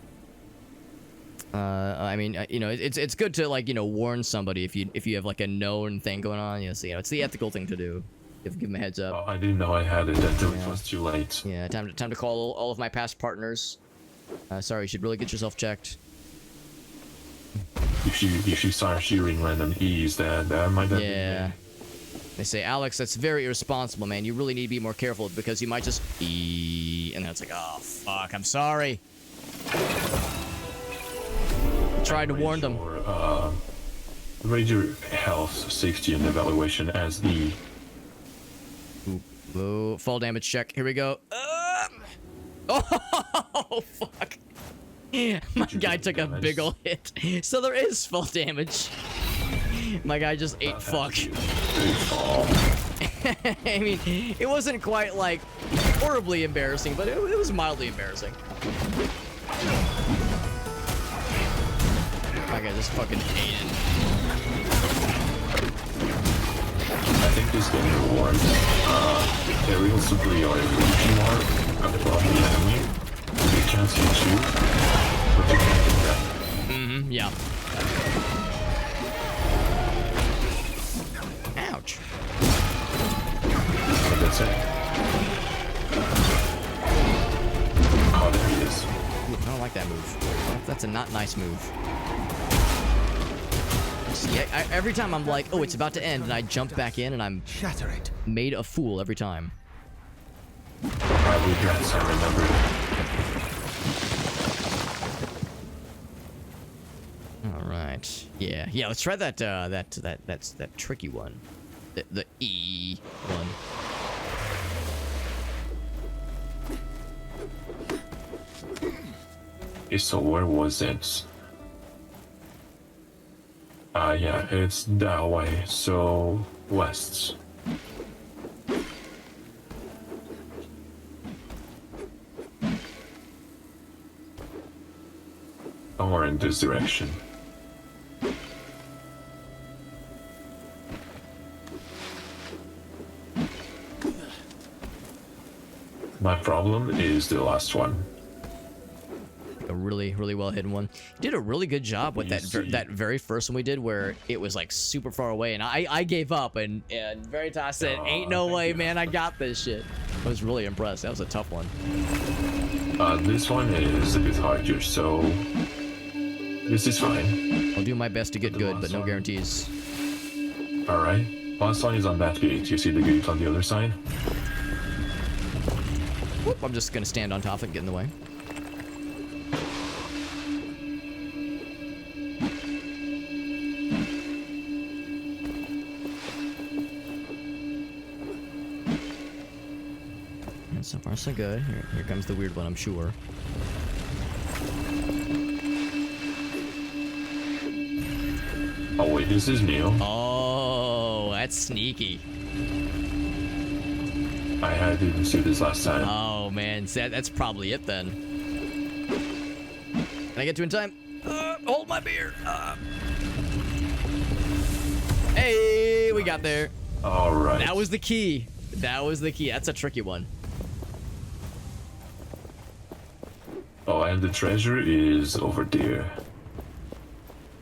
I mean, you know, it's good to like, you know, warn somebody if you have like a known thing going on. You know, so, you know, it's the ethical thing to do. Give them a heads up.
Oh, I didn't know I had it until it was too late.
Yeah, time to call all of my past partners. Sorry, you should really get yourself checked.
If you start shooting random E's, that might have been me.
They say, Alex, that's very irresponsible, man. You really need to be more careful because you might just E, and then it's like, oh fuck, I'm sorry. Tried to warn them.
Rate your health, safety, and evaluation as E.
Ooh, fall damage check. Here we go. Oh fuck. My guy took a big ol' hit. So there is fall damage. My guy just ate fuck. I mean, it wasn't quite like horribly embarrassing, but it was mildly embarrassing. My guy just fucking ate it.
I think this game rewards aerial superiority. If you are above the enemy, they can't hit you, but you can't hit them.
Mm-hmm, yeah. Ouch.
But that's it. Oh, there he is.
Ooh, I don't like that move. That's a not nice move. See, every time I'm like, oh, it's about to end, and I jump back in, and I'm made a fool every time.
I regrets, I remember.
All right. Yeah. Let's try that. That tricky one. The E one.
So where was it? Yeah, it's that way, so west. Somewhere in this direction. My problem is the last one.
A really well hidden one. You did a really good job with that very first one we did, where it was like super far away, and I gave up, and Veritas said, "Ain't no way, man, I got this shit." I was really impressed. That was a tough one.
This one is a bit harder, so this is fine.
I'll do my best to get good, but no guarantees.
Alright. Last one is on that gate. You see the gate on the other side?
Whoop, I'm just gonna stand on top and get in the way. And so far so good. Here comes the weird one, I'm sure.
Oh wait, this is new.
Oh, that's sneaky.
I didn't see this last time.
Oh man, so that's probably it then. Can I get to in time? Hold my beer. Hey, we got there.
All right.
That was the key. That was the key. That's a tricky one.
Oh, and the treasure is over there.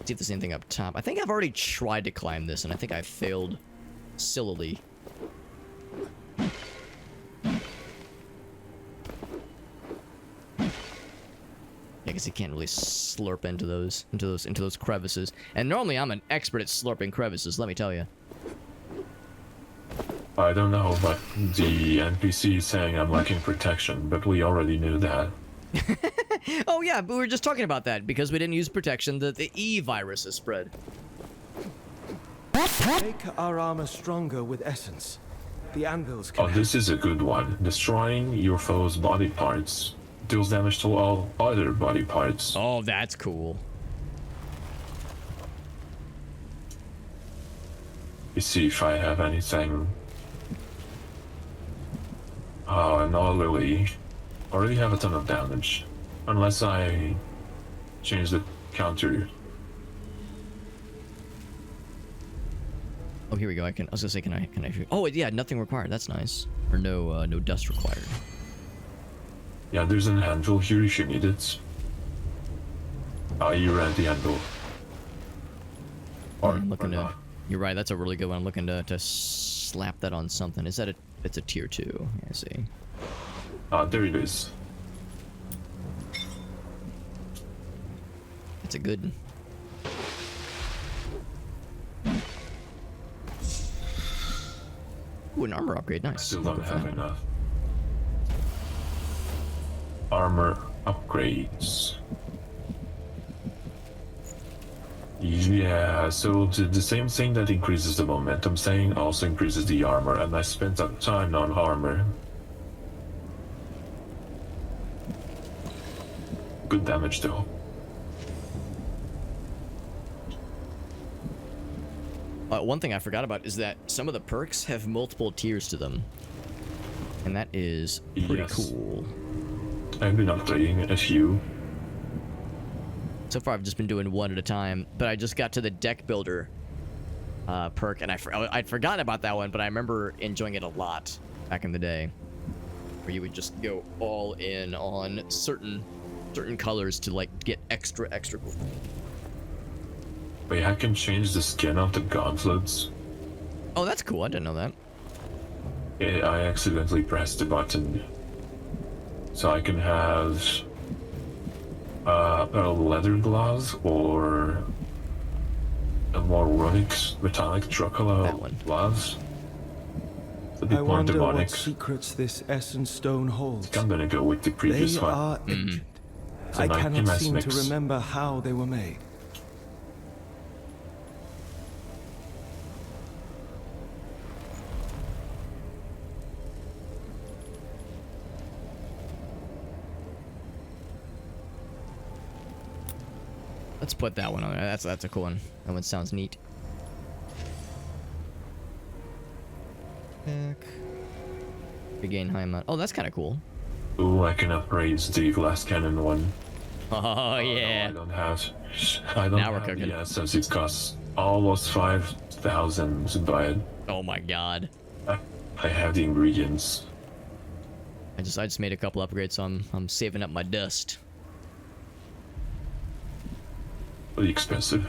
See if there's anything up top. I think I've already tried to climb this, and I think I failed sillily. Yeah, because you can't really slurp into those crevices. And normally I'm an expert at slurping crevices, let me tell you.
I don't know, but the NPC is saying I'm lacking protection, but we already knew that.
Oh yeah, but we were just talking about that because we didn't use protection. The E virus is spread.
Make our armor stronger with essence. The anvils can.
Oh, this is a good one. Destroying your foe's body parts deals damage to all other body parts.
Oh, that's cool.
Let's see if I have anything. Oh, not really. Already have a ton of damage. Unless I change the counter.
Oh, here we go. I was gonna say, can I? Oh, yeah, nothing required. That's nice. Or no dust required.
Yeah, there's an anvil here if you need it. You ran the anvil. Or,
I'm looking to. You're right. That's a really good one. I'm looking to slap that on something. Is that a? It's a tier 2. I see.
There it is.
It's a good. Ooh, an armor upgrade. Nice.
Still don't have enough. Armor upgrades. Yeah, so the same thing that increases the momentum thing also increases the armor, and I spent some time on armor. Good damage though.
One thing I forgot about is that some of the perks have multiple tiers to them. And that is pretty cool.
I've been updating a few.
So far I've just been doing one at a time, but I just got to the deck builder perk, and I'd forgotten about that one, but I remember enjoying it a lot back in the day. Where you would just go all in on certain colors to like get extra cool.
Wait, I can change the skin of the gauntlets.
Oh, that's cool. I didn't know that.
Yeah, I accidentally pressed the button. So I can have a leather gloves or a more runic metallic Dracula gloves. A bit
I
more
wonder
demonic.
what secrets this essence stone holds.
I'm gonna go with the previous
They
one.
are ancient.
It's a
I
nice
cannot seem
mix.
to remember how they were made.
Let's put that one on there. That's a cool one. That one sounds neat. Regain high amount. Oh, that's kind of cool.
Ooh, I can upgrade the glass cannon one.
Oh yeah.
No, I don't
Now we're
have
cooking.
the essence. It costs almost 5,000 to buy it.
Oh my god.
I have the ingredients.
I just made a couple upgrades, so I'm saving up my dust.
Pretty expensive.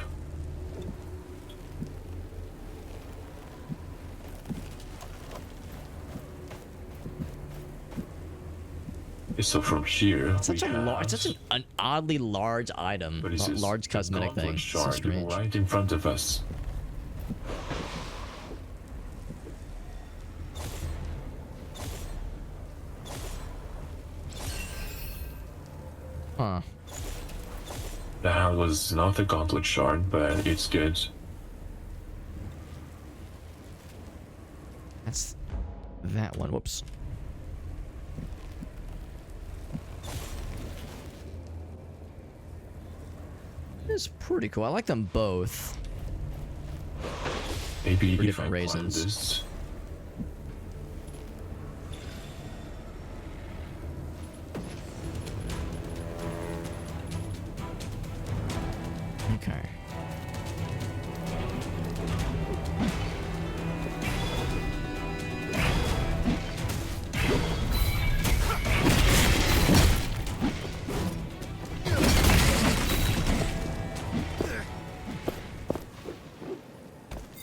So from here,
Such an oddly large item,
what is this?
large cosmetic
Gauntlet
thing. So
shard
strange.
right in front of us.
Huh.
That was not a gauntlet shard, but it's good.
That's that one. Whoops. It's pretty cool. I like them both.
Maybe
for
if
different
I
reasons.
This.
Okay.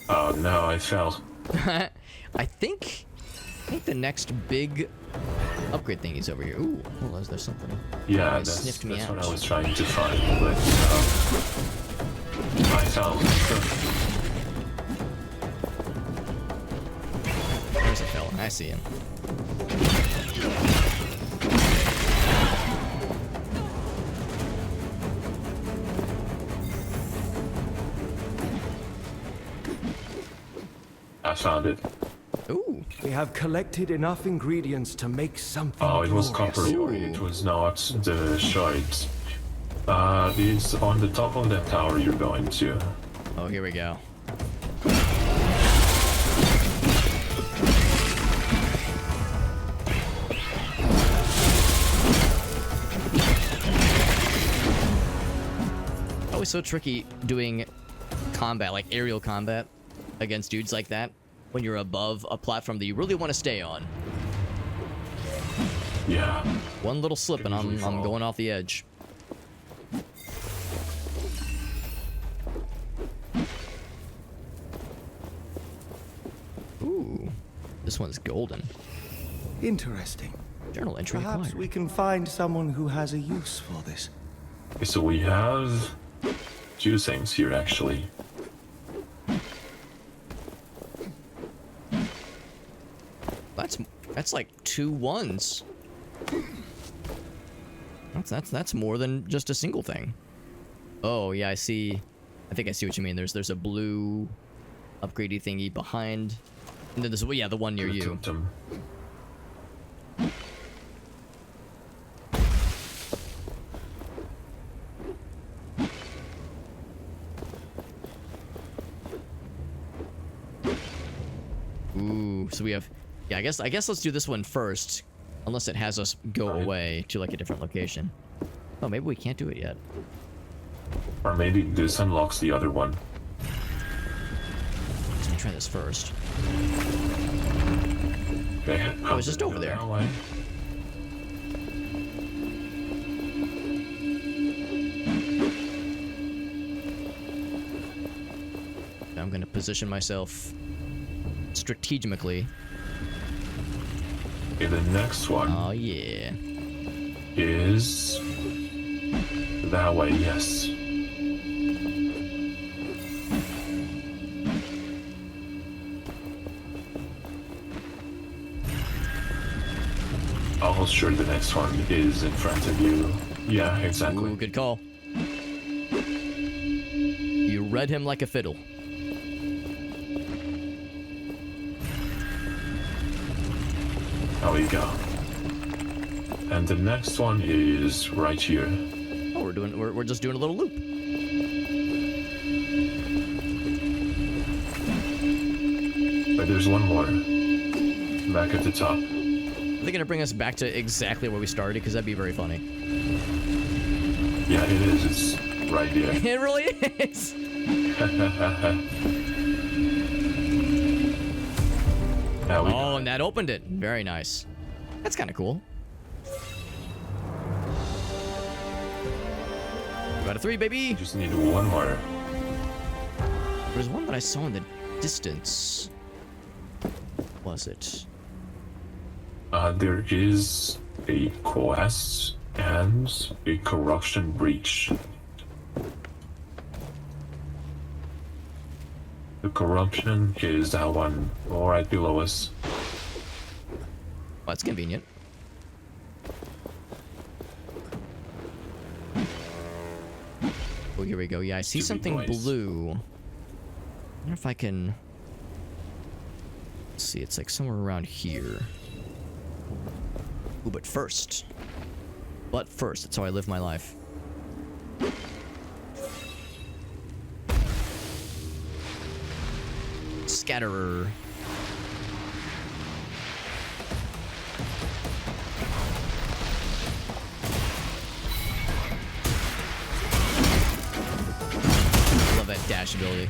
Oh no, I fell.
I think the next big upgrade thing is over here. Ooh, hold on, is there something?
Yeah,
It
that's
sniffed me
what
out.
I was trying to find, but I fell.
There's a fella. I see him.
I found it.
Ooh.
We have collected enough ingredients to make something.
Oh, it was
glorious.
copper ore. It was not the shards. It's on the top of that tower you're going to.
Oh, here we go. Always so tricky doing combat, like aerial combat, against dudes like that when you're above a platform that you really want to stay on.
Yeah.
One little slip and I'm going off the edge. Ooh, this one's golden.
Interesting.
Journal entry
Perhaps
acquired.
we can find someone who has a use for this.
Okay, so we have two things here actually.
That's like 2 ones. That's more than just a single thing. Oh yeah, I see. I think I see what you mean. There's a blue upgradey thingy behind, and then there's the one near you. Ooh, so we have. Yeah, I guess let's do this one first, unless it has us go away to like a different location. Oh, maybe we can't do it yet.
Or maybe this unlocks the other one.
Let me try this first.
Okay.
Oh, it's just over there. I'm gonna position myself strategically.
Okay, the next one.
Oh yeah.
Is that way? Yes. Almost sure the next one is in front of you. Yeah, exactly.
Ooh, good call. You read him like a fiddle.
There we go. And the next one is right here.
Oh, we're just doing a little loop.
But there's one more. Back at the top.
Are they gonna bring us back to exactly where we started? Because that'd be very funny.
Yeah, it is. It's right here.
It really is. Oh, and that opened it. Very nice. That's kind of cool. Got a 3, baby.
Just need one more.
There's one that I saw in the distance. Was it?
There is a quest and a corruption breach. The corruption is that one right below us.
Well, that's convenient. Oh, here we go. Yeah, I see something blue. I wonder if I can... Let's see, it's like somewhere around here. Ooh, but first, that's how I live my life. Scatterer. Love that dash ability.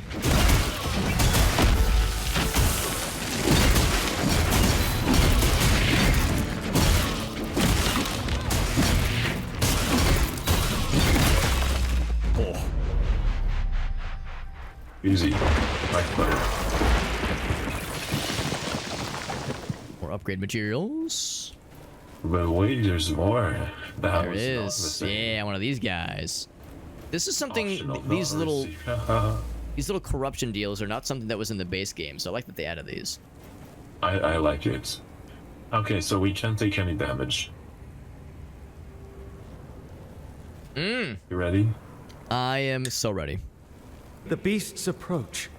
Easy. Much better.
More upgrade materials.
But wait, there's more. That
There it is. Yeah, one of these guys. This is something. These little corruption deals are not something that was in the base game, so I like that they added these.
I like it. Okay, so we can't take any damage. You ready?
I am so ready.
The beasts approach.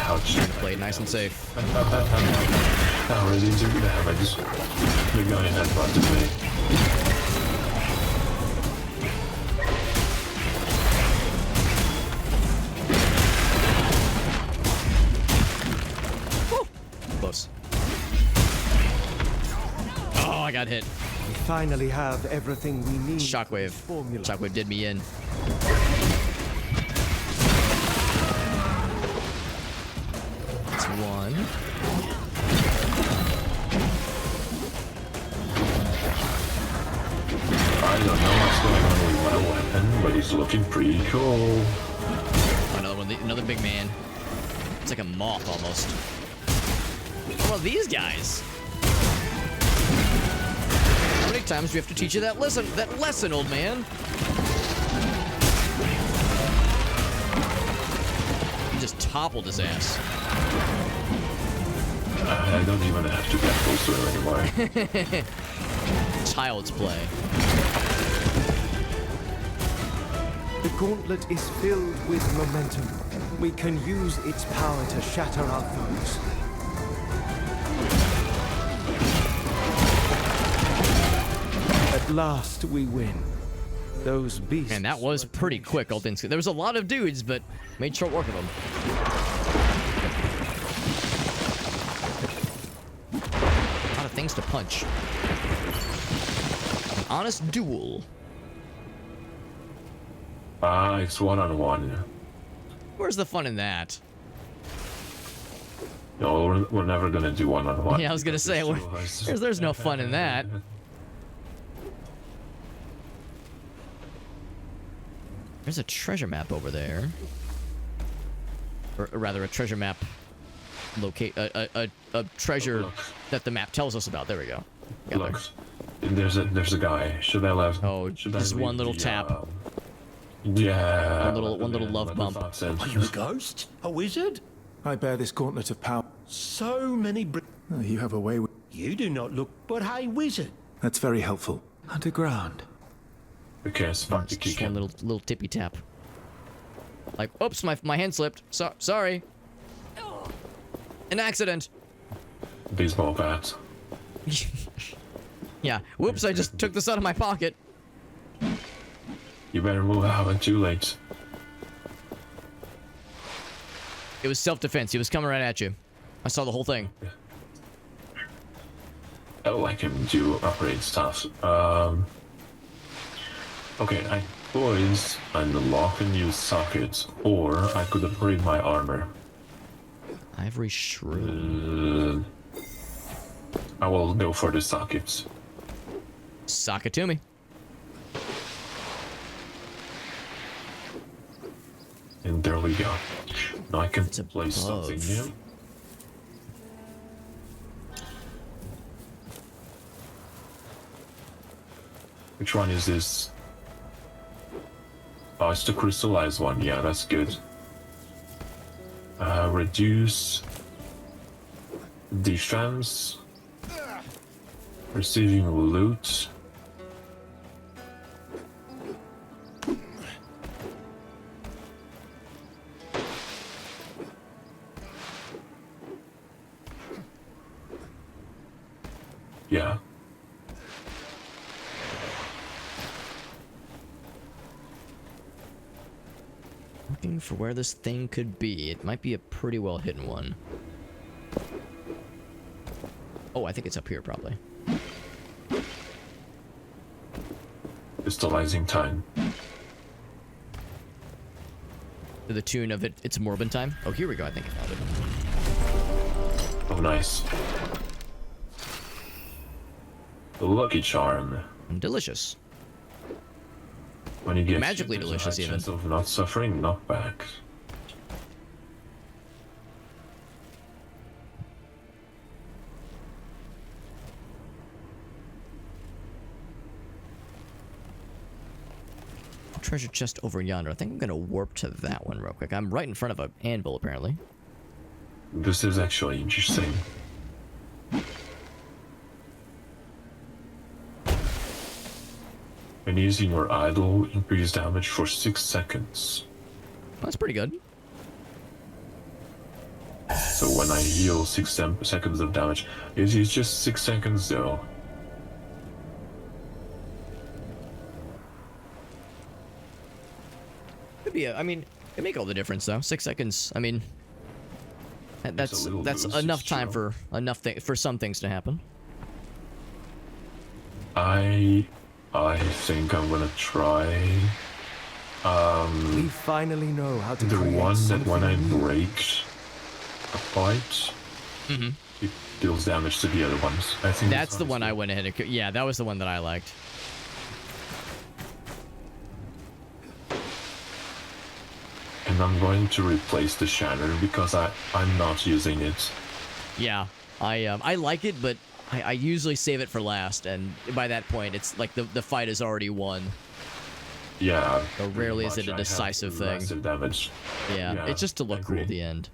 Ouch.
Trying to play it nice and safe.
How ready to do damage? The guy in that front of me.
Close. Oh, I got hit.
We finally have everything we need.
Shockwave. Shockwave did me in. That's one.
I don't know what's going on with my weapon, but it's looking pretty cool.
Another one, another big man. It's like a moth almost. What about these guys? How many times do we have to teach you that lesson? That lesson, old man. You just toppled his ass.
I don't even have to get close to him anymore.
Child's play.
The gauntlet is filled with momentum. We can use its power to shatter our foes. At last we win. Those beasts.
Man, that was pretty quick, all things. There was a lot of dudes, but made short work of them. A lot of things to punch. An honest duel.
It's one-on-one.
Where's the fun in that?
No, we're never gonna do one-on-one.
Yeah, I was gonna say, there's no fun in that. There's a treasure map over there. Or rather, a treasure map locate a treasure that the map tells us about. There we go.
Look, there's a guy. Should I left?
Oh, just one little tap.
Yeah.
One little love bump.
Are you a ghost? A wizard?
I bear this gauntlet of power.
So many
You have a way with...
You do not look, but hey, wizard.
That's very helpful.
Underground.
Okay, it's fun to kick
him. Little tippy tap. Like, oops, my hand slipped. Sorry. An accident.
Baseball bat.
Yeah. Whoops, I just took this out of my pocket.
You better move out, it's too late.
It was self-defense. He was coming right at you. I saw the whole thing.
I would like him to upgrade stuff. Okay, I could unlock a new socket, or I could upgrade my armor.
Ivory shroom.
I will go for the sockets.
Sock it to me.
And there we go. Now I can place something new. Which one is this? Oh, it's the crystallized one. Yeah, that's good. Reduce defense. Receiving loot. Yeah.
Looking for where this thing could be. It might be a pretty well hidden one. Oh, I think it's up here probably.
Crystallizing time.
To the tune of it's Morbin time. Oh, here we go. I think I found it.
Oh, nice. The Lucky Charm.
Delicious.
When you get
magically delicious, even.
Chance of not suffering knockback.
Treasure chest over yonder. I think I'm gonna warp to that one real quick. I'm right in front of an anvil, apparently.
This is actually interesting. When using your idol, increase damage for 6 seconds.
That's pretty good.
So when I heal 6 seconds of damage, it's just 6 seconds though.
Could be I mean, it make all the difference though. 6 seconds. I mean, that's enough time for for some things to happen.
I think I'm gonna try.
We finally know how to
the
create
one that when I
something new.
break a fight, it deals damage to the other ones. I think
That's the one I went ahead and... Yeah, that was the one that I liked.
And I'm going to replace the shatter because I'm not using it.
Yeah, I like it, but I usually save it for last, and by that point, it's like the fight is already won.
Yeah.
So rarely is it a
I have
decisive thing.
massive damage.
Yeah, it's just to look cool at the end.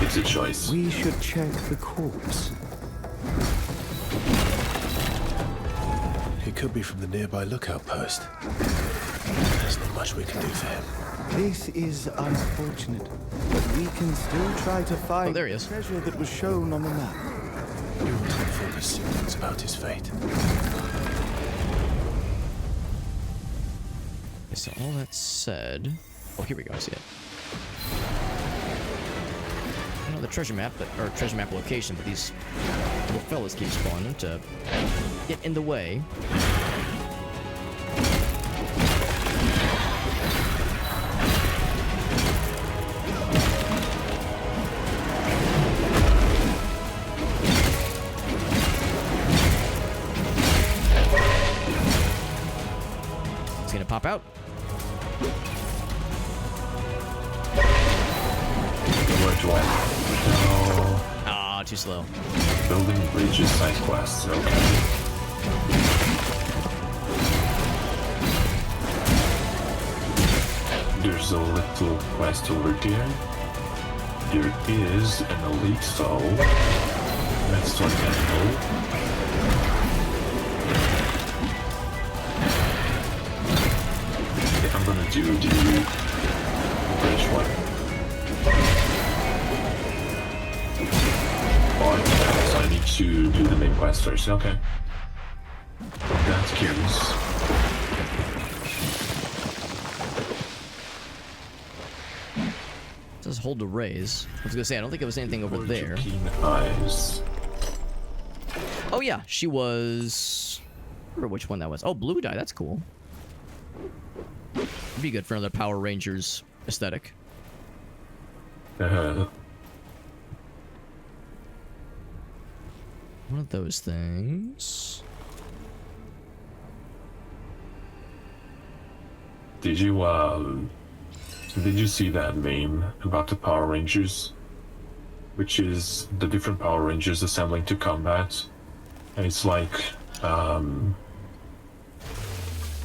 It's a choice.
We should check the corpse.
He could be from the nearby lookout post. There's not much we can do for him.
This is unfortunate, but we can still try to find
there he is.
the treasure that was shown on the map.
We want to inform his siblings about his fate.
Okay, so all that said... Oh, here we go, I see it. I know the treasure map, or treasure map location, but these little fellas keep spawning to get in the way. It's gonna pop out.
Where do I go?
Ah, too slow.
Building bridges side quests, okay. There's a little quest over there. There is an elite foe. That's what I know. I'm gonna do the bridge one. So I need to do the main quest first. Okay. That's curious.
It says hold to raise. I was gonna say, I don't think it was anything over there.
Keen eyes.
Oh yeah, she was... I remember which one that was. Oh, blue dye, that's cool. Be good for another Power Rangers aesthetic.
Uh-huh.
One of those things.
Did you see that meme about the Power Rangers? Which is the different Power Rangers assembling to combat. And it's like,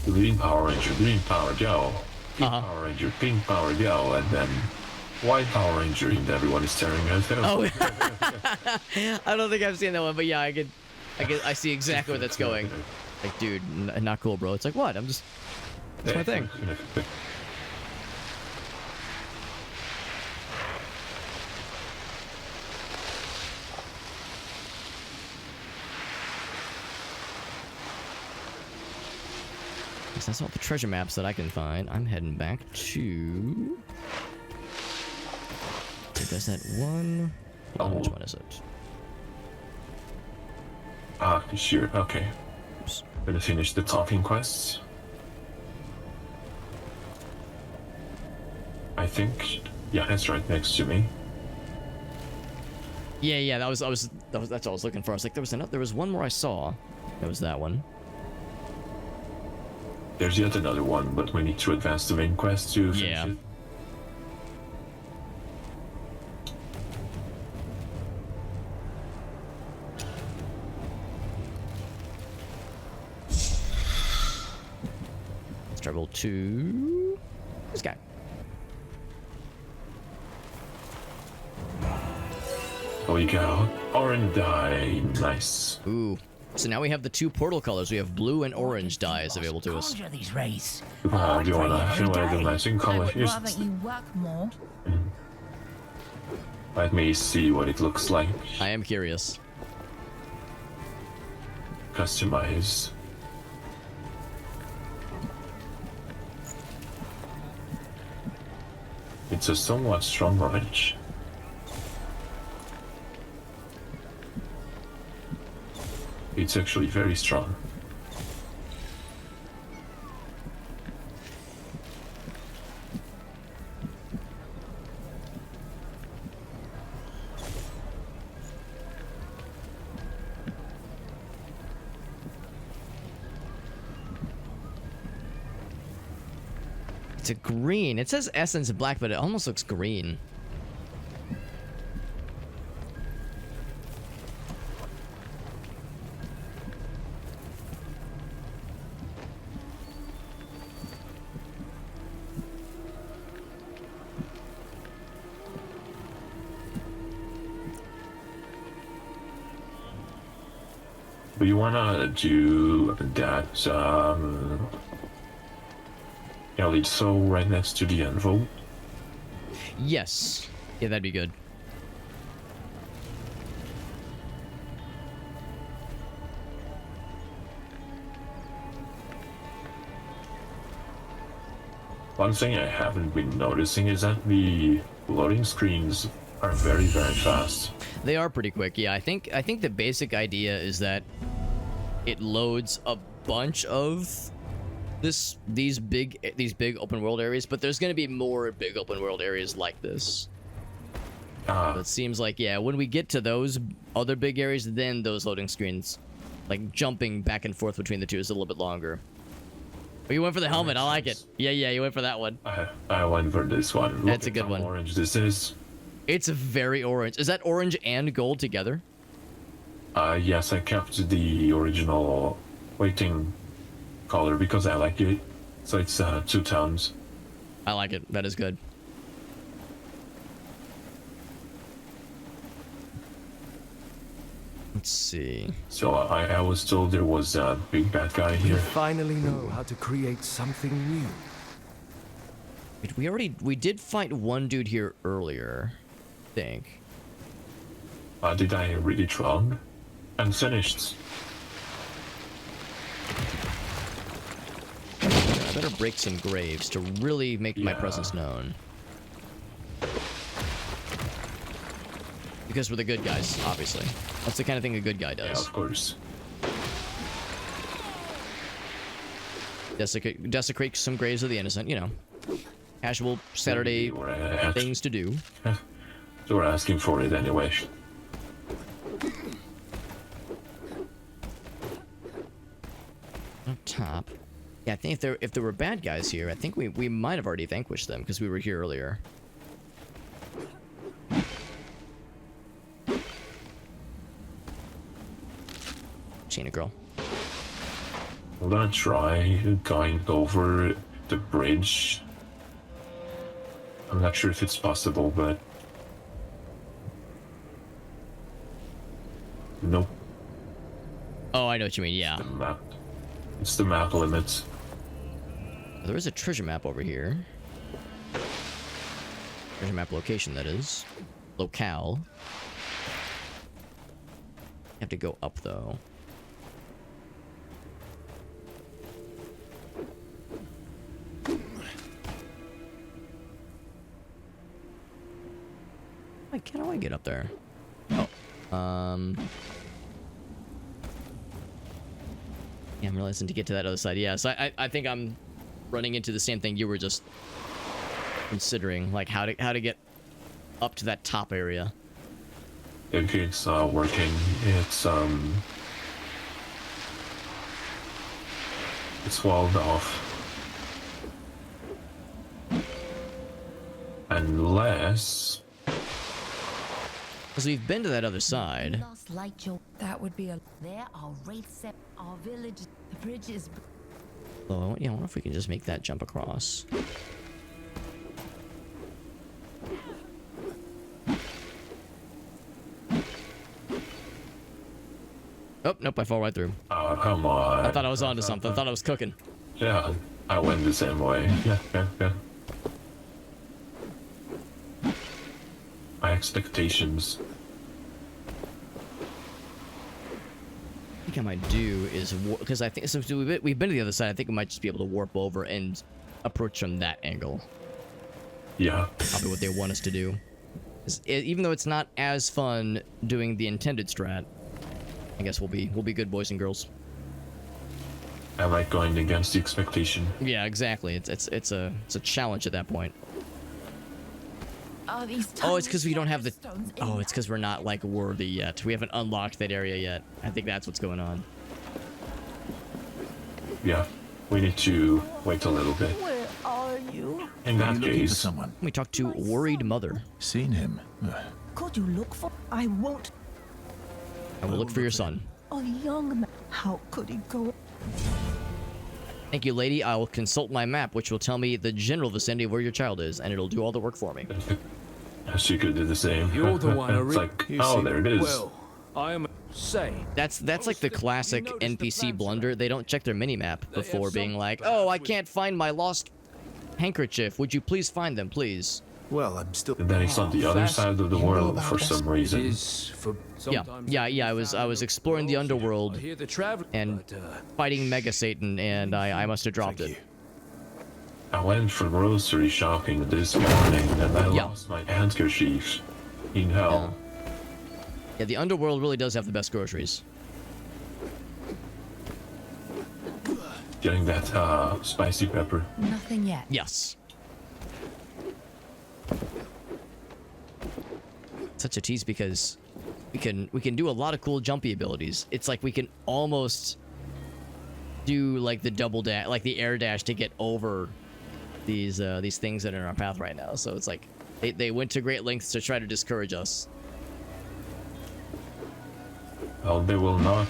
green Power Ranger, green Power Go, pink Power Ranger, pink Power Go, and then white Power Ranger, and everyone is staring at them.
Oh, I don't think I've seen that one, but yeah, I see exactly where that's going. Like, dude, not cool, bro. It's like, what? It's my thing. That's all the treasure maps that I can find. I'm heading back to... Does that one? Hold on, which one is it?
Sure, okay. Oops. Gonna finish the talking quests. I think, yeah, that's right next to me.
Yeah, that's what I was looking for. I was like, there was one more I saw. It was that one.
There's yet another one, but we need to advance the main quest to finish it.
Let's travel to this guy.
Oh, we go. Orange dye. Nice.
Ooh. So now we have the two portal colors. We have blue and orange dyes available to us.
These rays.
Do you wanna do matching color?
I would rather you work more.
Let me see what it looks like.
I am curious.
Customize. It's a somewhat strong orange. It's actually very strong.
It's a green. It says essence black, but it almost looks green.
We wanna do that, Elite Soul right next to the anvil.
Yes. Yeah, that'd be good.
One thing I haven't been noticing is that the loading screens are very, very fast.
They are pretty quick. Yeah, I think the basic idea is that it loads a bunch of these big open world areas, but there's going to be more big open world areas like this. It seems like, yeah, when we get to those other big areas, then those loading screens, like jumping back and forth between the two, is a little bit longer. But you went for the helmet. I like it. Yeah, you went for that one.
I went for this one.
That's a good one.
Orange this is.
It's very orange. Is that orange and gold together?
Yes, I kept the original weighting color because I like it. So it's 2 tones.
I like it. That is good. Let's see.
So I was told there was a big bad guy here.
We finally know how to create something new.
We did fight one dude here earlier, I think.
Did I read it wrong? I'm finished.
I better break some graves to really make my presence known. Because we're the good guys, obviously. That's the kind of thing a good guy does.
Yeah, of course.
Desecrate some graves of the innocent, you know. Casual Saturday things to do.
So we're asking for it anyway.
Up top. Yeah, I think if there were bad guys here, I think we might have already vanquished them because we were here earlier. China girl.
I'm gonna try going over the bridge. I'm not sure if it's possible, but nope.
Oh, I know what you mean. Yeah.
It's the map limit.
There is a treasure map over here. Treasure map location, that is. Locale. You have to go up, though. How do I get up there? Oh. Yeah, I'm realizing to get to that other side. Yeah, so I think I'm running into the same thing you were just considering, like how to get up to that top area.
If it's working, it's walled off. Unless...
Because we've been to that other side.
That would be a...
There are wraiths at our village. The bridge is...
Oh, yeah, I wonder if we can just make that jump across. Oh, nope, I fall right through.
Oh, come on.
I thought I was onto something. I thought I was cooking.
Yeah, I went the same way. Yeah. My expectations.
I think I might do is because I think since we've been to the other side, I think we might just be able to warp over and approach from that angle.
Yeah.
Probably what they want us to do. Even though it's not as fun doing the intended strat, I guess we'll be good boys and girls.
I like going against the expectation.
Yeah, exactly. It's a challenge at that point. Oh, it's because we don't have the... Oh, it's because we're not, like, worthy yet. We haven't unlocked that area yet. I think that's what's going on.
Yeah, we need to wait a little bit.
Where are you?
In that case...
someone.
We talked to Worried Mother.
Seen him.
Could you look for... I won't...
I will look for your son.
A young man. How could he go...
Thank you, lady. I will consult my map, which will tell me the general vicinity of where your child is, and it'll do all the work for me.
She could do the same.
You're the one.
It's like, oh, there it is.
Well, I am. Say.
That's like the classic NPC blunder. They don't check their mini-map before being like, "Oh, I can't find my lost handkerchief. Would you please find them, please?"
Well, I'm still...
And then it's on the other side of the world for some reason.
Yeah. I was exploring the underworld and fighting Mega Satan, and I must have dropped it.
I went for grocery shopping this morning, and I lost my handkerchief in hell.
Yeah, the underworld really does have the best groceries.
Getting that spicy pepper.
Nothing yet.
Yes. Such a tease because we can do a lot of cool jumpy abilities. It's like we can almost do like the double dash, like the air dash to get over these things that are in our path right now. So it's like they went to great lengths to try to discourage us.
Well, they will not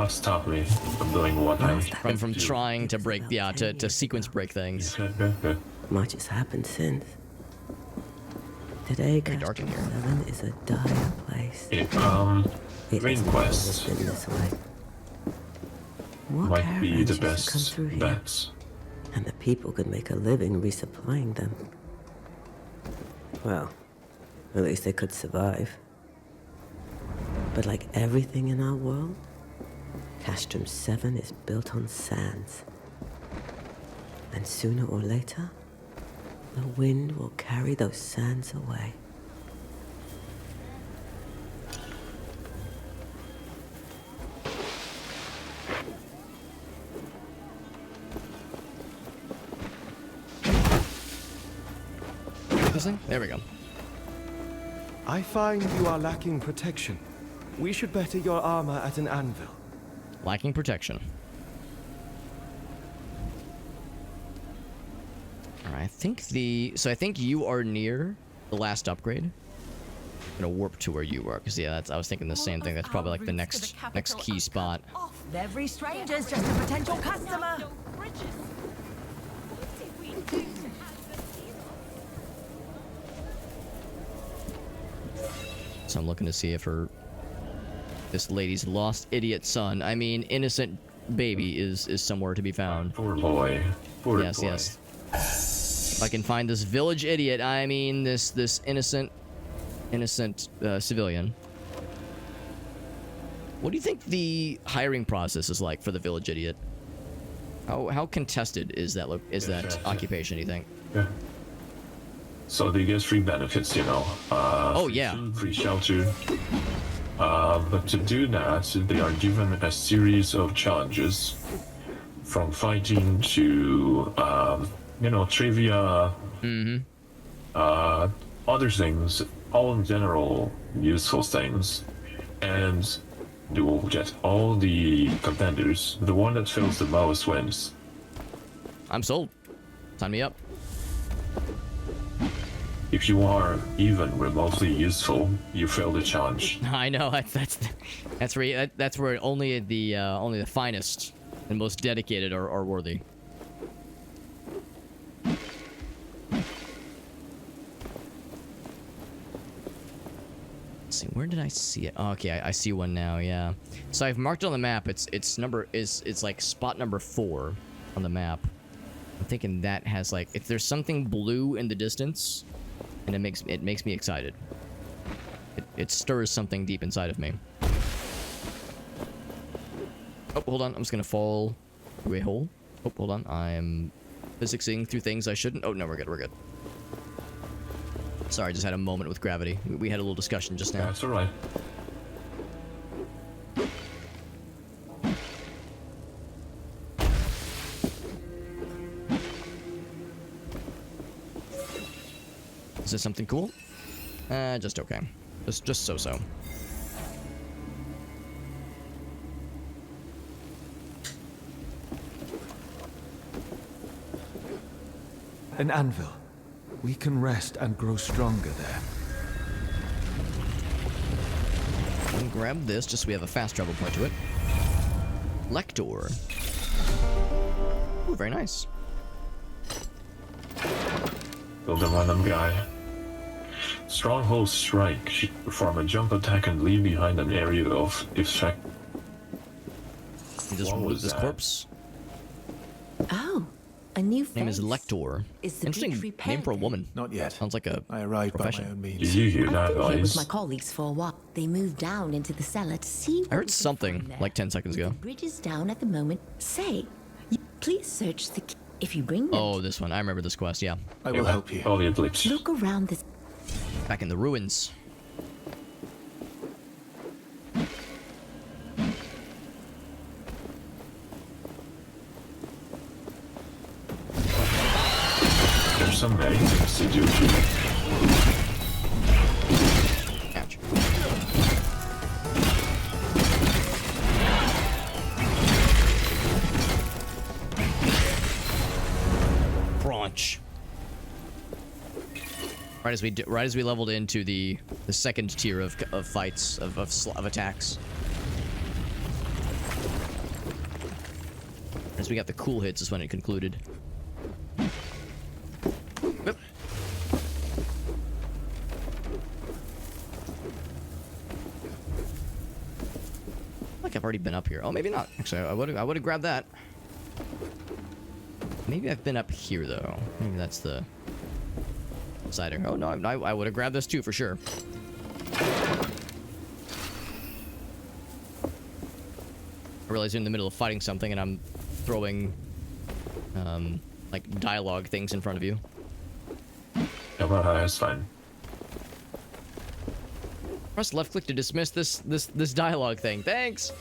stop me from doing what I
from trying to break to sequence break things.
Much has happened since. Today,
dark in here.
7 is a dire place.
Main quest
been this way. What
might be the
caravans used to come
best
through here?
bet.
And the people could make a living resupplying them. Well, at least they could survive. But like everything in our world, Castrum 7 is built on sands. And sooner or later, the wind will carry those sands away.
This thing? There we go.
I find you are lacking protection. We should better your armor at an anvil.
Lacking protection. Alright, I think you are near the last upgrade. I'm gonna warp to where you are, because yeah, I was thinking the same thing. That's probably like the next key spot.
Every stranger's just a potential customer.
So I'm looking to see if this lady's lost idiot son, I mean innocent baby, is somewhere to be found.
Poor boy. Poor
yes,
boy.
yes. If I can find this village idiot, I mean this innocent civilian. What do you think the hiring process is like for the village idiot? How contested is that occupation, do you think?
Yeah. So they get free benefits, you know.
Oh
free
yeah.
Food, free shelter. But to do that, they are given a series of challenges, from fighting to you know, trivia. Other things, all in general useful things, and they will get all the contenders. The one that fails the most wins.
I'm sold. Sign me up.
If you are even remotely useful, you fail the challenge.
I know that's where only the finest and most dedicated are worthy. Let's see, where did I see it? Oh, okay, I see one now. Yeah, so I've marked it on the map. It's like spot number 4 on the map. I'm thinking that has like, if there's something blue in the distance, and it makes me excited. It stirs something deep inside of me. Oh, hold on. I'm just gonna fall through a hole. Oh, hold on. I'm physicsing through things I shouldn't. Oh, no, we're good. We're good. Sorry, I just had a moment with gravity. We had a little discussion just now.
That's alright.
Is this something cool? Just okay. Just so-so.
An anvil. We can rest and grow stronger there.
And grab this, just so we have a fast travel point to it. Lector. Ooh, very nice.
Build a random guy. Stronghold strike. She perform a jump attack and leave behind an area of effect.
Just remove this corpse.
Oh, a new face.
Name is Lector.
Is the
Interesting
breach repaired
name for a
then?
women.
Not yet.
Sounds like a
I arrived
profession.
by my own means.
Did you hear that,
I've been here with
guys?
my colleagues for a while. They moved down into the cellar to see what
I
we
heard
could
something
find there.
like 10 seconds ago.
The bridge is down at the moment. Say, please search the key. If you bring them,
Oh, this one. I remember this quest, yeah.
I will help you.
All the eclipse.
look around this.
Back in the ruins.
There's some many things to do here.
Ouch. Crunch. Right as we leveled into the second tier of fights of attacks. As we got the cool hits is when it concluded. Yep. Like I've already been up here. Oh, maybe not. Actually, I would have grabbed that. Maybe I've been up here though. Maybe that's the cider. Oh no, I would have grabbed this too for sure. I realize you're in the middle of fighting something and I'm throwing like dialogue things in front of you.
Yeah, well, that's fine.
Press left click to dismiss this dialogue thing. Thanks.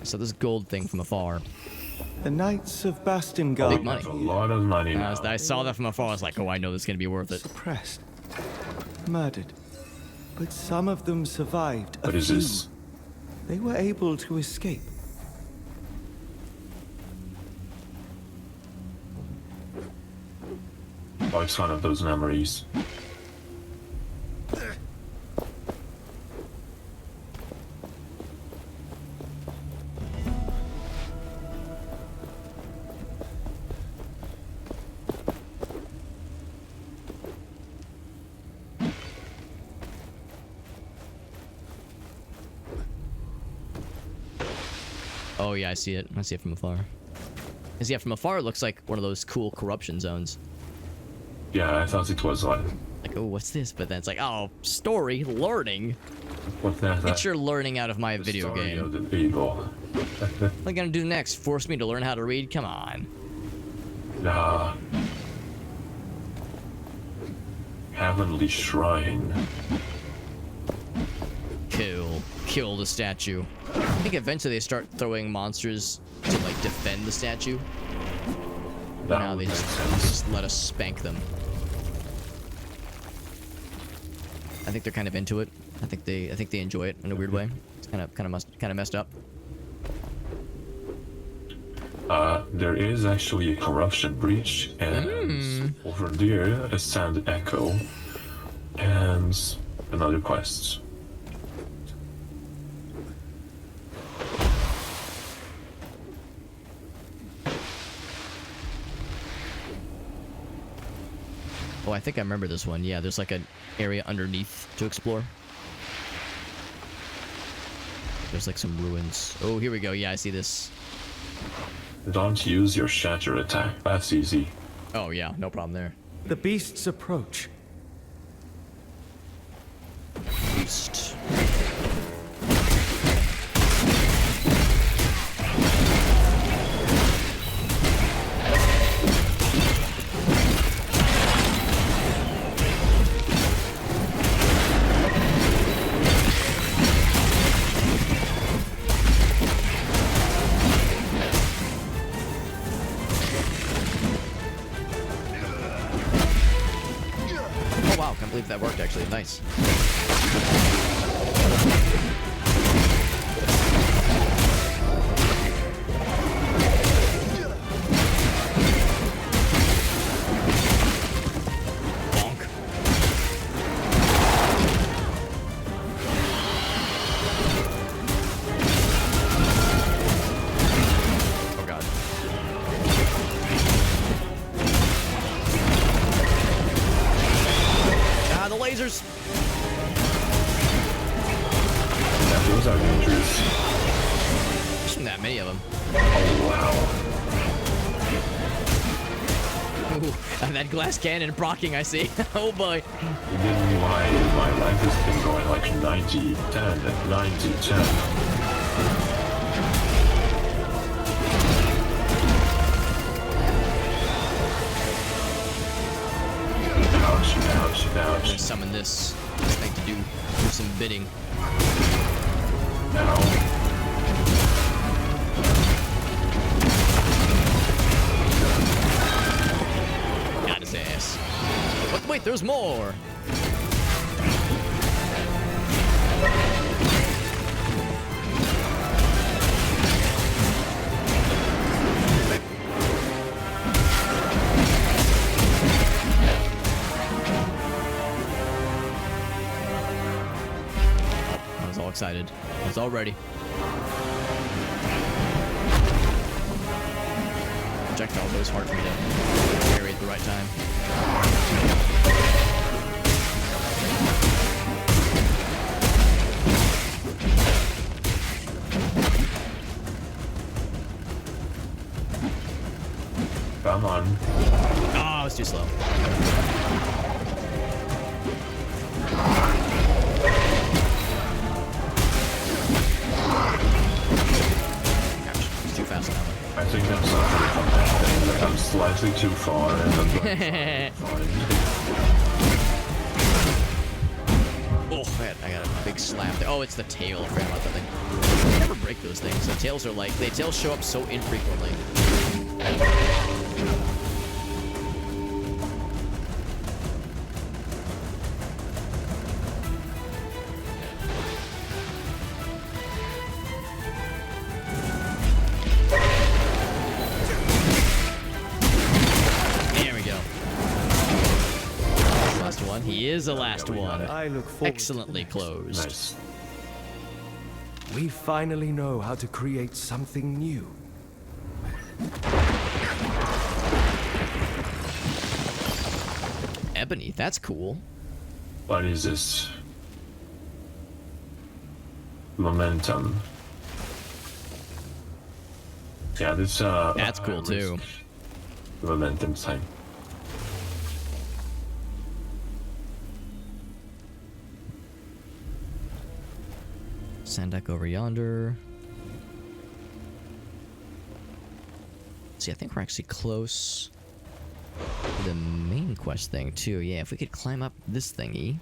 So this gold thing from afar.
The Knights of Bastingard.
Big money.
A lot of money now.
I saw that from afar. I was like, oh, I know this is gonna be worth it.
Suppressed. Murdered. But some of them survived.
What is this?
They were able to escape.
Oh, it's one of those memories.
Oh yeah, I see it. I see it from afar. Cause yeah, from afar it looks like one of those cool corruption zones.
Yeah, I thought it was like
oh, what's this? But then it's like, oh, story, learning.
What's that?
Get your learning out of my video
Story
game.
of the people.
What are you gonna do next? Force me to learn how to read? Come on.
Nah. Heavenly Shrine.
Kill the statue. I think eventually they start throwing monsters to like defend the statue. But now they just let us spank them. I think they're kind of into it. I think they enjoy it in a weird way. It's kind of messed up.
There is actually a corruption breach, and over there a sand echo, and another quest.
Oh, I think I remember this one. Yeah, there's like an area underneath to explore. There's like some ruins. Oh, here we go. Yeah, I see this.
Don't use your shatter attack. That's easy.
Oh yeah, no problem there.
The beasts approach.
Beast. That worked actually. Nice. Bonk. Oh god. The lasers.
Yeah, those are dangerous.
There's not that many of them.
Oh wow.
Ooh, and that glass cannon brocking, I see. Oh boy.
You didn't know my life has been going like 90-10 and 90-10.
I'm gonna summon this thing to do some bidding.
Now.
Got his ass. But wait, there's more. Excited. It's all ready. Projectile goes hard for me to carry at the right time.
Come on.
Oh, it's too slow.
I think I'm slightly too far.
Oh man, I got a big slap there. Oh, it's the tail. I forgot about that thing. It never break those things. The tails are like, the tails show up so infrequently. There we go. Last one. He is the last one.
I look forward
Excellently closed. Nice.
We finally know how to create something new.
Ebony, that's cool.
What is this? Momentum. Yeah, this
that's cool too.
Momentum thing.
Sand deck over yonder. See, I think we're actually close to the main quest thing too. Yeah, if we could climb up this thingy.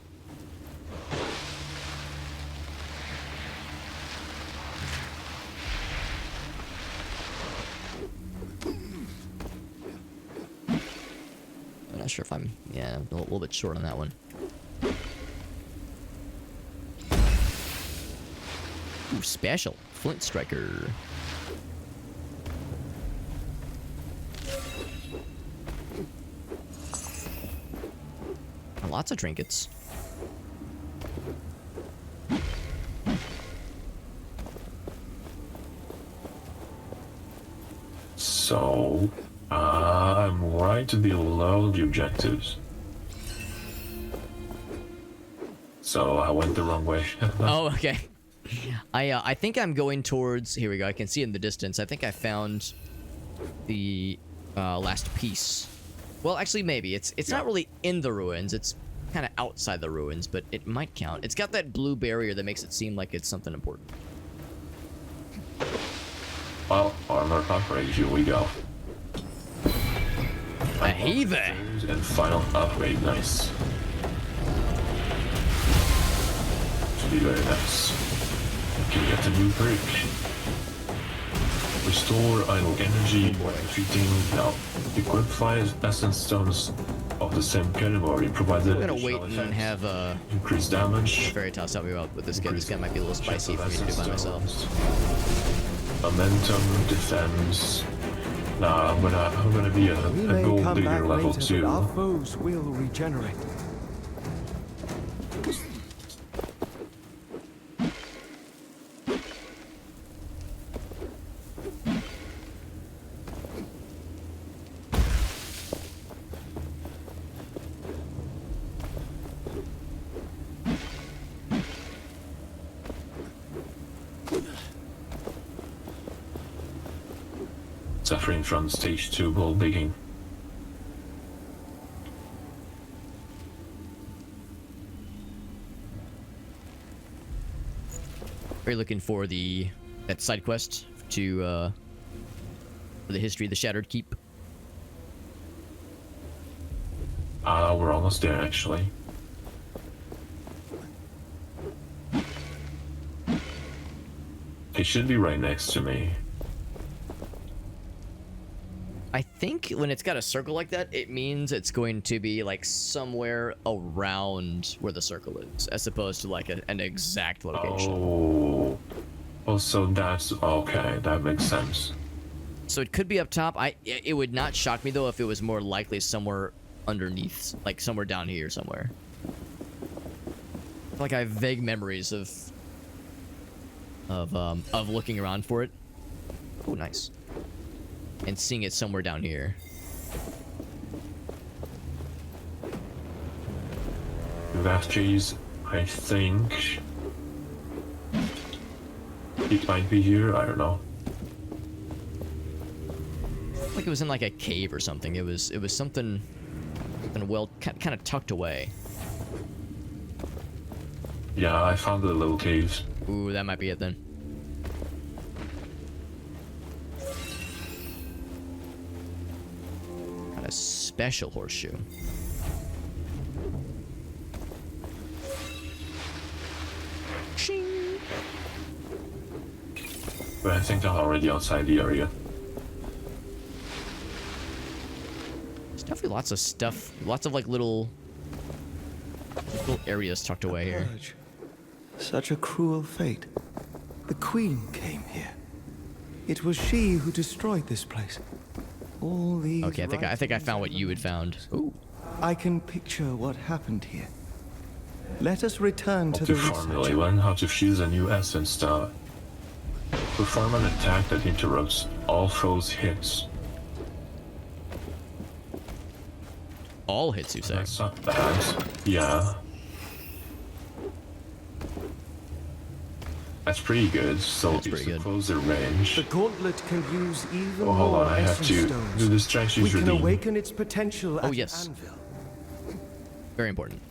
I'm not sure if I'm, yeah, a little bit short on that one. Ooh, special. Flint Striker. Lots of trinkets.
So, I'm right to below the objectives. So, I went the wrong way.
Oh, okay. I think I'm going towards, here we go, I can see it in the distance. I think I found the last piece. Well, actually, maybe. It's not really in the ruins. It's kind of outside the ruins, but it might count. It's got that blue barrier that makes it seem like it's something important.
Well, armor upgrade, here we go.
A heathen!
And final upgrade, nice. Should be very nice. Okay, get a new perk. Restore idle energy while defeating. Now, equip 5 essence stones of the same category, provided.
I'm gonna wait and have
increased damage.
Veritas help me out with this guy. This guy might be a little spicy for me to do by myself.
Momentum, defense. Nah, I'm gonna be a gold digger level 2.
Our foes will regenerate.
Suffering from stage 2 gold digging.
Are you looking for that side quest to for the history of the Shattered Keep?
We're almost there actually. It should be right next to me.
I think when it's got a circle like that, it means it's going to be like somewhere around where the circle is, as opposed to like an exact location.
Oh, so that's okay. That makes sense.
So it could be up top. It would not shock me though if it was more likely somewhere underneath, like somewhere down here somewhere. Like I have vague memories of looking around for it. Oh, nice. And seeing it somewhere down here.
That cheese, I think it might be here. I don't know.
Like it was in like a cave or something. It was something well kind of tucked away.
Yeah, I found the little caves.
Ooh, that might be it then. Got a special horseshoe.
But I think they're already outside the area.
There's definitely lots of stuff, lots of like little areas tucked away here.
Such a cruel fate. The Queen came here. It was she who destroyed this place. All these.
Okay, I think I found what you had found. Ooh.
I can picture what happened here. Let us return to the
Formula
research.
1, how to fuse a new essence star. Perform an attack that interrupts all foes' hits.
All hits, you say?
That's not bad. Yeah. That's pretty good. So you close their range.
The gauntlet can use even
Oh, hold
more
on, I have
essence
to
stones.
do the distraction
We can
routine.
awaken its potential
Oh,
at
yes.
an anvil.
Very important.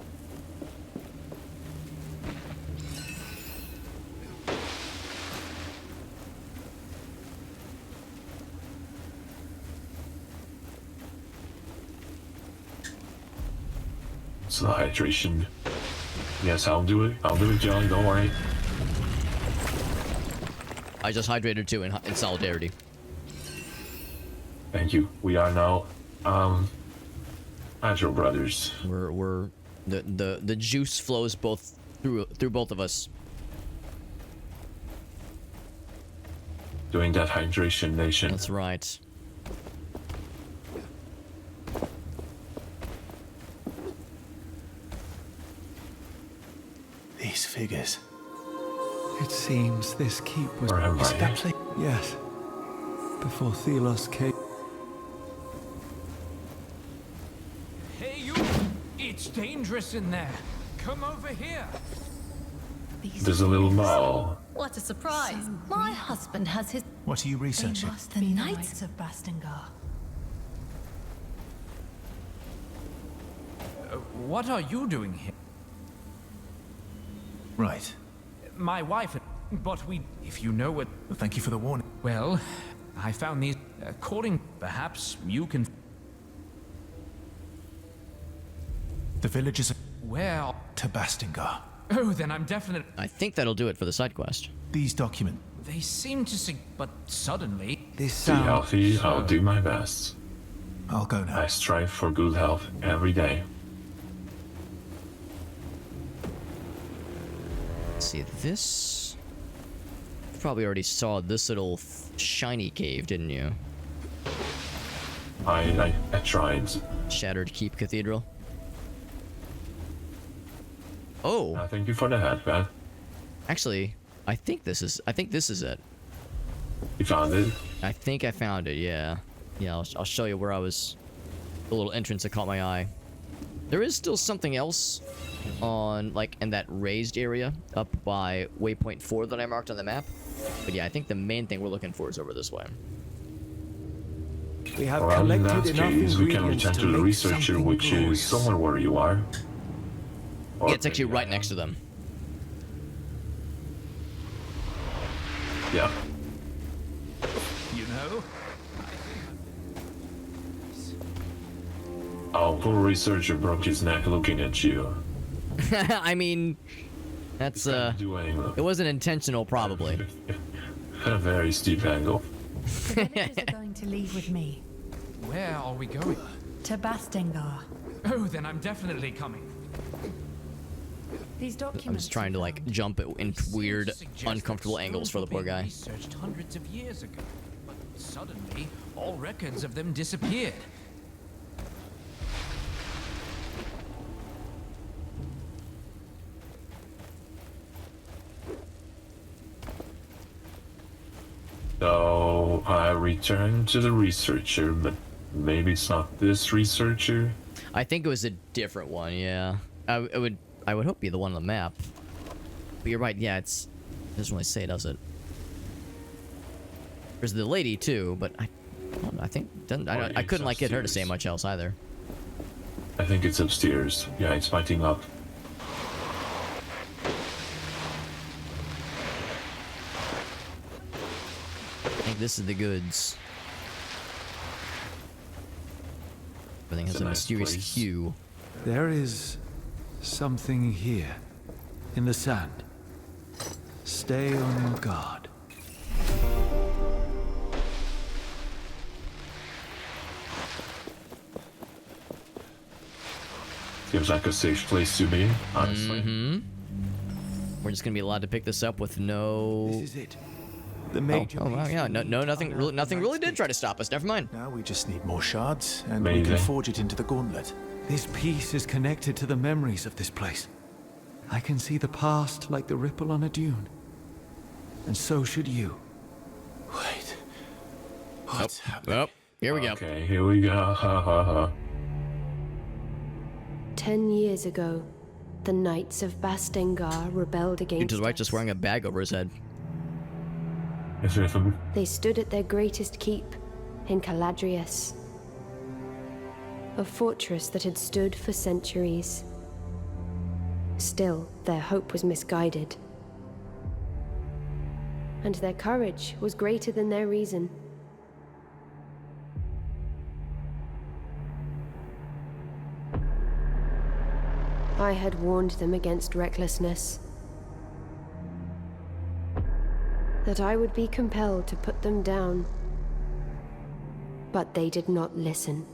It's the hydration. Yes, I'll do it. I'll do it, Johnny. Don't worry.
I just hydrated too in solidarity.
Thank you. We are now, Hydro Brothers.
We're the juice flows both through both of us.
Doing that hydration nation.
That's right.
These figures.
It seems this keep was
Where am I?
established. Yes. Before Thelos came.
Hey, you! It's dangerous in there. Come over here.
There's a little ball.
What a surprise! My husband has his.
What are you researching?
The Knights of Bastingar.
What are you doing here?
Right.
My wife, but if you know what...
Well, thank you for the warning.
Well, I found these, perhaps you can...
The village is
Where?
to Bastingar.
Oh, then I'm definite...
I think that'll do it for the side quest.
These documents.
They seem to but suddenly...
Be healthy. I'll do my best.
I'll go now.
I strive for good health every day.
Let's see this. You probably already saw this little shiny cave, didn't you?
I tried.
Shattered Keep Cathedral. Oh.
Thank you for the hat, man.
Actually, I think this is it.
You found it?
I think I found it. Yeah. Yeah. I'll show you where I was. The little entrance that caught my eye. There is still something else on in that raised area up by waypoint 4 that I marked on the map. But yeah, I think the main thing we're looking for is over this way.
We have
Well, in
collected
that
enough
case, we can
ingredients
return to the
make
researcher,
something
which
glorious.
is somewhere where you are.
Yeah, it's actually right next to them.
Yeah.
You know?
Our poor researcher broke his neck looking at you.
I mean, that's it wasn't intentional, probably.
A very steep angle.
The villagers are going to leave with me.
Where are we going?
To Bastingar.
Oh, then I'm definitely coming.
These
I'm
documents.
just trying to jump it in weird, uncomfortable angles for the poor guy.
Researched hundreds of years ago, but suddenly all records of them disappeared.
So I returned to the researcher, but maybe it's not this researcher.
I think it was a different one. Yeah, I would hope it'd be the one on the map. But you're right. Yeah, it doesn't really say, does it? There's the lady too, but I think I couldn't get her to say much else either.
I think it's upstairs. Yeah, it's fighting up.
I think this is the goods. Everything has a mysterious hue.
There is something here in the sand. Stay on your guard.
Seems like a safe place to be, honestly.
We're just gonna be allowed to pick this up with no.
This is it. The major.
Oh wow, yeah. Nothing really did try to stop us. Never mind.
Now we just need more shards, and we can forge it into the gauntlet.
This piece is connected to the memories of this place. I can see the past like the ripple on a dune. And so should you.
Wait. What's happening?
Oh, here we go.
Okay, here we go. Ha ha ha.
10 years ago, the Knights of Bastengar rebelled
Dude
against
to the right just wearing a bag over his head.
They stood at their greatest keep in Caladrias, a fortress that had stood for centuries. Still, their hope was misguided, and their courage was greater than their reason. I had warned them against recklessness, that I would be compelled to put them down, but they did not listen.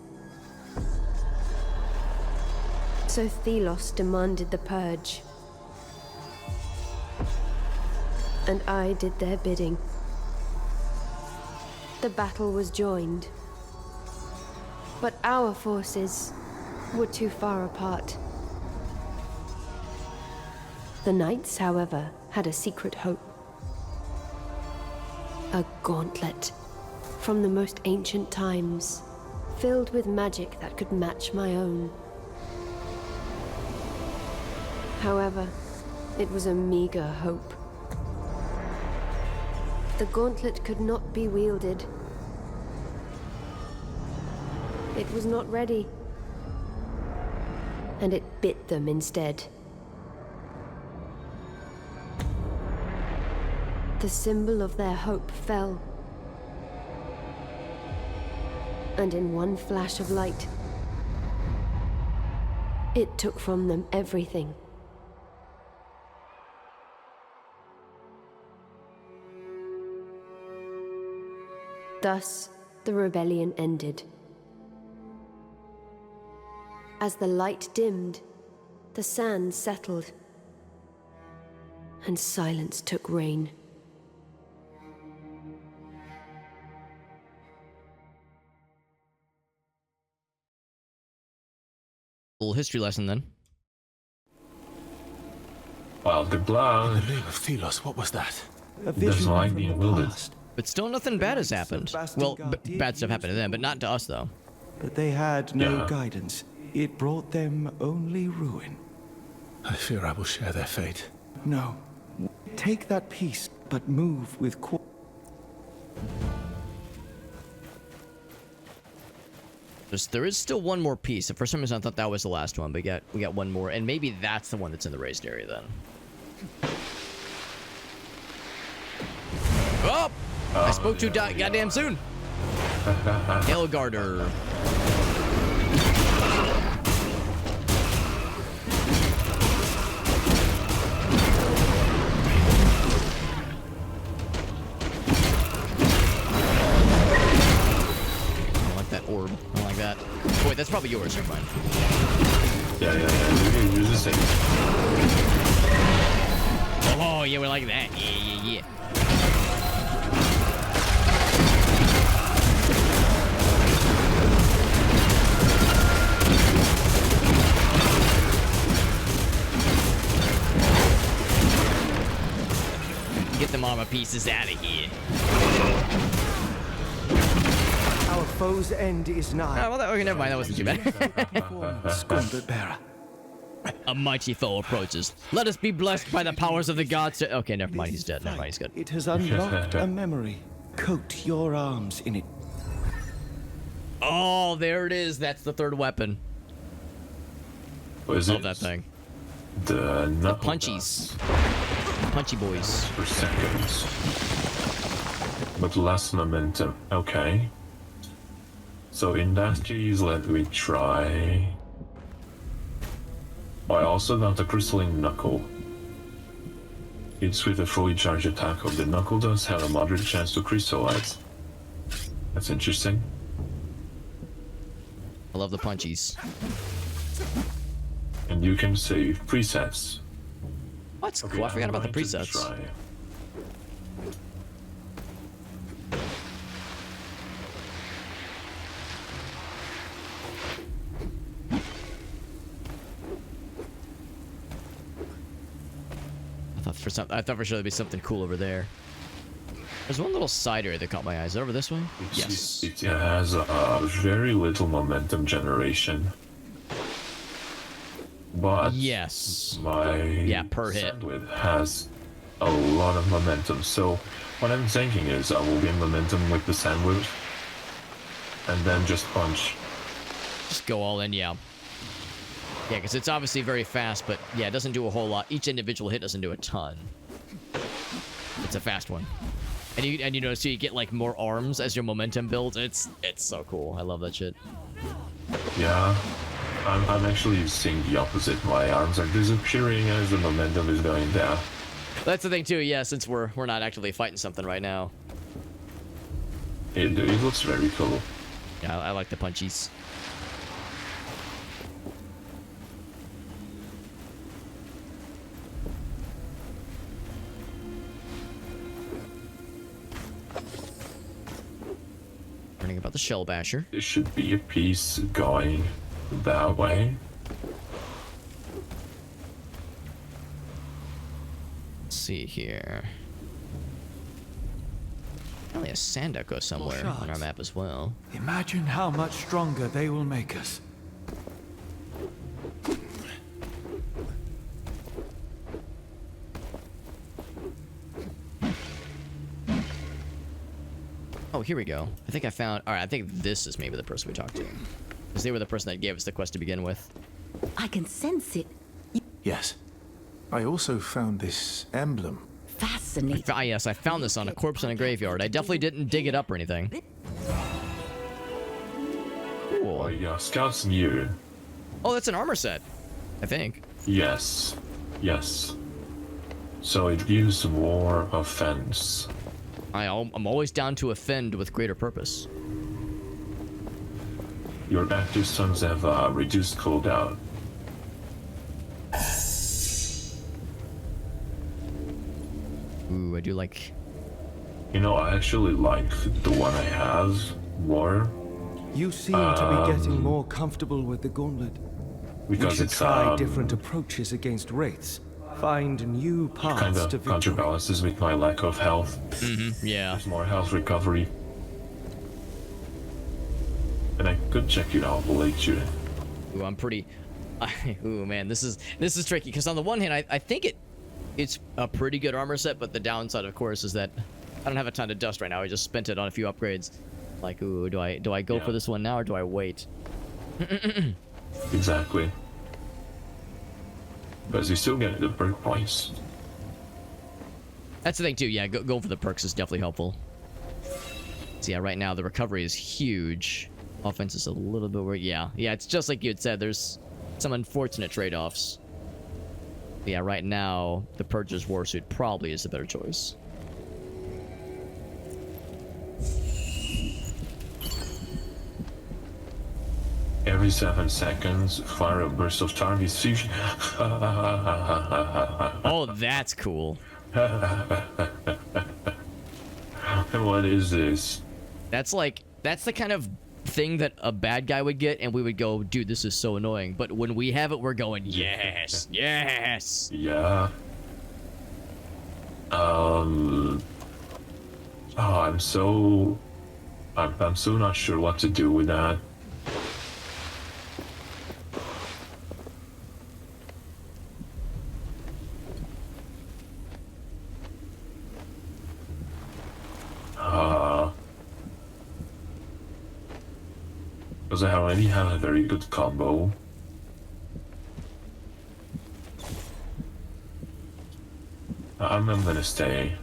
So Thelos demanded the purge, and I did their bidding. The battle was joined, but our forces were too far apart. The Knights, however, had a secret hope. A gauntlet from the most ancient times, filled with magic that could match my own. However, it was a meager hope. The gauntlet could not be wielded. It was not ready, and it bit them instead. The symbol of their hope fell, and in one flash of light, it took from them everything. Thus, the rebellion ended. As the light dimmed, the sand settled, and silence took reign.
Little history lesson then.
Well, good luck.
In the name of Thelos, what was that?
There's light being wielded.
But still nothing bad has happened. Well, bad stuff happened to them, but not to us though.
But they had no guidance. It brought them only ruin.
I fear I will share their fate.
No. Take that piece, but move with
There is still one more piece. For some reason, I thought that was the last one, but we got one more, and maybe that's the one that's in the raised area then. Oh! I spoke too goddamn soon. Elgarder. Orb. I don't like that. Oh, wait, that's probably yours. You're fine.
Yeah. Use the same.
Oh, yeah, we like that. Yeah. Get them armor pieces out of here.
Our foe's end is nigh.
Oh, well, okay, never mind. That wasn't too bad.
Scorned bearer.
A mighty foe approaches. Let us be blessed by the powers of the gods. Okay, never mind. He's dead. Never mind. He's good.
It has unlocked a memory. Coat your arms in it.
Oh, there it is. That's the third weapon.
What is
Love that thing.
The
punchies. Punchy boys.
Per seconds. But less momentum. Okay. So in that case, let me try. I also got the crystalline knuckle. It's with a fully charged attack of the knuckle does have a moderate chance to crystallize. That's interesting.
I love the punchies.
And you can save presets.
What's
Okay,
cool? I forgot
I'm
about the
going to
presets.
try.
I thought for sure there'd be something cool over there. There's one little side area that caught my eye. Is it over this way? Yes.
It has very little momentum generation. But
yes,
my
per hit
sandwich has a lot of momentum. So what I'm thinking is I will gain momentum with the sandwich and then just punch.
Just go all in, yeah. Yeah, because it's obviously very fast, but yeah, it doesn't do a whole lot. Each individual hit doesn't do a ton. It's a fast one. And you notice so you get like more arms as your momentum builds. It's so cool. I love that shit.
Yeah. I'm actually seeing the opposite. My arms are disappearing as the momentum is going down.
That's the thing too, yeah, since we're not actively fighting something right now.
It looks very cool.
Yeah, I like the punchies. Learning about the shell basher.
There should be a piece going that way.
Let's see here. Probably a sand echo somewhere on our map as well.
Imagine how much stronger they will make us.
Oh, here we go. I think I found... Alright, I think this is maybe the person we talked to. Because they were the person that gave us the quest to begin with.
I can sense it.
Yes. I also found this emblem.
Fascinating.
Yes, I found this on a corpse in a graveyard. I definitely didn't dig it up or anything. Cool.
Oh yeah, Scout's new.
Oh, that's an armor set. I think.
Yes. Yes. So it gives more offense.
I'm always down to offend with greater purpose.
Your active sons have reduced cooldown.
Ooh, I do like...
You know, I actually like the one I have more.
You seem to be getting more comfortable with the gauntlet.
Because
we should
it's
try different approaches against wraiths. Find new paths
kind of
to victory.
counterbalances with my lack of health.
Yeah.
There's more health recovery. And I could check it out later.
Ooh, I'm pretty... Ooh, man, this is tricky. Because on the one hand, I think it's a pretty good armor set, but the downside, of course, is that I don't have a ton of dust right now. I just spent it on a few upgrades. Like, ooh, do I go for this one now, or do I wait?
Exactly. Because you still get the perk points.
That's the thing, too. Yeah, going for the perks is definitely helpful. So, yeah, right now, the recovery is huge. Offense is a little bit weird. Yeah, it's just like you had said. There's some unfortunate trade-offs. Yeah, right now, the Purge's Warsuit probably is the better choice.
Every 7 seconds, fire a burst of target fusion.
Oh, that's cool.
What is this?
That's the kind of thing that a bad guy would get, and we would go, dude, this is so annoying. But when we have it, we're going, yes, yes.
Yeah. Oh, I'm so not sure what to do with that. Because I already have a very good combo. I'm gonna stay.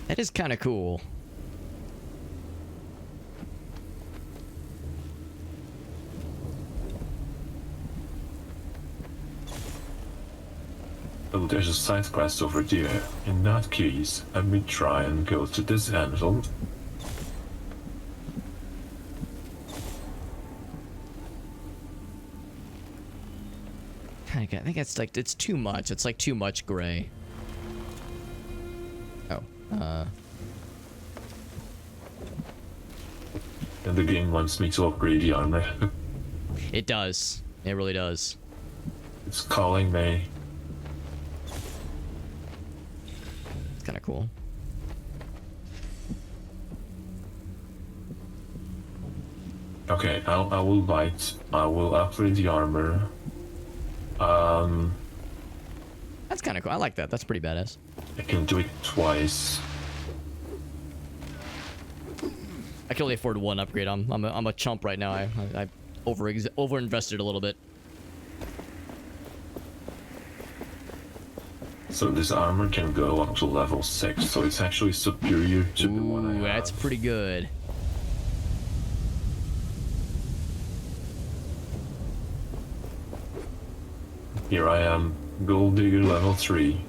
That is kind of cool.
Oh, there's a side quest over there. In that case, let me try and go to this handle.
think it's like, it's too much. It's like too much gray. Oh,
And the game wants me to upgrade the armor.
It does. It really does.
It's calling me.
It's kind of cool.
Okay, I will bite. I will upgrade the armor.
That's kind of cool. I like that. That's pretty badass.
I can do it twice.
I can only afford one upgrade. I'm a chump right now. I over invested a little bit.
So this armor can go up to level 6, so it's actually superior to the one I have.
That's pretty good.
Here I am, Gold Digger level 3.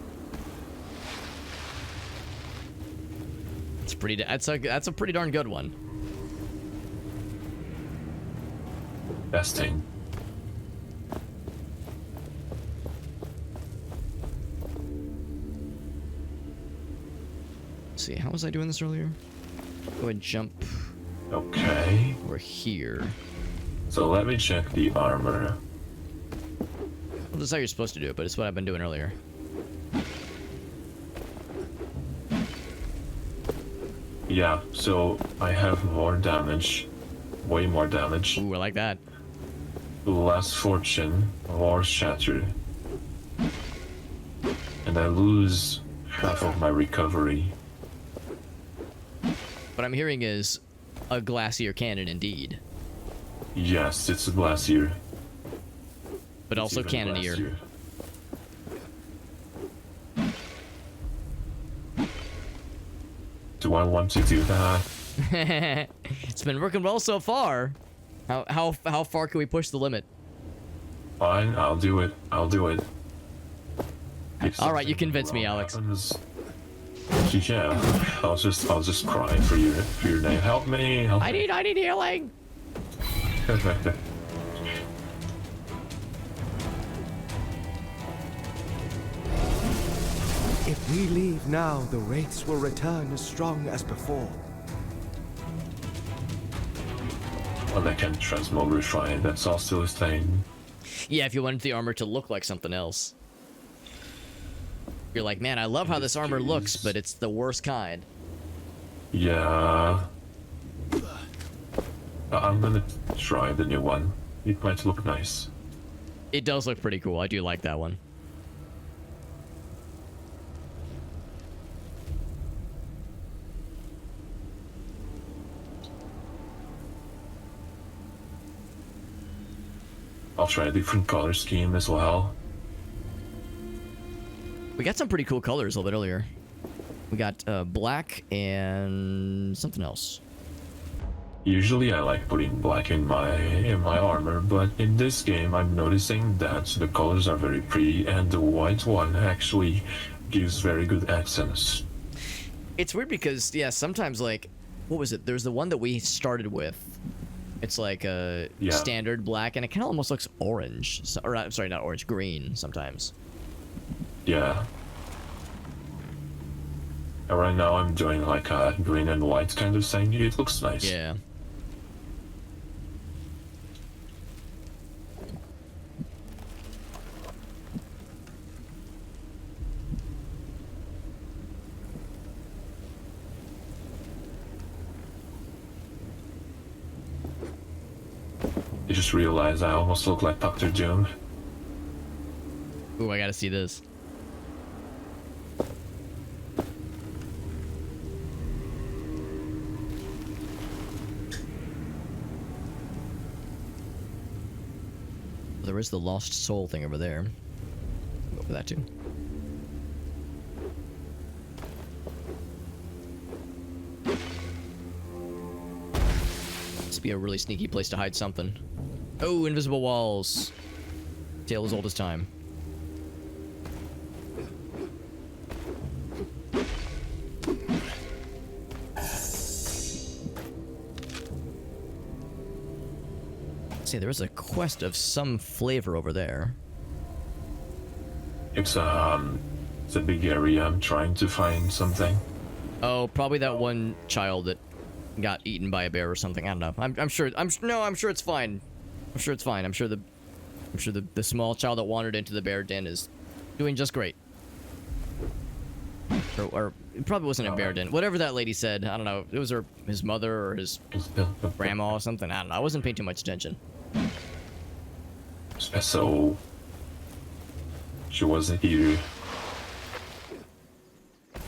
It's pretty. That's a pretty darn good one.
Best thing.
Let's see, how was I doing this earlier? Go ahead and jump.
Okay.
We're here.
So let me check the armor.
Well, that's how you're supposed to do it, but it's what I've been doing earlier.
Yeah, so I have more damage. Way more damage.
Ooh, I like that.
Less fortune, more shattered. And I lose half of my recovery.
What I'm hearing is a glacier cannon indeed.
Yes, it's a glacier.
But also cannoneer.
Glacier. Do I want to do that?
It's been working well so far. How far can we push the limit?
Fine, I'll do it. I'll do it.
All right, you convinced me, Alex.
Happens, yeah, I'll just cry for your name. Help me! Help me.
I need healing.
If we leave now, the wraiths will return as strong as before.
Well, they can transmogrify. That's also a thing.
Yeah, if you wanted the armor to look like something else. You're like, man, I love how this armor looks, but it's the worst kind.
Yeah. I'm gonna try the new one. It might look nice.
It does look pretty cool. I do like that one.
I'll try a different color scheme as well.
We got some pretty cool colors a little bit earlier. We got black and something else.
Usually I like putting black in my armor, but in this game I'm noticing that the colors are very pretty and the white one actually gives very good accents.
It's weird because, yeah, sometimes, like, what was it? There's the one that we started with. It's like a standard black, and it kind of almost looks orange. So, or, I'm sorry, not orange, green sometimes.
Yeah. And right now I'm doing like a green and white kind of thing. It looks nice.
Yeah.
I just realized I almost look like Dr. Doom.
Ooh, I gotta see this. There is the lost soul thing over there. Go for that too. This would be a really sneaky place to hide something. Oh, invisible walls. Tale as old as time. See, there is a quest of some flavor over there.
It's a big area. I'm trying to find something.
Oh, probably that one child that got eaten by a bear or something. I don't know. I'm sure. I'm sure it's fine. I'm sure it's fine. I'm sure the small child that wandered into the bear den is doing just great. Or it probably wasn't a bear den. Whatever that lady said. I don't know. It was his mother or his grandma or something. I don't know. I wasn't paying too much attention.
So she wasn't here.
I'm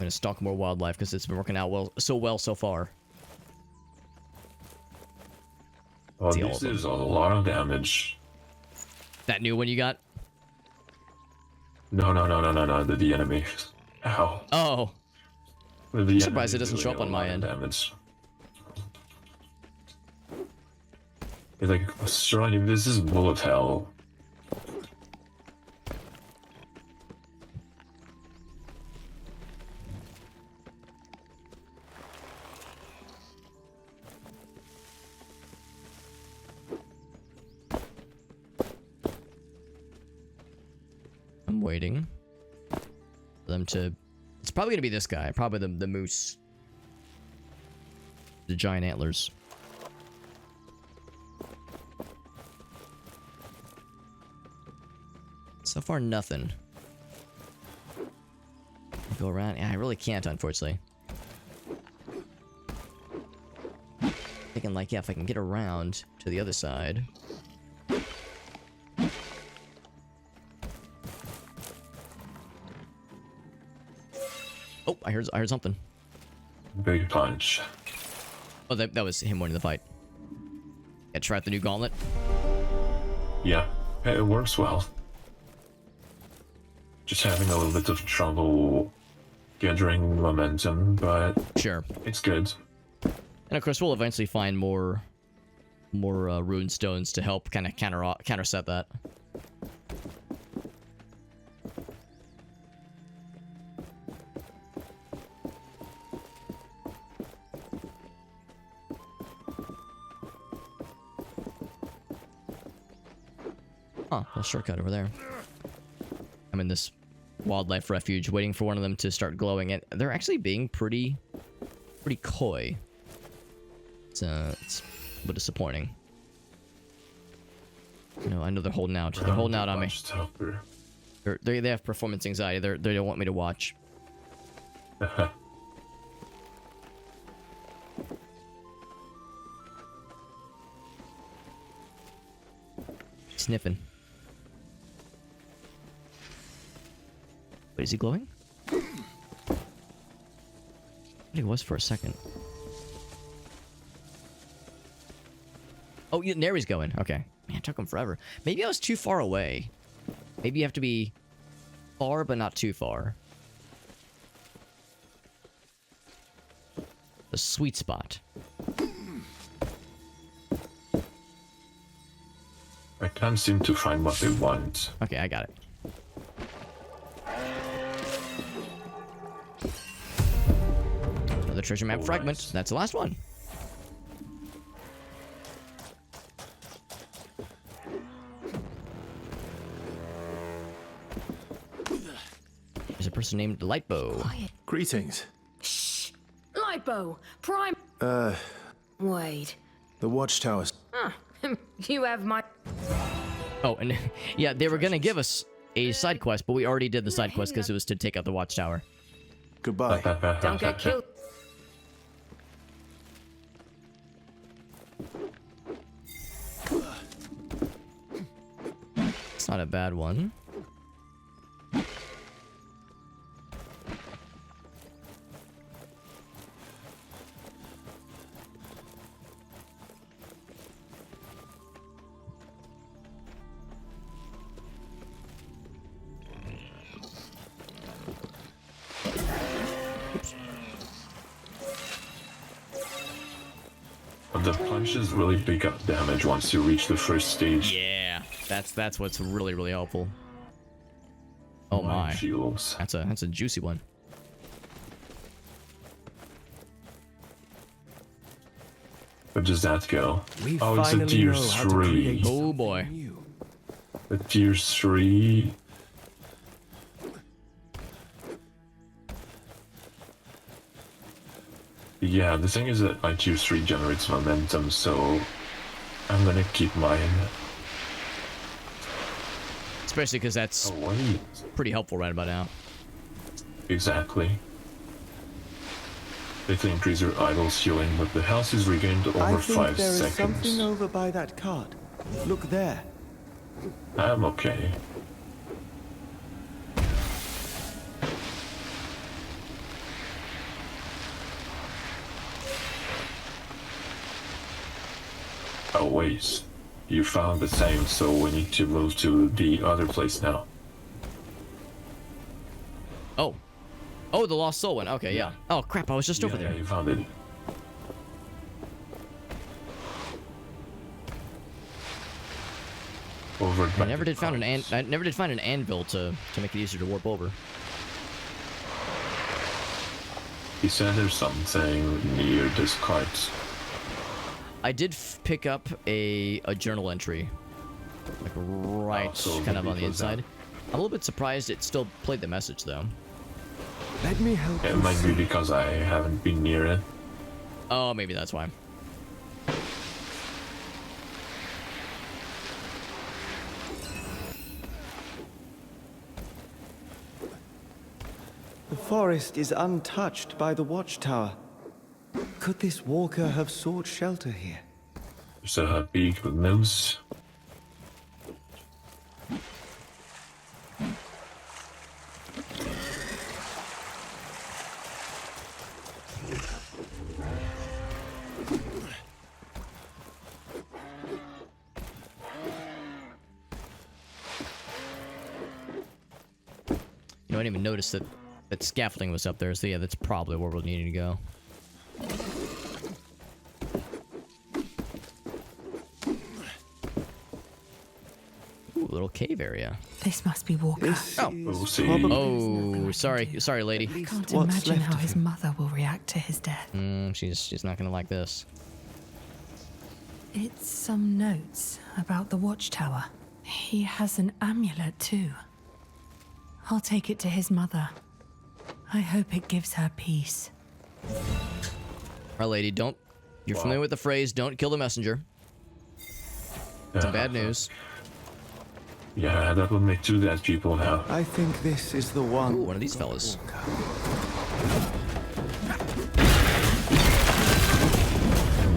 gonna stalk more wildlife because it's been working out so well so far.
Oh, this is a lot of damage.
That new one you got?
No. The enemy. Ow.
Oh.
I'm
surprised it doesn't show up on my end.
Damage. It's like, surely this is bullet hell.
I'm waiting for them to... It's probably gonna be this guy. Probably the moose. The giant antlers. So far, nothing. Go around? Yeah, I really can't, unfortunately. Thinking like, yeah, if I can get around to the other side. Oh, I heard something.
Big punch.
Oh, that was him winning the fight. Yeah, try out the new gauntlet.
Yeah, it works well. Just having a little bit of trouble gathering momentum, but
sure,
it's good.
And of course, we'll eventually find more rune stones to help kind of counterset that. Huh, a shortcut over there. I'm in this wildlife refuge waiting for one of them to start glowing, and they're actually being pretty coy. It's a bit disappointing. No, I know they're holding out. They're holding out on me. They have performance anxiety. They don't want me to watch. Sniffing. Wait, is he glowing? I think he was for a second. Oh, yeah, there he's going. Okay. Man, it took him forever. Maybe I was too far away. Maybe you have to be far, but not too far. The sweet spot.
I can't seem to find what they want.
Okay, I got it. Another treasure map fragment. Nice. That's the last one. There's a person named Lightbow.
Greetings.
Shh! Lightbow! Prime... Wait.
The watchtowers.
Ah, you have my...
Oh, and yeah, they were gonna give us a side quest, but we already did the side quest because it was to take out the watchtower.
Goodbye.
Don't get killed.
It's not a bad one.
The punches really pick up damage once you reach the first stage.
Yeah, that's what's really helpful. Oh my,
shields.
That's a juicy one.
Where does that go?
We
oh, it's a
finally
deer
know how to
tree.
create
Oh boy.
The tier 3. Yeah, the thing is that my tier 3 generates momentum, so I'm gonna keep mine.
Especially because that's pretty helpful right about now.
Exactly. They can increase your idol's healing, but the health is regained over 5 seconds.
I think there is something over by that cart. Look there.
I'm okay. Oh wait, you found the same, so we need to move to the other place now.
Oh. Oh, the Lost Soul one. Okay, yeah. Oh, crap, I was just over there.
Yeah, you found it.
I never did find an anvil to make it easier to warp over.
He said there's something near this cart.
I did pick up a journal entry, like right,
so
kind of on the
that.
inside. I'm a little bit surprised it still played the message though.
Let me help
It
you
might
see.
be because I haven't been near it.
Oh, maybe that's why.
The forest is untouched by the watchtower. Could this walker have sought shelter here?
There's a big nose.
You know, I didn't even notice that scaffolding was up there, so yeah, that's probably where we'll need to go. Ooh, little cave area.
This must be Walker.
Oh, sorry, lady.
I can't imagine how his mother will react to his death.
She's not gonna like this.
It's some notes about the watchtower. He has an amulet too. I'll take it to his mother. I hope it gives her peace.
Our lady, don't. You're familiar with the phrase, don't kill the messenger. Some bad news.
Yeah, that would make 2 dead people now.
I think this is the one.
Ooh, one of these fellas.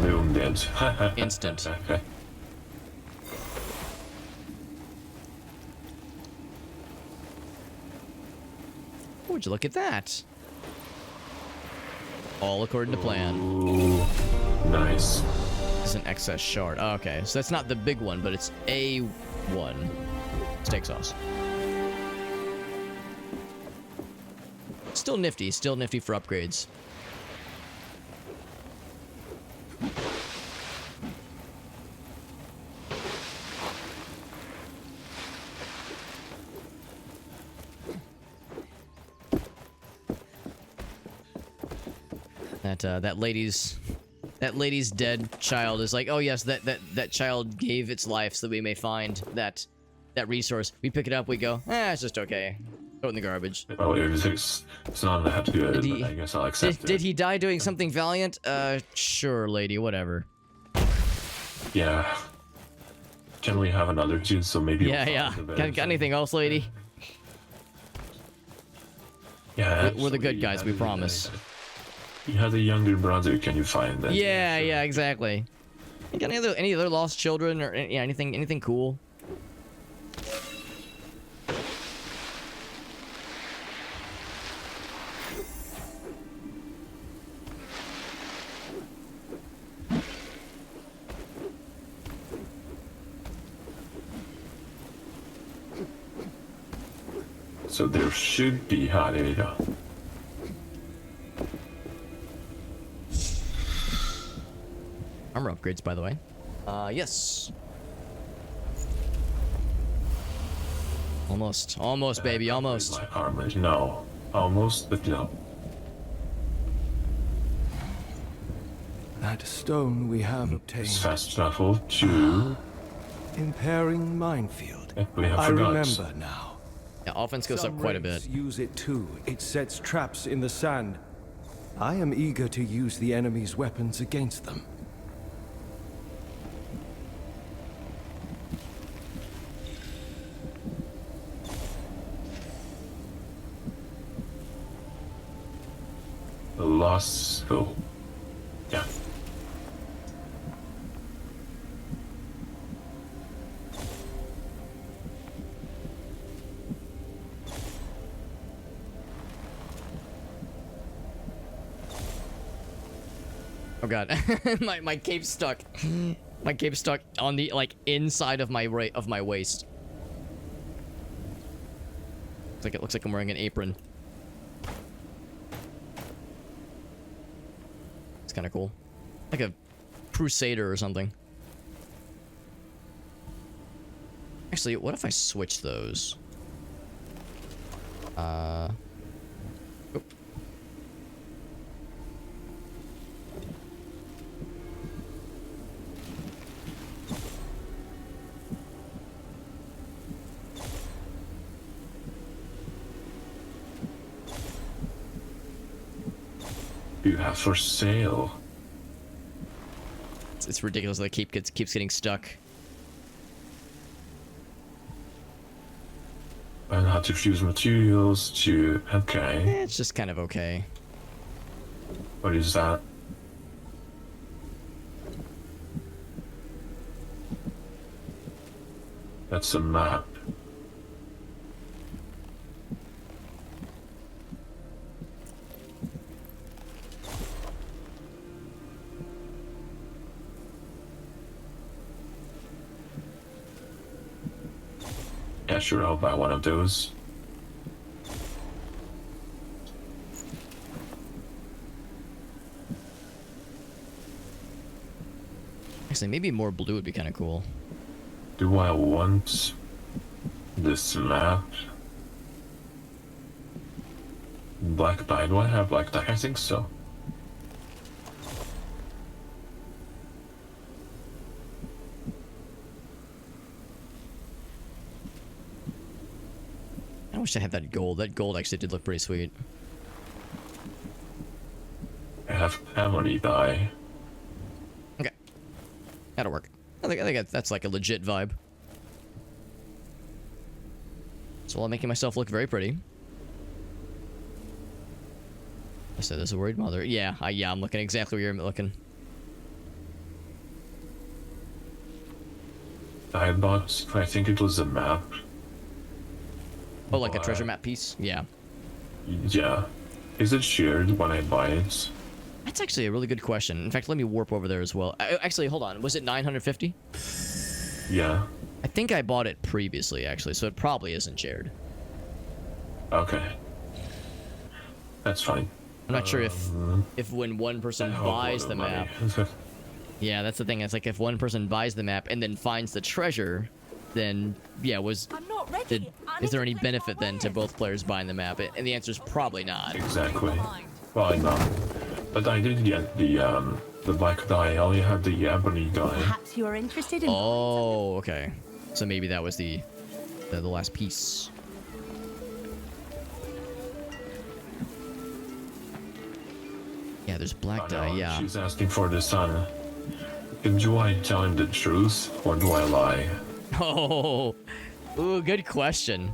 Boom, dead.
Instant.
Okay.
Would you look at that? All according to plan.
Ooh, nice.
This is an excess shard. Oh, okay, so that's not the big one, but it's A1 steak sauce. Still nifty for upgrades. That lady's dead child is like, oh yes, that child gave its life so that we may find that resource. We pick it up, we go, it's just okay. Throw it in the garbage.
Oh, it's not that good, but I guess I'll accept it.
Did he die doing something valiant? Sure, lady, whatever.
Yeah. Can we have another tune, so maybe...
Yeah. Got anything else, lady?
Yeah,
we're the good guys, we promise.
You have a younger brother, can you find that?
Yeah, exactly. You got any other lost children or anything cool?
So there should be Hareda.
Armor upgrades, by the way. Yes. Almost, baby, almost.
My armor, no. Almost, but no.
That stone we have obtained.
Fast travel to
impairing minefield.
We have
I
forgot.
remember now.
Yeah, offense goes up quite a bit.
Some use it too. It sets traps in the sand. I am eager to use the enemy's weapons against them.
The lost. Oh, yeah.
Oh god, my cape's stuck. My cape's stuck on the inside of my waist. It looks like I'm wearing an apron. It's kind of cool, like a crusader or something. Actually, what if I switch those? Oop.
You have for sale.
It's ridiculous that keeps getting stuck.
And how to fuse materials to... Okay.
It's just kind of okay.
What is that? That's a map. Yeah, sure, I'll buy one of those.
Actually, maybe more blue would be kind of cool.
Do I want this map? Black dye? Do I have black dye? I think so.
I wish I had that gold. That gold actually did look pretty sweet.
I have harmony dye.
Okay, that'll work. I think that's like a legit vibe. So while making myself look very pretty. I said there's a worried mother. Yeah, I'm looking exactly where you're looking.
I bought, I think it was a map.
Oh, like a treasure map piece? Yeah.
Yeah. Is it shared when I buy it?
That's actually a really good question. In fact, let me warp over there as well. Actually, hold on. Was it 950?
Yeah.
I think I bought it previously, actually, so it probably isn't shared.
Okay. That's fine.
I'm not sure if when one person buys the map... Yeah, that's the thing. It's like if one person buys the map and then finds the treasure, then, yeah, is there any benefit then to both players buying the map? And the answer is probably not.
Exactly. Probably not. But I did get the black dye. I only had the ebony dye.
Perhaps you are interested in...
Oh, okay. So maybe that was the last piece. Yeah, there's black dye, yeah.
She's asking for the sun. Do I tell him the truth, or do I lie?
Oh, ooh, good question.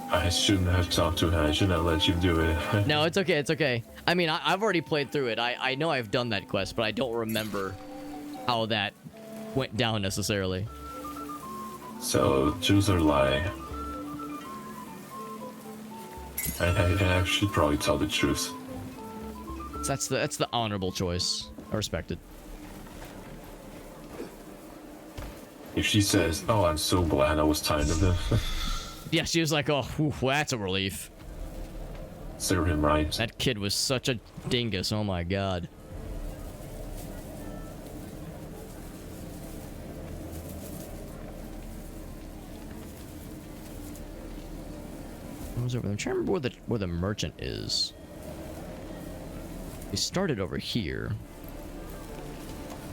I shouldn't have talked to her. I shouldn't have let you do it.
No, it's okay, it's okay. I mean, I've already played through it. I know I've done that quest, but I don't remember how that went down necessarily.
So, choose or lie. I should probably tell the truth.
So that's the honorable choice. I respect it.
If she says, "Oh, I'm so glad I was tired of it,"
yeah, she was like, "Oh, whew, that's a relief."
Serve him right.
That kid was such a dingus. Oh my god. I was over there. I'm trying to remember where the merchant is. We started over here.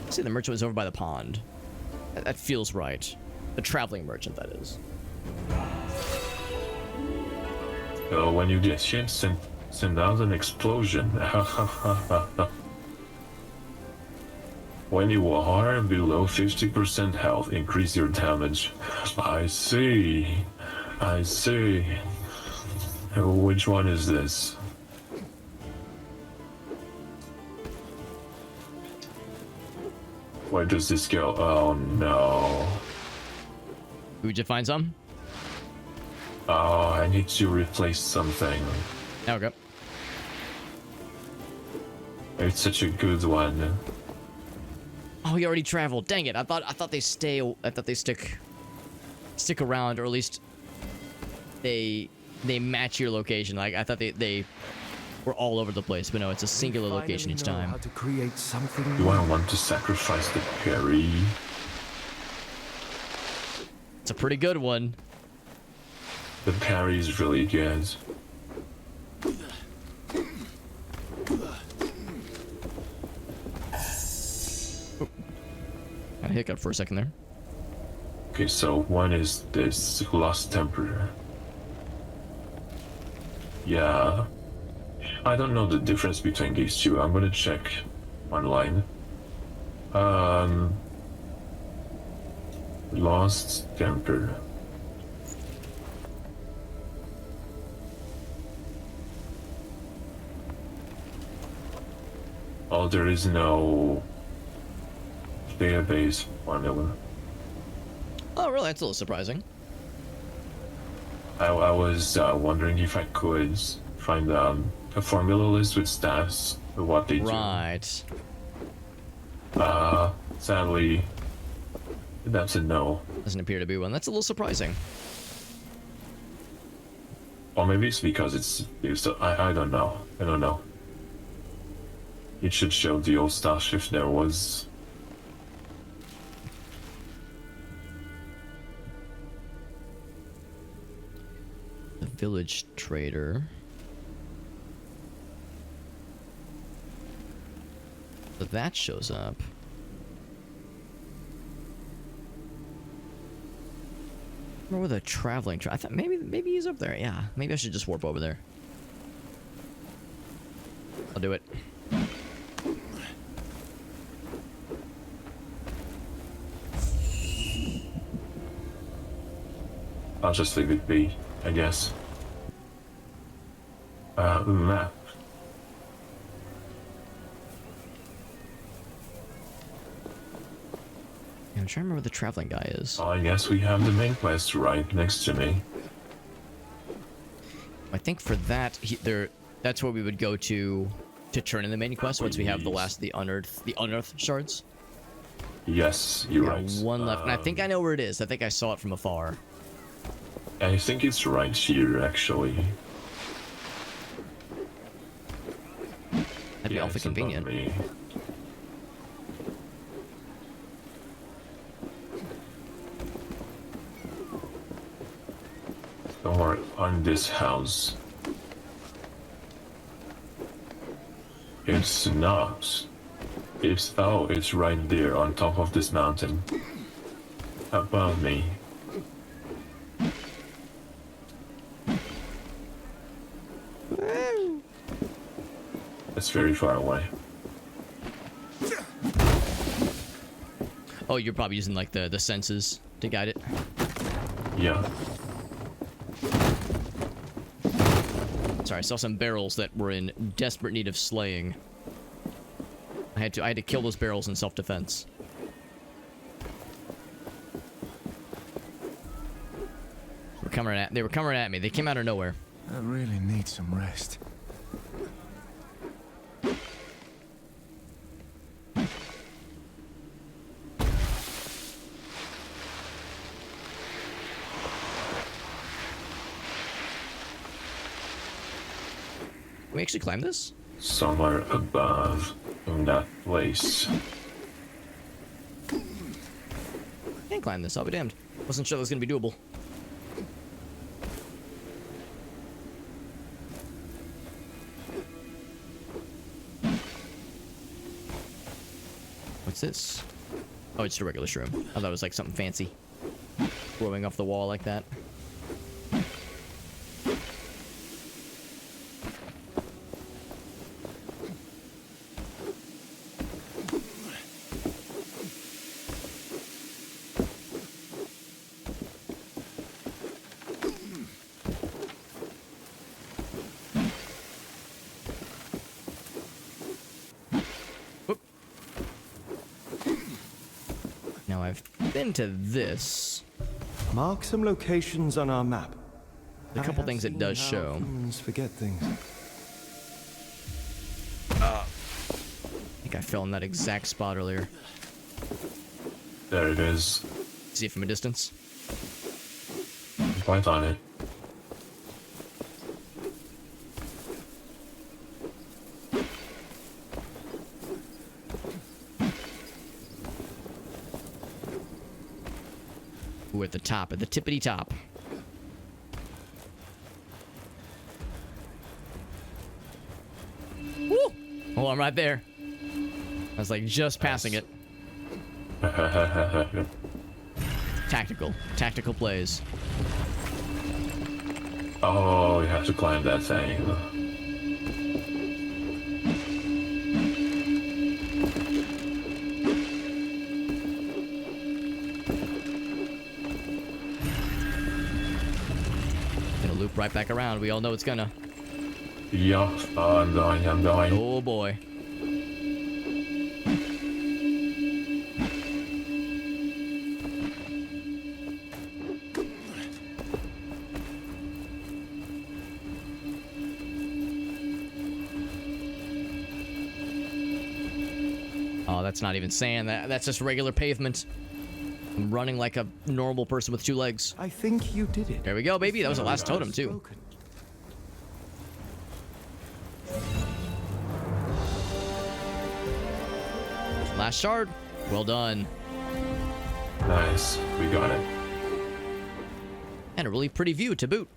Let's see, the merchant was over by the pond. That feels right. The traveling merchant, that is.
So when you get hit, send out an explosion. When you are below 50% health, increase your damage. I see. I see. Which one is this? Where does this go? Oh no.
Would you find some?
Oh, I need to replace something.
There we go.
It's such a good one.
Oh, he already traveled. Dang it! I thought they stick around, or at least they match your location. Like I thought they were all over the place, but no, it's a singular location each time.
How to create something
Do I want to sacrifice the parry?
It's a pretty good one.
The parry is really good.
I hiccup for a second there.
Okay, so one is this lost temper. Yeah. I don't know the difference between these two. I'm gonna check online. Lost temper. Oh, there is no database formula.
Oh, really? That's a little surprising.
I was wondering if I could find a formula list with stats of what they do.
Right.
Sadly, that's a no.
Doesn't appear to be one. That's a little surprising.
Or maybe it's because it's I don't know. I don't know. It should show the old stuff if there was.
The village trader. So that shows up. Remember with a traveling I thought maybe he's up there. Yeah, maybe I should just warp over there. I'll do it.
I'll just leave it be, I guess. Map.
I'm trying to remember where the traveling guy is.
Oh, I guess we have the main quest right next to me.
I think for that, that's where we would go to turn in the main quest once we have the unearthed shards.
Yes, you're right.
One left, and I think I know where it is. I think I saw it from afar.
I think it's right here, actually.
That'd be awfully convenient.
Or on this house. It's not. It's right there on top of this mountain. Above me. It's very far away.
Oh, you're probably using like the senses to guide it.
Yeah.
Sorry, I saw some barrels that were in desperate need of slaying. I had to kill those barrels in self-defense. They were coming at me. They came out of nowhere.
I really need some rest.
Can we actually climb this?
Somewhere above in that place.
Can't climb this, I'll be damned. Wasn't sure that was gonna be doable. What's this? Oh, it's just a regular shroom. I thought it was like something fancy. throwing off the wall like that. Now I've been to this.
Mark some locations on our map.
A couple things it does show.
Humans forget things.
I think I fell in that exact spot earlier.
There it is.
See it from a distance.
Right on it.
Ooh, at the top, at the tippity top. Woo! Oh, I'm right there. I was like just passing it. Tactical plays.
Oh, you have to climb that thing.
Gonna loop right back around. We all know it's gonna.
Yup. Oh, I'm going.
Oh boy. Oh, that's not even sand. That's just regular pavement. I'm running like a normal person with 2 legs.
I think you did it.
There we go, baby. That was the last totem, too. Last shard. Well done.
Nice. We got it.
And a really pretty view to boot.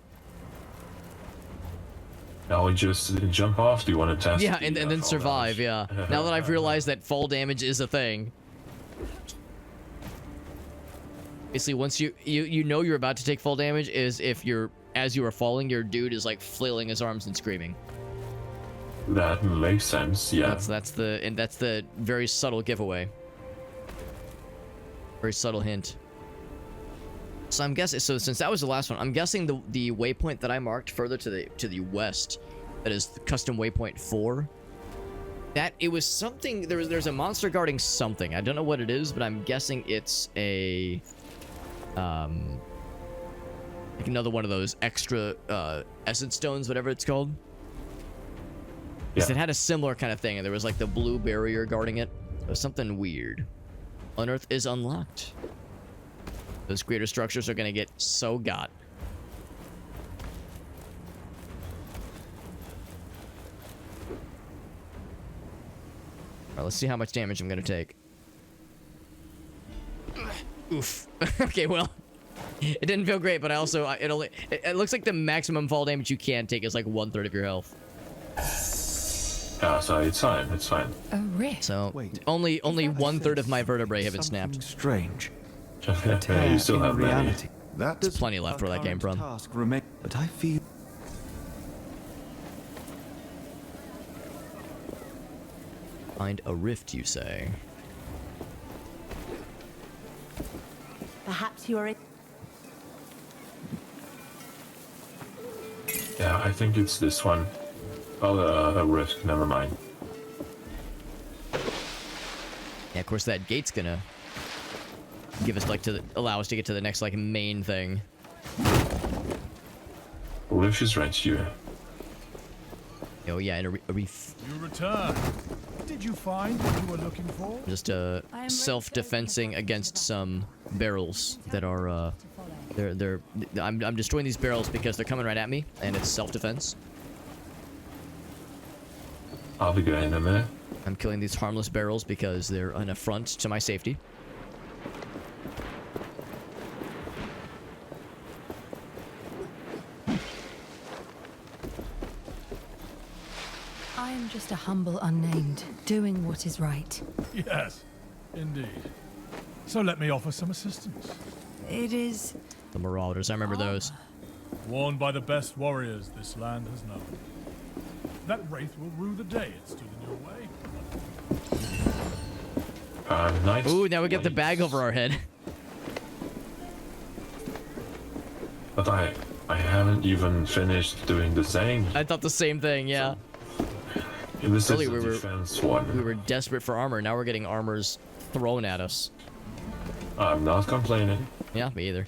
Now we just jump off. Do you want to test?
Yeah, and then survive,
damage?
yeah. Now that I've realized that fall damage is a thing. Basically, once you know you're about to take fall damage is if as you are falling, your dude is like flailing his arms and screaming.
That makes sense, yeah.
That's the very subtle giveaway. Very subtle hint. So I'm guessing, so since that was the last one, I'm guessing the waypoint that I marked further to the west, that is the custom waypoint 4, that it was something, there's a monster guarding something. I don't know what it is, but I'm guessing it's a like another one of those extra essence stones, whatever it's called. Yeah. It had a similar kind of thing, and there was like the blue barrier guarding it. It was something weird. Unearth is unlocked. Those greater structures are gonna get so got. Alright, let's see how much damage I'm gonna take. Oof. Okay, well, it didn't feel great, but I also it looks like the maximum fall damage you can take is like 1/3 of your health.
Yeah, so it's fine. It's fine.
A rift.
So only 1/3 of my vertebrae have been snapped.
Strange.
You still have many.
There's plenty left where that came from.
But I feel.
Find a rift, you say?
Perhaps you are.
Yeah, I think it's this one. Oh, a rift. Never mind.
Yeah, of course that gate's gonna give us like allow us to get to the next like main thing.
Rift is right here.
Oh yeah, and a reef.
You return. Did you find what you were looking for?
Just self-defensing against some barrels that are I'm destroying these barrels because they're coming right at me, and it's self-defense.
I'll be good in a minute.
I'm killing these harmless barrels because they're an affront to my safety.
I am just a humble unnamed, doing what is right.
Yes, indeed. So let me offer some assistance.
It is
The Marauders, I remember those.
Worn by the best warriors this land has known. That wraith will rue the day it stood in your way.
Nice.
Ooh, now we get the bag over our head.
But I haven't even finished doing the thing.
I thought the same thing, yeah.
This
Earlier
is the defense one.
We were desperate for armor, now we're getting armors thrown at us.
I'm not complaining.
Yeah, me either.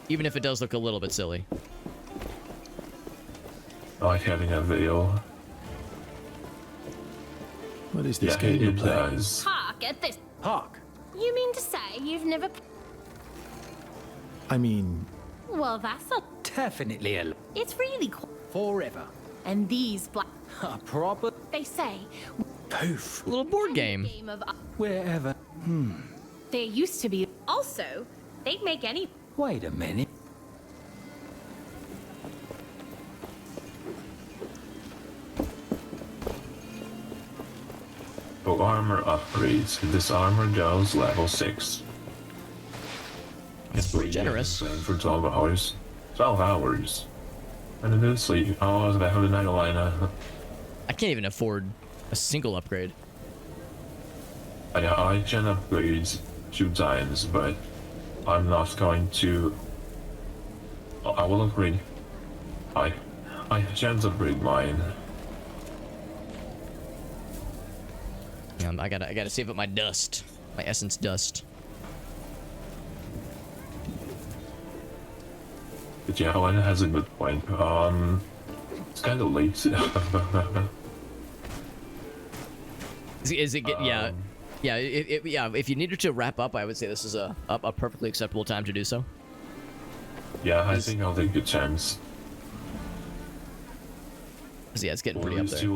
Even if it does look a little bit silly.
I like having a video.
What is this
Yeah,
game you
it
play?
does.
Hark at this.
Hark.
You mean to say you've never...
I mean,
Well, that's a...
Definitely a...
It's really cool.
Forever.
And these black...
A proper...
They say...
Poof.
A little board game.
Game of...
Wherever.
There used to be... Also, they'd make any...
Wait a minute.
For armor upgrades, this armor goes level 6.
That's pretty generous.
For 12 hours. 12 hours. And then sleep. Oh, it's back on the night line.
I can't even afford a single upgrade.
Yeah, I can upgrade 2 times, but I'm not going to... I will upgrade. I can't upgrade mine.
I gotta save up my dust. My essence dust.
But yeah, one has a good point. It's kind of late.
Is it yeah. Yeah, yeah, if you needed to wrap up, I would say this is a perfectly acceptable time to do so.
Yeah, I think I'll take a chance.
Yeah, it's getting pretty up there.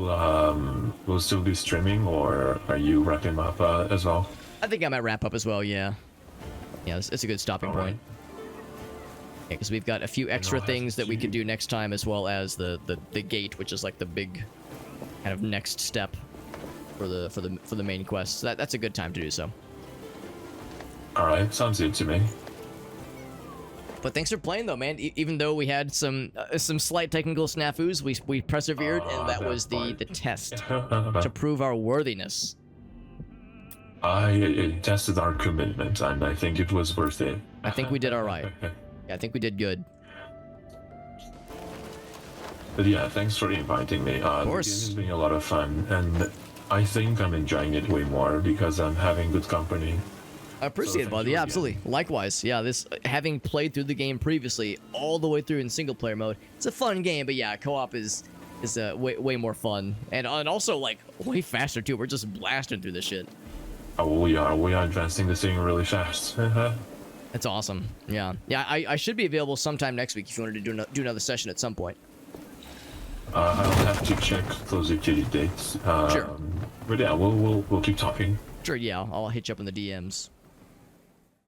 Will still be streaming, or are you wrapping up as well?
I think I might wrap up as well, yeah. Yeah, it's a good stopping point. Yeah, because we've got a few extra things that we could do next time, as well as the gate, which is like the big kind of next step for the main quest. So that's a good time to do so.
All right, sounds good to me.
But thanks for playing, though, man. Even though we had some slight technical snafus, we persevered, and that was the test to prove our worthiness.
It tested our commitment, and I think it was worth it.
I think we did all right. Yeah, I think we did good.
But yeah, thanks for inviting me.
Of
The
course.
game has been a lot of fun, and I think I'm enjoying it way more because I'm having good company.
I appreciate it, buddy. Yeah, absolutely. Likewise. Yeah, this having played through the game previously, all the way through in single player mode, it's a fun game. But yeah, co-op is way more fun, and also like way faster too. We're just blasting through this shit.
Oh, we are advancing this thing really fast.
That's awesome. Yeah, yeah. I should be available sometime next week if you wanted to do another session at some point.
I'll have to check those activity dates.
Sure.
But yeah, we'll keep talking.
Sure. Yeah, I'll hit you up in the DMs.